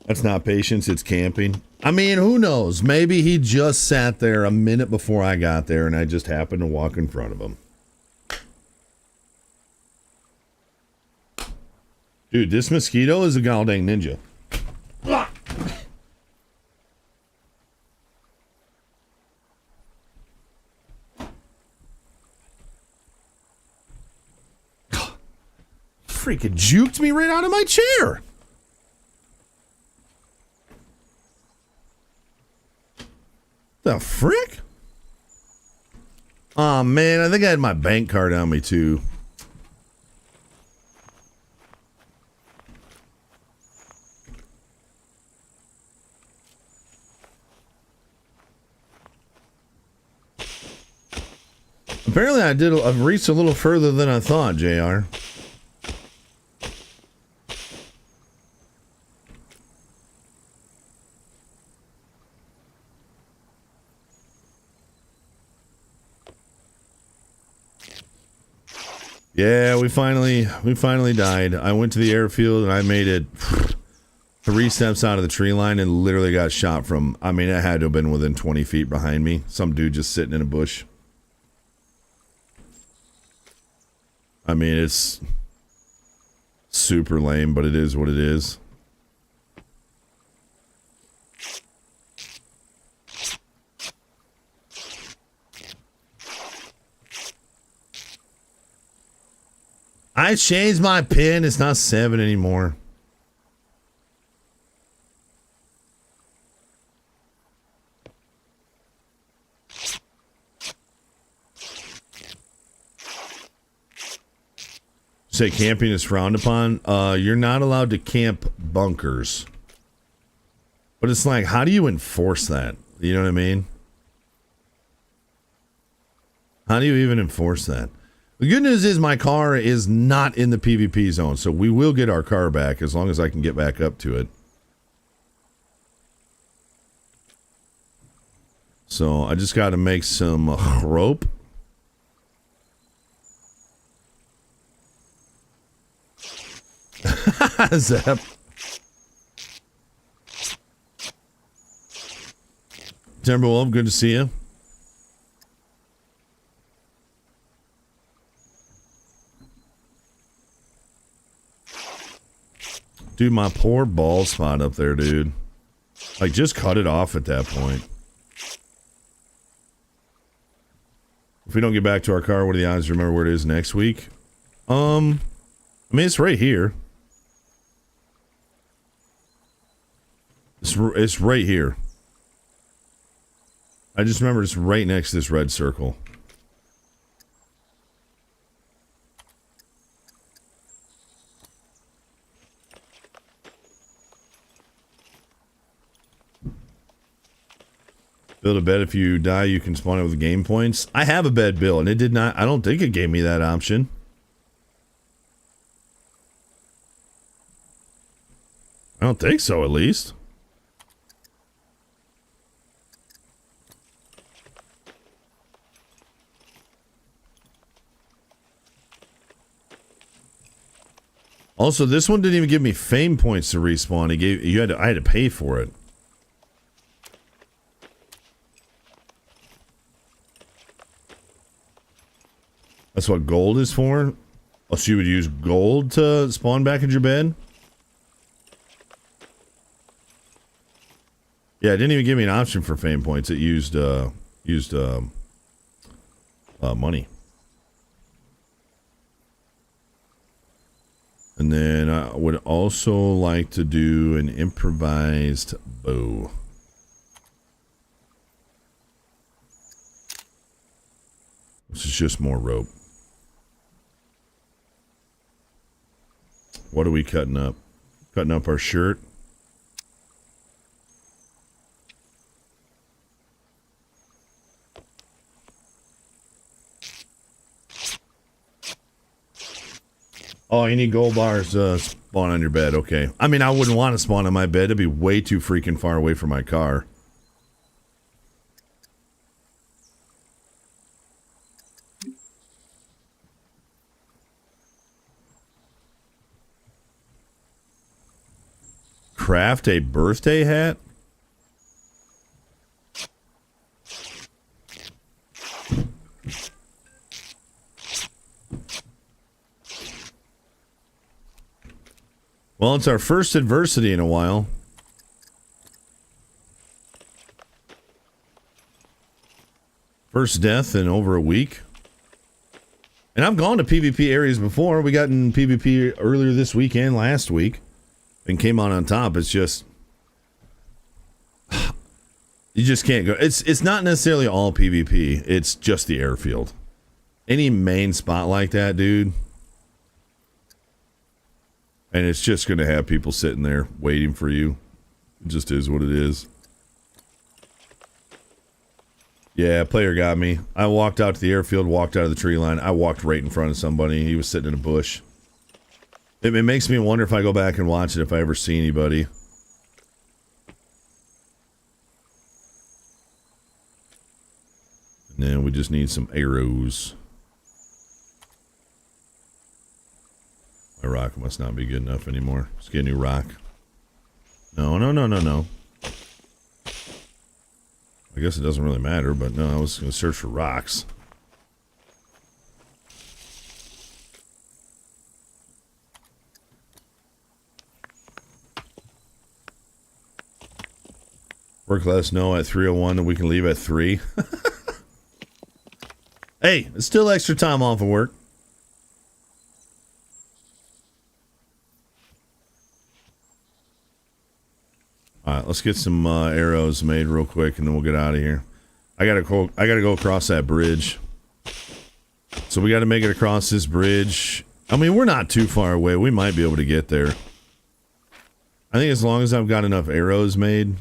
That's not patience, it's camping. I mean, who knows? Maybe he just sat there a minute before I got there and I just happened to walk in front of him. Dude, this mosquito is a goddamn ninja. Freaking juked me right out of my chair. The frick? Oh man, I think I had my bank card on me too. Apparently I've reached a little further than I thought, JR. Yeah, we finally died. I went to the airfield and I made it 3 steps out of the tree line and literally got shot from, I mean, it had to have been within 20 feet behind me. Some dude just sitting in a bush. I mean, it's super lame, but it is what it is. I changed my pin. It's not 7 anymore. Say camping is frowned upon. You're not allowed to camp bunkers. But it's like, how do you enforce that? You know what I mean? How do you even enforce that? The good news is my car is not in the PvP zone, so we will get our car back as long as I can get back up to it. So I just got to make some rope. Zap. Timberwolf, good to see you. Dude, my poor bald spot up there, dude. Like, just cut it off at that point. If we don't get back to our car, what are the odds to remember where it is next week? I mean, it's right here. It's right here. I just remember it's right next to this red circle. Build a bed. If you die, you can spawn it with game points. I have a bed built, and it did not. I don't think it gave me that option. I don't think so, at least. Also, this one didn't even give me fame points to respawn. I had to pay for it. That's what gold is for? Oh, so you would use gold to spawn back in your bed? Yeah, it didn't even give me an option for fame points. It used money. And then I would also like to do an improvised bow. This is just more rope. What are we cutting up? Cutting up our shirt. Oh, you need gold bars to spawn on your bed. Okay. I mean, I wouldn't want to spawn on my bed. It'd be way too freaking far away from my car. craft a birthday hat? Well, it's our first adversity in a while. First death in over a week. And I've gone to PvP areas before. We got in PvP earlier this week and last week and came on top. It's just... You just can't go. It's not necessarily all PvP. It's just the airfield. Any main spot like that, dude... And it's just going to have people sitting there waiting for you. It just is what it is. Yeah, player got me. I walked out to the airfield, walked out of the tree line. I walked right in front of somebody. He was sitting in a bush. It makes me wonder if I go back and watch it, if I ever see anybody. And then we just need some arrows. My rock must not be good enough anymore. Let's get a new rock. No. I guess it doesn't really matter, but no, I was going to search for rocks. Work let us know at 3:01 that we can leave at 3. Hey, it's still extra time off of work. Alright, let's get some arrows made real quick and then we'll get out of here. I gotta go across that bridge. So we gotta make it across this bridge. I mean, we're not too far away. We might be able to get there. I think as long as I've got enough arrows made.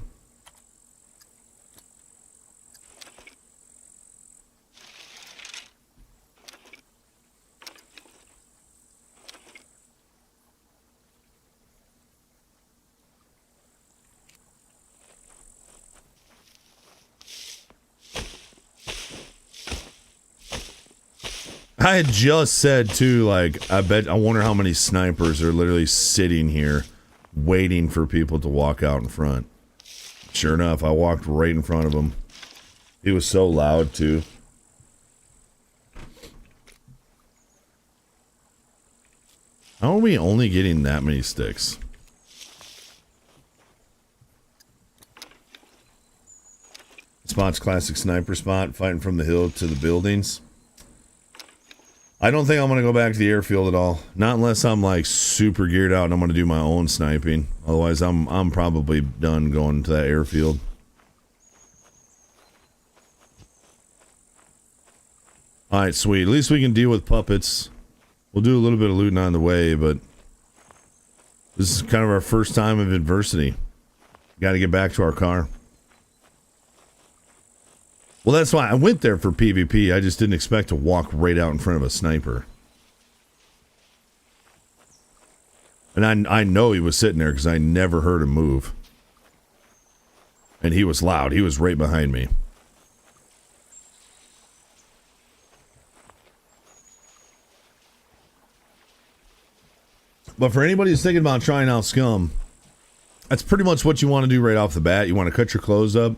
I had just said too, like, I wonder how many snipers are literally sitting here waiting for people to walk out in front. Sure enough, I walked right in front of him. He was so loud too. How are we only getting that many sticks? Spot's classic sniper spot, fighting from the hill to the buildings. I don't think I'm going to go back to the airfield at all. Not unless I'm like super geared out and I'm going to do my own sniping. Otherwise, I'm probably done going to that airfield. Alright, sweet. At least we can deal with puppets. We'll do a little bit of looting on the way, but this is kind of our first time of adversity. Got to get back to our car. Well, that's why I went there for PvP. I just didn't expect to walk right out in front of a sniper. And I know he was sitting there because I never heard him move. And he was loud. He was right behind me. But for anybody who's thinking about trying out Scum, that's pretty much what you want to do right off the bat. You want to cut your clothes up.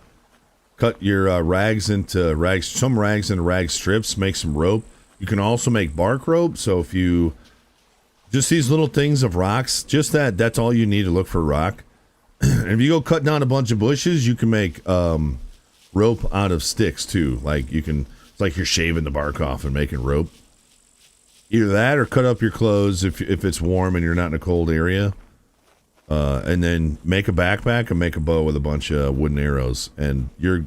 Cut your rags into rags, some rags into rag strips, make some rope. You can also make bark rope. So if you, just these little things of rocks, just that's all you need to look for rock. And if you go cut down a bunch of bushes, you can make rope out of sticks too. Like you can, it's like you're shaving the bark off and making rope. Either that or cut up your clothes if it's warm and you're not in a cold area. And then make a backpack and make a bow with a bunch of wooden arrows. And you're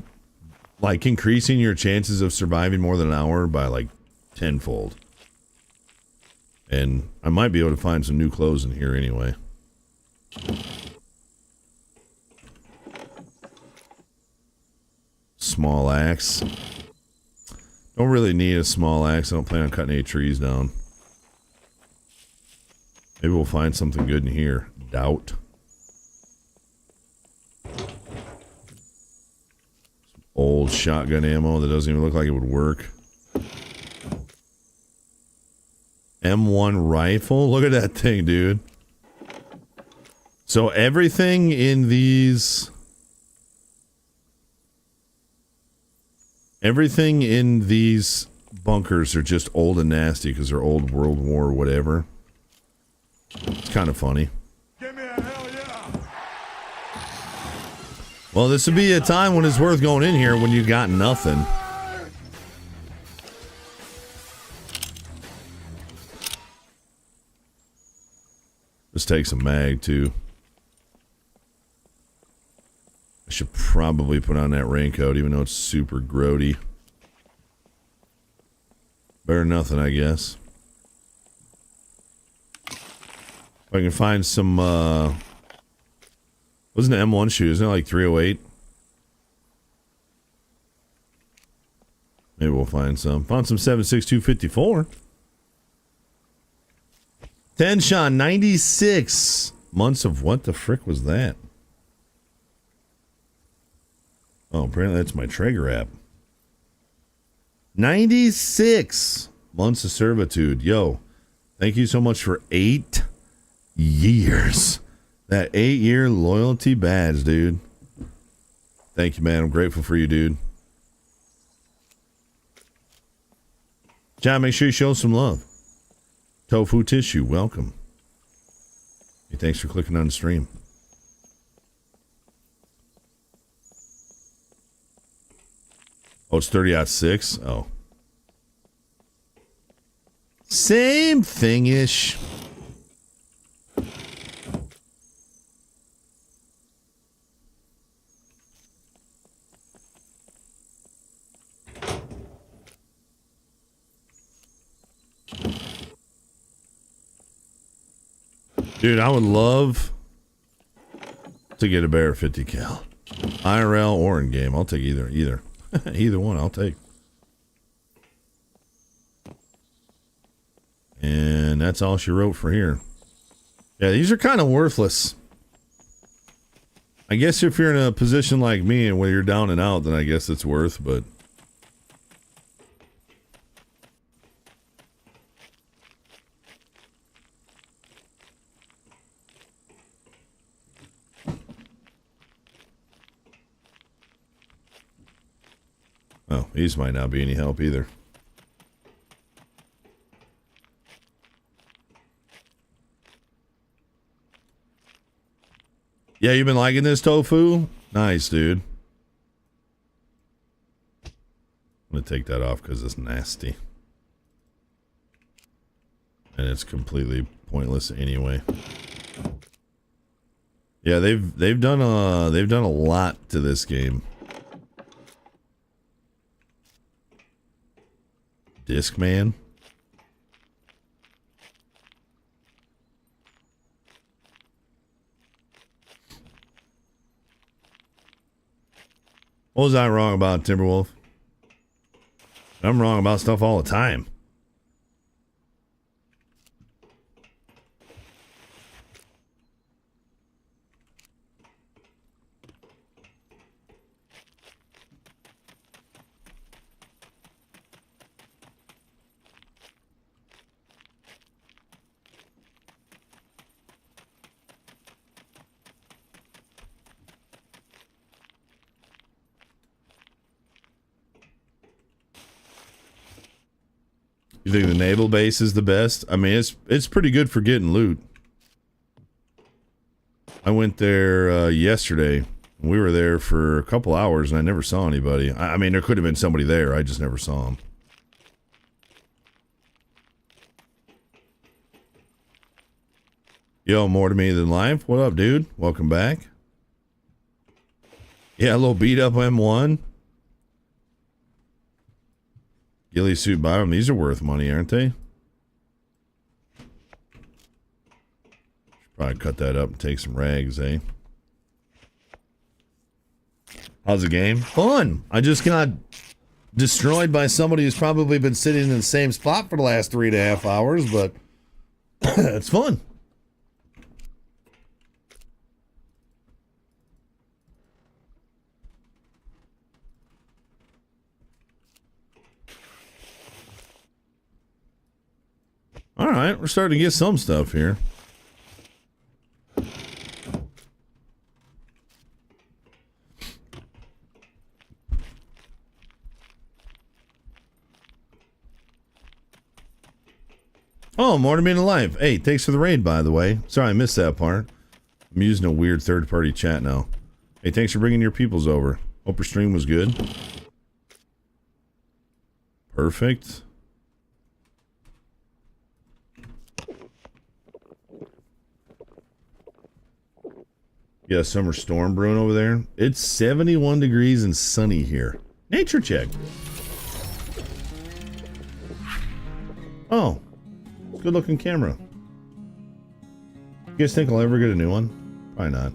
like increasing your chances of surviving more than an hour by like tenfold. And I might be able to find some new clothes in here anyway. Small axe. Don't really need a small axe. I don't plan on cutting any trees down. Maybe we'll find something good in here. Doubt. Old shotgun ammo that doesn't even look like it would work. M1 rifle? Look at that thing, dude. So everything in these bunkers are just old and nasty because they're old World War whatever. It's kind of funny. Well, this would be a time when it's worth going in here when you got nothing. Just take some mag too. I should probably put on that raincoat even though it's super grody. Better than nothing, I guess. If I can find some wasn't an M1 shoe, isn't it like 308? Maybe we'll find some. Found some 76254. Tenshawn, 96 months of what the frick was that? Oh, apparently that's my Traeger app. 96 months of servitude. Yo, thank you so much for 8 years. That 8-year loyalty badge, dude. Thank you, man. I'm grateful for you, dude. John, make sure you show some love. Tofu Tissue, welcome. Hey, thanks for clicking on the stream. Oh, it's 30-06? Oh. Same thing-ish. Dude, I would love to get a Bear 50 cal. IRL or in game. I'll take either. Either one I'll take. And that's all she wrote for here. Yeah, these are kind of worthless. I guess if you're in a position like me and where you're down and out, then I guess it's worth, but oh, these might not be any help either. Yeah, you've been liking this, Tofu? Nice, dude. I'm going to take that off because it's nasty. And it's completely pointless anyway. Yeah, they've done a lot to this game. Discman. What was I wrong about, Timberwolf? I'm wrong about stuff all the time. You think the naval base is the best? I mean, it's pretty good for getting loot. I went there yesterday. We were there for a couple hours and I never saw anybody. I mean, there could have been somebody there. I just never saw them. Yo, more to me than life. What up, dude? Welcome back. Yeah, a little beat up M1. Ghillie suit bottom. These are worth money, aren't they? Should probably cut that up and take some rags, eh? How's the game? Fun. I just got destroyed by somebody who's probably been sitting in the same spot for the last 3.5 hours, but it's fun. All right, we're starting to get some stuff here. Oh, more to me in life. Hey, thanks for the raid, by the way. Sorry, I missed that part. I'm using a weird third-party chat now. Hey, thanks for bringing your peoples over. Hope your stream was good. Perfect. Yeah, summer storm brewing over there. It's 71 degrees and sunny here. Nature check. Oh, good looking camera. You guys think I'll ever get a new one? Probably not.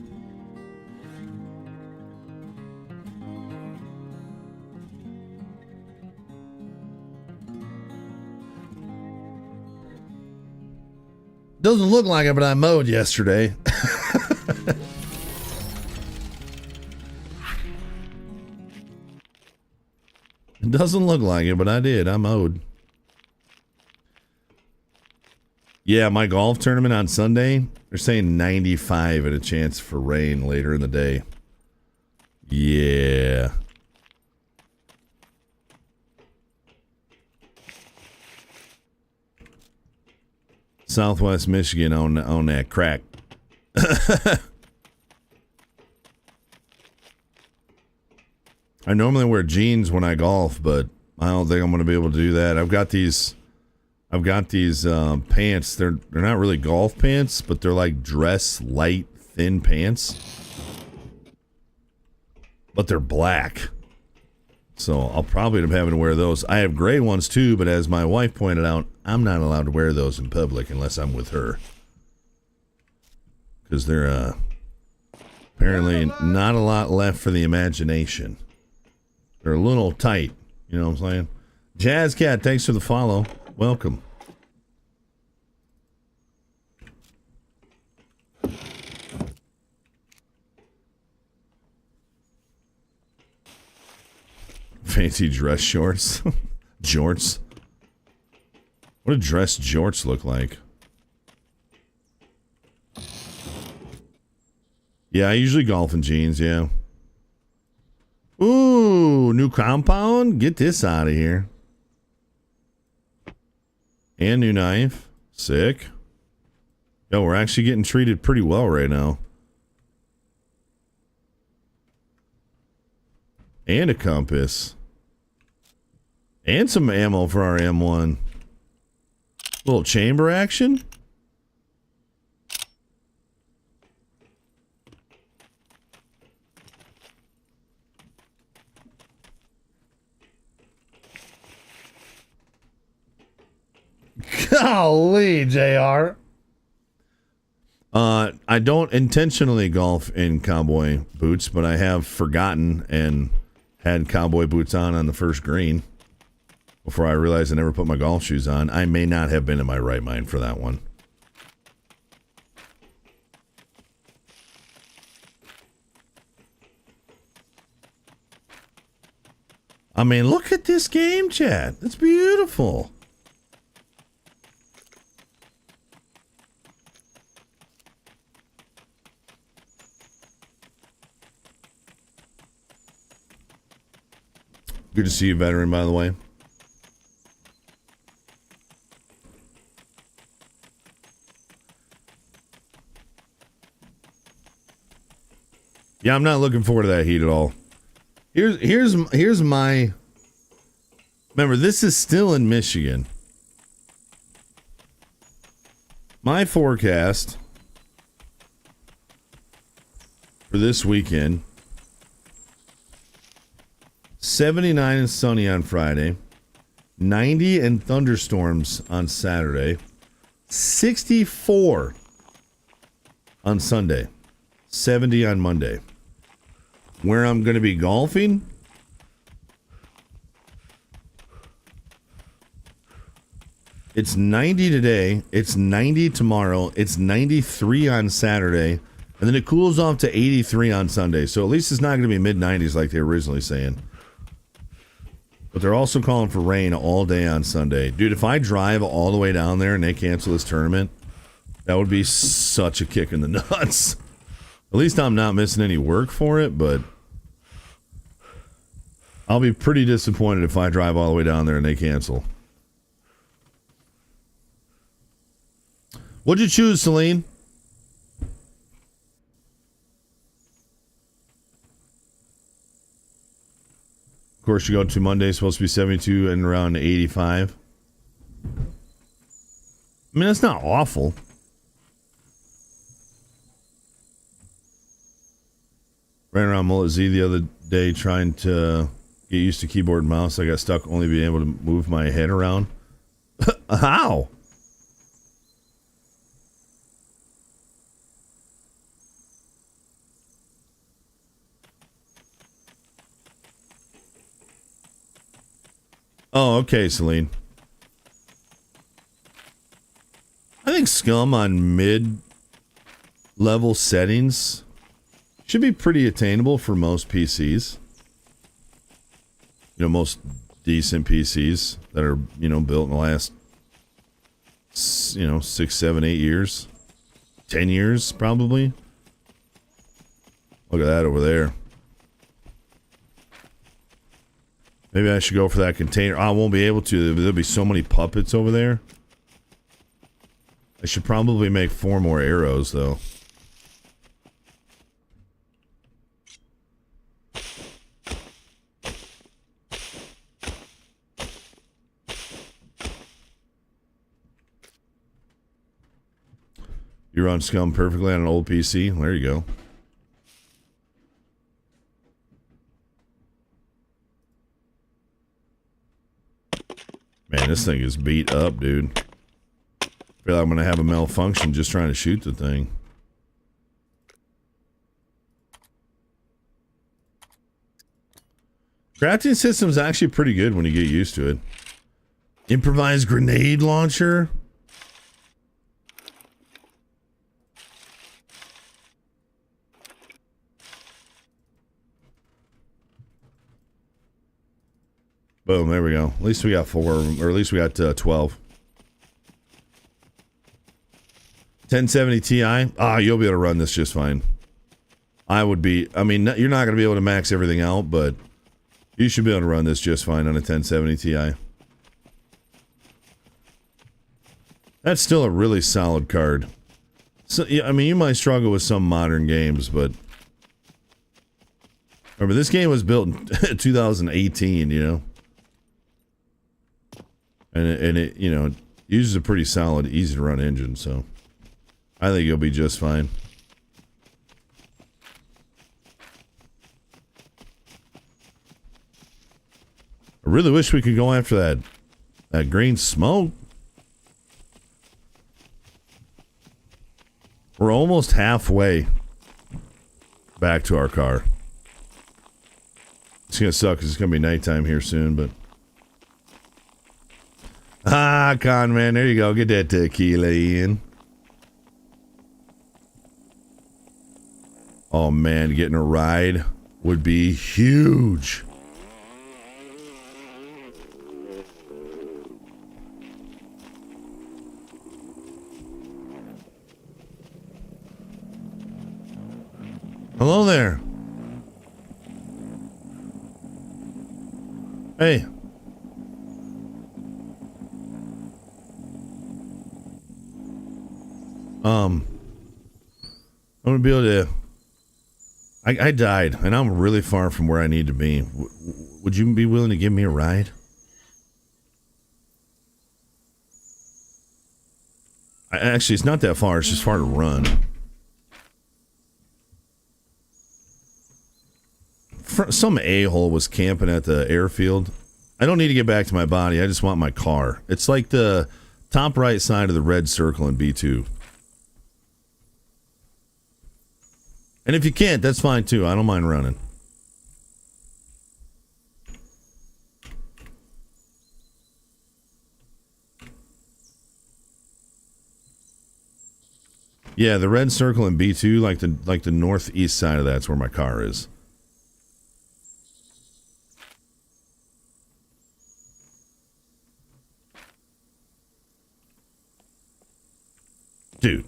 Doesn't look like it, but I mowed yesterday. It doesn't look like it, but I did. I mowed. Yeah, my golf tournament on Sunday, they're saying 95 and a chance for rain later in the day. Yeah. Southwest Michigan on that crack. I normally wear jeans when I golf, but I don't think I'm going to be able to do that. I've got these pants. They're not really golf pants, but they're like dress light, thin pants. But they're black. So I'll probably end up having to wear those. I have gray ones too, but as my wife pointed out, I'm not allowed to wear those in public unless I'm with her. Because they're apparently not a lot left for the imagination. They're a little tight. You know what I'm saying? Jazz Cat, thanks for the follow. Welcome. Fancy dress shorts. Jorts. What do dress jorts look like? Yeah, I usually golf in jeans, yeah. Ooh, new compound? Get this out of here. And new knife. Sick. Yo, we're actually getting treated pretty well right now. And a compass. And some ammo for our M1. Little chamber action. Golly, JR. I don't intentionally golf in cowboy boots, but I have forgotten and had cowboy boots on the first green before I realized I never put my golf shoes on. I may not have been in my right mind for that one. I mean, look at this game chat. It's beautiful. Good to see you, veteran, by the way. Yeah, I'm not looking forward to that heat at all. Here's my... Remember, this is still in Michigan. My forecast for this weekend... 79 and sunny on Friday, 90 and thunderstorms on Saturday, 64 on Sunday, 70 on Monday. Where I'm going to be golfing, it's 90 today, it's 90 tomorrow, it's 93 on Saturday, and then it cools off to 83 on Sunday. So at least it's not going to be mid-90s like they were originally saying. But they're also calling for rain all day on Sunday. Dude, if I drive all the way down there and they cancel this tournament, that would be such a kick in the nuts. At least I'm not missing any work for it, but I'll be pretty disappointed if I drive all the way down there and they cancel. What'd you choose, Celine? Of course, you go to Monday, supposed to be 72 and around 85. I mean, that's not awful. Ran around Mullet Z the other day trying to get used to keyboard and mouse. I got stuck only being able to move my head around. How? Oh, okay, Celine. I think Scum on mid-level settings should be pretty attainable for most PCs. You know, most decent PCs that are, you know, built in the last, 6, 7, 8 years. 10 years, probably. Look at that over there. Maybe I should go for that container. I won't be able to. There'll be so many puppets over there. I should probably make 4 more arrows, though. You run Scum perfectly on an old PC. There you go. Man, this thing is beat up, dude. I feel like I'm going to have a malfunction just trying to shoot the thing. Crafting system's actually pretty good when you get used to it. Improvised grenade launcher. Boom, there we go. At least we got 4, or at least we got 12. 1070 Ti. You'll be able to run this just fine. I mean, you're not going to be able to max everything out, but you should be able to run this just fine on a 1070 Ti. That's still a really solid card. So, yeah, I mean, you might struggle with some modern games, but remember, this game was built in 2018, you know? And it you know, uses a pretty solid, easy to run engine, so I think you'll be just fine. I really wish we could go after that green smoke. We're almost halfway back to our car. It's gonna suck because it's gonna be nighttime here soon, but con man, there you go. Get that tequila in. Oh man, getting a ride would be huge. Hello there. Hey. I'm gonna be able to. I died, and I'm really far from where I need to be. Would you be willing to give me a ride? Actually, it's not that far. It's just far to run. Some a-hole was camping at the airfield. I don't need to get back to my body. I just want my car. It's like the top right side of the red circle in B2. And if you can't, that's fine too. I don't mind running. Yeah, the red circle in B2, like the northeast side of that's where my car is. Dude.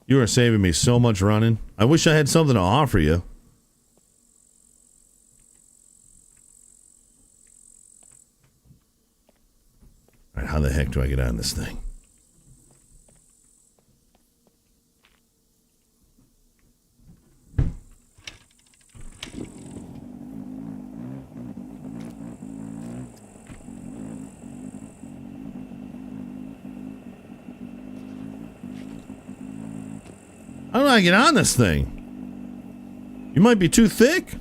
You are saving me so much running. I wish I had something to offer you. All right, how the heck do I get on this thing? do I get on this thing? You might be too thick.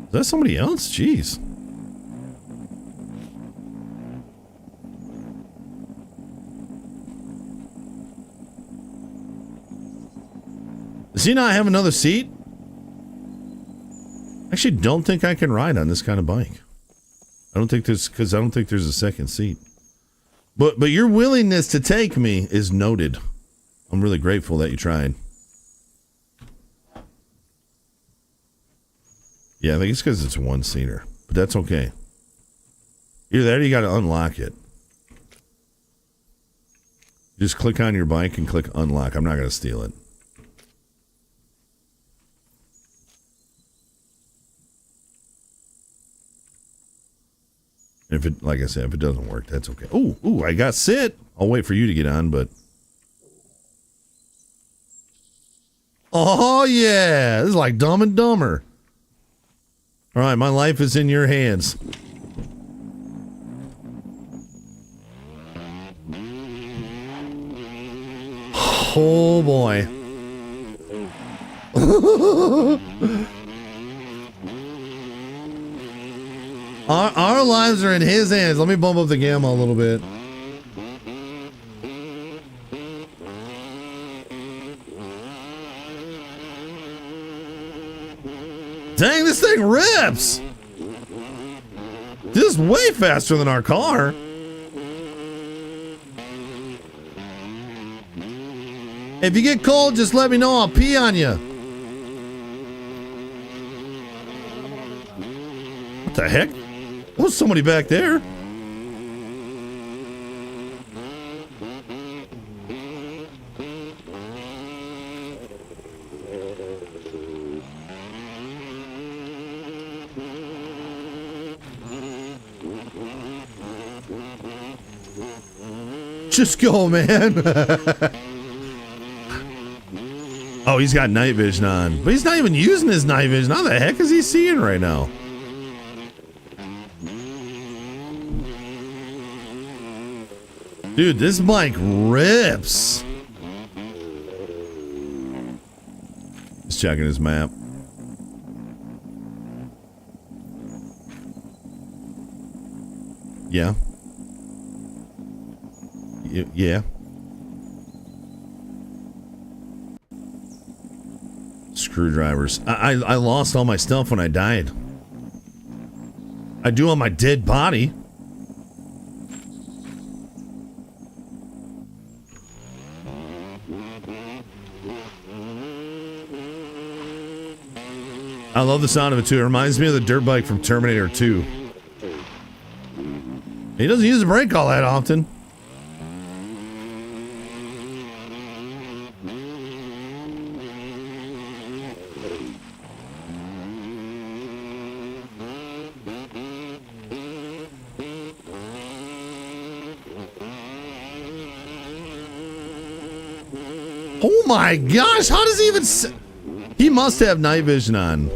Is that somebody else? Jeez. Does he not have another seat? Actually, don't think I can ride on this kind of bike. I don't think there's a second seat. But your willingness to take me is noted. I'm really grateful that you tried. Yeah, I think it's because it's a one-seater, but that's okay. Either that or you got to unlock it. Just click on your bike and click unlock. I'm not going to steal it. If it, like I said, if it doesn't work, that's okay. Ooh, I got sit. I'll wait for you to get on, but. Oh, yeah. This is like Dumb and Dumber. All right, my life is in your hands. Oh, boy. Our lives are in his hands. Let me bump up the gamma a little bit. Dang, this thing rips! This is way faster than our car. If you get cold, just let me know. I'll pee on you. What the heck? There's somebody back there. Just go, man. Oh, he's got night vision on. But he's not even using his night vision. How the heck is he seeing right now? Dude, this bike rips. He's checking his map. Yeah. Yeah. Screwdrivers. I lost all my stuff when I died. I do on my dead body. I love the sound of it too. It reminds me of the dirt bike from Terminator 2. He doesn't use the brake all that often. Oh my gosh, how does he even... He must have night vision on.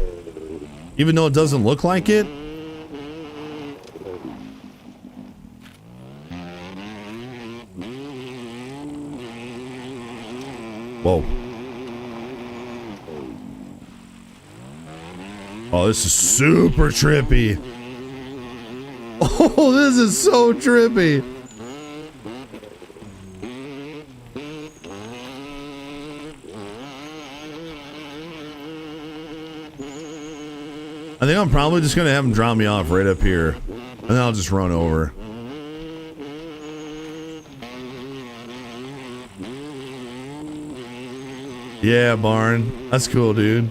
Even though it doesn't look like it. Whoa. Oh, this is super trippy. Oh, this is so trippy. I think I'm probably just gonna have him drop me off right up here, and then I'll just run over. Yeah, Barn. That's cool, dude.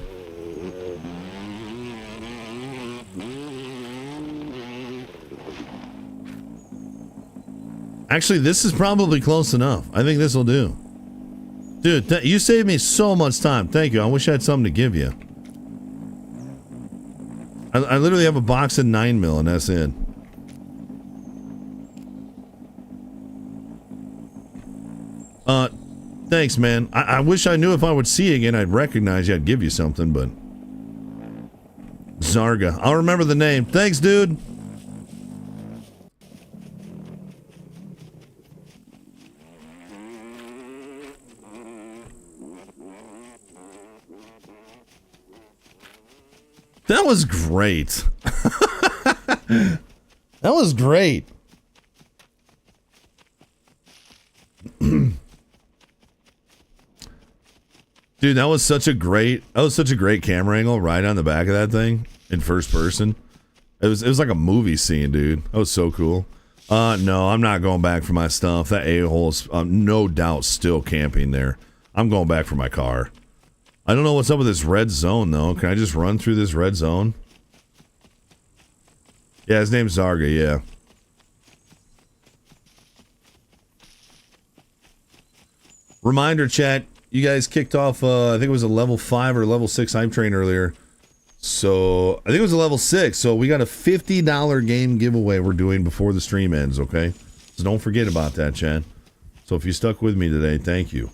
Actually, this is probably close enough. I think this will do. Dude, you saved me so much time. Thank you. I wish I had something to give you. I literally have a box of 9mm and that's it. Thanks, man. I wish I knew if I would see you again, I'd recognize you. I'd give you something, but... Zarga. I'll remember the name. Thanks, dude. That was great. That was great. Dude, that was such a great camera angle right on the back of that thing in first person. It was like a movie scene, dude. That was so cool. No, I'm not going back for my stuff. That a-hole's no doubt still camping there. I'm going back for my car. I don't know what's up with this red zone, though. Can I just run through this red zone? Yeah, his name's Zarga, yeah. Reminder, chat. You guys kicked off, I think it was a level 5 or level 6 hype train earlier. So, I think it was a level 6. So, we got a $50 game giveaway we're doing before the stream ends, okay? So, don't forget about that, chat. So, if you stuck with me today, thank you.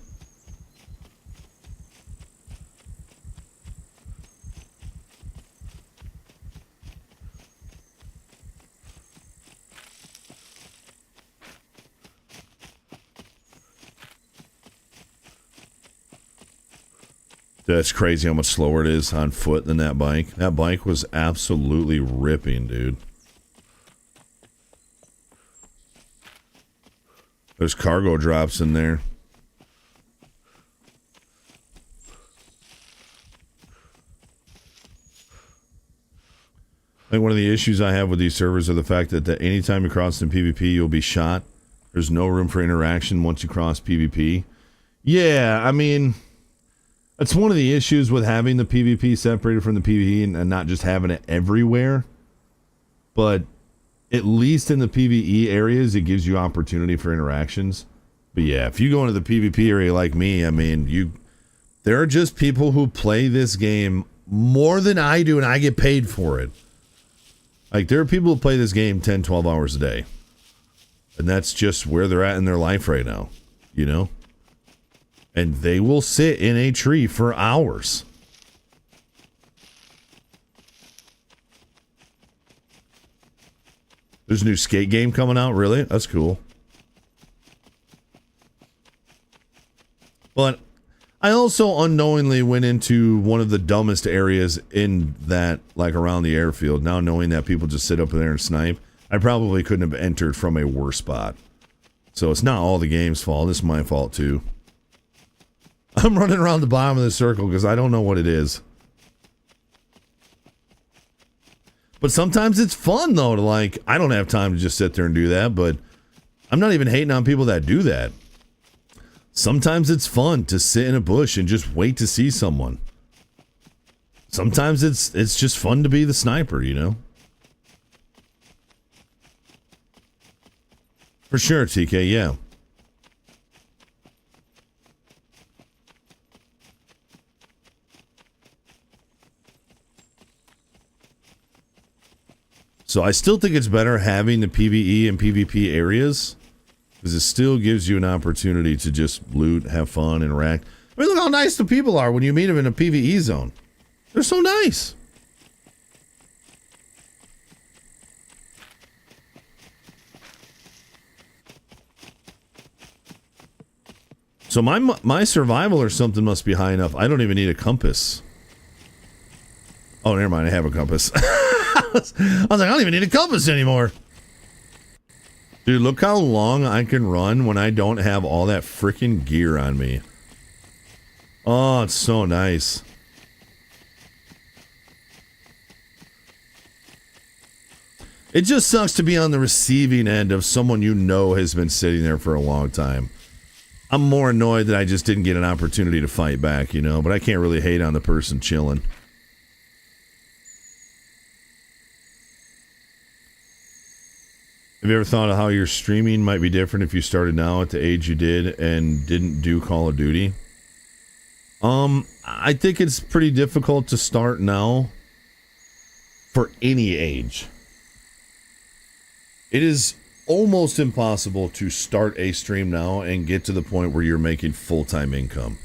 That's crazy how much slower it is on foot than that bike. That bike was absolutely ripping, dude. There's cargo drops in there. I think one of the issues I have with these servers are the fact that anytime you cross in PvP, you'll be shot. There's no room for interaction once you cross PvP. Yeah, I mean... That's one of the issues with having the PvP separated from the PvE and not just having it everywhere. But at least in the PvE areas, it gives you opportunity for interactions. But yeah, if you go into the PvP area like me, I mean, there are just people who play this game more than I do, and I get paid for it. Like, there are people who play this game 10, 12 hours a day. And that's just where they're at in their life right now, you know? And they will sit in a tree for hours. There's a new skate game coming out, really? That's cool. But I also unknowingly went into one of the dumbest areas in that, like around the airfield. Now knowing that people just sit up there and snipe, I probably couldn't have entered from a worse spot. So it's not all the game's fault. It's my fault too. I'm running around the bottom of the circle because I don't know what it is. But sometimes it's fun, though, to like, I don't have time to just sit there and do that, but I'm not even hating on people that do that. Sometimes it's fun to sit in a bush and just wait to see someone. Sometimes it's just fun to be the sniper, you know? For sure, TK, yeah. So I still think it's better having the PvE and PvP areas because it still gives you an opportunity to just loot, have fun, interact. I mean, look how nice the people are when you meet them in a PvE zone. They're so nice. So my survival or something must be high enough. I don't even need a compass. Oh, never mind. I have a compass. I was like, I don't even need a compass anymore. Dude, look how long I can run when I don't have all that freaking gear on me. Oh, it's so nice. It just sucks to be on the receiving end of someone you know has been sitting there for a long time. I'm more annoyed that I just didn't get an opportunity to fight back, you know, but I can't really hate on the person chilling. Have you ever thought of how your streaming might be different if you started now at the age you did and didn't do Call of Duty? I think it's pretty difficult to start now for any age. It is almost impossible to start a stream now and get to the point where you're making full-time income.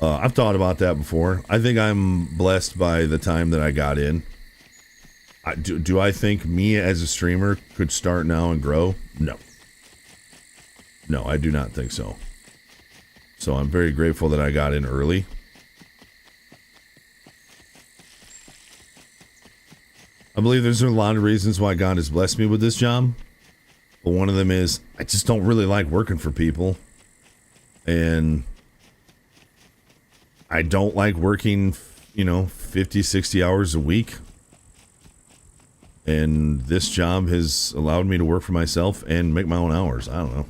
I've thought about that before. I think I'm blessed by the time that I got in. Do I think me as a streamer could start now and grow? No. No, I do not think so. So I'm very grateful that I got in early. I believe there's a lot of reasons why God has blessed me with this job. But one of them is I just don't really like working for people. And I don't like working, 50, 60 hours a week. And this job has allowed me to work for myself and make my own hours. I don't know.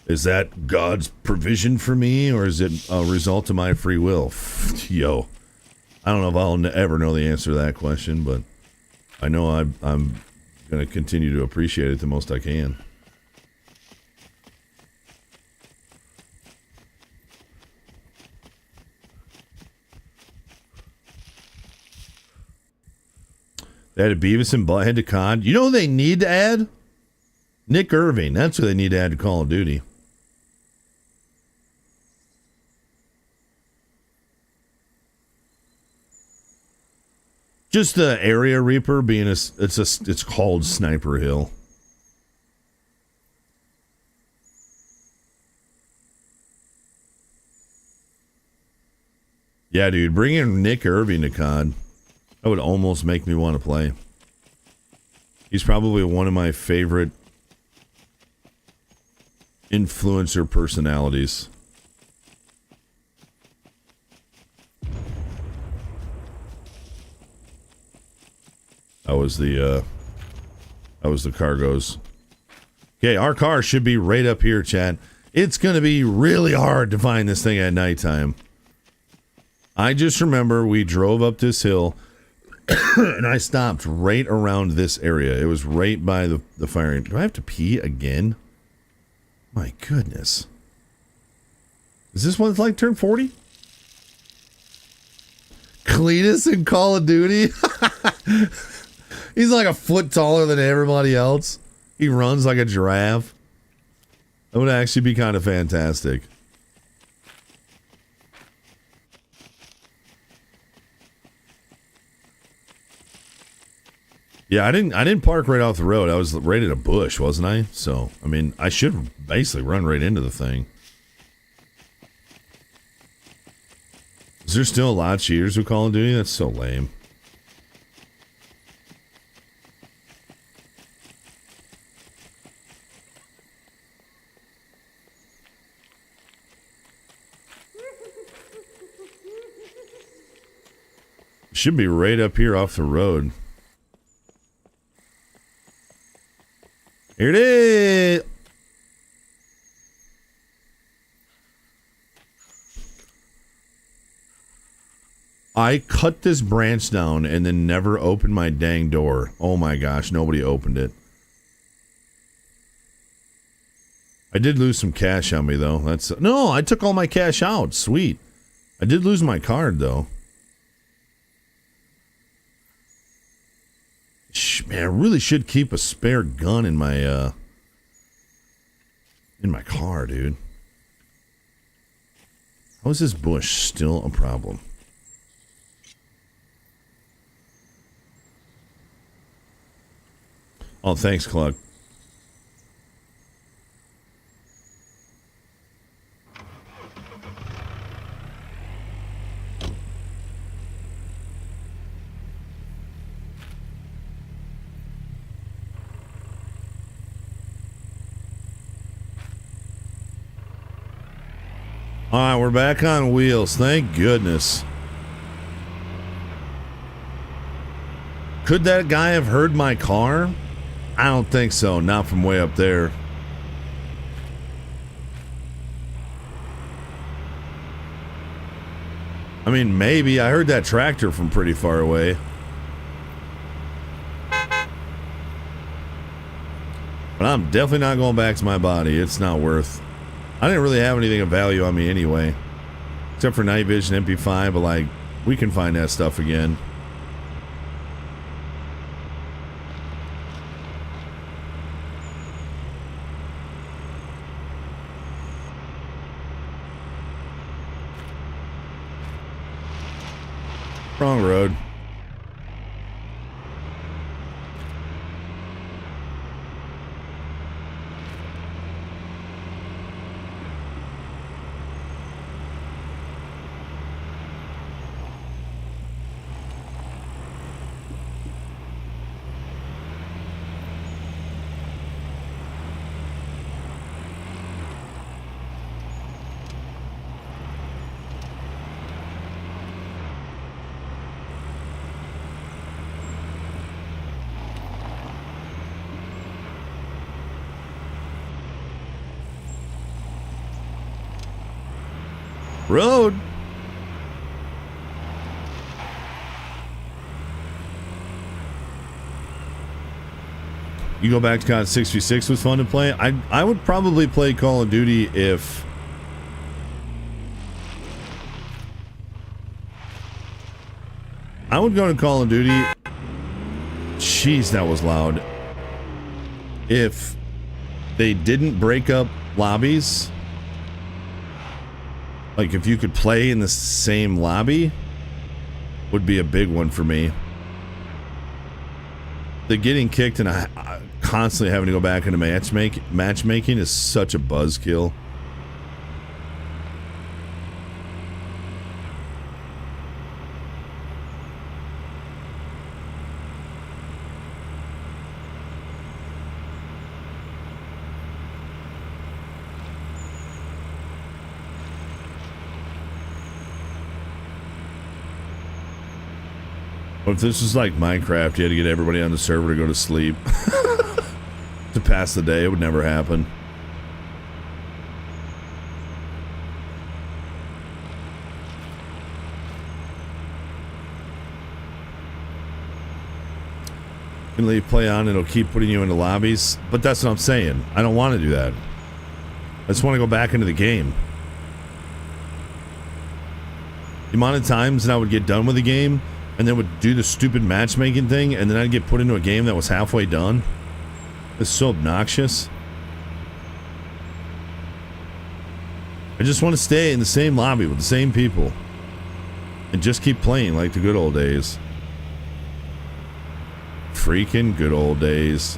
Is that God's provision for me, or is it a result of my free will? Yo, I don't know if I'll ever know the answer to that question, but I know I'm going to continue to appreciate it the most I can. They added Beavis and Butthead to COD. You know who they need to add? Nick Irving. That's who they need to add to Call of Duty. Just the area Reaper being it's called Sniper Hill. Yeah, dude, bring in Nick Irving to COD. That would almost make me want to play. He's probably one of my favorite influencer personalities. That was the cargoes. Okay, our car should be right up here, chat. It's going to be really hard to find this thing at nighttime. I just remember we drove up this hill and I stopped right around this area. It was right by the firing. Do I have to pee again? My goodness. Is this one that's like turned 40? Cletus in Call of Duty? He's like a foot taller than everybody else. He runs like a giraffe. That would actually be kind of fantastic. Yeah, I didn't park right off the road. I was right at a bush, wasn't I? So, I mean, I should basically run right into the thing. Is there still a lot of cheaters who Call of Duty? That's so lame. Should be right up here off the road. Here it is. I cut this branch down and then never opened my dang door. Oh my gosh, nobody opened it. I did lose some cash on me though. No, I took all my cash out. Sweet. I did lose my card though. Man, I really should keep a spare gun in my car, dude. How is this bush still a problem? Oh, thanks, Cluck. All right, we're back on wheels. Thank goodness. Could that guy have heard my car? I don't think so. Not from way up there. I mean, maybe. I heard that tractor from pretty far away. But I'm definitely not going back to my body. It's not worth. I didn't really have anything of value on me anyway. Except for night vision, MP5, but like, we can find that stuff again. Wrong road. Road. You go back to COD 6v6 was fun to play. I would probably play Call of Duty if I would go to Call of Duty. Jeez, that was loud. If they didn't break up lobbies, like if you could play in the same lobby, would be a big one for me. The getting kicked and I constantly having to go back into matchmaking is such a buzzkill. But if this was like Minecraft, you had to get everybody on the server to go to sleep to pass the day. It would never happen. You can leave play on, it'll keep putting you into lobbies. But that's what I'm saying. I don't want to do that. I just want to go back into the game. The amount of times that I would get done with the game and then would do the stupid matchmaking thing, and then I'd get put into a game that was halfway done. It's so obnoxious. I just want to stay in the same lobby with the same people and just keep playing like the good old days. Freaking good old days.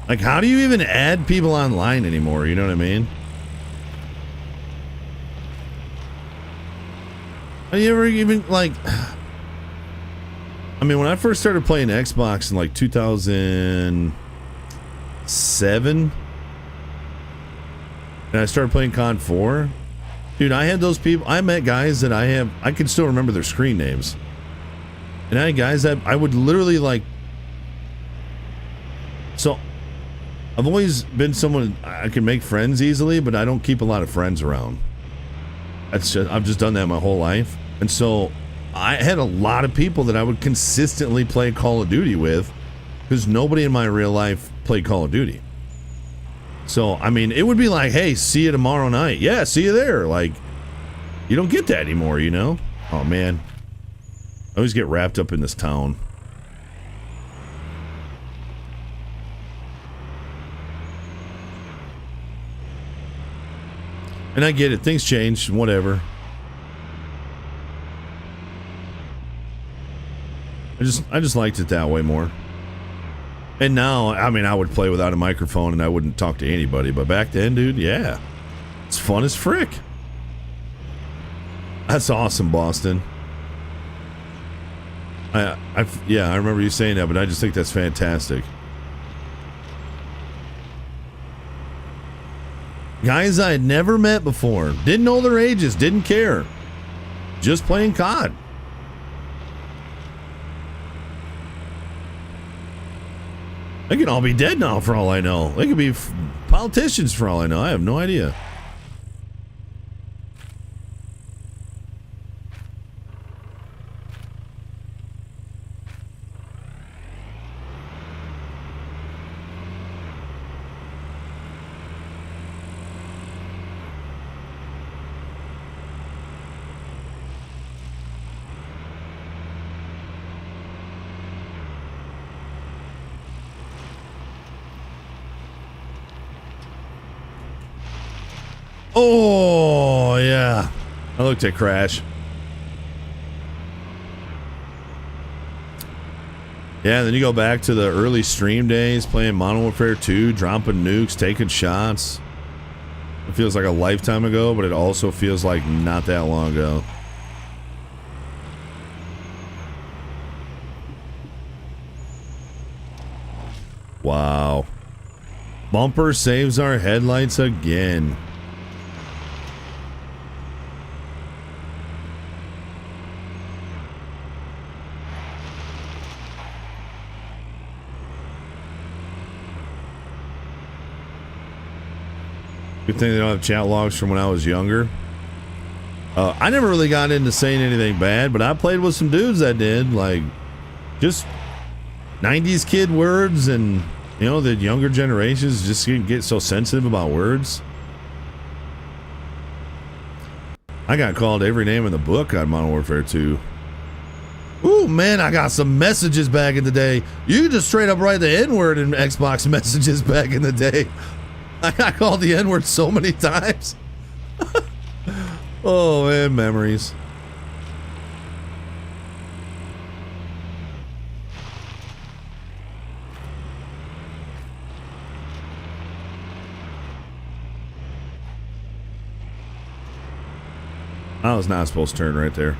Like, how do you even add people online anymore? You know what I mean? Have you ever even, like... I mean, when I first started playing Xbox in, like, 2007... and I started playing COD 4... Dude, I had those people... I met guys that I can still remember their screen names. And I had guys that I would literally, like... So... I've always been someone... I can make friends easily, but I don't keep a lot of friends around. I've just done that my whole life. And so I had a lot of people that I would consistently play Call of Duty with because nobody in my real life played Call of Duty. So, I mean, it would be like, hey, see you tomorrow night. Yeah, see you there. Like, you don't get that anymore, you know? Oh, man. I always get wrapped up in this town. And I get it. Things change. Whatever. I just liked it that way more. And now, I mean, I would play without a microphone and I wouldn't talk to anybody. But back then, dude, yeah. It's fun as frick. That's awesome, Boston. Yeah, I remember you saying that, but I just think that's fantastic. Guys I had never met before. Didn't know their ages. Didn't care. Just playing COD. They could all be dead now for all I know. They could be politicians for all I know. I have no idea. Oh, yeah. I looked at Crash. Yeah, then you go back to the early stream days, playing Modern Warfare 2, dropping nukes, taking shots. It feels like a lifetime ago, but it also feels like not that long ago. Wow. Bumper saves our headlights again. Good thing they don't have chat logs from when I was younger. I never really got into saying anything bad, but I played with some dudes that did, like, just 90s kid words, and, you know, the younger generations just get so sensitive about words. I got called every name in the book on Modern Warfare 2. Ooh, man, I got some messages back in the day. You could just straight up write the N-word in Xbox messages back in the day. I got called the N-word so many times. Oh, man, memories. I was not supposed to turn right there.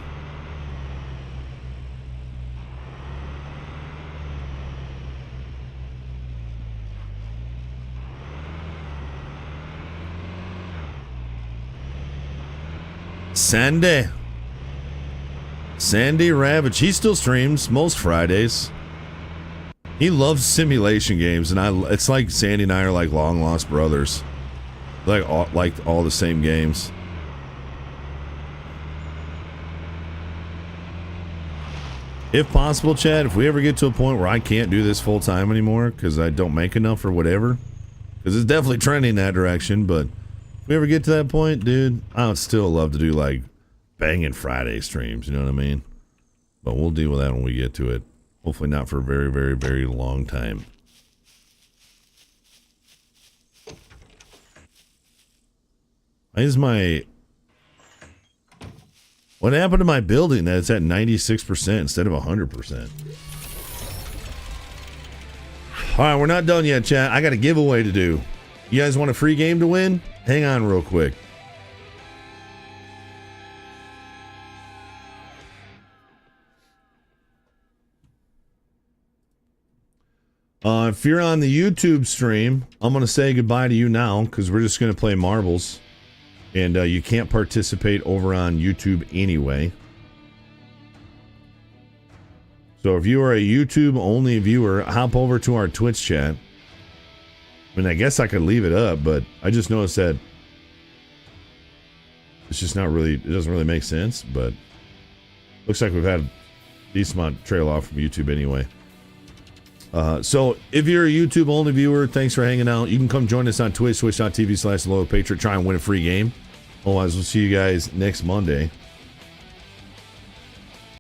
Sandy Ravage. He still streams most Fridays. He loves simulation games, and it's like Sandy and I are like long lost brothers. Like all the same games. If possible, Chad, if we ever get to a point where I can't do this full time anymore because I don't make enough or whatever, because it's definitely trending in that direction, but if we ever get to that point, dude, I would still love to do like banging Friday streams, you know what I mean? But we'll deal with that when we get to it. Hopefully not for a very, very, very long time. What happened to my building that it's at 96% instead of 100%? All right, we're not done yet, chat. I got a giveaway to do. You guys want a free game to win? Hang on real quick. If you're on the YouTube stream, I'm going to say goodbye to you now because we're just going to play marbles. And you can't participate over on YouTube anyway. So if you are a YouTube-only viewer, hop over to our Twitch chat. I mean, I guess I could leave it up, but I just noticed that it's just not really, it doesn't really make sense, but looks like we've had a decent amount of trail off from YouTube anyway. So if you're a YouTube-only viewer, thanks for hanging out. You can come join us on Twitch, twitch.tv/TheLoyalPatriot. Try and win a free game. Otherwise, we'll see you guys next Monday.